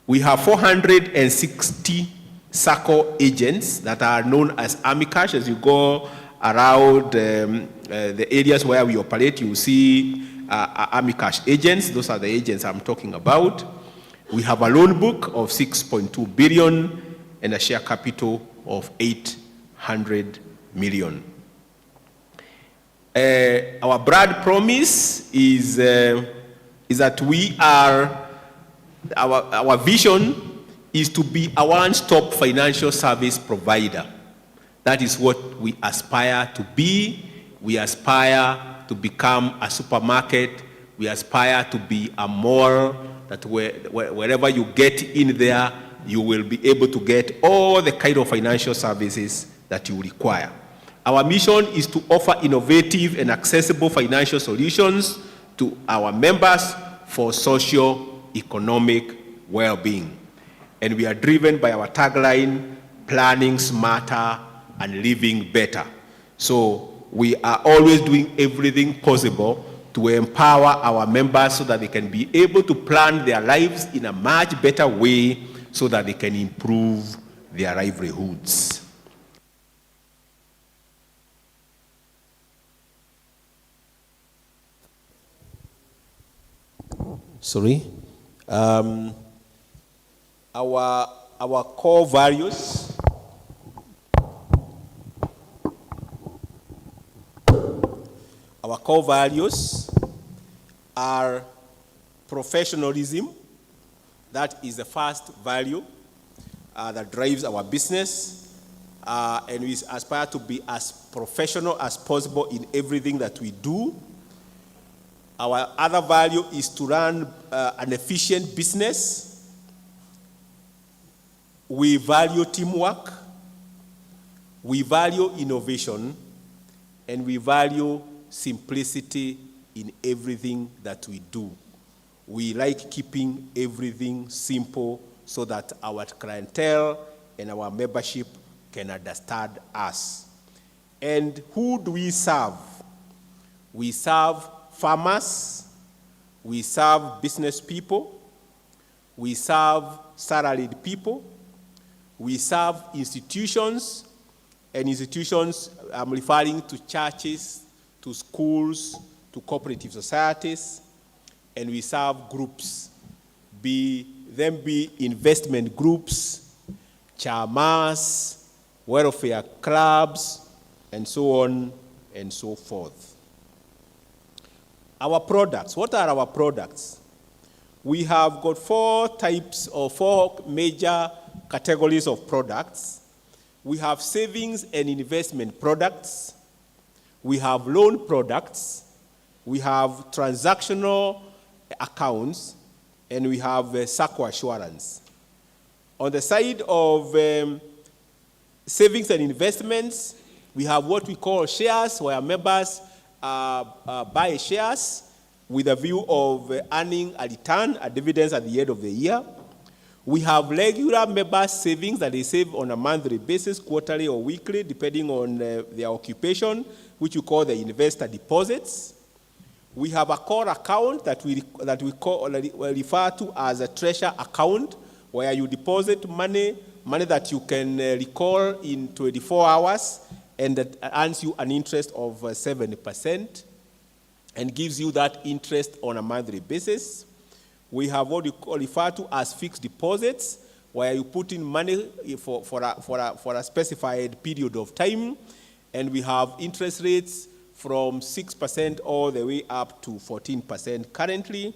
Speaker 12: We have 460 SACCO agents that are known as AMICAsh. As you go around the areas where we operate, you will see AMICAsh agents. Those are the agents I'm talking about. We have a loan book of 6.2 billion and a share capital of 800 million. Our broad promise is that we are, our vision is to be a one-stop financial service provider. That is what we aspire to be. We aspire to become a supermarket. We aspire to be a mall, that wherever you get in there, you will be able to get all the kind of financial services that you require. Our mission is to offer innovative and accessible financial solutions to our members for socio-economic well-being. And we are driven by our tagline, planning smarter and living better. So we are always doing everything possible to empower our members so that they can be able to plan their lives in a much better way so that they can improve their livelihoods. Sorry. Our core values are professionalism. That is the first value that drives our business, and we aspire to be as professional as possible in everything that we do. Our other value is to run an efficient business. We value teamwork, we value innovation, and we value simplicity in everything that we do. We like keeping everything simple so that our clientele and our membership can understand us. And who do we serve? We serve farmers, we serve business people, we serve salaried people, we serve institutions, and institutions, I'm referring to churches, to schools, to cooperative societies, and we serve groups, be investment groups, chamas, welfare clubs, and so on and so forth. Our products, what are our products? We have got four major categories of products. We have savings and investment products. We have loan products. We have transactional accounts, and we have SACCO assurance. On the side of savings and investments, we have what we call shares, where members buy shares with a view of earning a return, a dividends at the end of the year. We have regular member savings that they save on a monthly basis, quarterly or weekly, depending on their occupation, which we call the investor deposits. We have a core account that we refer to as a treasure account, where you deposit money that you can recall in 24 hours, and that earns you an interest of 7% and gives you that interest on a monthly basis. We have what we refer to as fixed deposits, where you put in money for a specified period of time, and we have interest rates from 6% all the way up to 14% currently.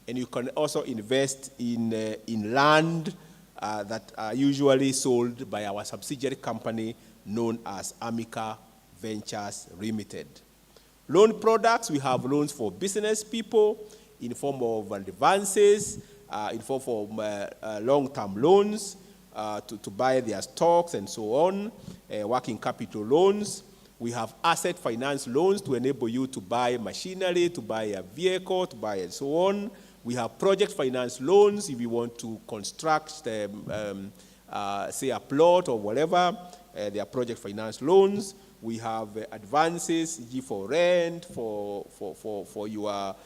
Speaker 12: And you can also invest in land that are usually sold by our subsidiary company known as Amica Ventures Limited. Loan products, we have loans for business people in form of advances, in form of long-term loans to buy their stocks and so on, working capital loans. We have asset finance loans to enable you to buy machinery, to buy a vehicle, to buy and so on. We have project finance loans if you want to construct, say, a plot or whatever. They are project finance loans. We have advances, for rent, for your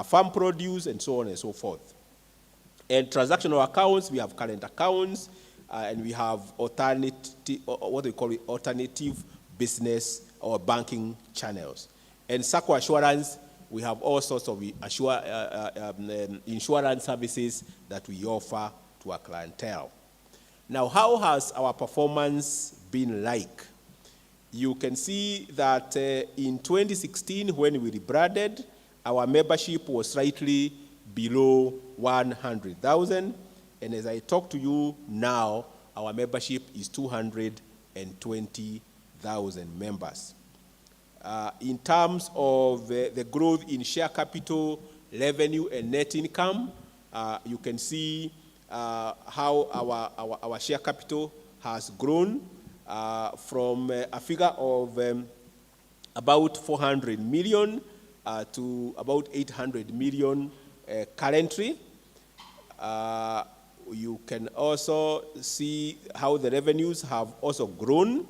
Speaker 12: farm produce, and so on and so forth. And transactional accounts, we have current accounts, and we have alternative, what we call it, alternative business or banking channels. And SACCO Assurance, we have all sorts of insurance services that we offer to our clientele. Now, how has our performance been like? You can see that in 2016, when we rebranded, our membership was slightly below 100,000. And as I talk to you now, our membership is 220,000 members. In terms of the growth in share capital, revenue, and net income, you can see how our share capital has grown from a figure of about 400 million to about 800 million currently. You can also see how the revenues have also grown.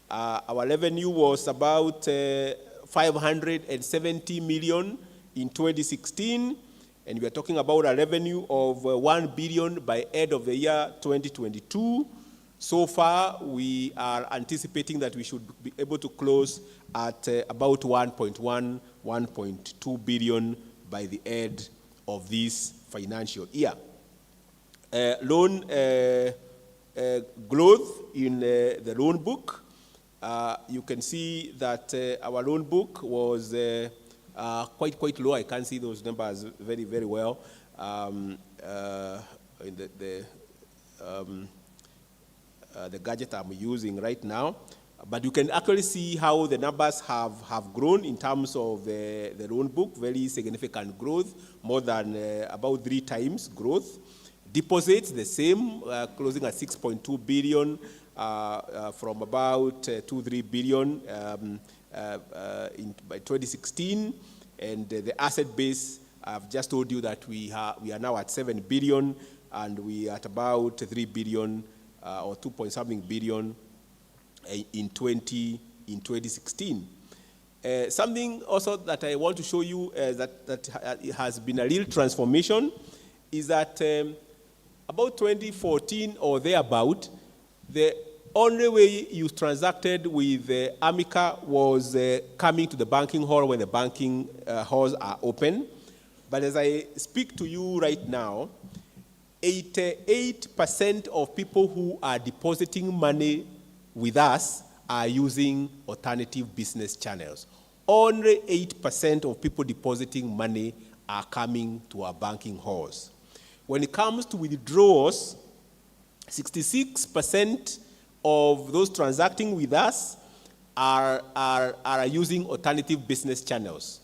Speaker 12: Our revenue was about 570 million in 2016, and we are talking about a revenue of 1 billion by end of the year 2022. So far, we are anticipating that we should be able to close at about 1.1, 1.2 billion by the end of this financial year. Loan growth in the loan book. You can see that our loan book was quite low. I can't see those numbers very, very well in the gadget I'm using right now. But you can actually see how the numbers have grown in terms of the loan book, very significant growth, more than about 3 times growth. Deposits, the same, closing at 6.2 billion from about 2-3 billion by 2016. And the asset base, I've just told you that we are now at 7 billion, and we are at about 3 billion or 2-point-something billion in 2016. Something also that I want to show you that has been a real transformation is that about 2014 or thereabout, the only way you transacted with Amica was coming to the banking hall when the banking halls are open. But as I speak to you right now, 88% of people who are depositing money with us are using alternative business channels. Only 8% of people depositing money are coming to our banking halls. When it comes to withdrawals, 66% of those transacting with us are using alternative business channels.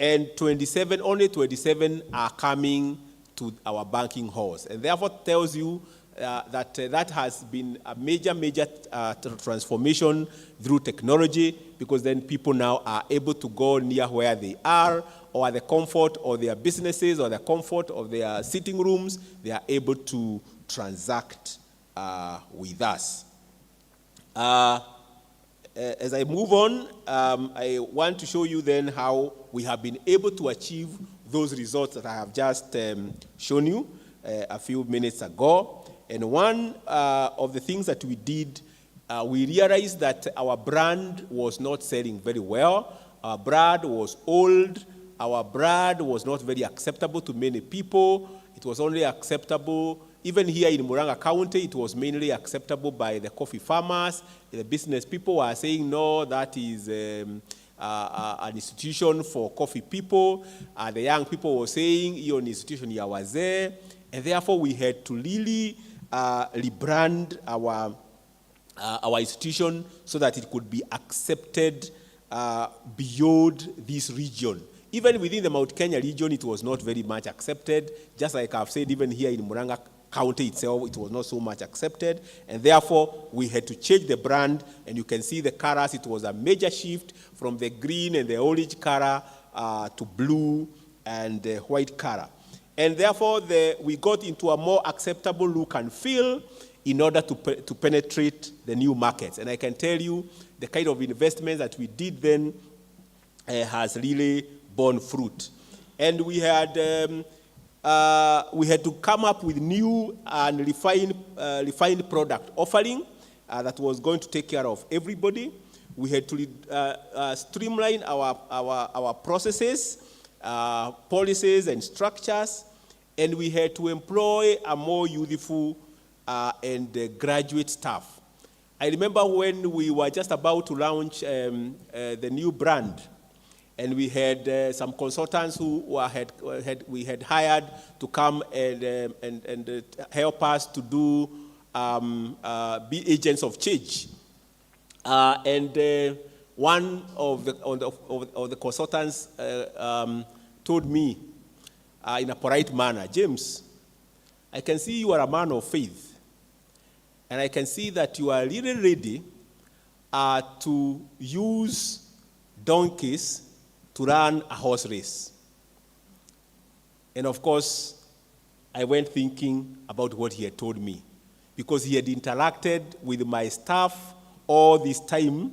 Speaker 12: And only 27 are coming to our banking halls. And therefore tells you that has been a major transformation through technology, because then people now are able to go near where they are, or at the comfort of their businesses, or the comfort of their sitting rooms, they are able to transact with us. As I move on, I want to show you then how we have been able to achieve those results that I have just shown you a few minutes ago. And one of the things that we did, we realized that our brand was not selling very well. Our brand was old. Our brand was not very acceptable to many people. It was only acceptable, even here in Murang'A County, it was mainly acceptable by the coffee farmers. The business people were saying, no, that is an institution for coffee people. The young people were saying, you're an institution here was there. And therefore, we had to really rebrand our institution so that it could be accepted beyond this region. Even within the Mount Kenya region, it was not very much accepted. Just like I've said, even here in Murang'A County itself, it was not so much accepted. And therefore, we had to change the brand. And you can see the colors. It was a major shift from the green and the orange color to blue and white color. And therefore, we got into a more acceptable look and feel in order to penetrate the new markets. And I can tell you, the kind of investments that we did then has really borne fruit. And we had we had to come up with new and refined product offering that was going to take care of everybody. We had to streamline our processes, policies and structures, and we had to employ a more youthful and graduate staff. I remember when we were just about to launch the new brand, and we had some consultants who we had hired to come and help us to do be agents of change. And one of the consultants told me in a polite manner, James, I can see you are a man of faith, and I can see that you are really ready to use donkeys to run a horse race. And of course, I went thinking about what he had told me, because he had interacted with my staff all this time,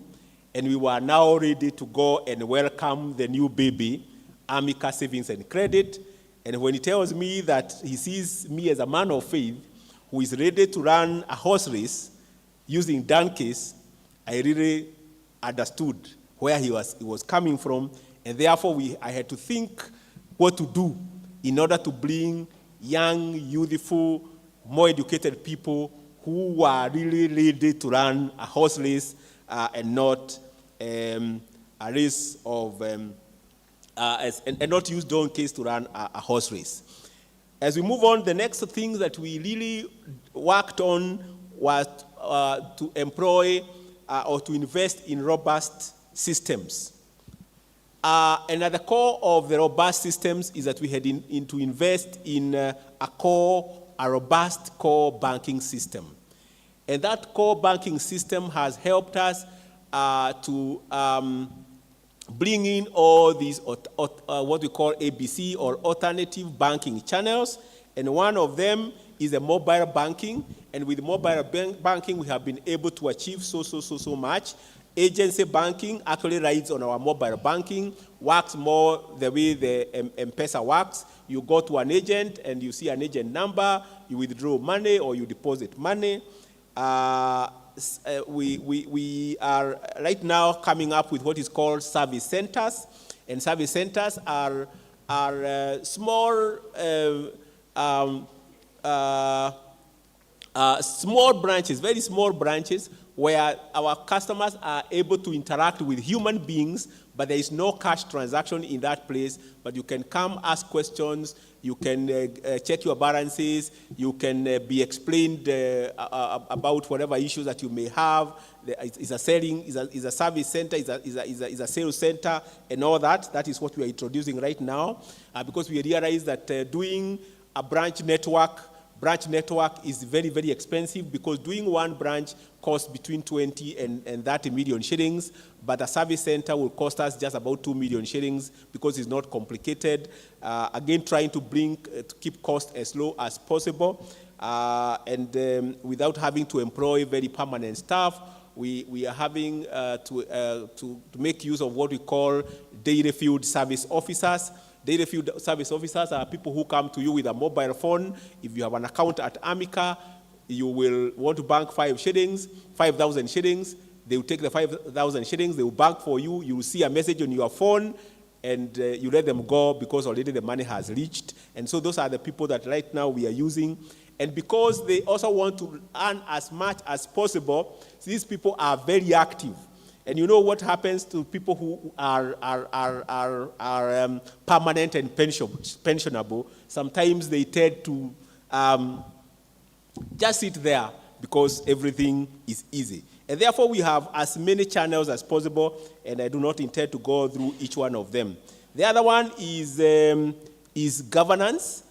Speaker 12: and we were now ready to go and welcome the new baby, Amica Savings and Credit. And when he tells me that he sees me as a man of faith who is ready to run a horse race using donkeys, I really understood where he was coming from, and therefore I had to think what to do in order to bring young, youthful, more educated people who were really ready to run a horse race and not a race of, and not use donkeys to run a horse race. As we move on, the next thing that we really worked on was to employ or to invest in robust systems. And at the core of the robust systems is that we had to invest in a robust core banking system. And that core banking system has helped us to bring in all these what we call ABC, or alternative banking channels. And one of them is the mobile banking. And with mobile banking, we have been able to achieve so much. Agency banking actually rides on our mobile banking, works more the way the M-Pesa works. You go to an agent and you see an agent number, you withdraw money or you deposit money. We are right now coming up with what is called service centers, and service centers are small branches, very small branches, where our customers are able to interact with human beings, but there is no cash transaction in that place. But you can come ask questions, you can check your balances, you can be explained about whatever issues that you may have. Is a service center, is a sales center, and all that. That is what we are introducing right now, because we realize that doing a branch network is very, very expensive, because doing one branch costs between 20 and 30 million shillings, but a service center will cost us just about 2 million shillings because it's not complicated. Again, trying to keep costs as low as possible, and without having to employ very permanent staff. We are having to make use of what we call daily field service officers. Daily field service officers are people who come to you with a mobile phone. If you have an account at Amica, you will want to bank 5,000 shillings. They will take the 5,000 shillings, they will bank for you. You will see a message on your phone, and you let them go because already the money has reached. And so those are the people that right now we are using. And because they also want to earn as much as possible, these people are very active. And you know what happens to people who are permanent and pensionable? Sometimes they tend to just sit there because everything is easy. And therefore, we have as many channels as possible, and I do not intend to go through each one of them. The other one is governance.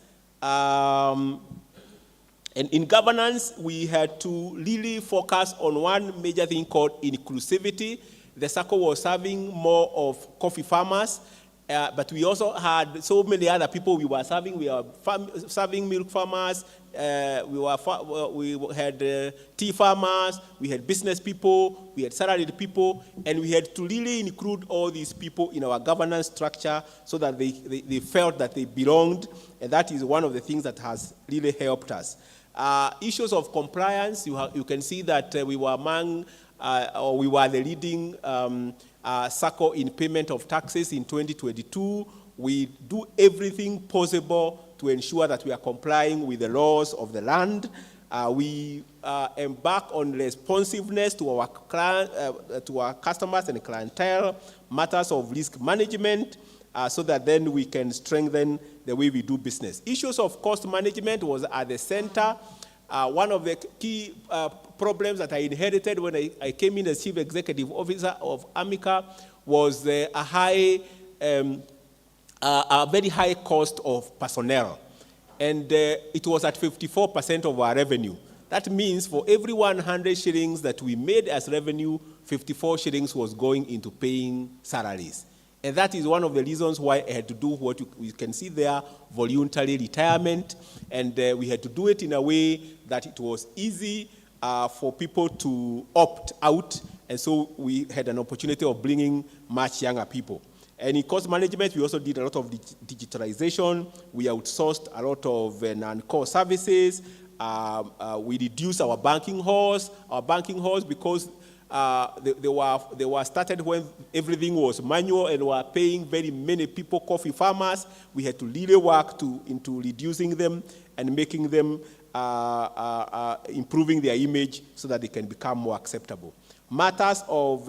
Speaker 12: And in governance, we had to really focus on one major thing called inclusivity. The circle was serving more of coffee farmers, but we also had so many other people we were serving. We were serving milk farmers. We had tea farmers. We had business people. We had salaried people, and we had to really include all these people in our governance structure so that they felt that they belonged, and that is one of the things that has really helped us. Issues of compliance. You can see that we were among, or we were the leading circle in payment of taxes in 2022. We do everything possible to ensure that we are complying with the laws of the land. We embark on responsiveness to our customers and clientele, matters of risk management, so that then we can strengthen the way we do business. Issues of cost management was at the center. One of the key problems that I inherited when I came in as Chief Executive Officer of Amica was a very high cost of personnel. And it was at 54% of our revenue. That means for every 100 shillings that we made as revenue, 54 shillings was going into paying salaries. And that is one of the reasons why I had to do what you can see there, voluntary retirement. And we had to do it in a way that it was easy for people to opt out. And so we had an opportunity of bringing much younger people. And in cost management, we also did a lot of digitalization. We outsourced a lot of non-core services. We reduced our banking halls. Because they were started when everything was manual and were paying very many people, coffee farmers. We had to really work into reducing them and making them, improving their image so that they can become more acceptable. Matters of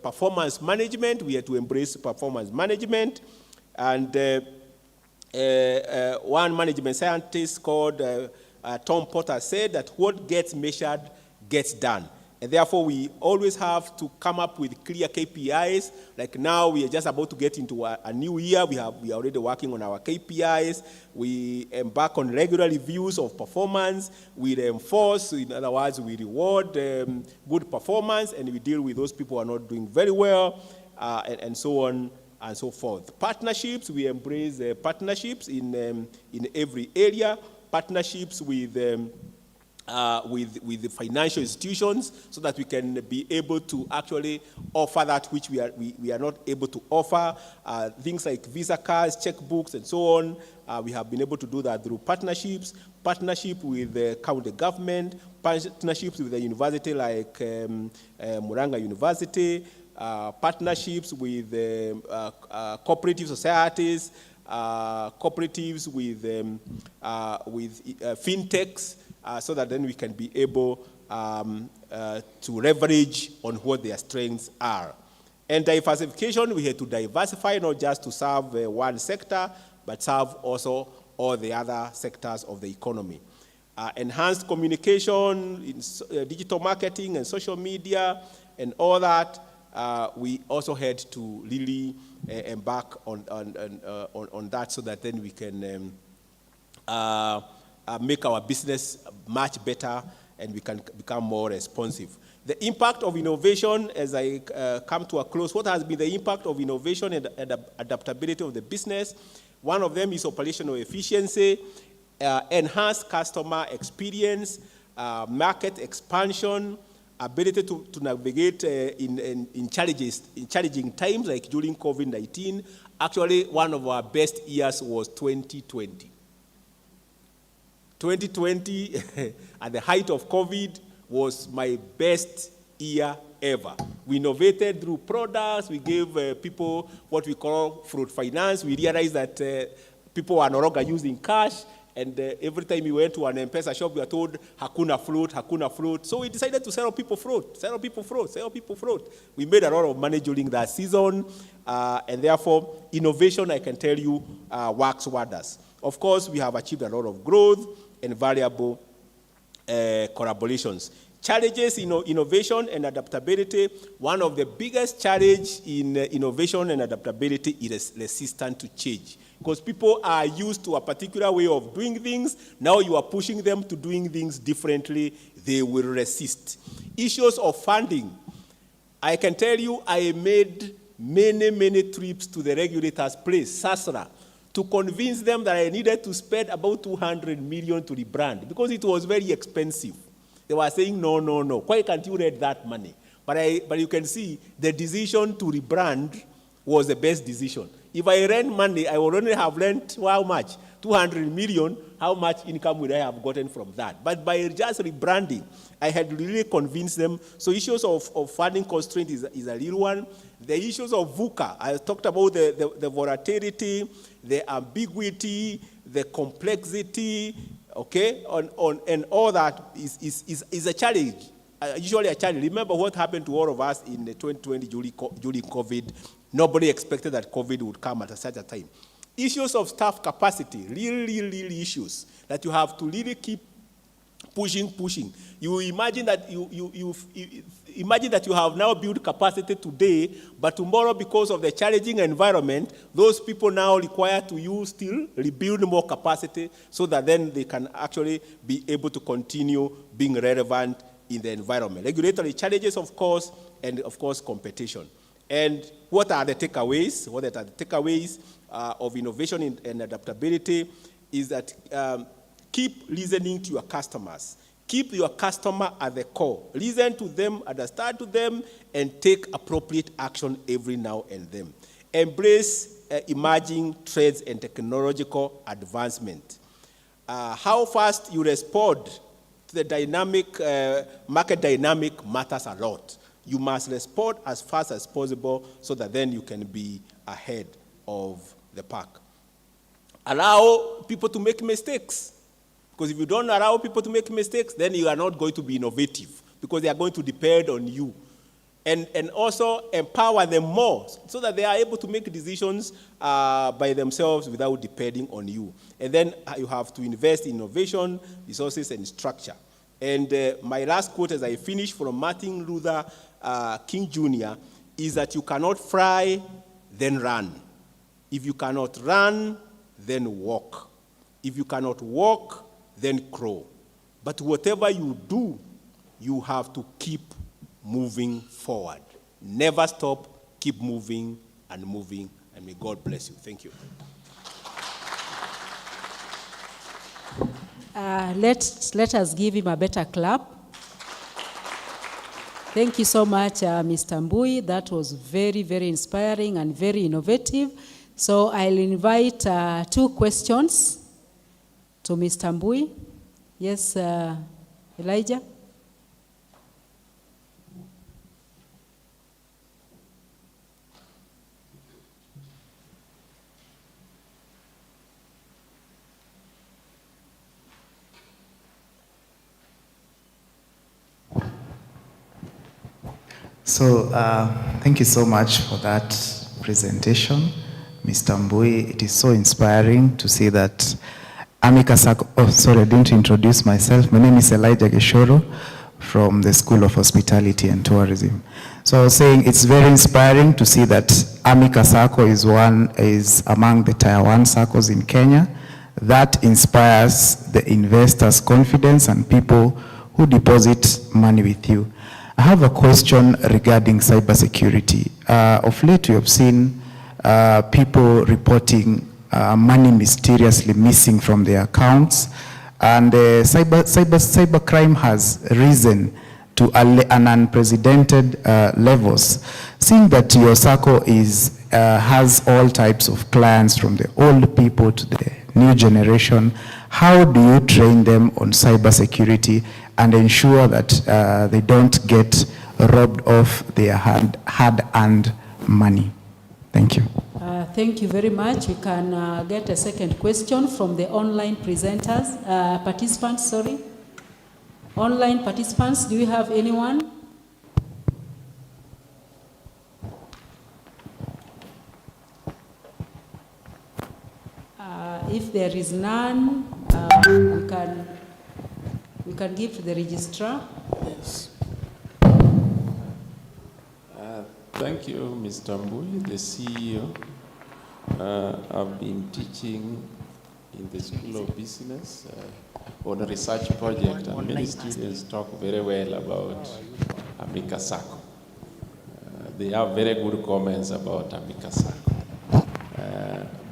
Speaker 12: performance management, we had to embrace performance management. And one management scientist called Tom Potter said that what gets measured gets done. And therefore, we always have to come up with clear KPIs. Like now, we are just about to get into a new year. We are already working on our KPIs. We embark on regular reviews of performance. We reinforce, in other words, we reward good performance, and we deal with those people who are not doing very well, and so on and so forth. Partnerships, we embrace partnerships in every area. Partnerships with the financial institutions so that we can be able to actually offer that which we are not able to offer. Things like Visa cards, checkbooks, and so on. We have been able to do that through partnerships, partnership with the county government, partnerships with a university like Murang'A University, partnerships with cooperative societies, cooperatives with fintechs, so that then we can be able to leverage on what their strengths are. And diversification, we had to diversify not just to serve one sector, but serve also all the other sectors of the economy. Enhanced communication, in digital marketing and social media and all that, we also had to really embark on that so that then we can make our business much better and we can become more responsive. The impact of innovation, as I come to a close, what has been the impact of innovation and adaptability of the business? One of them is operational efficiency, enhanced customer experience, market expansion, ability to navigate in challenging times like during COVID-19. Actually, one of our best years was 2020. 2020, at the height of COVID, was my best year ever. We innovated through products. We gave people what we call fruit finance. We realized that people are no longer using cash. And every time we went to an M-Pesa shop, we were told, hakuna fruit, hakuna fruit. So we decided to sell people fruit, sell people fruit, sell people fruit. We made a lot of money during that season. And therefore, innovation, I can tell you, works wonders. Of course, we have achieved a lot of growth and valuable collaborations. Challenges in innovation and adaptability. One of the biggest challenges in innovation and adaptability is resistance to change. Because people are used to a particular way of doing things. Now you are pushing them to doing things differently. They will resist. Issues of funding. I can tell you I made many trips to the regulator's place, SASRA, to convince them that I needed to spend about 200 million to rebrand because it was very expensive. They were saying, no. Why can't you raise that money? But you can see the decision to rebrand was the best decision. If I lent money, I would only have lent how much? 200 million. How much income would I have gotten from that? But by just rebranding, I had really convinced them. So issues of funding constraint is a real one. The issues of VUCA, I talked about the volatility, the ambiguity, the complexity, okay, and all that is a challenge, usually a challenge. Remember what happened to all of us in the 2020 during COVID. Nobody expected that COVID would come at such a time. Issues of staff capacity, really issues that you have to really keep pushing. You imagine that imagine that you have now built capacity today, but tomorrow, because of the challenging environment, those people now require you still rebuild more capacity so that then they can actually be able to continue being relevant in the environment. Regulatory challenges, of course, and of course, competition. And what are the takeaways? What are the takeaways of innovation and adaptability is that keep listening to your customers. Keep your customer at the core. Listen to them, understand to them, and take appropriate action every now and then. Embrace emerging trends and technological advancement. How fast you respond to the dynamic, market dynamic matters a lot. You must respond as fast as possible so that then you can be ahead of the pack. Allow people to make mistakes. Because if you don't allow people to make mistakes, then you are not going to be innovative because they are going to depend on you. And also empower them more so that they are able to make decisions by themselves without depending on you. And then you have to invest in innovation, resources, and structure. And my last quote as I finish from Martin Luther King Jr. is that you cannot fly, then run. If you cannot run, then walk. If you cannot walk, then crawl. But whatever you do, you have to keep moving forward. Never stop, keep moving, and may God bless you. Thank you.
Speaker 8: Let us give him a better clap. Thank you so much, Mr. Mbui. That was very inspiring and very innovative. So I'll invite 2 questions to Mr. Mbui. Yes, Elijah?
Speaker 13: So thank you so much for that presentation, Mr. Mbui. It is so inspiring to see that Amica Sacco, I didn't introduce myself. My name is Elijah Geshoro from the School of Hospitality and Tourism. So I was saying it's very inspiring to see that Amica Sacco is among the Tier 1 SACCOs in Kenya. That inspires the investors' confidence and people who deposit money with you. I have a question regarding cybersecurity. Of late, we have seen people reporting money mysteriously missing from their accounts, and cybercrime has risen to an unprecedented levels. Seeing that your SACCO has all types of clients, from the old people to the new generation, how do you train them on cybersecurity and ensure that they don't get robbed of their hard-earned money? Thank you.
Speaker 8: Thank you very much. We can get a second question from the online participants, sorry. Online participants, do you have anyone? If there is none, we can give to the registrar.
Speaker 7: Yes. Thank you, Mr. Mbui, the CEO. I've been teaching in the School of Business on a research project, and many students talk very well about Amica Sacco. they have very good comments about Amika Sacco.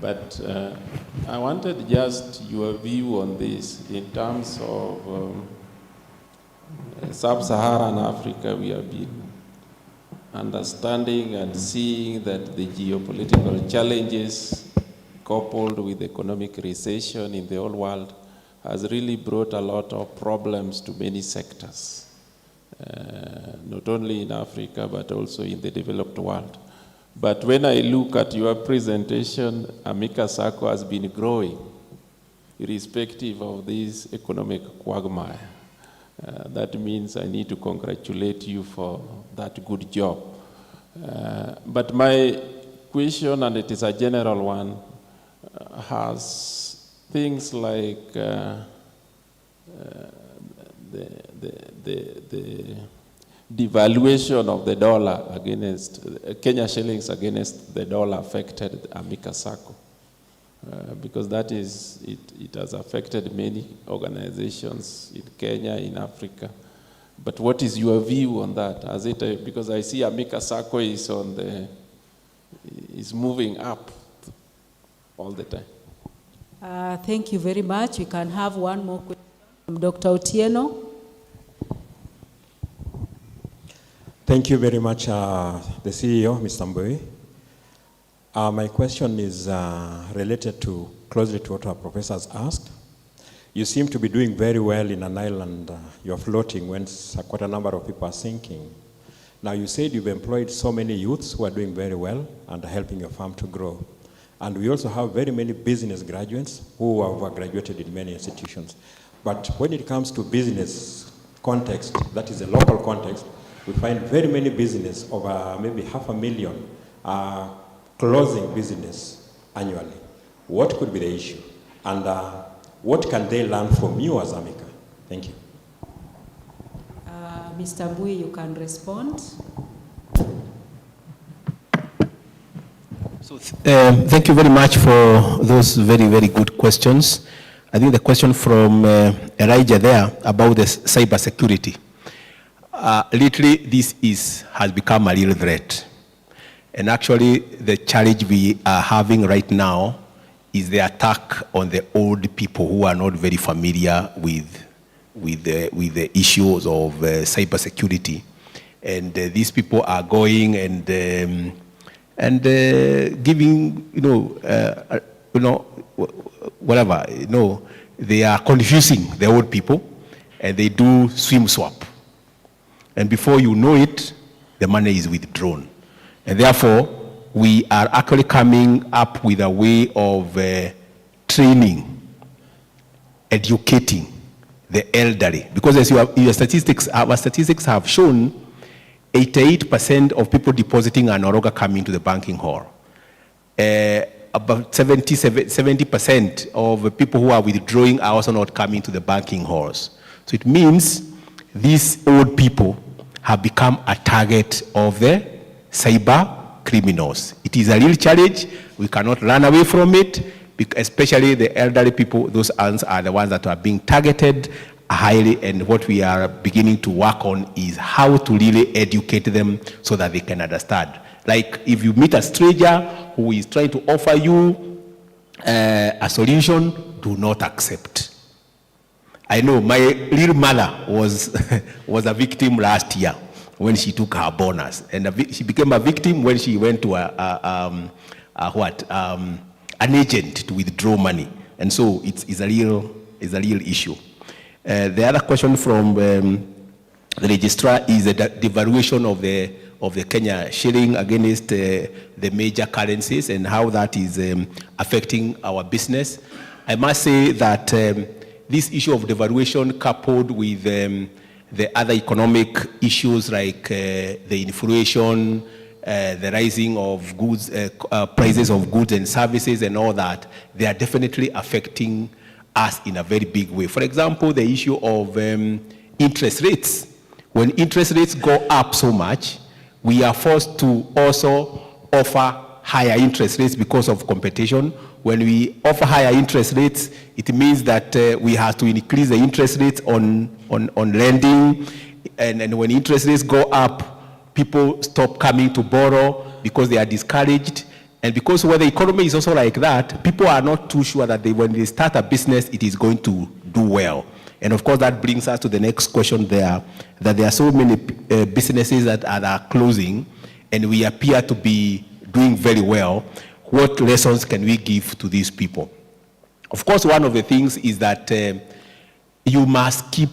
Speaker 7: But I wanted just your view on this in terms of Sub-Saharan Africa. We have been understanding and seeing that the geopolitical challenges coupled with economic recession in the whole world has really brought a lot of problems to many sectors, not only in Africa, but also in the developed world. But when I look at your presentation, Amika Sacco has been growing, irrespective of this economic quagmire. That means I need to congratulate you for that good job. But my question, and it is a general one, has things like the devaluation of the dollar against Kenya shillings against the dollar affected Amika Sacco, because that is it has affected many organizations in Kenya, in Africa. But what is your view on that? As it because I see Amika Sacco is moving up all the time.
Speaker 8: Thank you very much. We can have one more question from Dr. Otieno.
Speaker 4: Thank you very much, the CEO, Mr. Mbui. My question is related closely to what our professors asked. You seem to be doing very well in an island you're floating when quite a number of people are sinking. Now, you said you've employed so many youths who are doing very well and helping your farm to grow. And we also have very many business graduates who have graduated in many institutions. But when it comes to business context, that is a local context, we find very many business, over maybe 500,000, closing business annually. What could be the issue? And what can they learn from you as Amika? Thank you.
Speaker 8: Mr. Mbui, you can respond.
Speaker 12: So, thank you very much for those very, very good questions. I think the question from Elijah there about the cyber security. Literally, this has become a real threat. And actually, the challenge we are having right now is the attack on the old people who are not very familiar with the issues of cyber security. And these people are going and giving, whatever, they are confusing the old people, and they do swim swap. And before you know it, the money is withdrawn. And therefore, we are actually coming up with a way of training, educating the elderly. Because as our statistics have shown, 88% of people depositing are no longer coming to the banking hall. About 70% of people who are withdrawing are also not coming to the banking halls. So it means these old people have become a target of the cyber criminals. It is a real challenge. We cannot run away from it, especially the elderly people. Those are the ones that are being targeted highly, and what we are beginning to work on is how to really educate them so that they can understand. Like if you meet a stranger who is trying to offer you a solution, do not accept. I know my real mother was a victim last year when she took her bonus, and she became a victim when she went to an agent to withdraw money, and so it's a real issue. The other question from the registrar is the devaluation of the Kenya shilling against the major currencies and how that is affecting our business. I must say that this issue of devaluation coupled with the other economic issues like the inflation, the rising of goods, prices of goods and services and all that, they are definitely affecting us in a very big way. For example, the issue of interest rates. When interest rates go up so much, we are forced to also offer higher interest rates because of competition. When we offer higher interest rates, it means that we have to increase the interest rates on lending. And when interest rates go up, people stop coming to borrow because they are discouraged. And because when the economy is also like that, people are not too sure that when they start a business, it is going to do well. And of course, that brings us to the next question there, that there are so many businesses that are closing, and we appear to be doing very well. What lessons can we give to these people? Of course, one of the things is that you must keep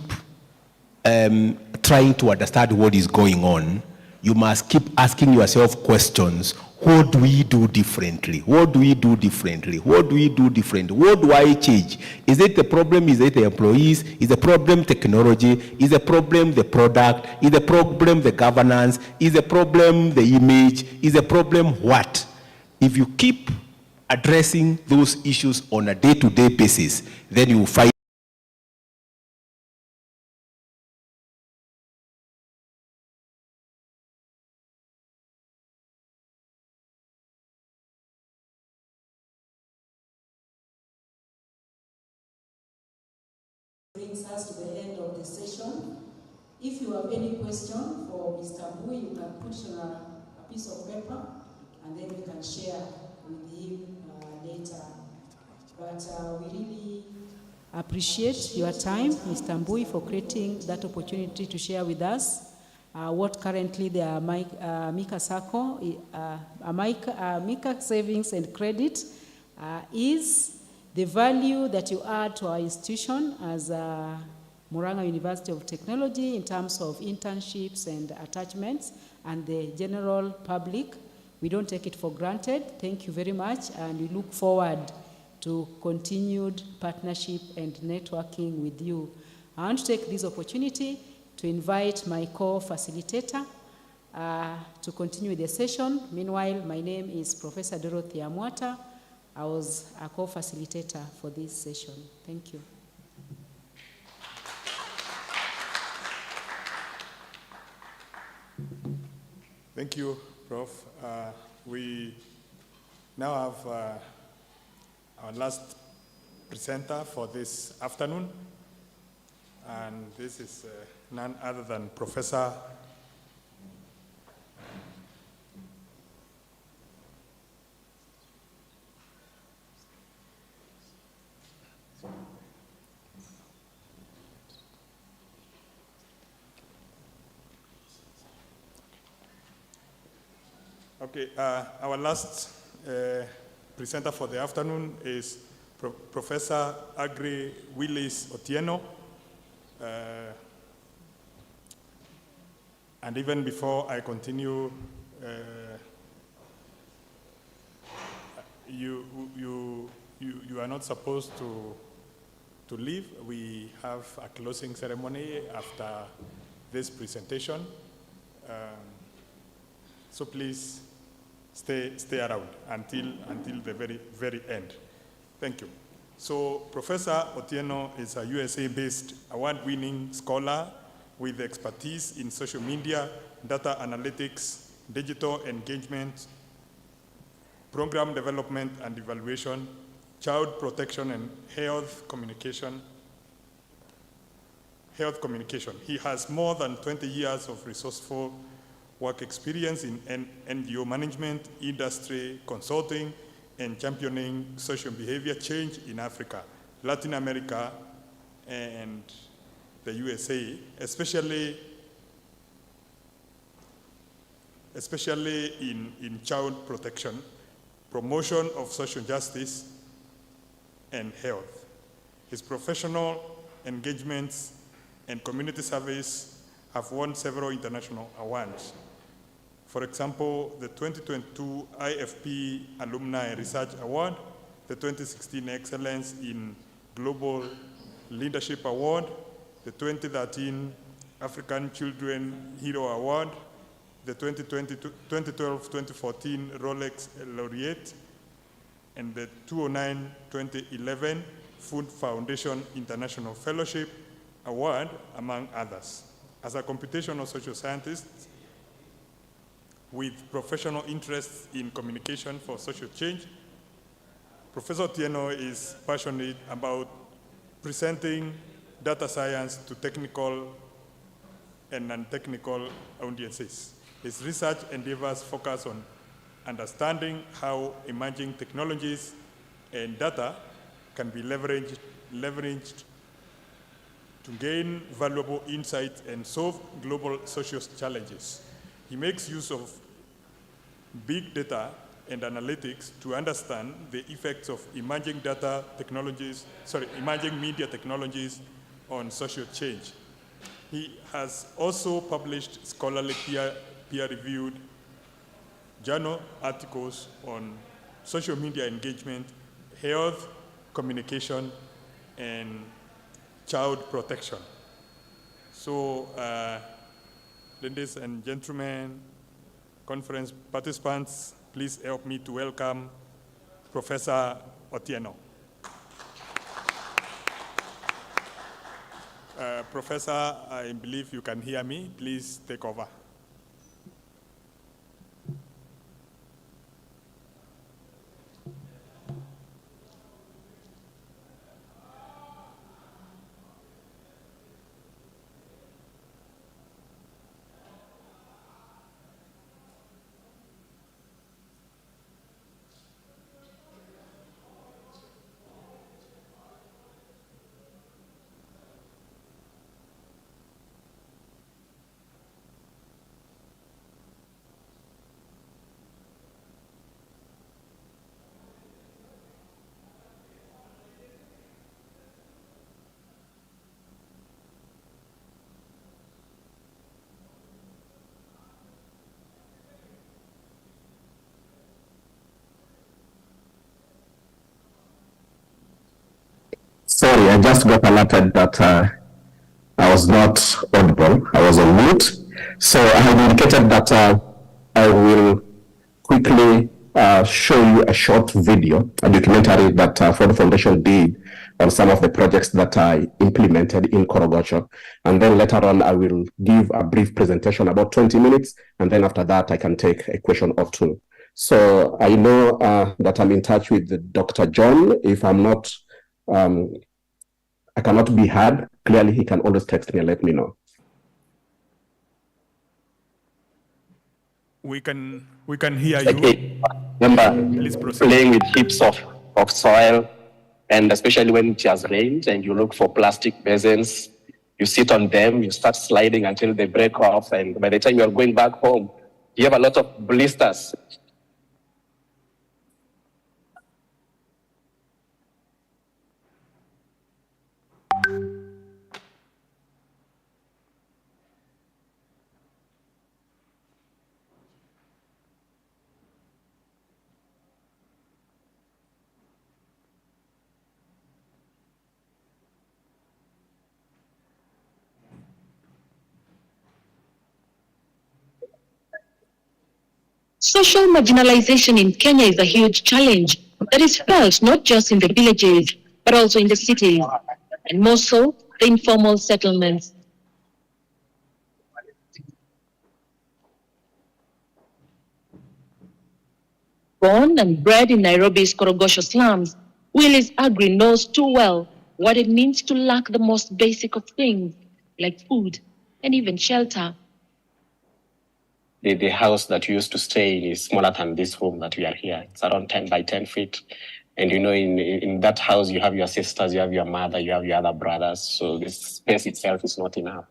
Speaker 12: trying to understand what is going on. You must keep asking yourself questions. What do we do differently? What do we do differently? What do we do differently? What do I change? Is it the problem? Is it the employees? Is the problem technology? Is the problem the product? Is the problem the governance? Is the problem the image? Is the problem what? If you keep addressing those issues on a day-to-day basis, then you will find
Speaker 8: brings us to the end of the session. If you have any question for Mr. Mbui, you can put it on a piece of paper and then we can share with him later. But we really appreciate your time, Mr. Mbui, for creating that opportunity to share with us what currently the Mika Sacco, Mika Savings and Credit is, the value that you add to our institution as Murang'A University of Technology in terms of internships and attachments and the general public. We don't take it for granted. Thank you very much, and we look forward to continued partnership and networking with you. I want to take this opportunity to invite my co-facilitator to continue the session. Meanwhile, my name is Professor Dorothy Amwata. I was a co-facilitator for this session. Thank you.
Speaker 1: Thank you, Prof. We now have our last presenter for this afternoon, and this is none other than Professor Okay, our last presenter for the afternoon is Professor Agri Willis Otieno. And even before I continue, you are not supposed to leave. We have a closing ceremony after this presentation. So please stay around until the very end. Thank you. So Professor Otieno is a USA-based award-winning scholar with expertise in social media, data analytics, digital engagement, program development and evaluation, child protection and health communication. He has more than 20 years of resourceful work experience in NGO management, industry, consulting, and championing social behavior change in Africa, Latin America, and the USA, especially in child protection, promotion of social justice, and health. His professional engagements and community service have won several international awards. For example, the 2022 IFP Alumni Research Award, the 2016 Excellence in Global Leadership Award, the 2013 African Children Hero Award, the 2012-2014 Rolex Laureate, and the 2009-2011 Food Foundation International Fellowship Award, among others. As a computational social scientist with professional interests in communication for social change, Professor Otieno is passionate about presenting data science to technical and non-technical audiences. His research endeavors focus on understanding how emerging technologies and data can be leveraged to gain valuable insights and solve global social challenges. He makes use of big data and analytics to understand the effects of emerging media technologies on social change. He has also published scholarly peer-reviewed journal articles on social media engagement, health, communication, and child protection. So, ladies and gentlemen, conference participants, please help me to welcome Professor Otieno. Professor, I believe you can hear me. Please take over.
Speaker 6: Sorry, I just got alerted that I was not audible. I was on mute. So I have indicated that I will quickly show you a short video, a documentary that Ford Foundation did on some of the projects that I implemented in Korogocho. And then later on, I will give a brief presentation, about 20 minutes. And then after that, I can take a question or two. So I know that I'm in touch with Dr. John. If I'm not, I cannot be heard clearly, he can always text me and let me know.
Speaker 1: We can hear you.
Speaker 6: Okay. Remember playing with heaps of soil, and especially when it has rained and you look for plastic basins, you sit on them, you start sliding until they break off, and by the time you are going back home, you have a lot of blisters.
Speaker 14: Social marginalization in Kenya is a huge challenge that is felt not just in the villages, but also in the cities, and more so, the informal settlements. Born and bred in Nairobi's Korogosho slums, Willis Agri knows too well what it means to lack the most basic of things, like food and even shelter.
Speaker 6: The house that you used to stay in is smaller than this room that we are here. It's around 10 by 10 feet. And you know, in that house, you have your sisters, you have your mother, you have your other brothers. So this space itself is not enough.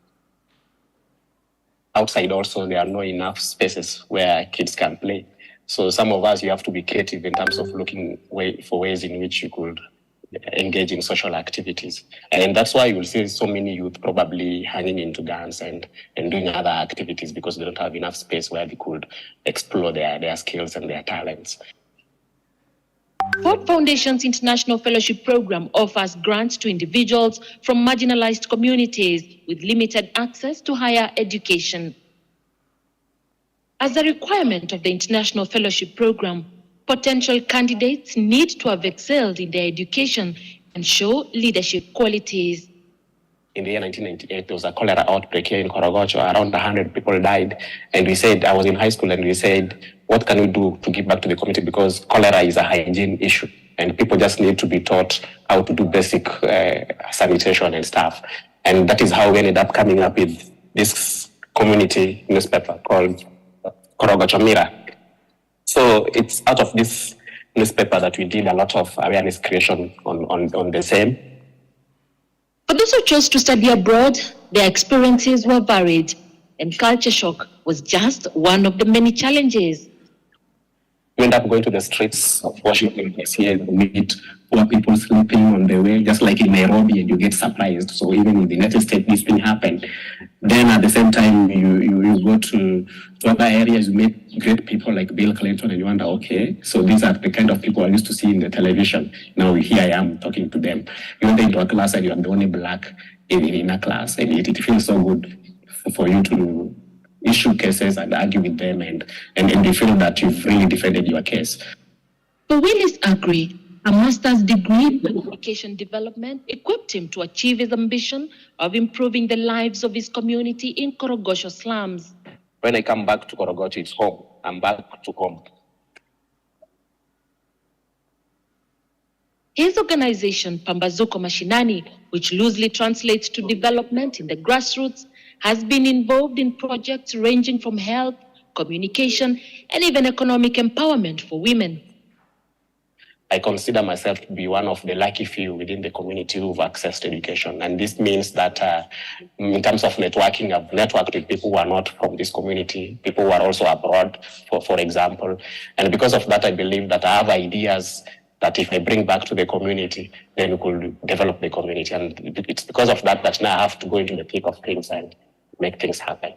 Speaker 6: Outside also, there are not enough spaces where kids can play. So some of us, you have to be creative in terms of looking for ways in which you could engage in social activities. And that's why you will see so many youth probably hanging into guns and doing other activities because they don't have enough space where they could explore their skills and their talents.
Speaker 14: Ford Foundation's International Fellowship Program offers grants to individuals from marginalized communities with limited access to higher education. As a requirement of the International Fellowship Program, potential candidates need to have excelled in their education and show leadership qualities.
Speaker 6: In the year 1998, there was a cholera outbreak here in Korogocho. Around 100 people died. And we said, I was in high school, and we said, what can we do to give back to the community? Because cholera is a hygiene issue. And people just need to be taught how to do basic sanitation and stuff. And that is how we ended up coming up with this community newspaper called
Speaker 10: Korogocho Mirror. So it's out of this newspaper that we did a lot of awareness creation on the same.
Speaker 14: For those who chose to study abroad, their experiences were varied, and culture shock was just one of the many challenges.
Speaker 10: You end up going to the streets of Washington, D.C., and meet poor people sleeping on the way, just like in Nairobi, and you get surprised. So even in the United States, this thing happened. Then at the same time, you go to other areas, you meet great people like Bill Clinton, and you wonder, okay, so these are the kind of people I used to see in the television. Now here I am talking to them. You enter into a class and you are the only black in a class, and it feels so good for you to issue cases and argue with them, and you feel that you've really defended your case.
Speaker 14: For Willis Agri, a master's degree in education development equipped him to achieve his ambition of improving the lives of his community in Korogosho slums.
Speaker 10: When I come back to Korogosho, it's home. I'm back to home.
Speaker 14: His organization, Pambazuko Mashinani, which loosely translates to development in the grassroots, has been involved in projects ranging from health, communication, and even economic empowerment for women.
Speaker 10: I consider myself to be one of the lucky few within the community who've accessed education. And this means that in terms of networking, I've networked with people who are not from this community, people who are also abroad, for example. And because of that, I believe that I have ideas that if I bring back to the community, then we could develop the community. And it's because of that that now I have to go into the thick of things and make things happen.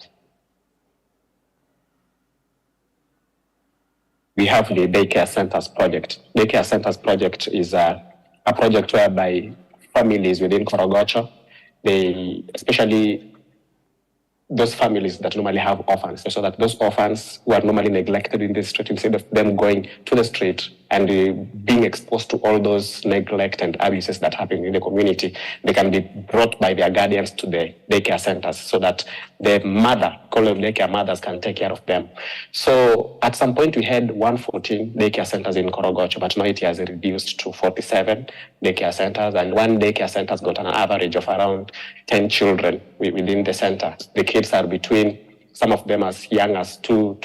Speaker 10: We have the Daycare Centers project. Daycare Centers project is a project whereby families within Korogosho, especially those families that normally have orphans, so that those orphans who are normally neglected in the street, instead of them going to the street and being exposed to all those neglect and abuses that happen in the community, they can be brought by their guardians to the daycare centers so that the mother, call them daycare mothers, can take care of them. So at some point we had 114 daycare centers in Korogosho, but now it has reduced to 47 daycare centers, and one daycare center has got an average of around 10 children within the center. The kids are between, some of them as young as 2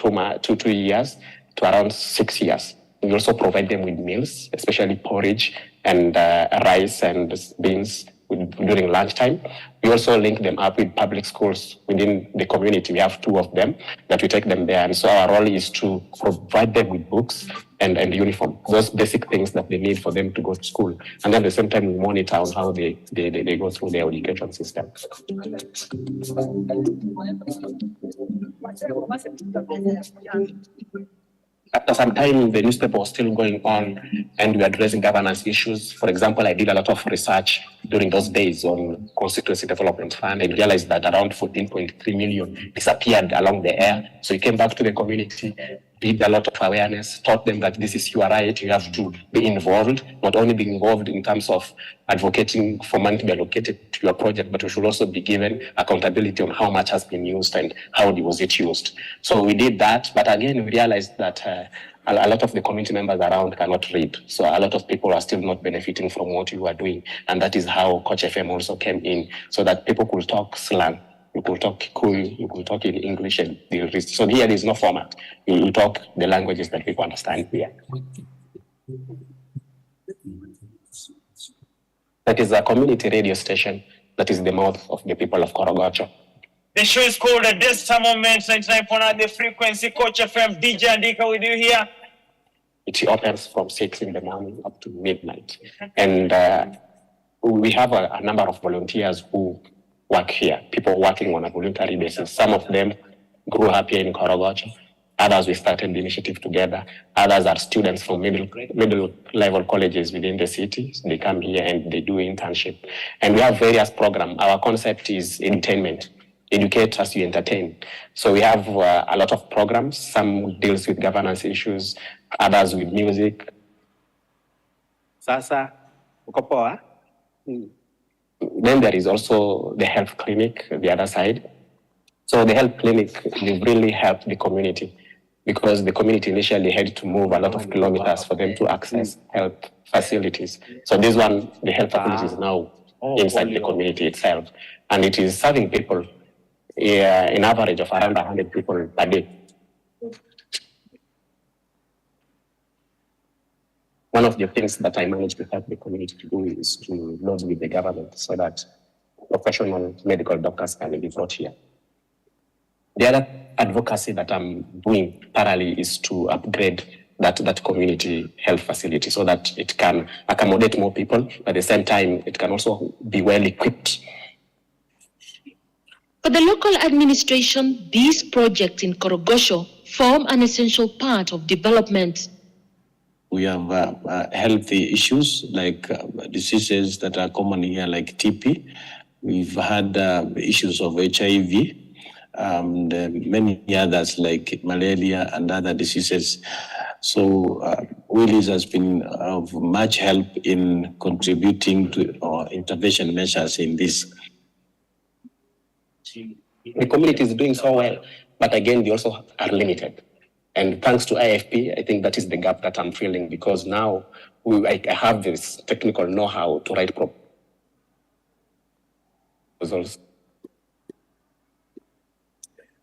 Speaker 10: years to around 6 years. We also provide them with meals, especially porridge and rice and beans during lunchtime. We also link them up with public schools within the community. We have 2 of them that we take them there. And so our role is to provide them with books and uniform, those basic things that they need for them to go to school. And then at the same time, we monitor on how they go through their education system. After some time, the newspaper was still going on and we were addressing governance issues. For example, I did a lot of research during those days on Constituency Development Fund and realized that around 14.3 million disappeared along the air. So we came back to the community, did a lot of awareness, taught them that this is your right, you have to be involved, not only be involved in terms of advocating for money to be allocated to your project, but we should also be given accountability on how much has been used and how was it used. So we did that, but again, we realized that a lot of the community members around cannot read. So a lot of people are still not benefiting from what you are doing. And that is how Coach FM also came in, so that people could talk slang. You could talk Kikuyu, you could talk in English, and so here there is no format. You talk the languages that people understand here. That is a community radio station that is the mouth of the people of Korogosho.
Speaker 15: The show is called At This Time Moment, 99.9 the frequency. Coach FM, DJ Andika with you here.
Speaker 10: It opens from 6 in the morning up to midnight. And we have a number of volunteers who work here, people working on a voluntary basis. Some of them grew up here in Korogosho. Others, we started the initiative together. Others are students from middle level colleges within the city. So they come here and they do internship. And we have various programs. Our concept is entertainment. Educate as you entertain. So we have a lot of programs. Some deals with governance issues, others with music. Sasa, uko poa? Then there is also the health clinic, the other side. So the health clinic, they've really helped the community because the community initially had to move a lot of kilometers for them to access health facilities. So this one, the health facility is now inside the community itself. And it is serving people in average of around 100 people per day. One of the things that I managed to help the community to do is to lodge with the government so that professional medical doctors can be brought here. The other advocacy that I'm doing thoroughly is to upgrade that community health facility so that it can accommodate more people. At the same time, it can also be well equipped.
Speaker 14: For the local administration, these projects in Korogosho form an essential part of development.
Speaker 16: We have healthy issues like diseases that are common here, like TB. We've had issues of HIV and many others like malaria and other diseases. So Willis has been of much help in contributing to intervention measures in this.
Speaker 10: The community is doing so well, but again, they also are limited. And thanks to IFP, I think that is the gap that I'm filling because now I have this technical know-how to write proposals.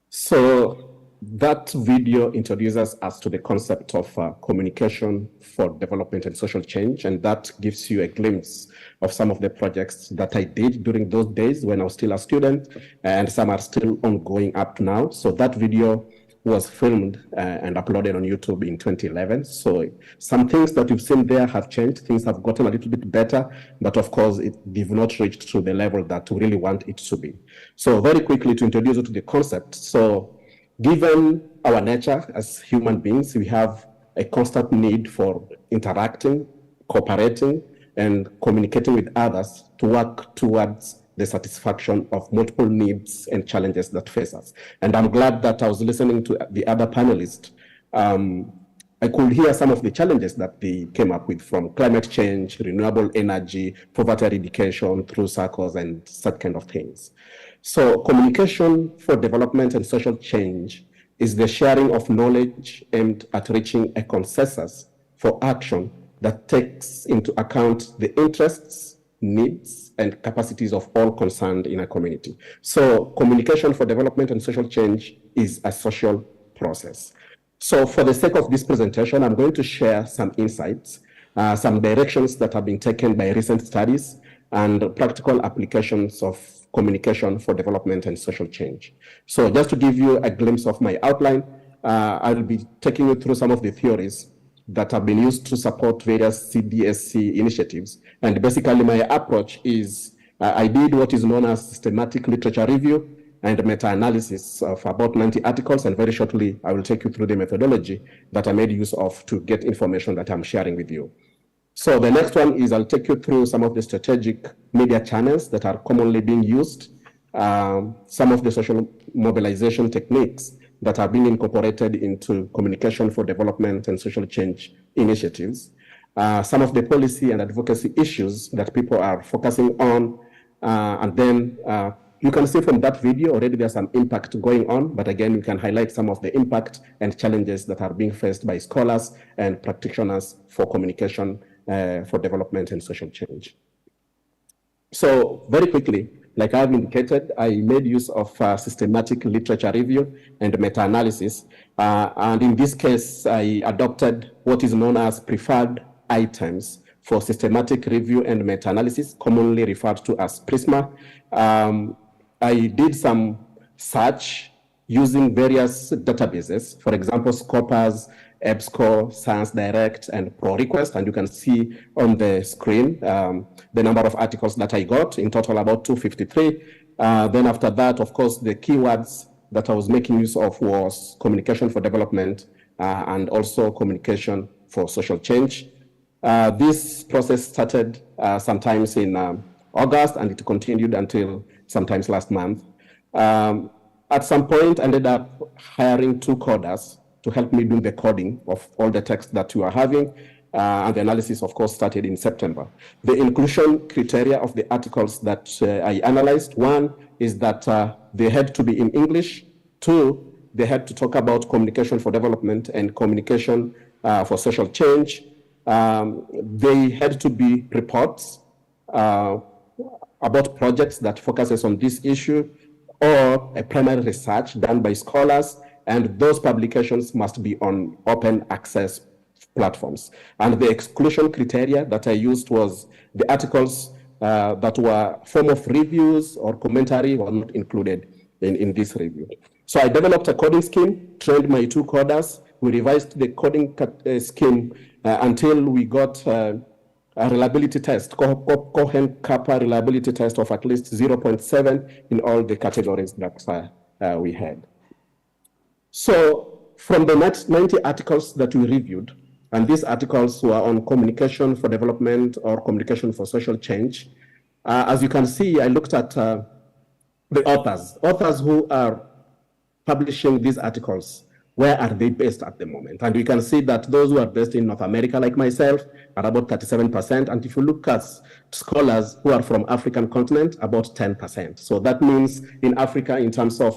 Speaker 18: So that video introduces us to the concept of communication for development and social change, and that gives you a glimpse of some of the projects that I did during those days when I was still a student, and some are still ongoing up now. So that video was filmed and uploaded on YouTube in 2011. So some things that you've seen there have changed. Things have gotten a little bit better, but of course, they've not reached to the level that we really want it to be. So very quickly to introduce you to the concept. So given our nature as human beings, we have a constant need for interacting, cooperating, and communicating with others to work towards the satisfaction of multiple needs and challenges that face us. And I'm glad that I was listening to the other panelists. I could hear some of the challenges that they came up with, from climate change, renewable energy, poverty eradication, through circles and such kind of things. So communication for development and social change is the sharing of knowledge aimed at reaching a consensus for action that takes into account the interests, needs, and capacities of all concerned in a community. So communication for development and social change is a social process. So for the sake of this presentation, I'm going to share some insights, some directions that have been taken by recent studies, and practical applications of communication for development and social change. So just to give you a glimpse of my outline, I will be taking you through some of the theories that have been used to support various CDSC initiatives. And basically my approach is, I did what is known as systematic literature review and meta-analysis of about 90 articles, and very shortly I will take you through the methodology that I made use of to get information that I'm sharing with you. So the next one is I'll take you through some of the strategic media channels that are commonly being used, some of the social mobilization techniques that are being incorporated into communication for development and social change initiatives, some of the policy and advocacy issues that people are focusing on, and then you can see from that video already there's some impact going on, but again, we can highlight some of the impact and challenges that are being faced by scholars and practitioners for communication for development and social change. So very quickly, like I've indicated, I made use of systematic literature review and meta-analysis. And in this case, I adopted what is known as preferred items for systematic review and meta-analysis, commonly referred to as PRISMA. I did some search using various databases, for example, Scopus, EBSCO, Science Direct, and ProRequest, and you can see on the screen the number of articles that I got, in total about 253. Then after that, of course, the keywords that I was making use of was communication for development and also communication for social change. This process started sometimes in August, and it continued until sometimes last month. At some point, I ended up hiring 2 coders to help me do the coding of all the text that you are having. And the analysis, of course, started in September. The inclusion criteria of the articles that I analyzed, 1 is that they had to be in English. 2, they had to talk about communication for development and communication for social change. They had to be reports about projects that focuses on this issue, or a primary research done by scholars, and those publications must be on open access platforms. And the exclusion criteria that I used was the articles that were form of reviews or commentary were not included in this review. So I developed a coding scheme, trained my 2 coders. We revised the coding scheme until we got a reliability test, Cohen Kappa reliability test of at least 0.7 in all the categories that we had. So from the next 90 articles that we reviewed, and these articles were on communication for development or communication for social change, as you can see, I looked at the authors who are publishing these articles. Where are they based at the moment? And we can see that those who are based in North America, like myself, are about 37%. And if you look at scholars who are from African continent, about 10%. So that means in Africa, in terms of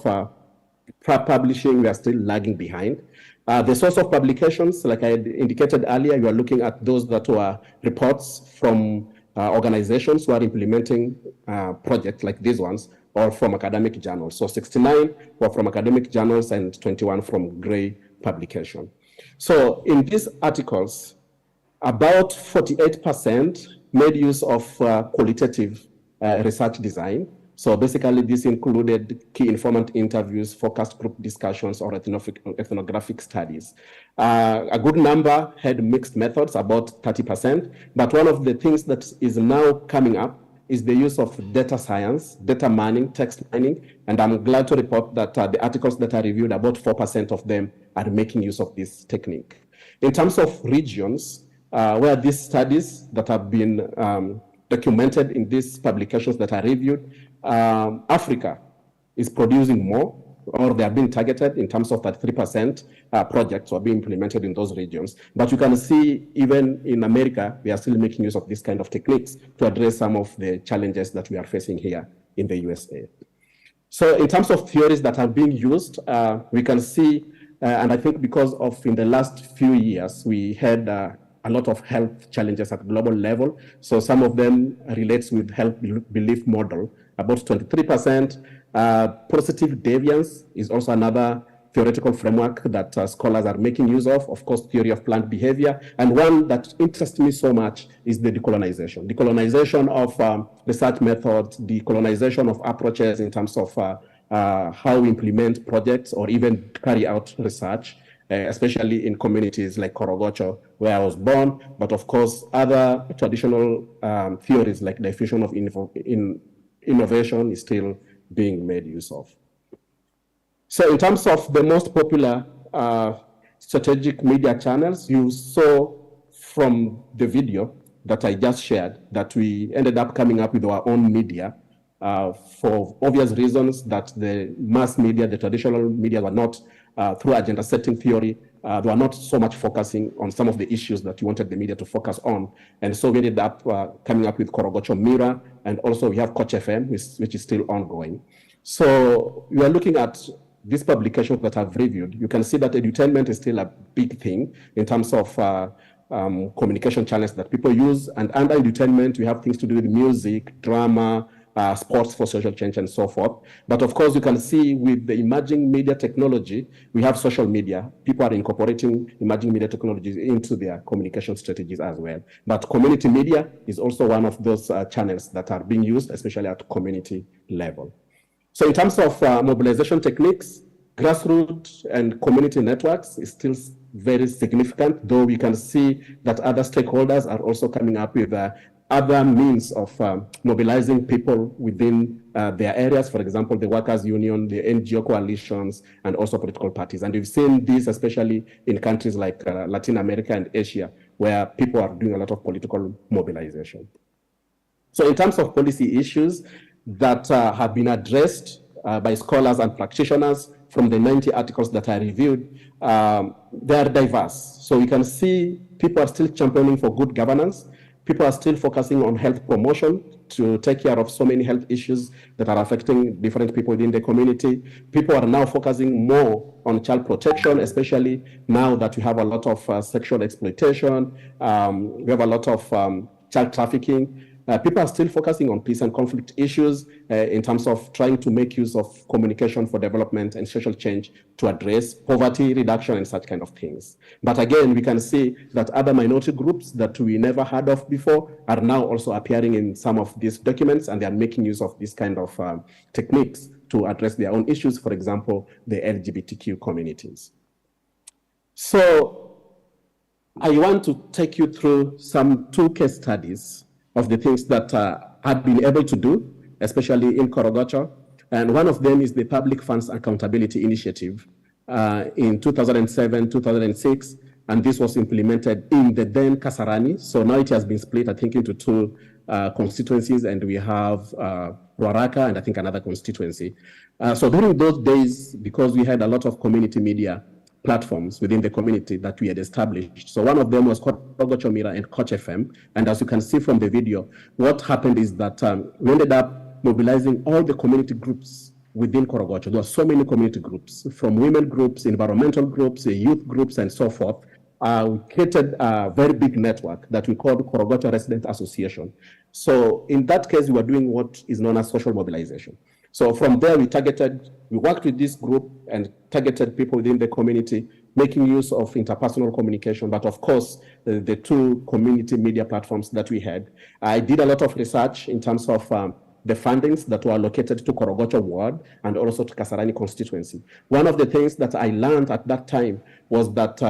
Speaker 18: publishing, we are still lagging behind. The source of publications, like I indicated earlier, you are looking at those that were reports from organizations who are implementing projects like these ones, or from academic journals. So 69 were from academic journals and 21 from Gray publication. So in these articles, about 48% made use of qualitative research design. So basically this included key informant interviews, focus group discussions, or ethnographic studies. A good number had mixed methods, about 30%. But one of the things that is now coming up is the use of data science, data mining, text mining, and I'm glad to report that the articles that are reviewed, about 4% of them are making use of this technique. In terms of regions, where these studies that have been documented in these publications that are reviewed, Africa is producing more, or they are being targeted in terms of that 3% projects are being implemented in those regions. But you can see even in America, we are still making use of this kind of techniques to address some of the challenges that we are facing here in the USA. So in terms of theories that are being used, we can see, and I think because of in the last few years, we had a lot of health challenges at global level. So some of them relates with health belief model, about 23%. Positive deviance is also another theoretical framework that scholars are making use of course, theory of planned behavior. And one that interests me so much is the decolonization. Decolonization of research methods, decolonization of approaches in terms of how we implement projects or even carry out research, especially in communities like Korogocho, where I was born, but of course, other traditional theories like diffusion of innovation is still being made use of. So in terms of the most popular strategic media channels, you saw from the video that I just shared that we ended up coming up with our own media for obvious reasons that the mass media, the traditional media were not, through agenda setting theory, they were not so much focusing on some of the issues that you wanted the media to focus on. And so we ended up coming up with Korogocho Mirror, and also we have Coach FM, which is still ongoing. So we are looking at these publications that I've reviewed. You can see that edutainment is still a big thing in terms of communication channels that people use. And under edutainment, we have things to do with music, drama, sports for social change, and so forth. But of course, you can see with the emerging media technology, we have social media. People are incorporating emerging media technologies into their communication strategies as well. But community media is also one of those channels that are being used, especially at community level. So in terms of mobilization techniques, grassroots and community networks is still very significant, though we can see that other stakeholders are also coming up with other means of mobilizing people within their areas, for example, the workers' union, the NGO coalitions, and also political parties. And we've seen this especially in countries like Latin America and Asia, where people are doing a lot of political mobilization. So in terms of policy issues that have been addressed by scholars and practitioners from the 90 articles that I reviewed, they are diverse. So you can see people are still championing for good governance. People are still focusing on health promotion to take care of so many health issues that are affecting different people within the community. People are now focusing more on child protection, especially now that we have a lot of sexual exploitation. We have a lot of child trafficking. People are still focusing on peace and conflict issues in terms of trying to make use of communication for development and social change to address poverty reduction and such kind of things. But again, we can see that other minority groups that we never heard of before are now also appearing in some of these documents, and they are making use of this kind of techniques to address their own issues, for example, the LGBTQ communities. So I want to take you through two case studies of the things that I've been able to do, especially in Korogocho. And one of them is the Public Funds Accountability Initiative in 2007, 2006, and this was implemented in the then Kasarani. So now it has been split, I think, into two constituencies, and we have Ruaraka and I think another constituency. So during those days, because we had a lot of community media platforms within the community that we had established. So one of them was Korogocho Mira and Coach FM. And as you can see from the video, what happened is that we ended up mobilizing all the community groups within Korogocho. There were so many community groups, from women groups, environmental groups, youth groups, and so forth. We created a very big network that we called Korogocho Resident Association. So in that case, we were doing what is known as social mobilization. So from there, we worked with this group and targeted people within the community, making use of interpersonal communication, but of course, the two community media platforms that we had. I did a lot of research in terms of the fundings that were allocated to Korogocho Ward and also to Kasarani constituency. One of the things that I learned at that time was that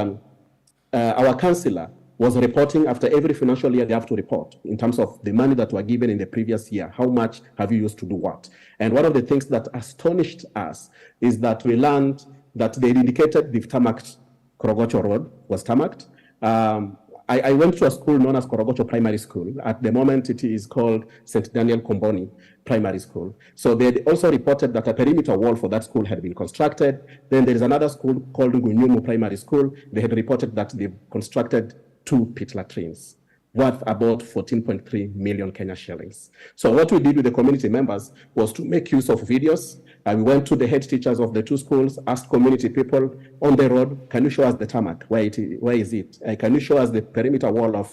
Speaker 18: our councillor was reporting after every financial year. They have to report in terms of the money that were given in the previous year. How much have you used to do what? And one of the things that astonished us is that we learned that they indicated the tarmacked Korogocho Road was tarmacked. I went to a school known as Korogocho Primary School. At the moment, it is called St. Daniel Komboni Primary School. So they also reported that a perimeter wall for that school had been constructed. Then there is another school called Ngunyumu Primary School. They had reported that they've constructed 2 pit latrines worth about 14.3 million Kenya shillings. So what we did with the community members was to make use of videos. We went to the head teachers of the two schools, asked community people on the road, can you show us the tarmac? Where is it? Can you show us the perimeter wall of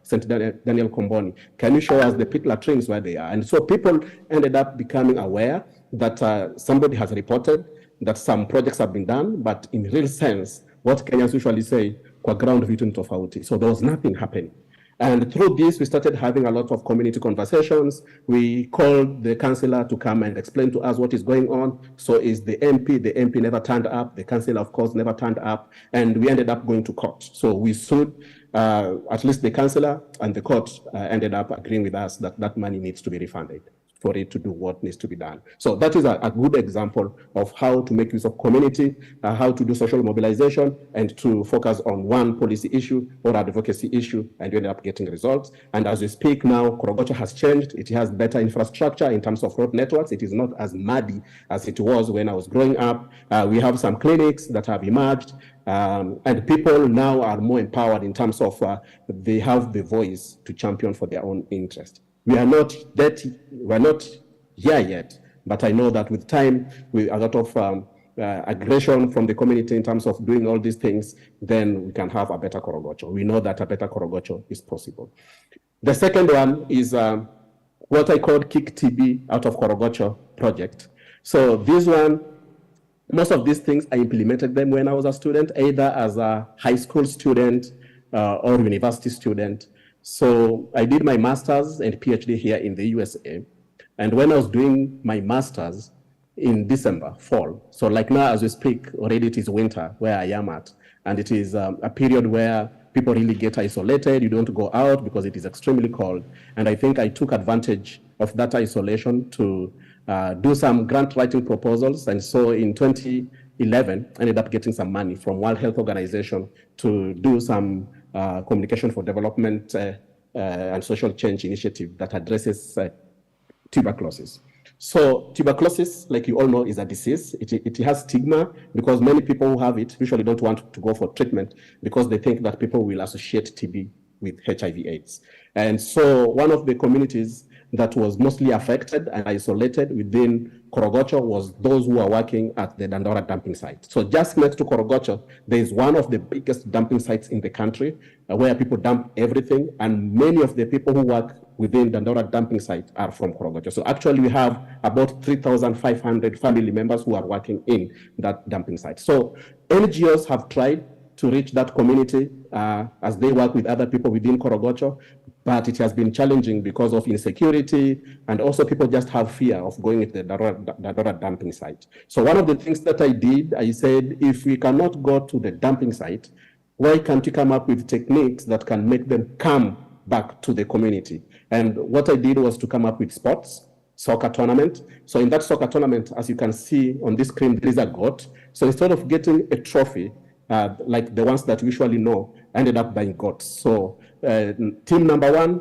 Speaker 18: St. Daniel Komboni? Can you show us the pit latrines where they are? And so people ended up becoming aware that somebody has reported that some projects have been done, but in real sense, what Kenyans usually say, kwa ground vitu ni tofauti. So there was nothing happening. And through this, we started having a lot of community conversations. We called the councillor to come and explain to us what is going on. So is the MP never turned up. The councillor, of course, never turned up. And we ended up going to court. So we sued at least the councillor, and the court ended up agreeing with us that that money needs to be refunded for it to do what needs to be done. So that is a good example of how to make use of community, how to do social mobilization, and to focus on one policy issue or advocacy issue, and you end up getting results. And as we speak now, Korogocho has changed. It has better infrastructure in terms of road networks. It is not as muddy as it was when I was growing up. We have some clinics that have emerged, and people now are more empowered in terms of they have the voice to champion for their own interest. We are not here yet, but I know that with time, with a lot of aggression from the community in terms of doing all these things, then we can have a better Korogocho. We know that a better Korogocho is possible. The second one is what I call Kick TB out of Korogocho project. So this one, most of these things, I implemented them when I was a student, either as a high school student or university student. So I did my master's and PhD here in the USA. And when I was doing my master's in December, fall, so like now as we speak, already it is winter where I am at. And it is a period where people really get isolated. You don't go out because it is extremely cold. And I think I took advantage of that isolation to do some grant writing proposals. And so in 2011, I ended up getting some money from World Health Organization to do some communication for development and social change initiative that addresses tuberculosis. So tuberculosis, like you all know, is a disease. It has stigma because many people who have it usually don't want to go for treatment because they think that people will associate TB with HIV/AIDS. And so one of the communities that was mostly affected and isolated within Korogocho was those who are working at the Dandora dumping site. So just next to Korogocho, there is one of the biggest dumping sites in the country where people dump everything, and many of the people who work within Dandora dumping site are from Korogocho. So actually we have about 3,500 family members who are working in that dumping site. So NGOs have tried to reach that community as they work with other people within Korogocho, but it has been challenging because of insecurity, and also people just have fear of going to the Dandora dumping site. So one of the things that I did, I said, if we cannot go to the dumping site, why can't we come up with techniques that can make them come back to the community? And what I did was to come up with sports, soccer tournament. So in that soccer tournament, as you can see on this screen, there is a goat. So instead of getting a trophy, like the ones that we usually know, I ended up buying goats. So team number 1,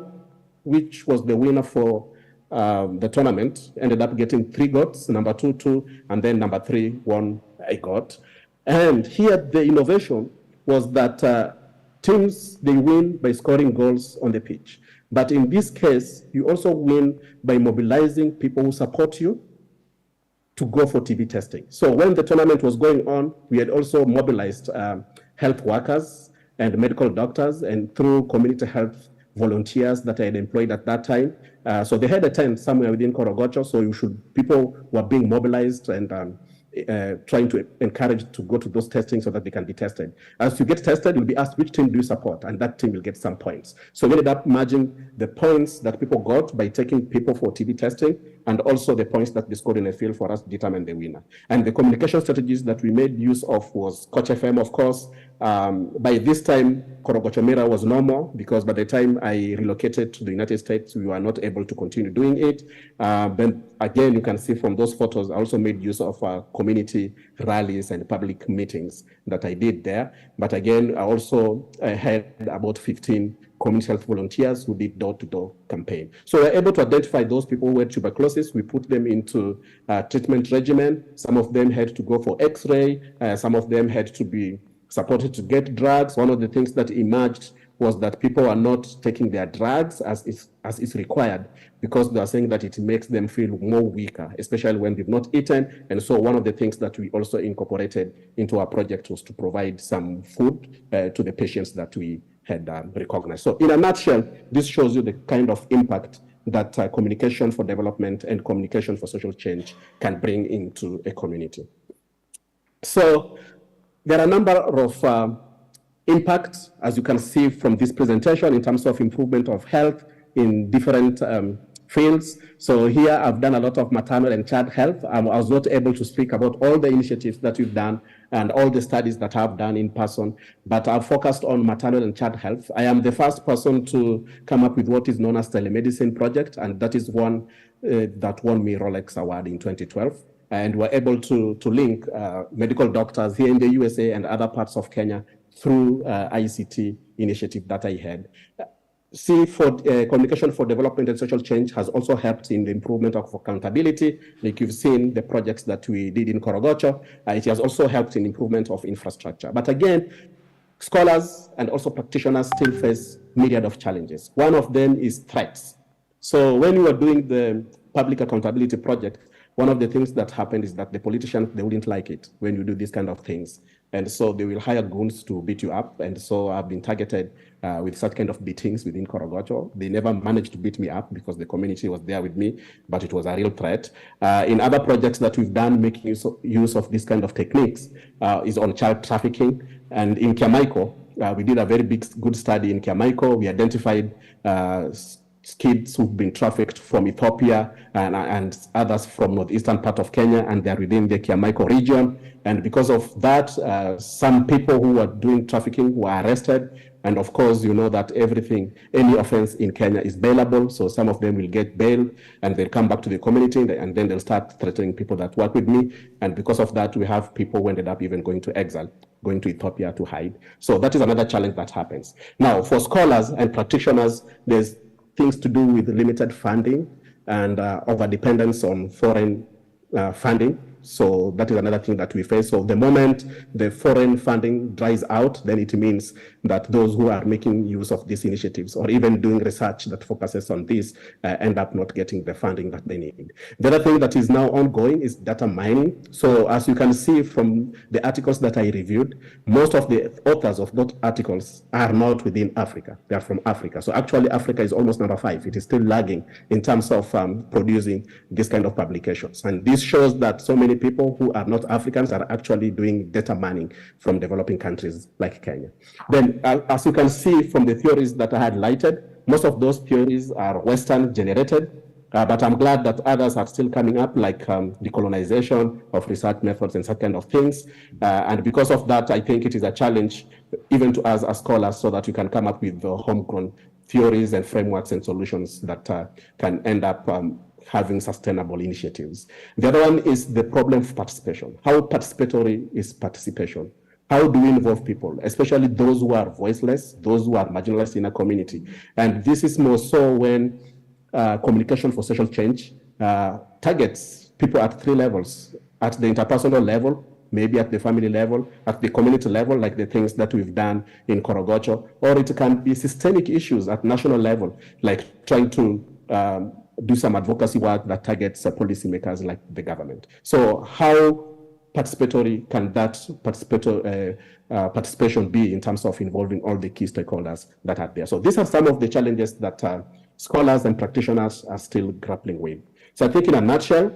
Speaker 18: which was the winner for the tournament, ended up getting 3 goats, number 2, 2, and then number 3 won a goat. And here the innovation was that teams, they win by scoring goals on the pitch. But in this case, you also win by mobilizing people who support you to go for TB testing. So when the tournament was going on, we had also mobilized health workers and medical doctors, and through community health volunteers that I had employed at that time. So they had a tent somewhere within Korogocho, so people were being mobilized and trying to encourage to go to those testing so that they can be tested. As you get tested, you'll be asked which team do you support, and that team will get some points. So we ended up merging the points that people got by taking people for TB testing, and also the points that they scored in the field for us to determine the winner. And the communication strategies that we made use of was Coach FM, of course. By this time, Korogocho Mira was no more, because by the time I relocated to the United States, we were not able to continue doing it. Then again, you can see from those photos, I also made use of community rallies and public meetings that I did there. But again, I also had about 15 community health volunteers who did door-to-door campaign. So we're able to identify those people who had tuberculosis. We put them into treatment regimen. Some of them had to go for X-ray. Some of them had to be supported to get drugs. One of the things that emerged was that people are not taking their drugs as is required, because they are saying that it makes them feel more weaker, especially when they've not eaten. And so one of the things that we also incorporated into our project was to provide some food to the patients that we had recognized. So in a nutshell, this shows you the kind of impact that communication for development and communication for social change can bring into a community. So there are a number of impacts, as you can see from this presentation, in terms of improvement of health in different fields. So here I've done a lot of maternal and child health. I was not able to speak about all the initiatives that we've done and all the studies that I've done in person, but I've focused on maternal and child health. I am the first person to come up with what is known as telemedicine project, and that is one that won me Rolex Award in 2012. And we're able to link medical doctors here in the USA and other parts of Kenya through ICT initiative that I had. Communication for Development and Social Change has also helped in the improvement of accountability. Like you've seen the projects that we did in Korogocho, it has also helped in improvement of infrastructure. But again, scholars and also practitioners still face myriad of challenges. One of them is threats. So when we were doing the public accountability project, one of the things that happened is that the politicians, they wouldn't like it when you do these kind of things. And so they will hire goons to beat you up. And so I've been targeted with such kind of beatings within Korogocho. They never managed to beat me up because the community was there with me, but it was a real threat. In other projects that we've done, making use of this kind of techniques is on child trafficking. And in Kiamaiko, we did a very good study in Kiamaiko. We identified kids who've been trafficked from Ethiopia and others from northeastern part of Kenya, and they're within the Kiamaiko region. And because of that, some people who were doing trafficking were arrested. And of course, you know that any offense in Kenya is bailable. So some of them will get bail and they'll come back to the community, and then they'll start threatening people that work with me. And because of that, we have people who ended up even going to exile, going to Ethiopia to hide. So that is another challenge that happens. Now, for scholars and practitioners, there's things to do with limited funding and over-dependence on foreign funding. So that is another thing that we face. So the moment the foreign funding dries out, then it means that those who are making use of these initiatives or even doing research that focuses on this end up not getting the funding that they need. The other thing that is now ongoing is data mining. So as you can see from the articles that I reviewed, most of the authors of those articles are not within Africa. They are from Africa. So actually Africa is almost number 5. It is still lagging in terms of producing this kind of publications. And this shows that so many people who are not Africans are actually doing data mining from developing countries like Kenya. Then, as you can see from the theories that I highlighted, most of those theories are Western generated, but I'm glad that others are still coming up, like decolonization of research methods and such kind of things. And because of that, I think it is a challenge even to us as scholars so that we can come up with homegrown theories and frameworks and solutions that can end up having sustainable initiatives. The other one is the problem of participation. How participatory is participation? How do we involve people, especially those who are voiceless, those who are marginalized in a community? And this is more so when communication for social change targets people at 3 levels, at the interpersonal level, maybe at the family level, at the community level, like the things that we've done in Korogocho, or it can be systemic issues at national level, like trying to do some advocacy work that targets policymakers like the government. So how participatory can that participation be in terms of involving all the key stakeholders that are there? So these are some of the challenges that scholars and practitioners are still grappling with. So I think in a nutshell,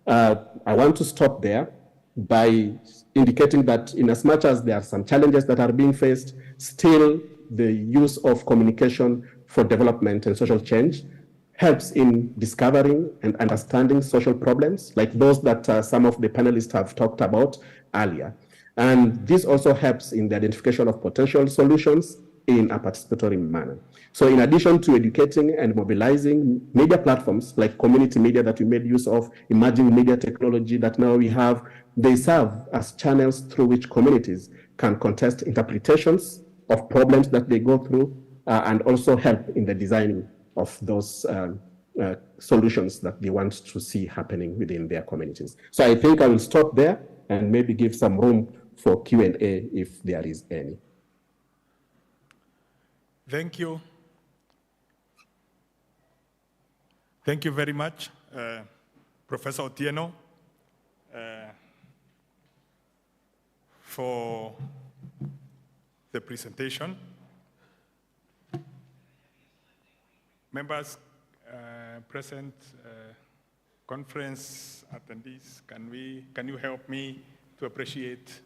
Speaker 18: I want to stop there by indicating that in as much as there are some challenges that are being faced, still the use of communication for development and social change helps in discovering and understanding social problems, like those that some of the panelists have talked about earlier. And this also helps in the identification of potential solutions in a participatory manner. So in addition to educating and mobilizing media platforms like community media that we made use of, emerging media technology that now we have, they serve as channels through which communities can contest interpretations of problems that they go through and also help in the designing of those solutions that they want to see happening within their communities. So I think I will stop there and maybe give some room for Q&A if there is any.
Speaker 1: Thank you. Thank you very much, Professor Otieno, for the presentation. Members present, conference attendees, can you help me to appreciate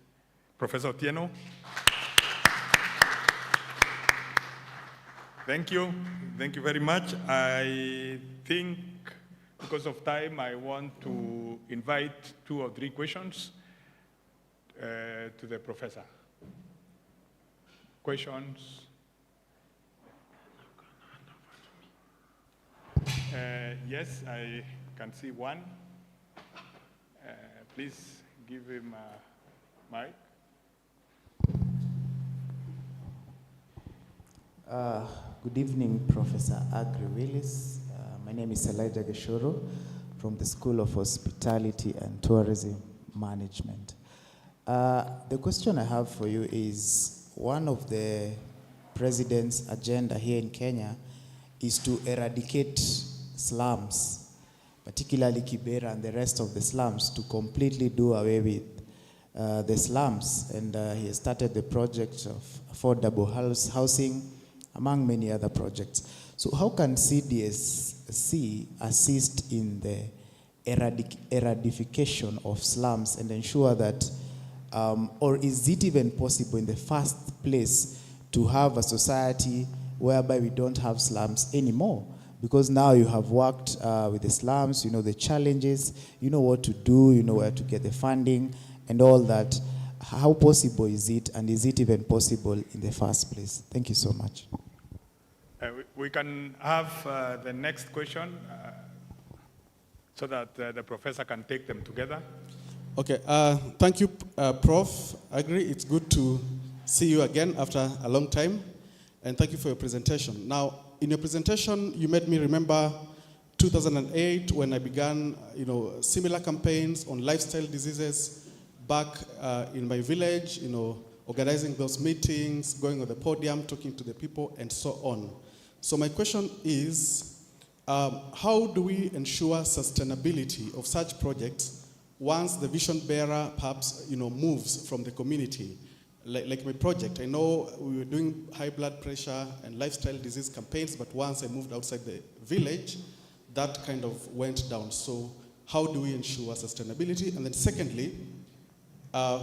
Speaker 1: Professor Otieno? Thank you very much. I think because of time, I want to invite 2 or 3 questions to the professor. Questions? Yes, I can see one. Please give him a mic.
Speaker 19: Good evening, Professor Agri Willis. My name is Elijah Geshoro from the School of Hospitality and Tourism Management. The question I have for you is, one of the president's agenda here in Kenya is to eradicate slums, particularly Kibera and the rest of the slums, to completely do away with the slums. And he has started the project of affordable housing, among many other projects. So how can CDSC assist in the eradication of slums and ensure that, or is it even possible in the first place to have a society whereby we don't have slums anymore? Because now you have worked with the slums, you know the challenges, you know what to do, you know where to get the funding and all that. How possible is it, and is it even possible in the first place? Thank you so much.
Speaker 1: We can have the next question so that the professor can take them together.
Speaker 21: Okay, thank you, Prof. Agri. It's good to see you again after a long time, and thank you for your presentation. Now, in your presentation, you made me remember 2008, when I began, similar campaigns on lifestyle diseases back in my village, organizing those meetings, going on the podium, talking to the people, and so on. So my question is, how do we ensure sustainability of such projects once the vision bearer perhaps moves from the community? Like my project, I know we were doing high blood pressure and lifestyle disease campaigns, but once I moved outside the village, that kind of went down. So how do we ensure sustainability? And then secondly,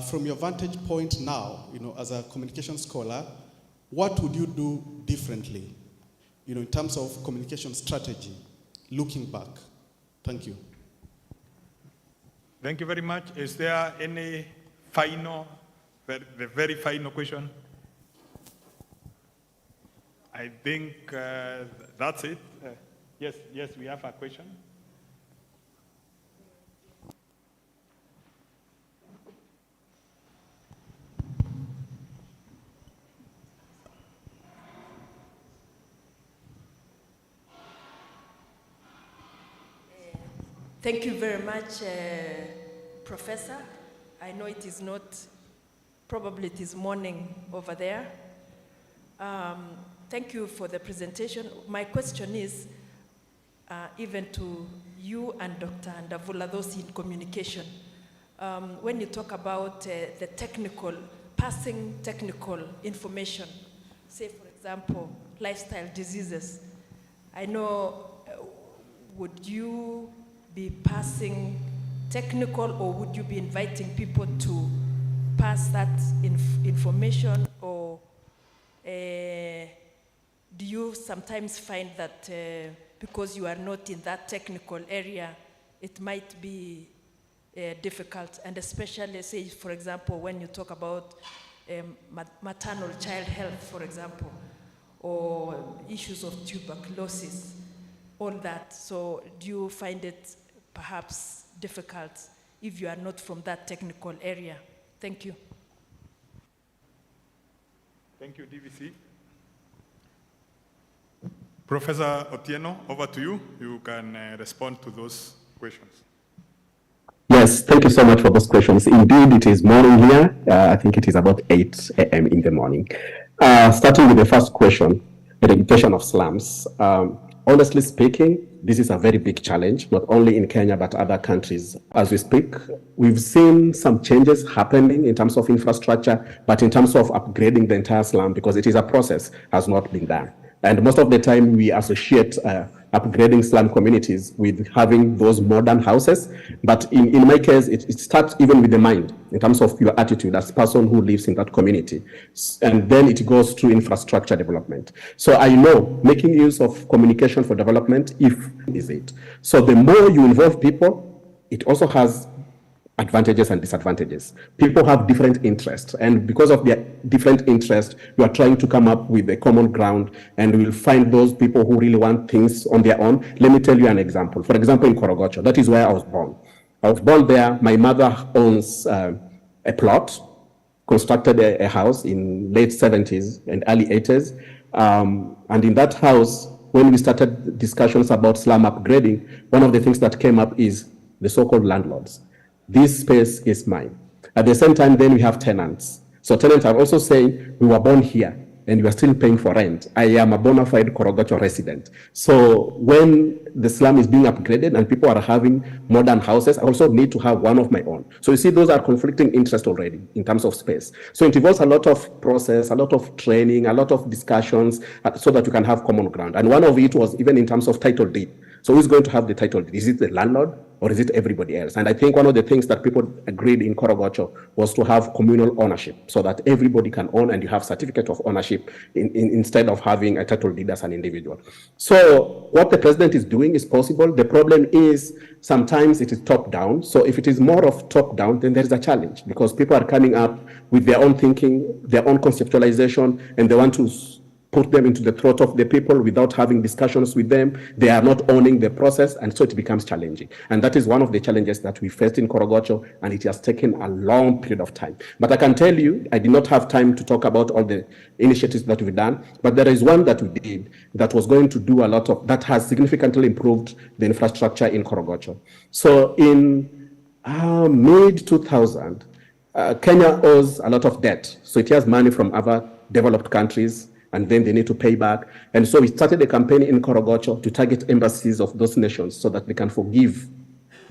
Speaker 21: from your vantage point now, as a communication scholar, what would you do differently, in terms of communication strategy, looking back? Thank you.
Speaker 1: Thank you very much. Is there any final, the very final question? I think that's it. Yes, we have a question.
Speaker 17: Thank you very much, Professor. I know it is not, probably it is morning over there. Thank you for the presentation. My question is, even to you and Dr. Ndavula, those in communication, when you talk about the technical, passing technical information, say for example, lifestyle diseases, I know, would you be passing technical, or would you be inviting people to pass that information, or do you sometimes find that because you are not in that technical area, it might be difficult, and especially, say, for example, when you talk about maternal child health, for example, or issues of tuberculosis, all that. So do you find it perhaps difficult if you are not from that technical area? Thank you.
Speaker 1: Thank you, DVC. Professor Otieno, over to you. You can respond to those questions.
Speaker 18: Yes, thank you so much for those questions. Indeed, it is morning here. I think it is about 8 a.m. in the morning. Starting with the first question, eradication of slums. Honestly speaking, this is a very big challenge, not only in Kenya, but other countries. As we speak, we've seen some changes happening in terms of infrastructure, but in terms of upgrading the entire slum, because it is a process, has not been done. And most of the time we associate upgrading slum communities with having those modern houses. But in my case, it starts even with the mind, in terms of your attitude as a person who lives in that community. And then it goes to infrastructure development. So I know making use of communication for development, is it. So the more you involve people, it also has advantages and disadvantages. People have different interests, and because of their different interests, you are trying to come up with a common ground, and we will find those people who really want things on their own. Let me tell you an example. For example, in Korogocho, that is where I was born. I was born there. My mother owns a plot, constructed a house in late 70s and early 80s. And in that house, when we started discussions about slum upgrading, one of the things that came up is the so-called landlords. This space is mine. At the same time, then we have tenants. So tenants are also saying, we were born here and you are still paying for rent. I am a bona fide Korogocho resident. So when the slum is being upgraded and people are having modern houses, I also need to have one of my own. So you see, those are conflicting interests already in terms of space. So it involves a lot of process, a lot of training, a lot of discussions, so that you can have common ground. And one of it was even in terms of title deed. So who's going to have the title deed? Is it the landlord or is it everybody else? And I think one of the things that people agreed in Korogocho was to have communal ownership, so that everybody can own and you have certificate of ownership instead of having a title deed as an individual. So what the president is doing is possible. The problem is sometimes it is top down. So if it is more of top down, then there is a challenge, because people are coming up with their own thinking, their own conceptualization, and they want to put them into the throat of the people without having discussions with them. They are not owning the process, and so it becomes challenging. And that is one of the challenges that we faced in Korogocho, and it has taken a long period of time. But I can tell you, I did not have time to talk about all the initiatives that we've done, but there is one that we did that was going to do a lot of, that has significantly improved the infrastructure in Korogocho. So in mid-2000, Kenya owes a lot of debt. So it has money from other developed countries, and then they need to pay back. And so we started a campaign in Korogocho to target embassies of those nations so that they can forgive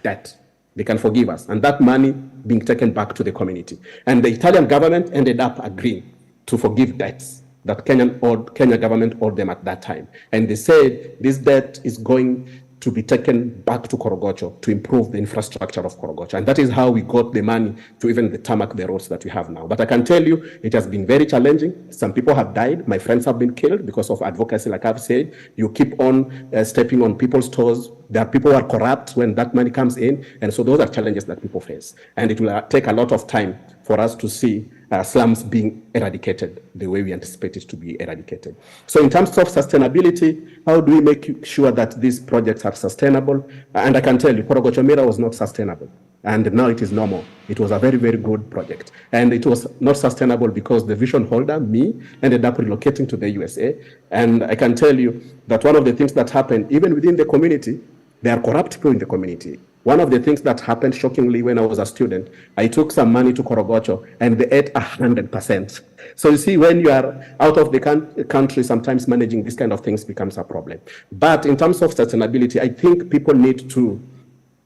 Speaker 18: debt. They can forgive us. And that money being taken back to the community. And the Italian government ended up agreeing to forgive debts that Kenya government owed them at that time. And they said this debt is going to be taken back to Korogocho to improve the infrastructure of Korogocho. And that is how we got the money to even tarmac the roads that we have now. But I can tell you, it has been very challenging. Some people have died. My friends have been killed because of advocacy, like I've said. You keep on stepping on people's toes. There are people who are corrupt when that money comes in. And so those are challenges that people face. And it will take a lot of time for us to see slums being eradicated the way we anticipate it to be eradicated. So in terms of sustainability, how do we make sure that these projects are sustainable? And I can tell you, Korogocho Mira was not sustainable. And now it is no more. It was a very, very good project. And it was not sustainable because the vision holder, me, ended up relocating to the USA. And I can tell you that one of the things that happened, even within the community, there are corrupt people in the community. One of the things that happened shockingly when I was a student, I took some money to Korogocho and they ate 100%. So you see, when you are out of the country, sometimes managing these kind of things becomes a problem. But in terms of sustainability, I think people need to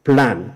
Speaker 18: plan.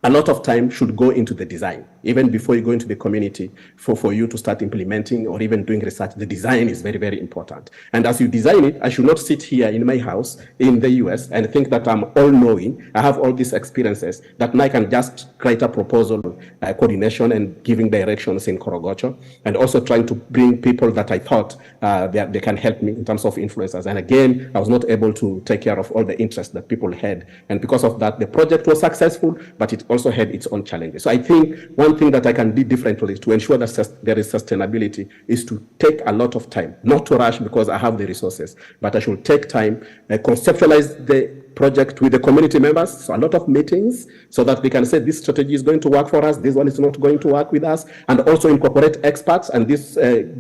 Speaker 18: A lot of time should go into the design, even before you go into the community for you to start implementing or even doing research. The design is very, very important. And as you design it, I should not sit here in my house in the US and think that I'm all-knowing. I have all these experiences that now I can just write a proposal, coordination and giving directions in Korogocho, and also trying to bring people that I thought they can help me in terms of influencers. And again, I was not able to take care of all the interests that people had. And because of that, the project was successful, but it also had its own challenges. So I think one thing that I can do differently to ensure that there is sustainability is to take a lot of time, not to rush because I have the resources, but I should take time, conceptualize the project with the community members, so a lot of meetings, so that they can say this strategy is going to work for us, this one is not going to work with us, and also incorporate experts, and this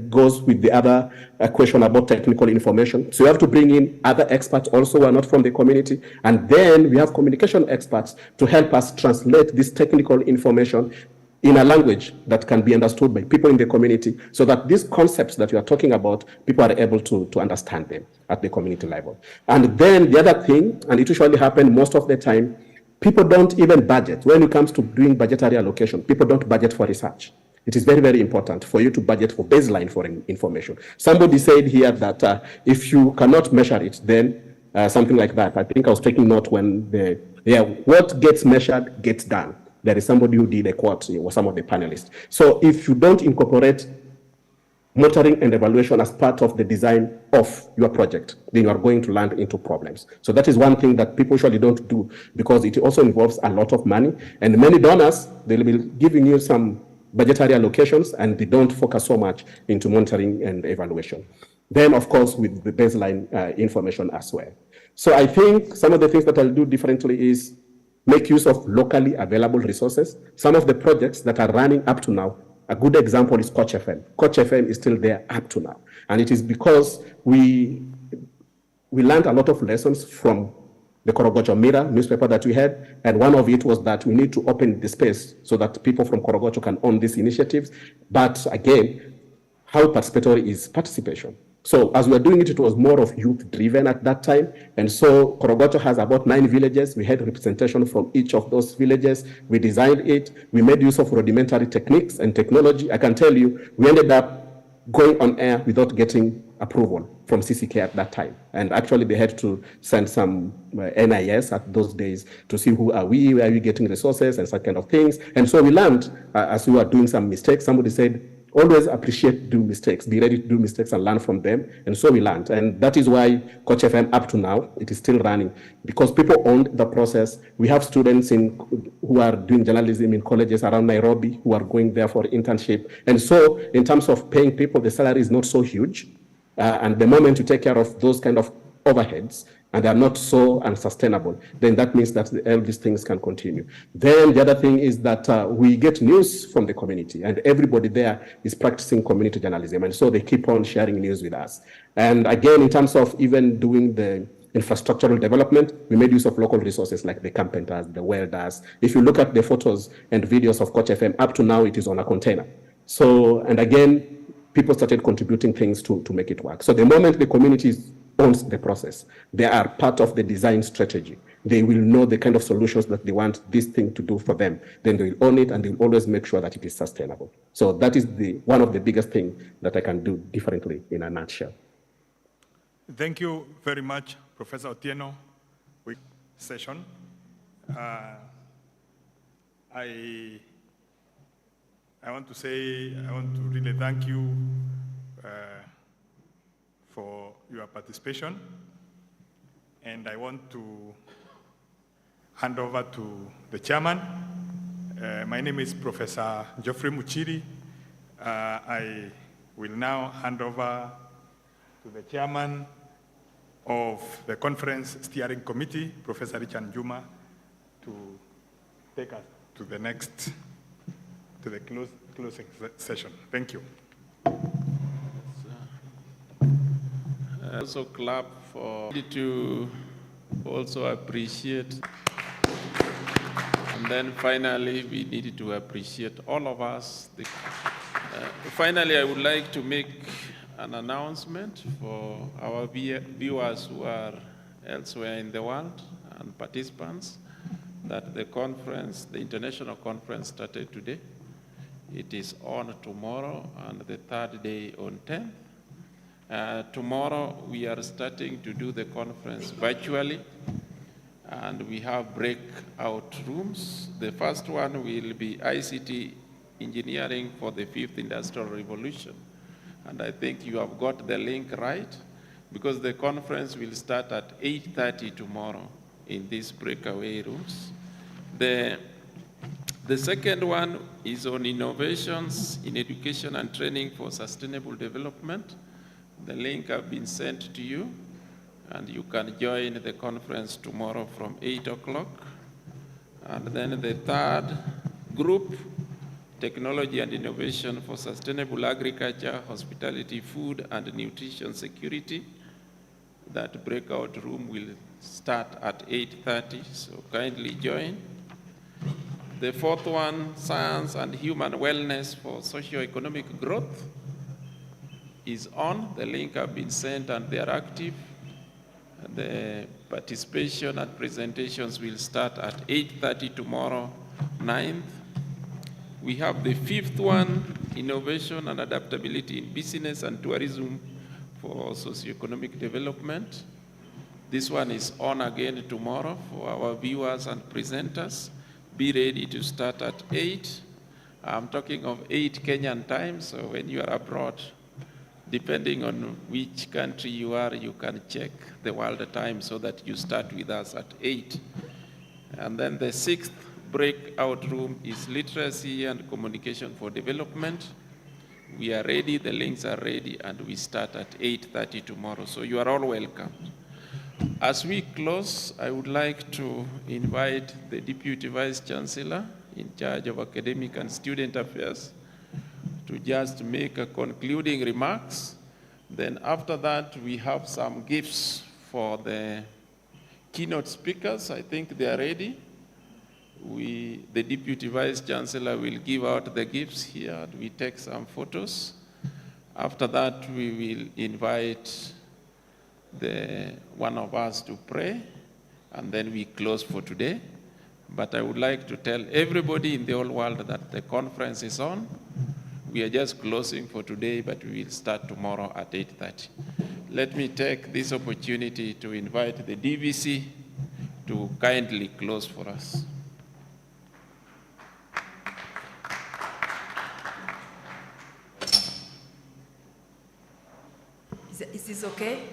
Speaker 18: goes with the other question about technical information. So you have to bring in other experts also who are not from the community, and then we have communication experts to help us translate this technical information in a language that can be understood by people in the community, so that these concepts that you are talking about, people are able to understand them at the community level. And then the other thing, and it usually happens most of the time, people don't even budget. When it comes to doing budgetary allocation, people don't budget for research. It is very, very important for you to budget for baseline for information. Somebody said here that if you cannot measure it, then something like that. I think I was taking note when what gets measured gets done. There is somebody who did a quote with some of the panelists. So if you don't incorporate monitoring and evaluation as part of the design of your project, then you are going to land into problems. So that is one thing that people usually don't do, because it also involves a lot of money. And many donors, they'll be giving you some budgetary allocations, and they don't focus so much into monitoring and evaluation. Then, of course, with the baseline information as well. So I think some of the things that I'll do differently is make use of locally available resources. Some of the projects that are running up to now, a good example is Coach FM. Coach FM is still there up to now. And it is because we learned a lot of lessons from the Korogocho Mira newspaper that we had. And one of it was that we need to open the space so that people from Korogocho can own these initiatives. But again, how participatory is participation? So as we were doing it, it was more of youth-driven at that time. And so Korogocho has about 9 villages. We had representation from each of those villages. We designed it. We made use of rudimentary techniques and technology. I can tell you, we ended up going on air without getting approval from CCK at that time. And actually, they had to send some NIS at those days to see who are we, where are we getting resources, and such kind of things. And so we learned as we were doing some mistakes. Somebody said, always appreciate do mistakes, be ready to do mistakes and learn from them. And so we learned. And that is why Coach FM up to now, it is still running, because people owned the process. We have students who are doing journalism in colleges around Nairobi who are going there for internship. And so in terms of paying people, the salary is not so huge. And the moment you take care of those kind of overheads, and they are not so unsustainable, then that means that all these things can continue. Then the other thing is that we get news from the community, and everybody there is practicing community journalism, and so they keep on sharing news with us. And again, in terms of even doing the infrastructural development, we made use of local resources like the carpenters, the welders. If you look at the photos and videos of Coach FM, up to now it is on a container. So, and again, people started contributing things to make it work. So the moment the community owns the process, they are part of the design strategy. They will know the kind of solutions that they want this thing to do for them. Then they will own it, and they will always make sure that it is sustainable. So that is one of the biggest things that I can do differently in a nutshell.
Speaker 1: Thank you very much, Professor Otieno. Session. I want to really thank you for your participation. And I want to hand over to the chairman. My name is Professor Geoffrey Muchiri. I will now hand over to the chairman of the conference steering committee, Professor Richard Juma, to take us to the next, to the closing session. Thank you.
Speaker 7: Also clap for to also appreciate. And then finally, we needed to appreciate all of us. Finally, I would like to make an announcement for our viewers who are elsewhere in the world and participants that the conference, the international conference, started today. It is on tomorrow and the third day on 10th. Tomorrow we are starting to do the conference virtually, and we have breakout rooms. The first one will be ICT engineering for the 5th Industrial Revolution. And I think you have got the link right, because the conference will start at 8:30 tomorrow in these breakaway rooms. The second one is on innovations in education and training for sustainable development. The link has been sent to you, and you can join the conference tomorrow from 8 o'clock. And then the third group, technology and innovation for sustainable agriculture, hospitality, food, and nutrition security. That breakout room will start at 8:30, so kindly join. The fourth one, science and human wellness for socio-economic growth, is on. The link have been sent and they are active. The participation and presentations will start at 8:30 tomorrow, 9th. We have the fifth one, innovation and adaptability in business and tourism for socioeconomic development. This one is on again tomorrow for our viewers and presenters. Be ready to start at 8. I'm talking of 8 Kenyan time, so when you are abroad, depending on which country you are, you can check the world time so that you start with us at 8. And then the sixth breakout room is literacy and communication for development. We are ready, the links are ready, and we start at 8:30 tomorrow, so you are all welcome. As we close, I would like to invite the Deputy Vice Chancellor in charge of academic and student affairs to just make a concluding remarks. Then after that, we have some gifts for the keynote speakers. I think they are ready. The Deputy Vice Chancellor will give out the gifts here. We take some photos. After that, we will invite one of us to pray, and then we close for today. But I would like to tell everybody in the whole world that the conference is on. We are just closing for today, but we will start tomorrow at 8:30. Let me take this opportunity to invite the DVC to kindly close for us.
Speaker 17: Is this okay?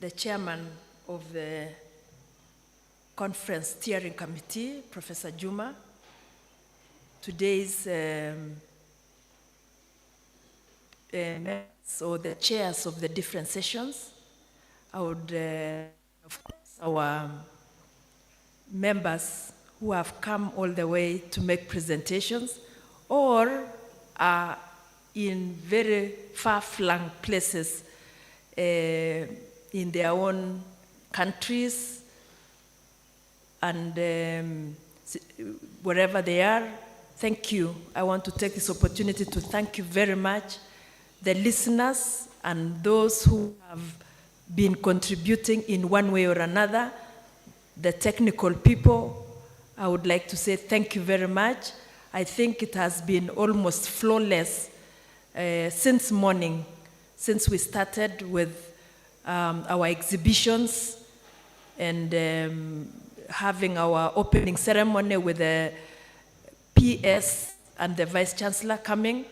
Speaker 17: The chairman of the conference steering committee, Professor Juma, today's members or the chairs of the different sessions. I would, of course, our members who have come all the way to make presentations or are in very far-flung places in their own countries and wherever they are. Thank you. I want to take this opportunity to thank you very much, the listeners and those who have been contributing in one way or another, the technical people. I would like to say thank you very much. I think it has been almost flawless since morning, since we started with our exhibitions and having our opening ceremony with the PS and the Vice Chancellor coming.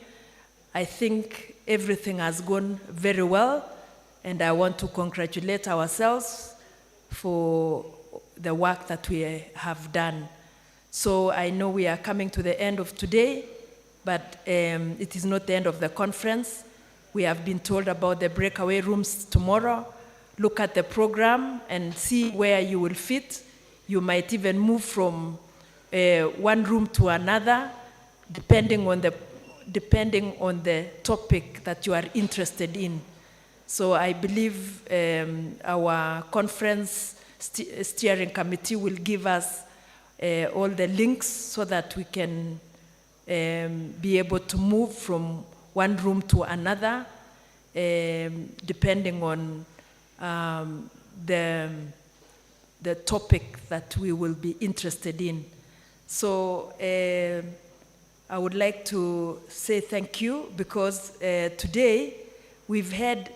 Speaker 17: I think everything has gone very well, and I want to congratulate ourselves for the work that we have done. So I know we are coming to the end of today, but it is not the end of the conference. We have been told about the breakaway rooms tomorrow. Look at the program and see where you will fit. You might even move from one room to another, depending on the topic that you are interested in. So I believe our conference steering committee will give us all the links so that we can be able to move from one room to another, depending on the topic that we will be interested in. So I would like to say thank you because today we've had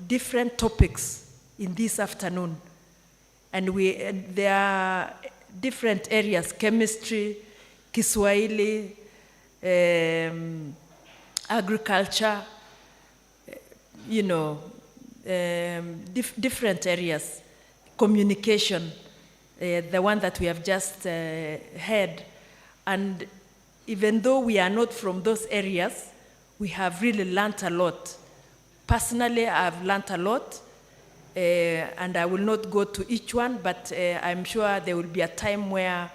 Speaker 17: different topics in this afternoon. And there are different areas: chemistry, Kiswahili, agriculture, different areas, communication, the one that we have just had. And even though we are not from those areas, we have really learned a lot. Personally, I've learned a lot. And I will not go to each one, but I'm sure there will be a time where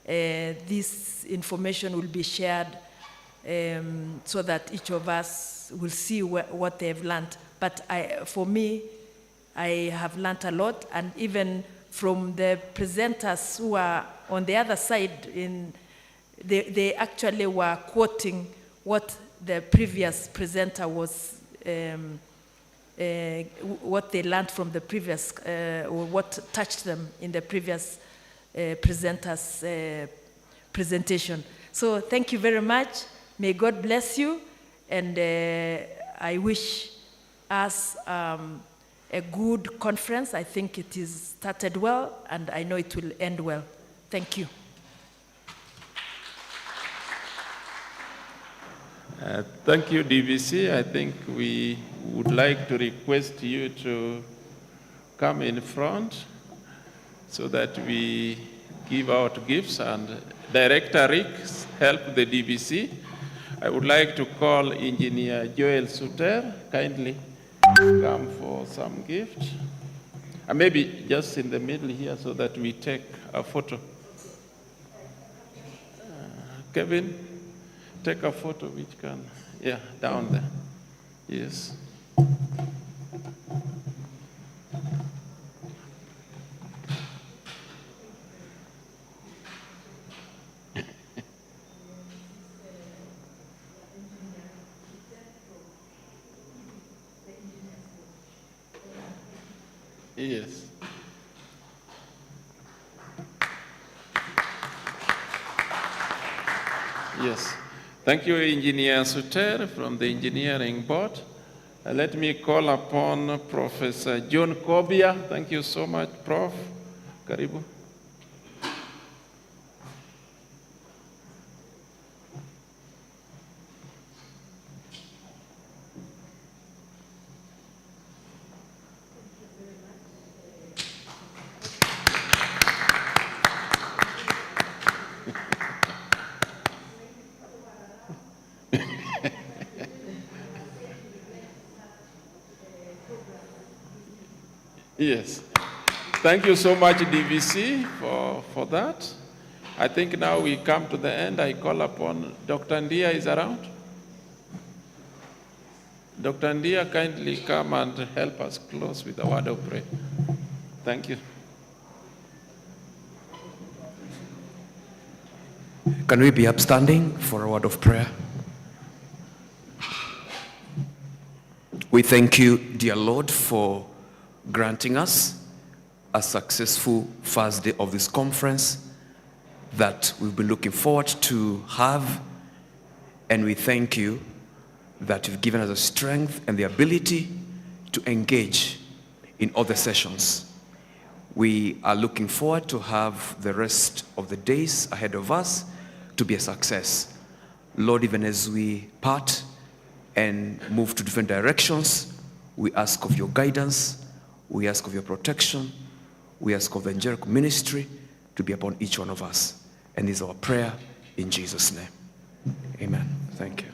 Speaker 17: this information will be shared so that each of us will see what they've learned. But for me, I have learned a lot, and even from the presenters who are on the other side, they actually were quoting what the previous presenter was what they learned from the previous, or what touched them in the previous presenter's presentation. So thank you very much. May God bless you. And I wish us a good conference. I think it is started well, and I know it will end well. Thank you.
Speaker 7: Thank you, DVC. I think we would like to request you to come in front so that we give out gifts, and Director Rick help the DVC. I would like to call Engineer Joel Suter, kindly come for some gift. And maybe just in the middle here so that we take a photo. Kevin? Take a photo which can, yeah, down there. Yes. Yes. Yes. Thank you, Engineer Suter from the Engineering Board. Let me call upon Professor John Kobia. Thank you so much, Prof. Karibu. Yes. Thank you so much, DVC, for that. I think now we come to the end. I call upon Dr. Ndia is around. Dr. Ndia, kindly come and help us close with a word of prayer. Thank you.
Speaker 20: Can we be upstanding for a word of prayer? We thank you, dear Lord, for granting us a successful first day of this conference that we've been looking forward to have. And we thank you that you've given us the strength and the ability to engage in other sessions. We are looking forward to have the rest of the days ahead of us to be a success. Lord, even as we part and move to different directions, we ask of your guidance, we ask of your protection, we ask of the angelic ministry to be upon each one of us. And this is our prayer in Jesus' name. Amen. Thank you.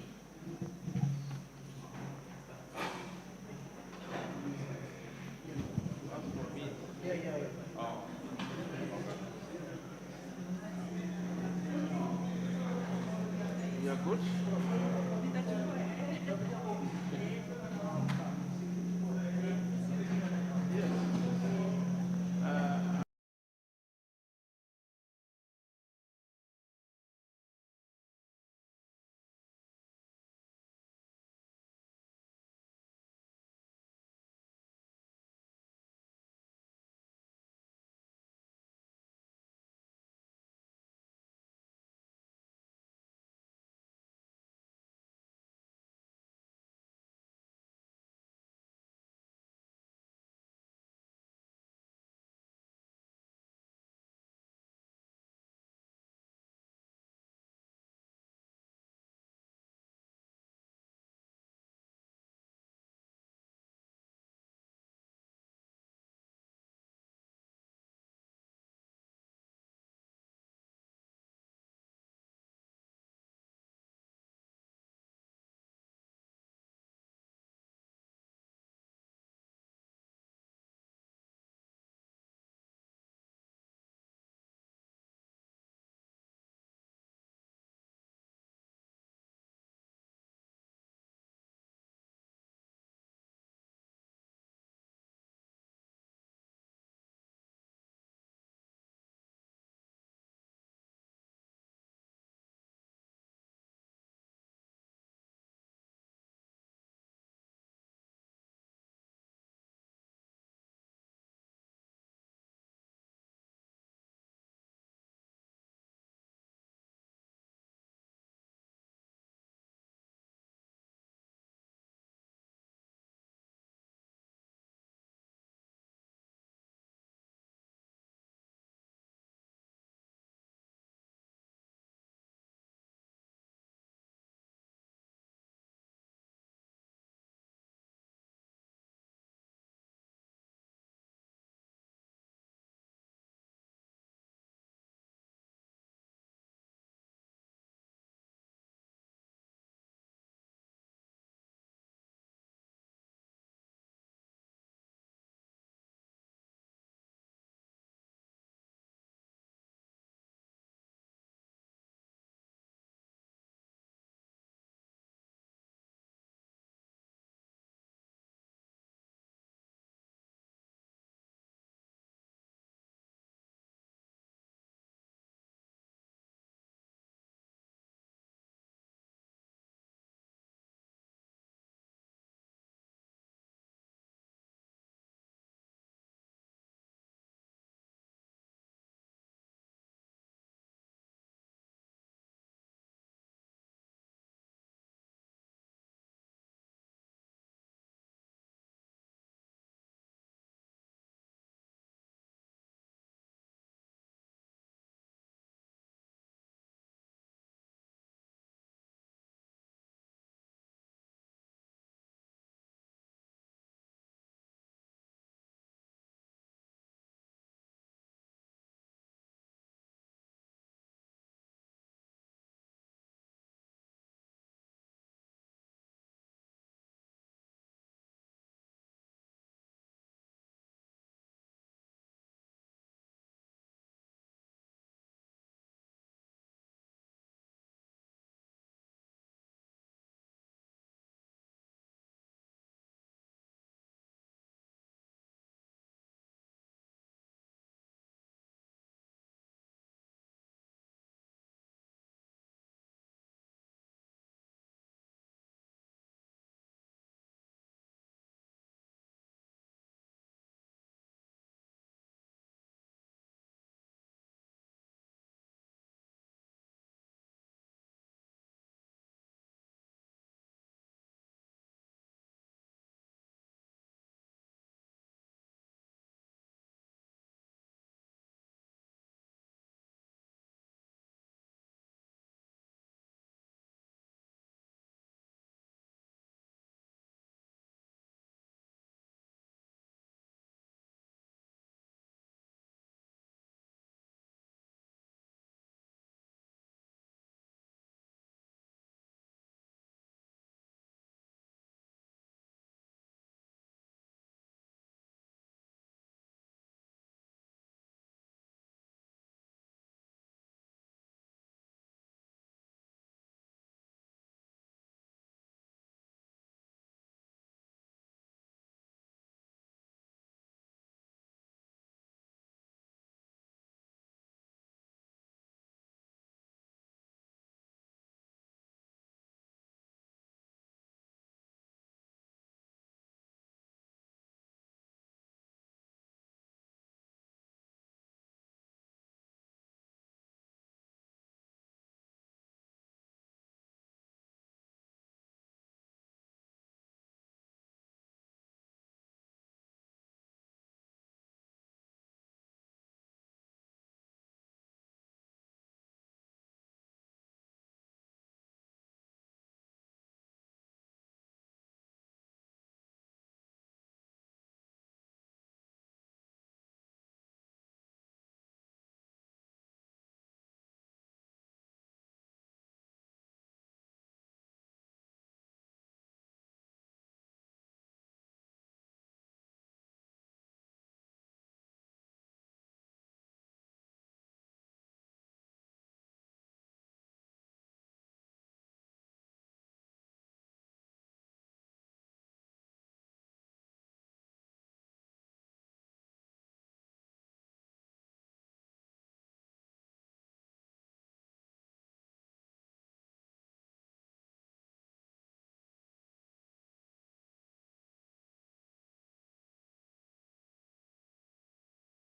Speaker 7: You are good?